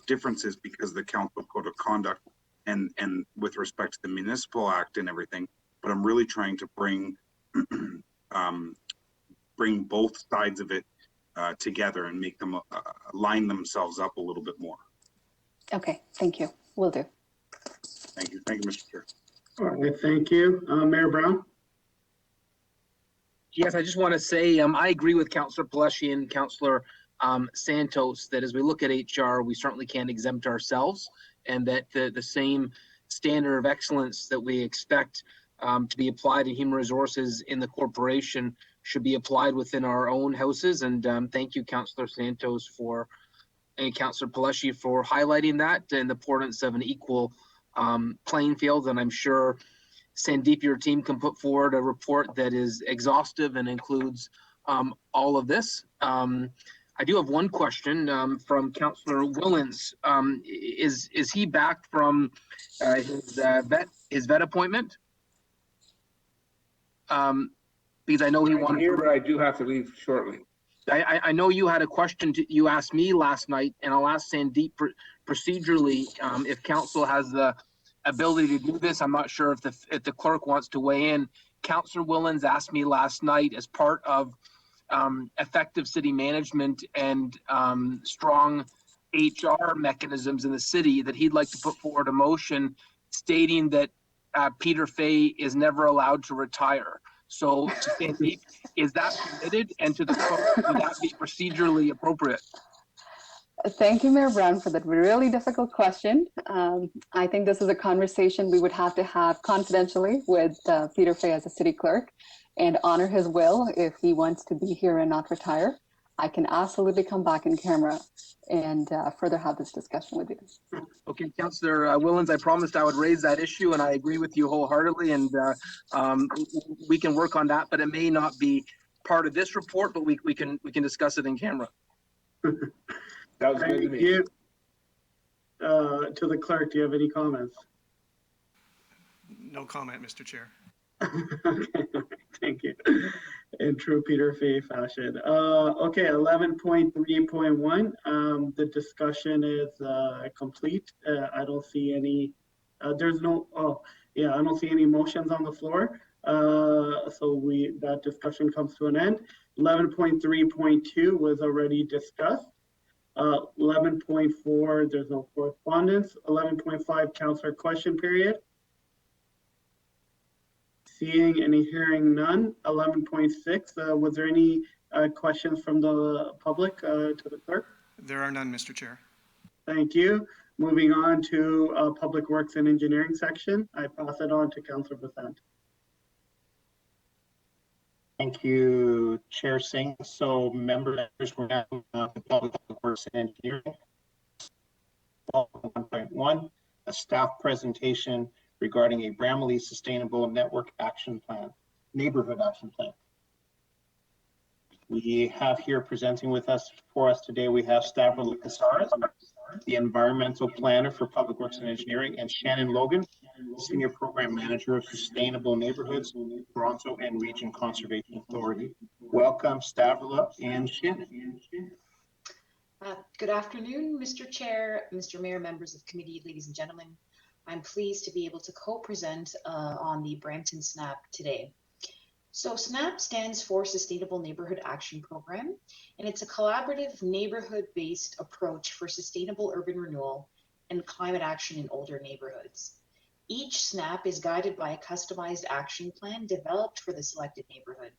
differences because of the council code of conduct and with respect to the municipal act and everything, but I'm really trying to bring bring both sides of it together and make them line themselves up a little bit more. Okay, thank you. Will do. Thank you, Mr. Chair. All right, thank you. Mayor Brown? Yes, I just want to say I agree with Councillor Palashi and Councillor Santos that as we look at HR, we certainly can't exempt ourselves, and that the same standard of excellence that we expect to be applied to human resources in the corporation should be applied within our own houses. And thank you, Councillor Santos and Councillor Palashi for highlighting that and the importance of an equal playing field. And I'm sure Sandeep, your team can put forward a report that is exhaustive and includes all of this. I do have one question from Councillor Willens. Is he back from his vet appointment? Because I know he wanted. I'm here, but I do have to leave shortly. I know you had a question you asked me last night, and I'll ask Sandeep procedurally if council has the ability to do this. I'm not sure if the clerk wants to weigh in. Councillor Willens asked me last night, as part of effective city management and strong HR mechanisms in the city, that he'd like to put forward a motion stating that Peter Fay is never allowed to retire. So, Sandeep, is that permitted? And to the clerk, would that be procedurally appropriate? Thank you, Mayor Brown, for that really difficult question. I think this is a conversation we would have to have confidentially with Peter Fay as a city clerk and honor his will if he wants to be here and not retire. I can absolutely come back in camera and further have this discussion with you. Okay, Councillor Willens, I promised I would raise that issue, and I agree with you wholeheartedly, and we can work on that, but it may not be part of this report, but we can discuss it in camera. Sounds good to me. You. To the clerk, do you have any comments? No comment, Mr. Chair. Okay, thank you. In true Peter Fay fashion. Okay, 11.3.1. The discussion is complete. I don't see any. I don't see any motions on the floor. So that discussion comes to an end. 11.3.2 was already discussed. 11.4, there's no correspondence. 11.5, councillor question period. Seeing and hearing none. 11.6, was there any questions from the public to the clerk? There are none, Mr. Chair. Thank you. Moving on to Public Works and Engineering section. I pass it on to Councillor Besant. Thank you, Chair Singh. So, members, we're now the Public Works and Engineering. 1.1, a staff presentation regarding a Bramley Sustainable Network Action Plan, Neighborhood Action Plan. We have here presenting for us today, we have Stavros Casares, the Environmental Planner for Public Works and Engineering, and Shannon Logan, Senior Program Manager of Sustainable Neighborhoods, Toronto and Region Conservation Authority. Welcome, Stavros and Shannon. Good afternoon, Mr. Chair, Mr. Mayor, members of committee, ladies and gentlemen. I'm pleased to be able to co-present on the Brampton SNAP today. So SNAP stands for Sustainable Neighborhood Action Program, and it's a collaborative neighborhood-based approach for sustainable urban renewal and climate action in older neighborhoods. Each SNAP is guided by a customized action plan developed for the selected neighborhood.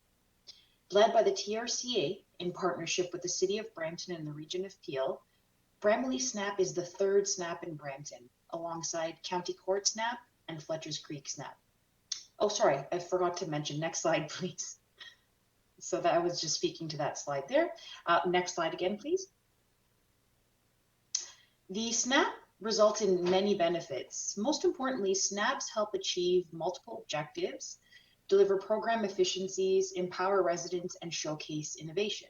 Led by the TRCA in partnership with the City of Brampton and the Region of Peel, Bramley SNAP is the third SNAP in Brampton, alongside County Court SNAP and Fletcher's Creek SNAP. Oh, sorry, I forgot to mention. Next slide, please. So that I was just speaking to that slide there. Next slide again, please. The SNAP results in many benefits. Most importantly, SNAPs help achieve multiple objectives, deliver program efficiencies, empower residents, and showcase innovation.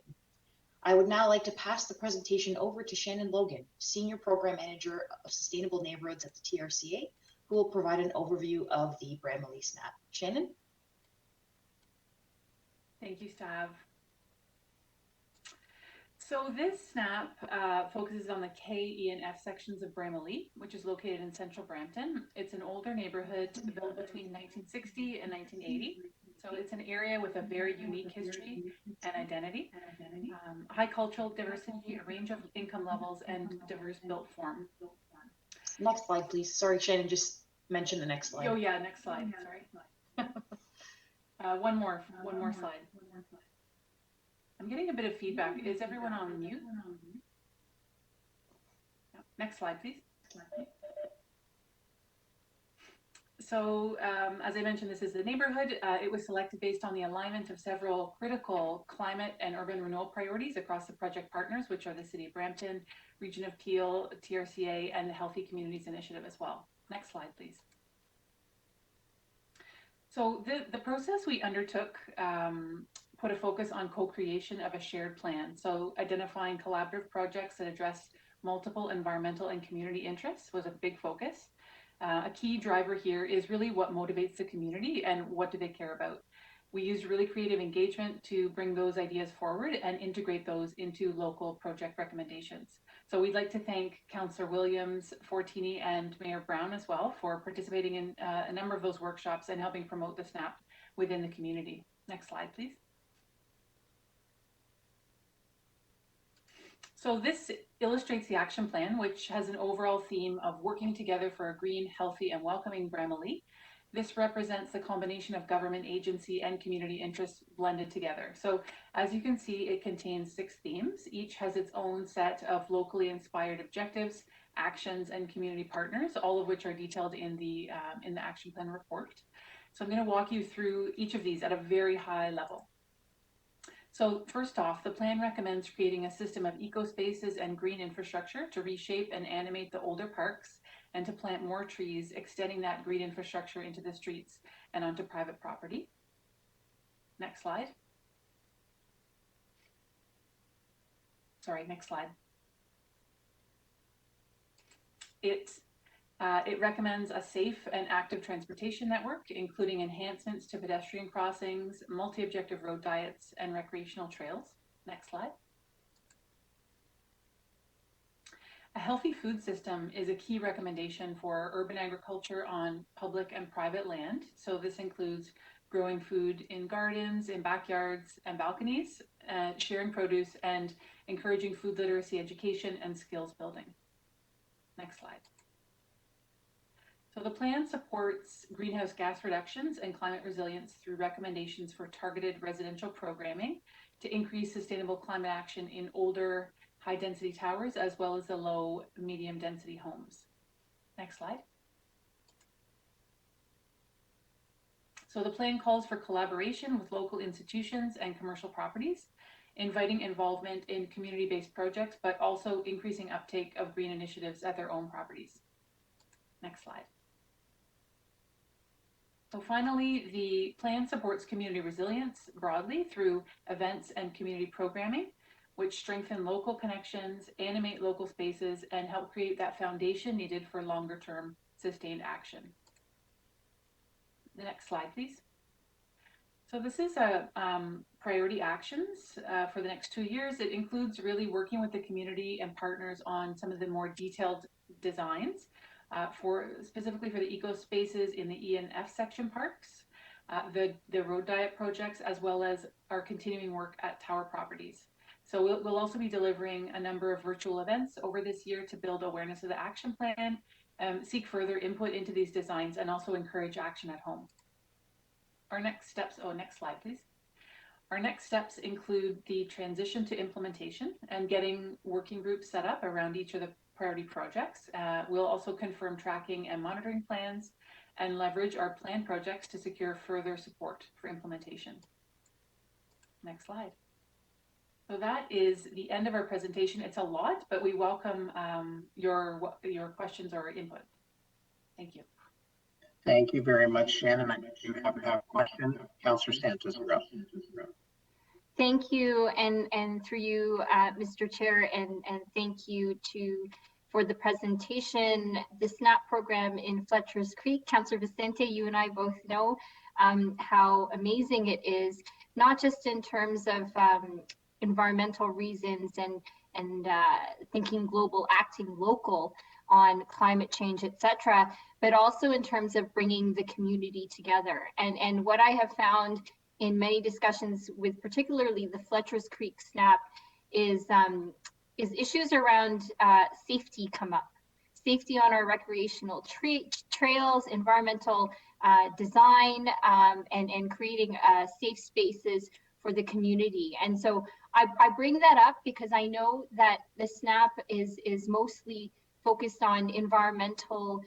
I would now like to pass the presentation over to Shannon Logan, Senior Program Manager of Sustainable Neighborhoods at the TRCA, who will provide an overview of the Bramley SNAP. Shannon? Thank you, Stav. So this SNAP focuses on the K, E, and F sections of Bramley, which is located in central Brampton. It's an older neighborhood built between 1960 and 1980. So it's an area with a very unique history and identity, high cultural diversity, a range of income levels, and diverse built form. Next slide, please. Sorry, Shannon, just mention the next slide. Oh yeah, next slide, sorry. One more slide. I'm getting a bit of feedback. Is everyone on mute? No. Next slide, please. So as I mentioned, this is the neighborhood. It was selected based on the alignment of several critical climate and urban renewal priorities across the project partners, which are the City of Brampton, Region of Peel, TRCA, and the Healthy Communities Initiative as well. Next slide, please. So the process we undertook put a focus on co-creation of a shared plan. So identifying collaborative projects that address multiple environmental and community interests was a big focus. A key driver here is really what motivates the community and what do they care about. We used really creative engagement to bring those ideas forward and integrate those into local project recommendations. So we'd like to thank Councillor Williams, Fortini, and Mayor Brown as well for participating in a number of those workshops and helping promote the SNAP within the community. Next slide, please. So this illustrates the action plan, which has an overall theme of working together for a green, healthy, and welcoming Bramley. This represents the combination of government agency and community interests blended together. So as you can see, it contains 6 themes. Each has its own set of locally inspired objectives, actions, and community partners, all of which are detailed in the action plan report. So I'm going to walk you through each of these at a very high level. So first off, the plan recommends creating a system of eco spaces and green infrastructure to reshape and animate the older parks and to plant more trees, extending that green infrastructure into the streets and onto private property. Next slide. Sorry, next slide. It recommends a safe and active transportation network, including enhancements to pedestrian crossings, multi-objective road diets, and recreational trails. Next slide. A healthy food system is a key recommendation for urban agriculture on public and private land. So this includes growing food in gardens, in backyards and balconies, sharing produce, and encouraging food literacy education and skills building. Next slide. So the plan supports greenhouse gas reductions and climate resilience through recommendations for targeted residential programming to increase sustainable climate action in older, high-density towers, as well as the low, medium-density homes. Next slide. So the plan calls for collaboration with local institutions and commercial properties, inviting involvement in community-based projects, but also increasing uptake of green initiatives at their own properties. Next slide. So finally, the plan supports community resilience broadly through events and community programming, which strengthen local connections, animate local spaces, and help create that foundation needed for longer-term sustained action. The next slide, please. So this is a priority actions for the next 2 years. It includes really working with the community and partners on some of the more detailed designs specifically for the eco spaces in the E and F section parks, the road diet projects, as well as our continuing work at tower properties. So we'll also be delivering a number of virtual events over this year to build awareness of the action plan, seek further input into these designs, and also encourage action at home. Our next steps, next slide, please. Our next steps include the transition to implementation and getting working groups set up around each of the priority projects. We'll also confirm tracking and monitoring plans and leverage our planned projects to secure further support for implementation. Next slide. So that is the end of our presentation. It's a lot, but we welcome your questions or input. Thank you. Thank you very much, Shannon. I do have a question. Councillor Santos, you're up. Thank you, and through you, Mr. Chair, and thank you for the presentation. The SNAP program in Fletcher's Creek, Councillor Vicente, you and I both know how amazing it is, not just in terms of environmental reasons and thinking global, acting local on climate change, etc., but also in terms of bringing the community together. And what I have found in many discussions with particularly the Fletcher's Creek SNAP is issues around safety come up. Safety on our recreational trails, environmental design, and creating safe spaces for the community. And so I bring that up because I know that the SNAP is mostly focused on environmental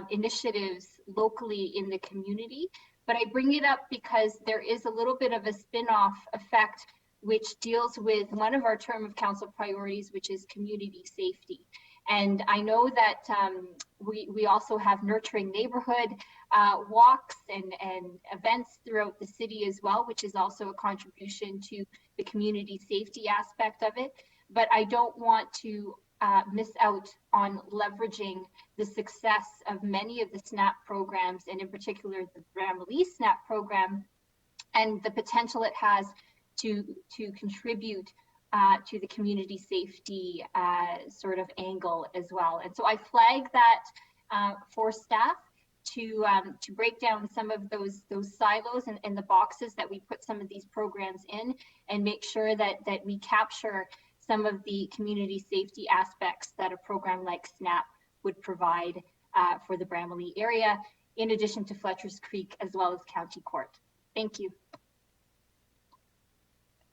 initiatives locally in the community. But I bring it up because there is a little bit of a spin-off effect which deals with one of our term of council priorities, which is community safety. And I know that we also have nurturing neighborhood walks and events throughout the city as well, which is also a contribution to the community safety aspect of it. But I don't want to miss out on leveraging the success of many of the SNAP programs, and in particular the Bramley SNAP program, and the potential it has to contribute to the community safety sort of angle as well. And so I flag that for staff to break down some of those silos and the boxes that we put some of these programs in, and make sure that we capture some of the community safety aspects that a program like SNAP would provide for the Bramley area, in addition to Fletcher's Creek as well as County Court. Thank you.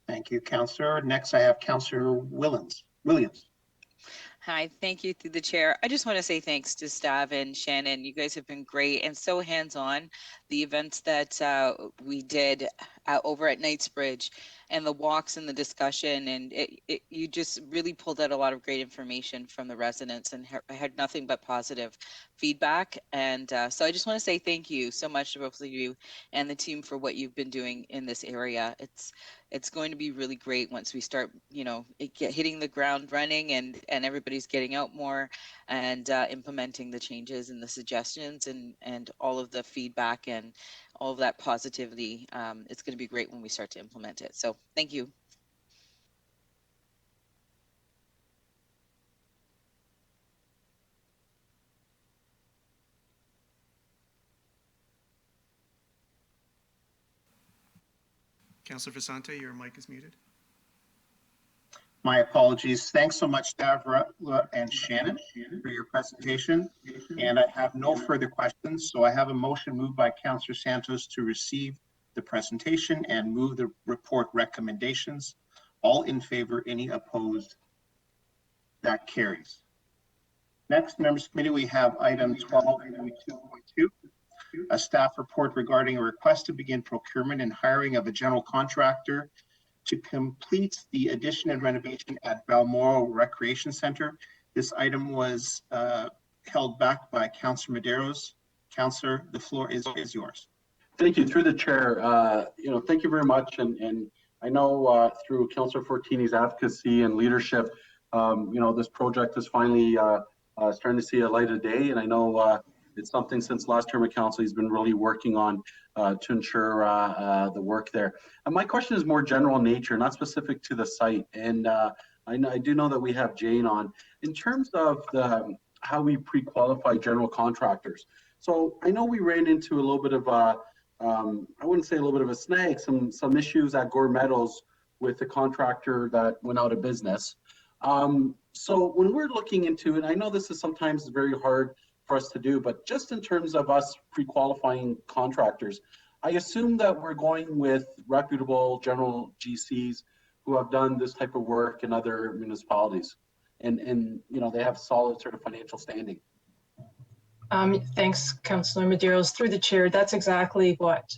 Thank you, Councillor. Next, I have Councillor Williams. Hi, thank you through the chair. I just want to say thanks to Stav and Shannon. You guys have been great and so hands-on. The events that we did over at Knightsbridge, and the walks and the discussion, and you just really pulled out a lot of great information from the residents, and I had nothing but positive feedback. And so I just want to say thank you so much to both of you and the team for what you've been doing in this area. It's going to be really great once we start, hitting the ground running, and everybody's getting out more and implementing the changes and the suggestions and all of the feedback and all of that positivity. It's going to be great when we start to implement it. So thank you. Councillor Vicente, your mic is muted. My apologies. Thanks so much, Davra and Shannon, for your presentation. And I have no further questions. So I have a motion moved by Councillor Santos to receive the presentation and move the report recommendations. All in favor, any opposed? That carries. Next, members committee, we have item 12.2.2, a staff report regarding a request to begin procurement and hiring of a general contractor to complete the addition and renovation at Balmoral Recreation Center. This item was held back by Councillor Medeiros. Councillor, the floor is yours. Thank you. Through the chair, thank you very much. And I know through Councillor Fortini's advocacy and leadership, this project is finally starting to see a light of day. And I know it's something since last term of council he's been really working on to ensure the work there. And my question is more general in nature, not specific to the site. And I do know that we have Jane on. In terms of how we pre-qualify general contractors. So I know we ran into a little bit of I wouldn't say a little bit of a snag, some issues at Gore Meadows with the contractor that went out of business. So when we're looking into it, I know this is sometimes very hard for us to do, but just in terms of us pre-qualifying contractors, I assume that we're going with reputable general GCs who have done this type of work in other municipalities, and they have solid sort of financial standing. Thanks, Councillor Medeiros. Through the chair, that's exactly what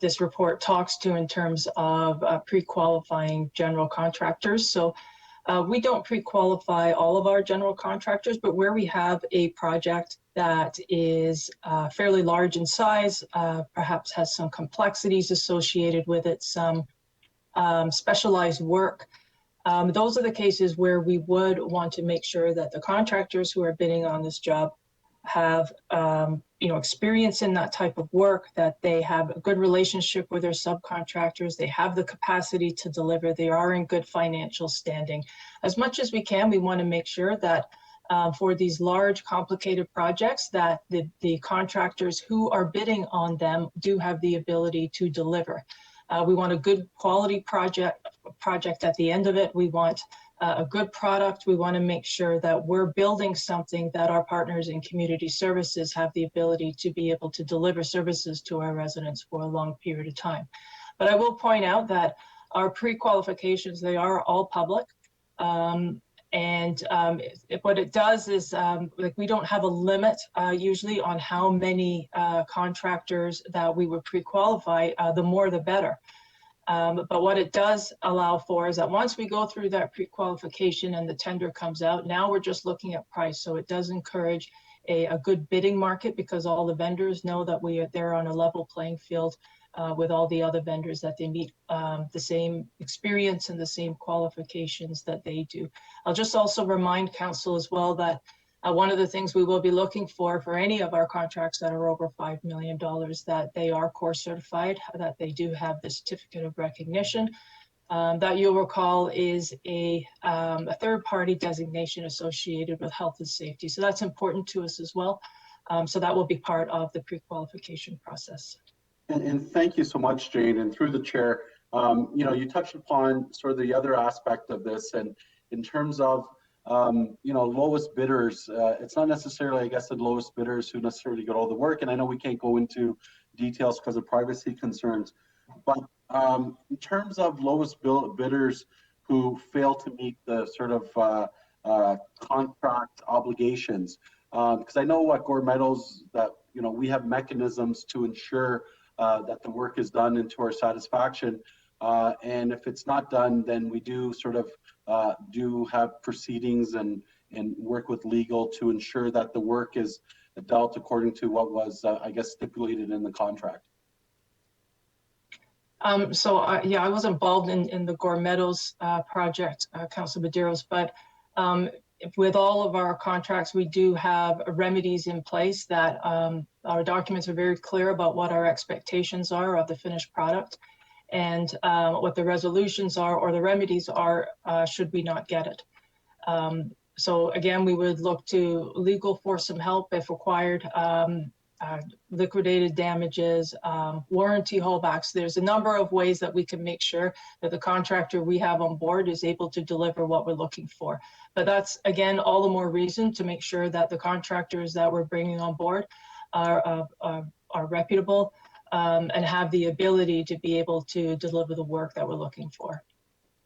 this report talks to in terms of pre-qualifying general contractors. So we don't pre-qualify all of our general contractors, but where we have a project that is fairly large in size, perhaps has some complexities associated with it, some specialized work. Those are the cases where we would want to make sure that the contractors who are bidding on this job have experience in that type of work, that they have a good relationship with their subcontractors, they have the capacity to deliver, they are in good financial standing. As much as we can, we want to make sure that for these large, complicated projects, that the contractors who are bidding on them do have the ability to deliver. We want a good quality project at the end of it. We want a good product. We want to make sure that we're building something that our partners in community services have the ability to be able to deliver services to our residents for a long period of time. But I will point out that our pre-qualifications, they are all public. What it does is, like, we don't have a limit usually on how many contractors that we would pre-qualify, the more the better. But what it does allow for is that once we go through that pre-qualification and the tender comes out, now we're just looking at price. So it does encourage a good bidding market, because all the vendors know that they're on a level playing field with all the other vendors, that they meet the same experience and the same qualifications that they do. I'll just also remind Council as well that one of the things we will be looking for any of our contracts that are over $5 million, that they are core certified, that they do have the certificate of recognition. That you'll recall is a third-party designation associated with health and safety. So that's important to us as well. So that will be part of the pre-qualification process. And thank you so much, Jane. And through the chair, you touched upon sort of the other aspect of this, and in terms of lowest bidders, it's not necessarily, I guess, the lowest bidders who necessarily get all the work. And I know we can't go into details because of privacy concerns, but in terms of lowest bidders who fail to meet the sort of contract obligations, because I know at Gore Meadows that we have mechanisms to ensure that the work is done and to our satisfaction. And if it's not done, then we do sort of do have proceedings and work with legal to ensure that the work is dealt according to what was, I guess, stipulated in the contract. Yeah, I was involved in the Gore Meadows project, Councilor Medeiros, but with all of our contracts, we do have remedies in place that our documents are very clear about what our expectations are of the finished product, and what the resolutions are or the remedies are should we not get it. So again, we would look to legal for some help if required, liquidated damages, warranty holdbacks. There's a number of ways that we can make sure that the contractor we have on board is able to deliver what we're looking for. But that's, again, all the more reason to make sure that the contractors that we're bringing on board are reputable and have the ability to be able to deliver the work that we're looking for.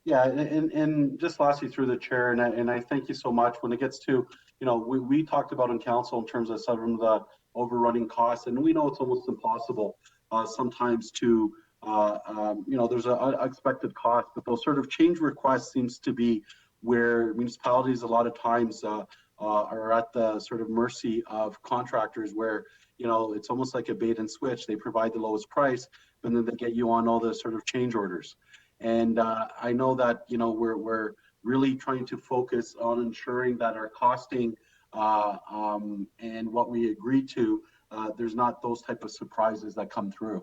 Yeah, and just lastly through the chair, and I thank you so much. When it gets to, we talked about in council in terms of some of the overrunning costs, and we know it's almost impossible sometimes to, there's an unexpected cost, but those sort of change requests seems to be where municipalities a lot of times are at the sort of mercy of contractors, where it's almost like a bait and switch. They provide the lowest price, and then they get you on all the sort of change orders. And I know that we're really trying to focus on ensuring that our costing and what we agree to, there's not those type of surprises that come through.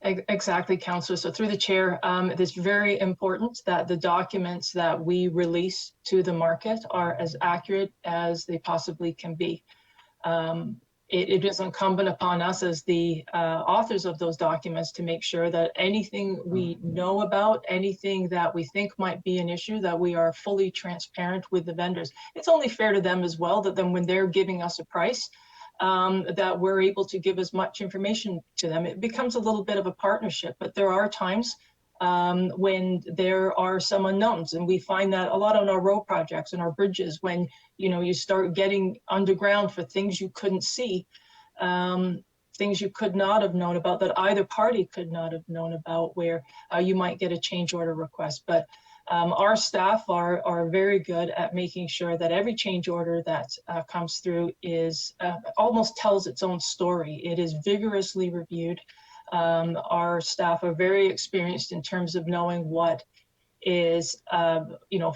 Exactly, Councillor. So through the chair, it is very important that the documents that we release to the market are as accurate as they possibly can be. It is incumbent upon us as the authors of those documents to make sure that anything we know about, anything that we think might be an issue, that we are fully transparent with the vendors. It's only fair to them as well that then when they're giving us a price, that we're able to give as much information to them. It becomes a little bit of a partnership, but there are times when there are some unknowns, and we find that a lot on our road projects and our bridges, when you start getting underground for things you couldn't see, things you could not have known about, that either party could not have known about, where you might get a change order request. But our staff are very good at making sure that every change order that comes through is almost tells its own story. It is vigorously reviewed. Our staff are very experienced in terms of knowing what is,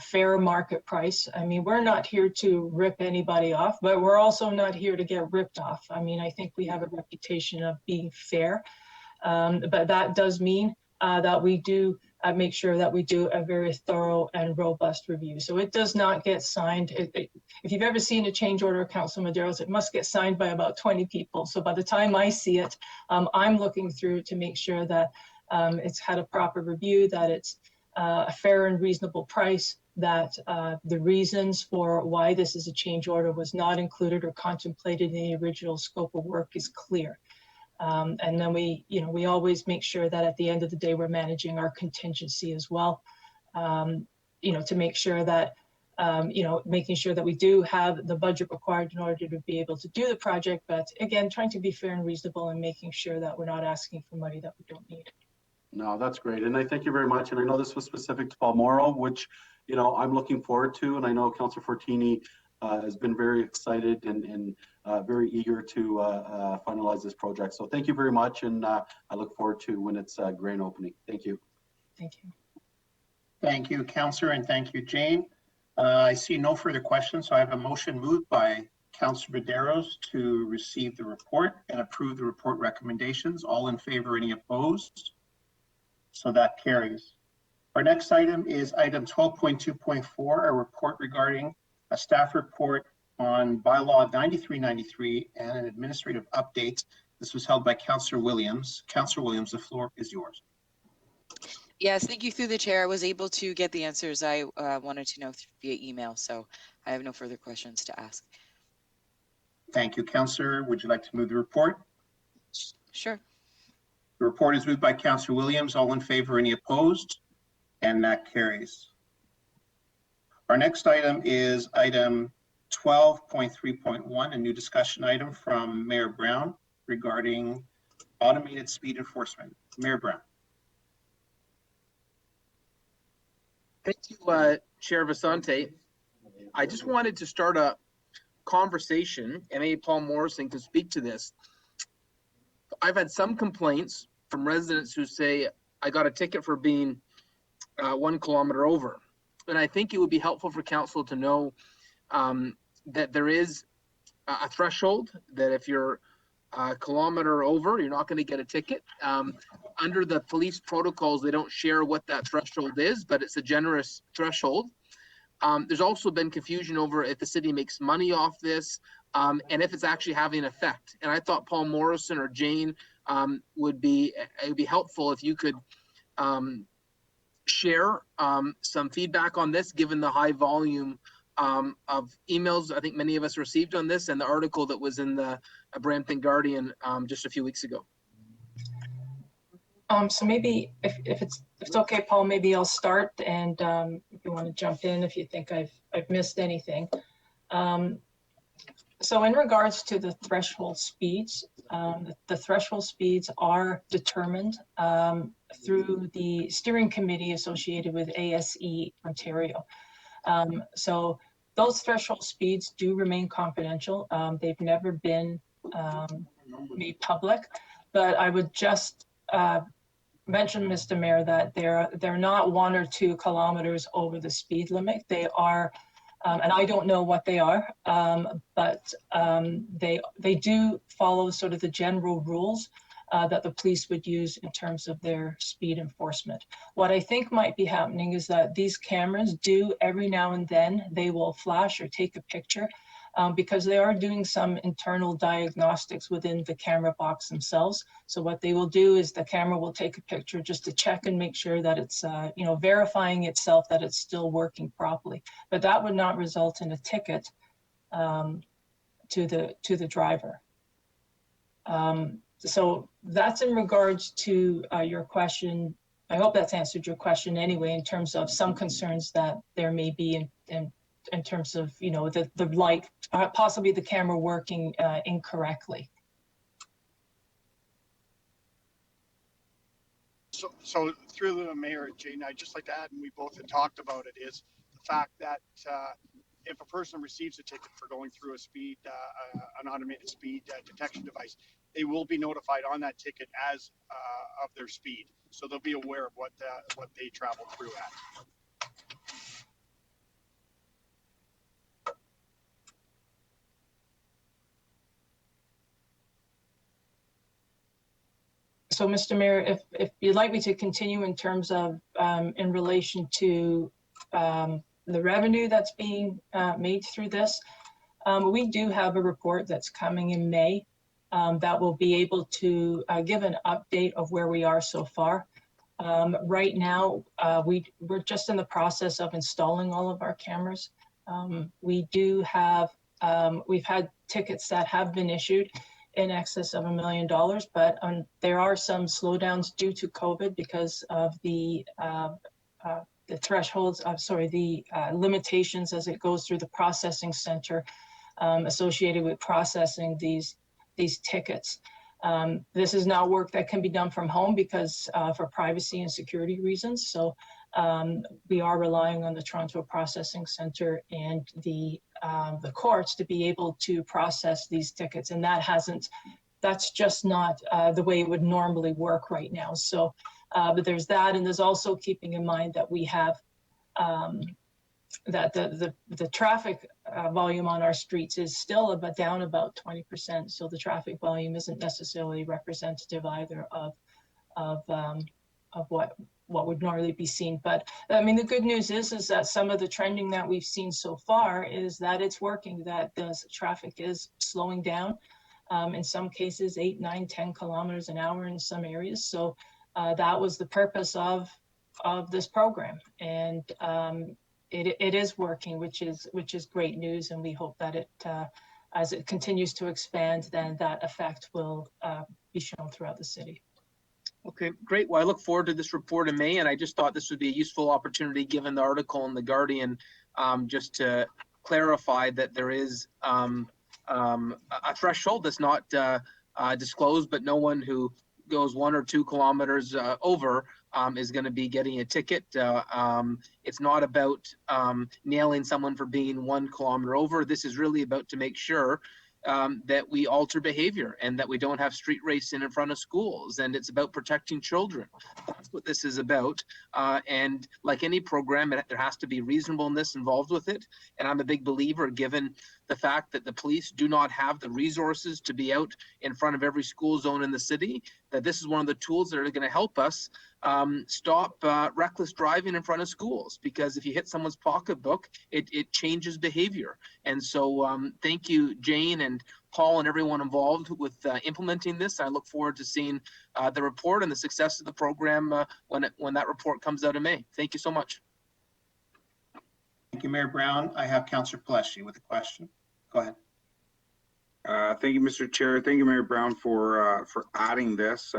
fair market price. I mean, we're not here to rip anybody off, but we're also not here to get ripped off. I mean, I think we have a reputation of being fair, but that does mean that we do make sure that we do a very thorough and robust review. So it does not get signed. If you've ever seen a change order, Council Maderos, it must get signed by about 20 people. So by the time I see it, I'm looking through to make sure that it's had a proper review, that it's a fair and reasonable price, that the reasons for why this is a change order was not included or contemplated in the original scope of work is clear. And then we always make sure that at the end of the day, we're managing our contingency as well, to make sure that, making sure that we do have the budget required in order to be able to do the project. But again, trying to be fair and reasonable and making sure that we're not asking for money that we don't need. No, that's great. And I thank you very much. And I know this was specific to Balmoral, which, I'm looking forward to. And I know Councillor Fortini has been very excited and very eager to finalize this project. So thank you very much. And I look forward to when it's grand opening. Thank you. Thank you. Thank you, Councillor, and thank you, Jane. I see no further questions. So I have a motion moved by Councillor Maderos to receive the report and approve the report recommendations. All in favor, any opposed? So that carries. Our next item is item 12.2.4, a report regarding a staff report on bylaw 9393 and an administrative update. This was held by Councillor Williams. Councillor Williams, the floor is yours. Yes, thank you through the chair. I was able to get the answers I wanted to know via email, so I have no further questions to ask. Thank you, Councillor. Would you like to move the report? Sure. The report is moved by Councillor Williams. All in favor, any opposed? And that carries. Our next item is item 12.3.1, a new discussion item from Mayor Brown regarding automated speed enforcement. Mayor Brown. Thank you, Chair Vicente. I just wanted to start a conversation, and maybe Paul Morrison can speak to this. I've had some complaints from residents who say, I got a ticket for being 1 kilometer over. And I think it would be helpful for council to know that there is a threshold, that if you're a kilometer over, you're not going to get a ticket. Under the police protocols, they don't share what that threshold is, but it's a generous threshold. There's also been confusion over if the city makes money off this, and if it's actually having an effect. And I thought Paul Morrison or Jane it would be helpful if you could share some feedback on this, given the high volume of emails I think many of us received on this, and the article that was in the Brampton Guardian just a few weeks ago. So maybe if it's okay, Paul, maybe I'll start, and if you want to jump in if you think I've missed anything. So in regards to the threshold speeds, the threshold speeds are determined through the steering committee associated with ASE Ontario. So those threshold speeds do remain confidential. They've never been made public, but I would just mention, Mr. Mayor, that they're not 1 or 2 kilometers over the speed limit. They are, and I don't know what they are, but they do follow sort of the general rules that the police would use in terms of their speed enforcement. What I think might be happening is that these cameras do every now and then, they will flash or take a picture because they are doing some internal diagnostics within the camera box themselves. So what they will do is the camera will take a picture just to check and make sure that it's, verifying itself that it's still working properly. But that would not result in a ticket to the driver. So that's in regards to your question. I hope that's answered your question anyway, in terms of some concerns that there may be in terms of, the light, possibly the camera working incorrectly. So through the mayor, Jane, I'd just like to add, and we both had talked about it, is the fact that if a person receives a ticket for going through a speed, an automated speed detection device, they will be notified on that ticket as of their speed. So they'll be aware of what they travel through at. So, Mr. Mayor, if you'd like me to continue in terms of in relation to the revenue that's being made through this, we do have a report that's coming in May that will be able to give an update of where we are so far. Right now, we're just in the process of installing all of our cameras. We do have, we've had tickets that have been issued in excess of $1 million, but there are some slowdowns due to COVID because of the thresholds, the limitations as it goes through the processing center associated with processing these tickets. This is now work that can be done from home because for privacy and security reasons. So we are relying on the Toronto Processing Center and the courts to be able to process these tickets, and that's just not the way it would normally work right now. So, but there's that, and there's also keeping in mind that we have that the traffic volume on our streets is still down about 20%. So the traffic volume isn't necessarily representative either of what would normally be seen. But I mean, the good news is that some of the trending that we've seen so far is that it's working, that the traffic is slowing down. In some cases, 8, 9, 10 kilometers an hour in some areas. So that was the purpose of this program. And it is working, which is great news. And we hope that as it continues to expand, then that effect will be shown throughout the city. Okay, great. Well, I look forward to this report in May, and I just thought this would be a useful opportunity, given the article in The Guardian, just to clarify that there is a threshold that's not disclosed, but no one who goes 1 or 2 kilometers over is going to be getting a ticket. It's not about nailing someone for being 1 kilometer over. This is really about to make sure that we alter behavior and that we don't have street racing in front of schools, and it's about protecting children. That's what this is about. And like any program, there has to be reasonableness involved with it. And I'm a big believer, given the fact that the police do not have the resources to be out in front of every school zone in the city, that this is one of the tools that are going to help us stop reckless driving in front of schools. Because if you hit someone's pocketbook, it changes behavior. And so thank you, Jane and Paul and everyone involved with implementing this. I look forward to seeing the report and the success of the program when that report comes out in May. Thank you so much. Thank you, Mayor Brown. I have Councillor Pleshy with a question. Go ahead. Thank you, Mr. Chair. Thank you, Mayor Brown, for adding this.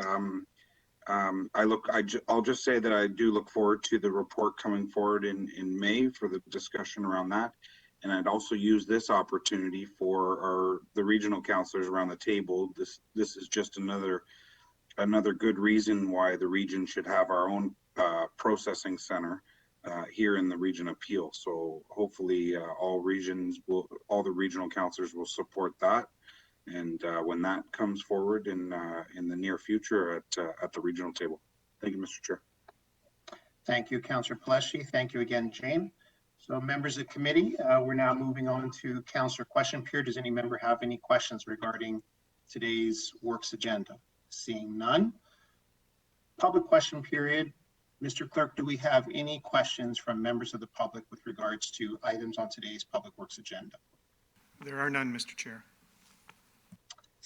I'll just say that I do look forward to the report coming forward in May for the discussion around that. And I'd also use this opportunity for the regional councillors around the table. This is just another good reason why the region should have our own processing center here in the region of Peel. So hopefully all the regional councillors will support that. And when that comes forward in the near future at the regional table. Thank you, Mr. Chair. Thank you, Councillor Pleshy. Thank you again, Jane. So members of the committee, we're now moving on to councillor question period. Does any member have any questions regarding today's works agenda? Seeing none. Public question period. Mr. Clerk, do we have any questions from members of the public with regards to items on today's public works agenda? There are none, Mr. Chair.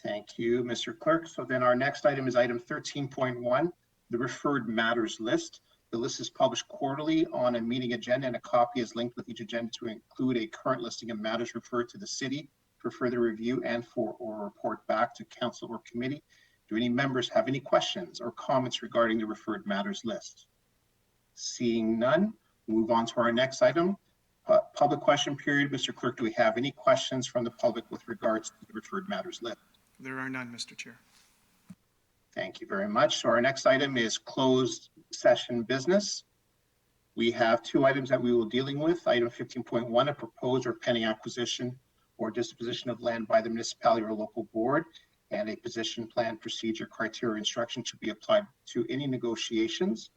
Thank you, Mr. Clerk. So then our next item is item 13.1, the referred matters list. The list is published quarterly on a meeting agenda, and a copy is linked with each agenda to include a current listing of matters referred to the city for further review and or report back to council or committee. Do any members have any questions or comments regarding the referred matters list? Seeing none, we'll move on to our next item. Public question period. Mr. Clerk, do we have any questions from the public with regards to the referred matters list? There are none, Mr. Chair. Thank you very much. So our next item is closed session business. We have 2 items that we will be dealing with. Item 15.1, a proposed or pending acquisition or disposition of land by the municipality or local board. and a position plan procedure criteria instruction to be applied to any negotiations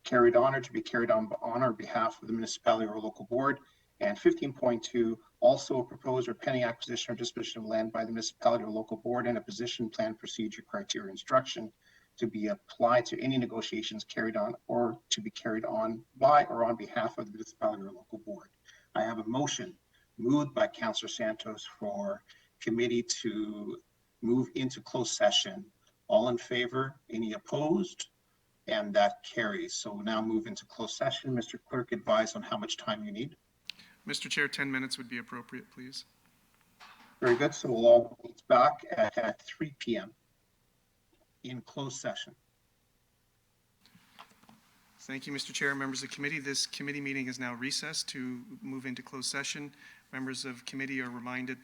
carried on or to be carried on or behalf of the municipality or local board. And 15.2, also a proposed or pending acquisition or disposition of land by the municipality or local board and a position plan procedure criteria instruction to be applied to any negotiations carried on or to be carried on by or on behalf of the municipality or local board. I have a motion moved by Councillor Santos for committee to move into closed session. All in favor? Any opposed? And that carries. So we'll now move into closed session. Mr. Clerk, advise on how much time you need. Mr. Chair, 10 minutes would be appropriate, please. Very good. So we'll all meet back at 3 p.m. in closed session. Thank you, Mr. Chair. Members of committee, this committee meeting is now recessed to move into closed session. Members of committee are reminded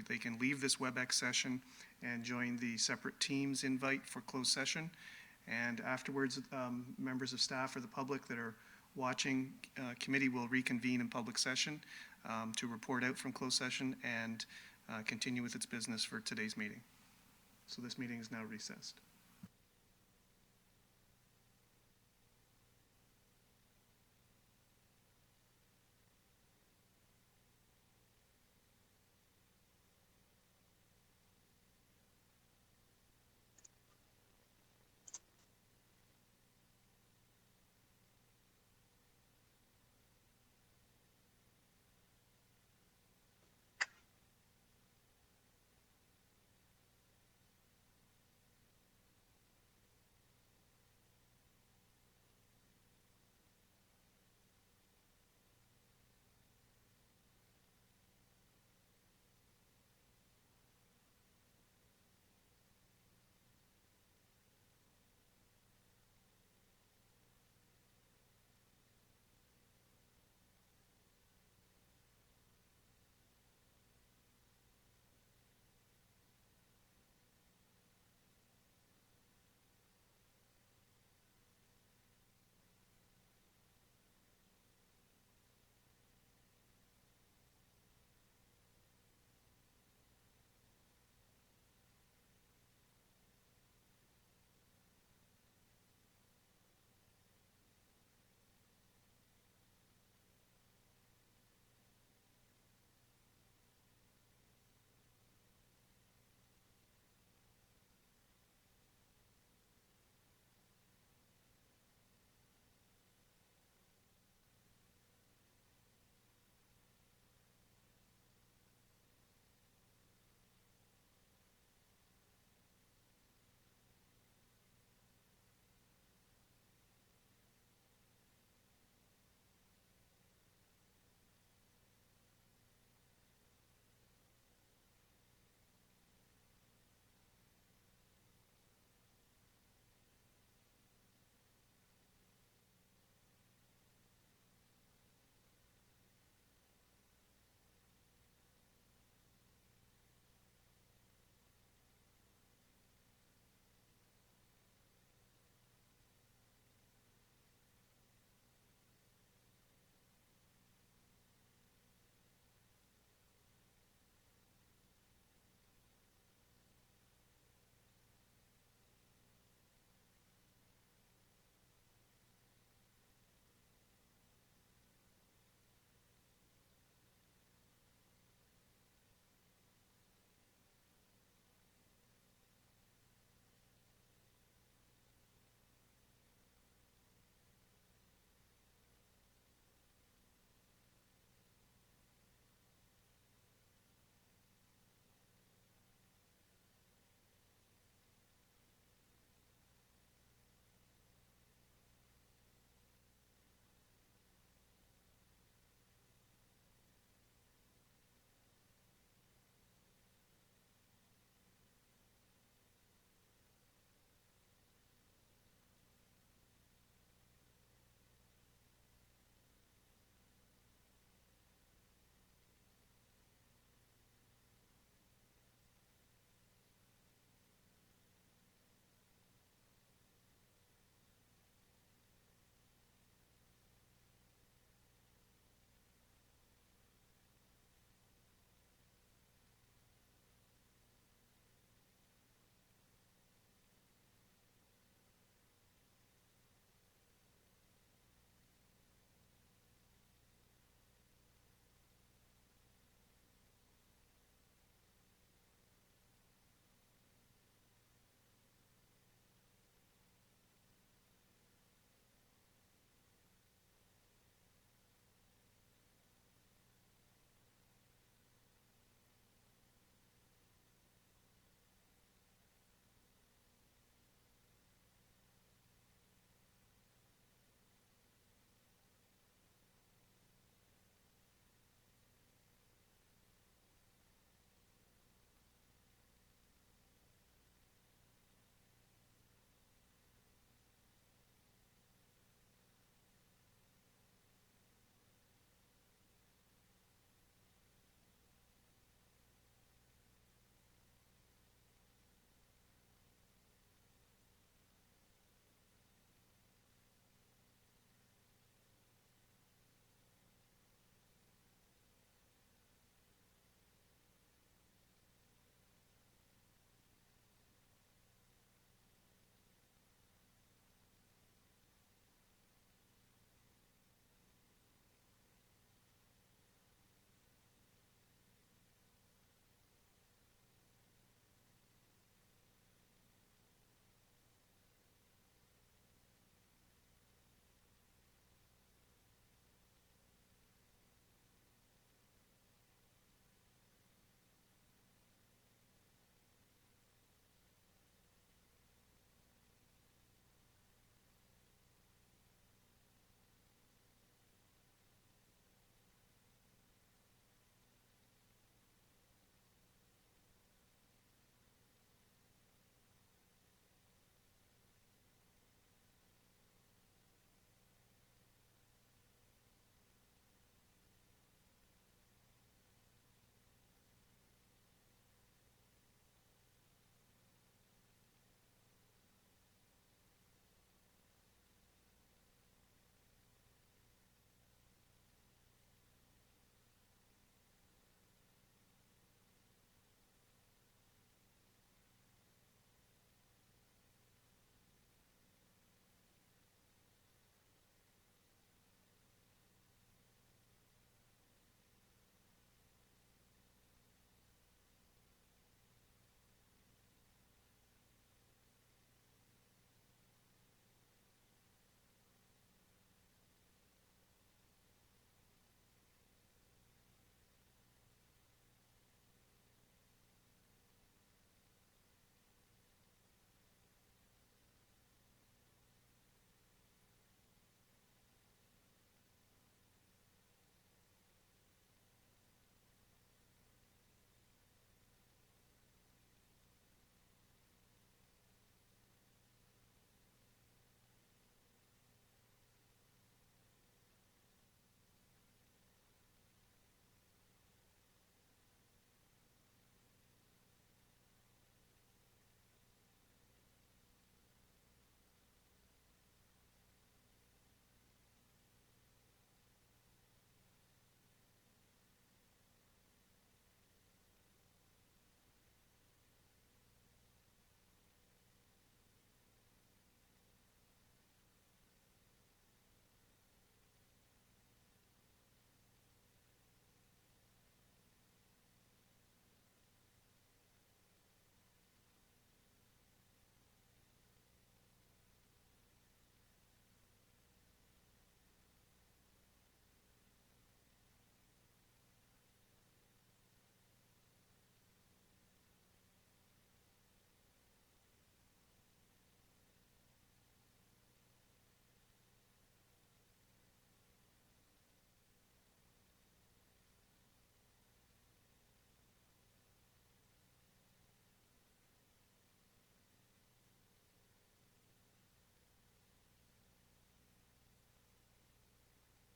they can leave this WebEx session and join the separate Teams invite for closed session. And afterwards, members of staff or the public that are watching committee will reconvene in public session to report out from closed session and continue with its business for today's meeting. So this meeting is now recessed.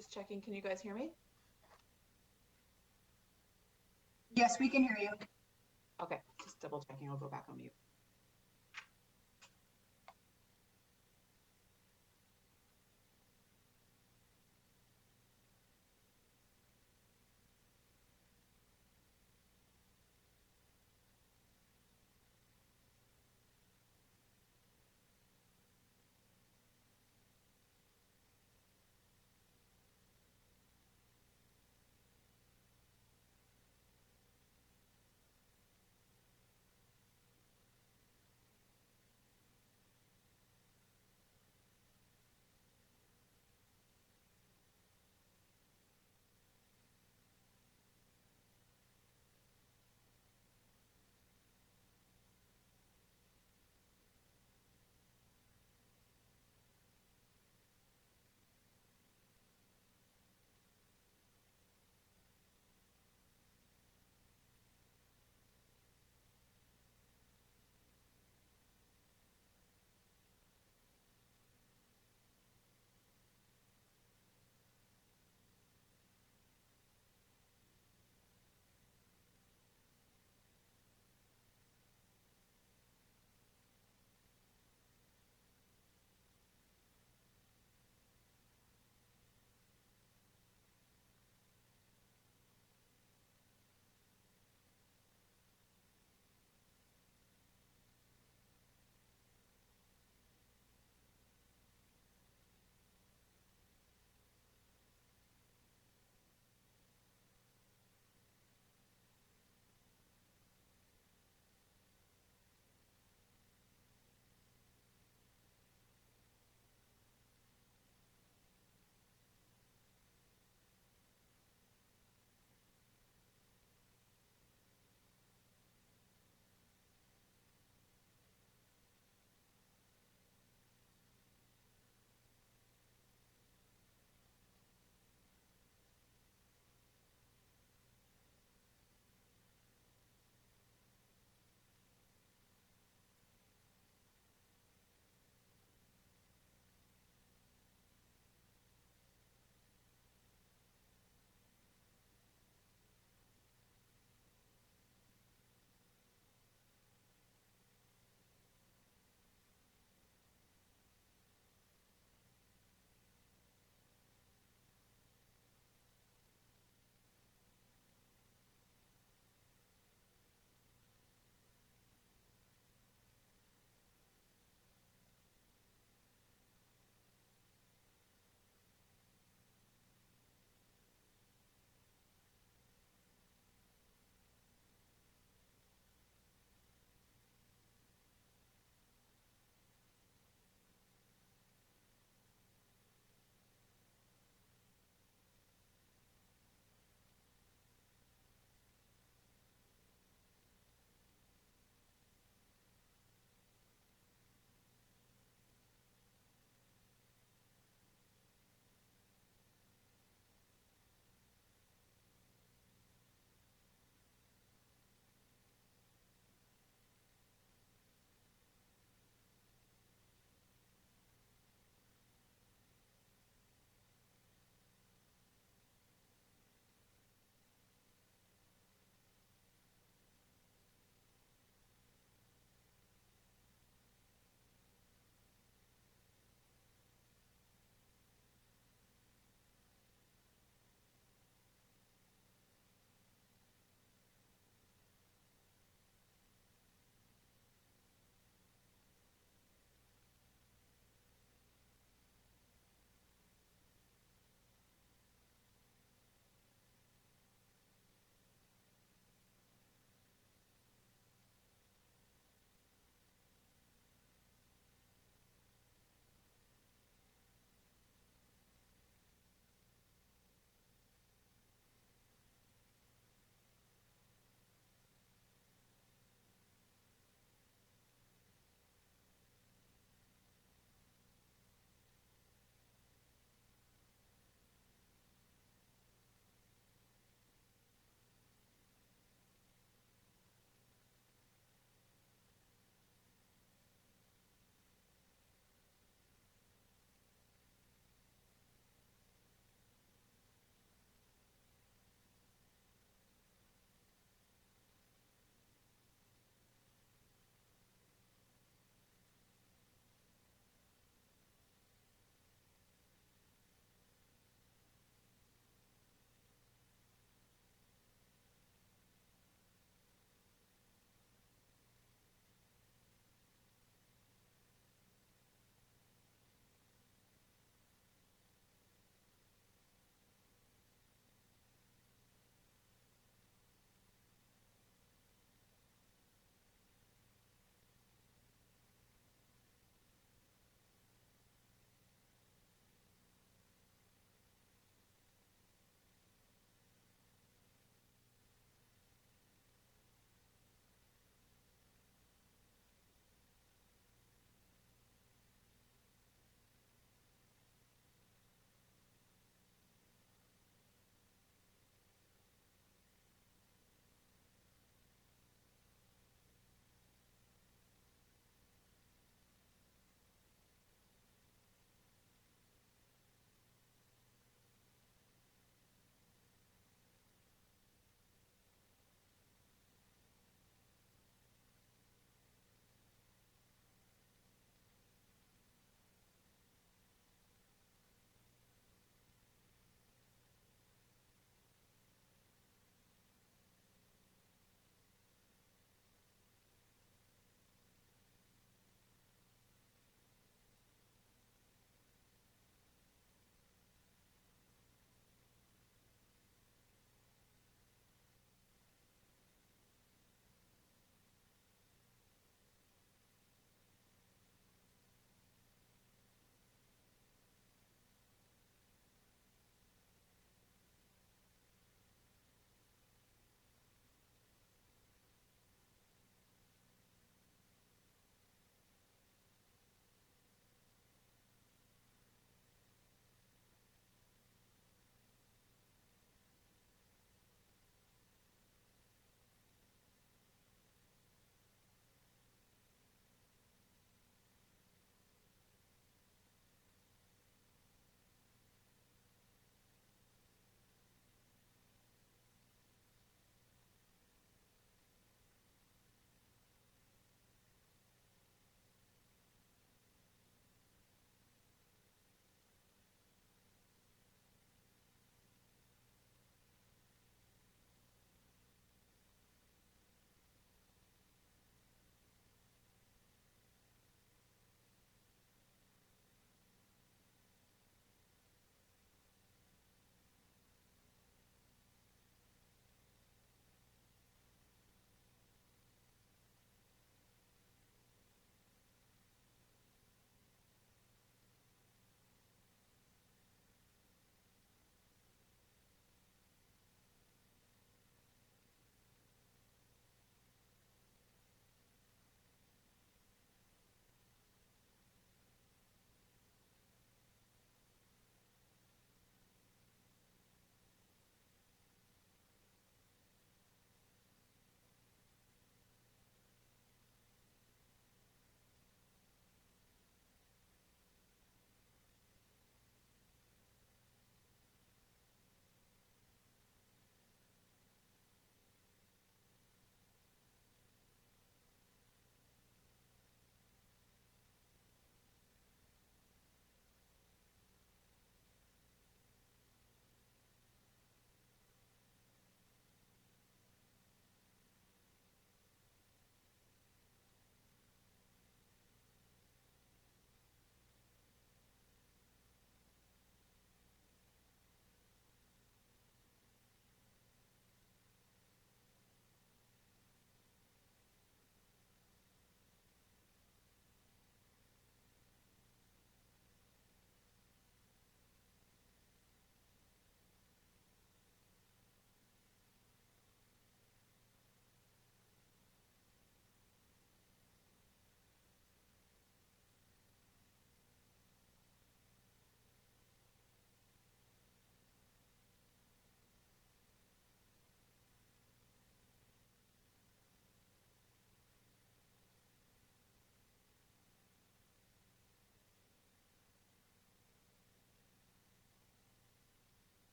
Just checking, can you guys hear me? Yes, we can hear you. Okay, just double checking. I'll go back on mute.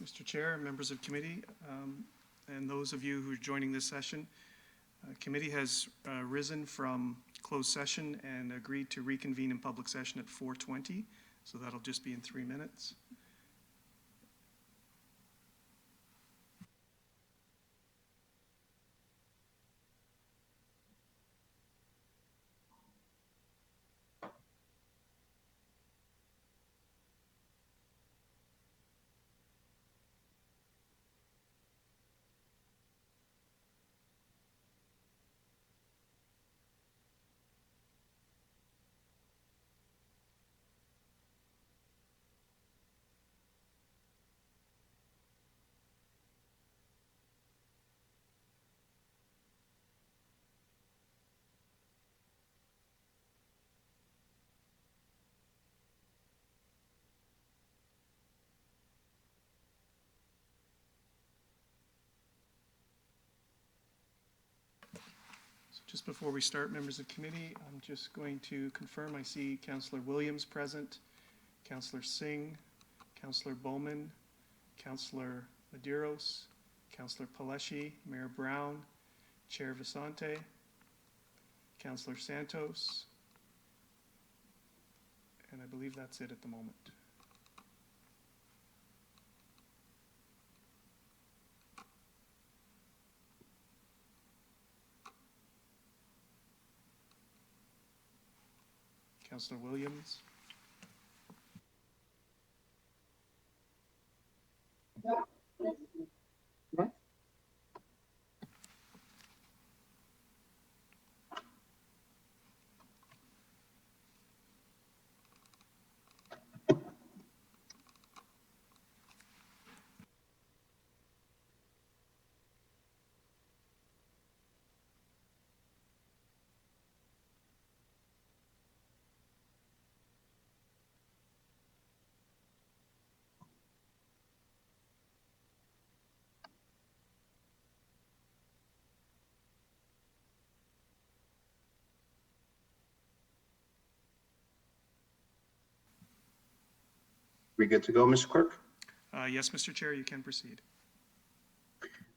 Mr. Chair, members of committee, and those of you who are joining this session. Committee has risen from closed session and agreed to reconvene in public session at 4:20, so that'll just be in 3 minutes. Just before we start, members of committee, I'm just going to confirm I see Councillor Williams present, Councillor Singh, Councillor Bowman, Councillor Medeiros, Councillor Paleshi, Mayor Brown, Chair Vicente, Councillor Santos, and I believe that's it at the moment. Councillor Williams. We good to go, Mr. Clerk? Yes, Mr. Chair, you can proceed.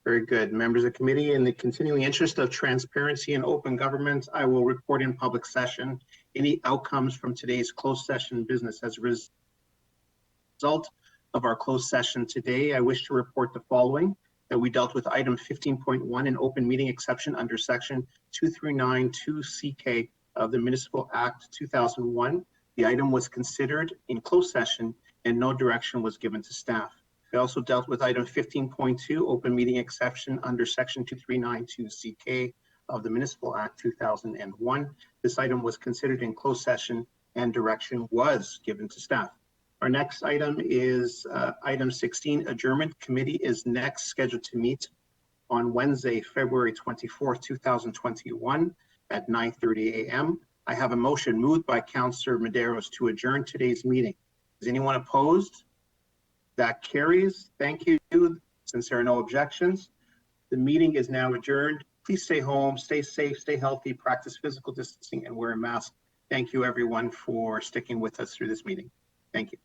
Very good. Members of committee, in the continuing interest of transparency and open government, I will report in public session any outcomes from today's closed session business. As a result of our closed session today, I wish to report the following: that we dealt with item 15.1, an open meeting exception under section 2392 CK of the Municipal Act 2001. The item was considered in closed session and no direction was given to staff. We also dealt with item 15.2, open meeting exception under section 2392 CK of the Municipal Act 2001. This item was considered in closed session and direction was given to staff. Our next item is item 16, adjournment. Committee is next scheduled to meet on Wednesday, February 24th, 2021 at 9:30 a.m. I have a motion moved by Councillor Medeiros to adjourn today's meeting. Is anyone opposed? That carries. Thank you. Since there are no objections, the meeting is now adjourned. Please stay home, stay safe, stay healthy, practice physical distancing, and wear a mask. Thank you, everyone, for sticking with us through this meeting. Thank you.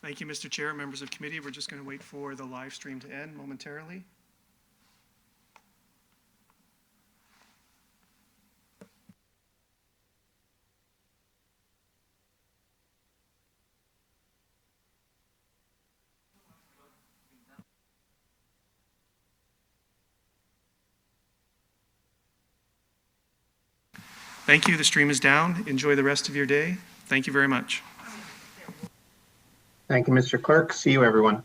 Thank you, Mr. Chair, members of committee. We're just going to wait for the live stream to end momentarily. Thank you. The stream is down. Enjoy the rest of your day. Thank you very much. Thank you, Mr. Clerk. See you, everyone.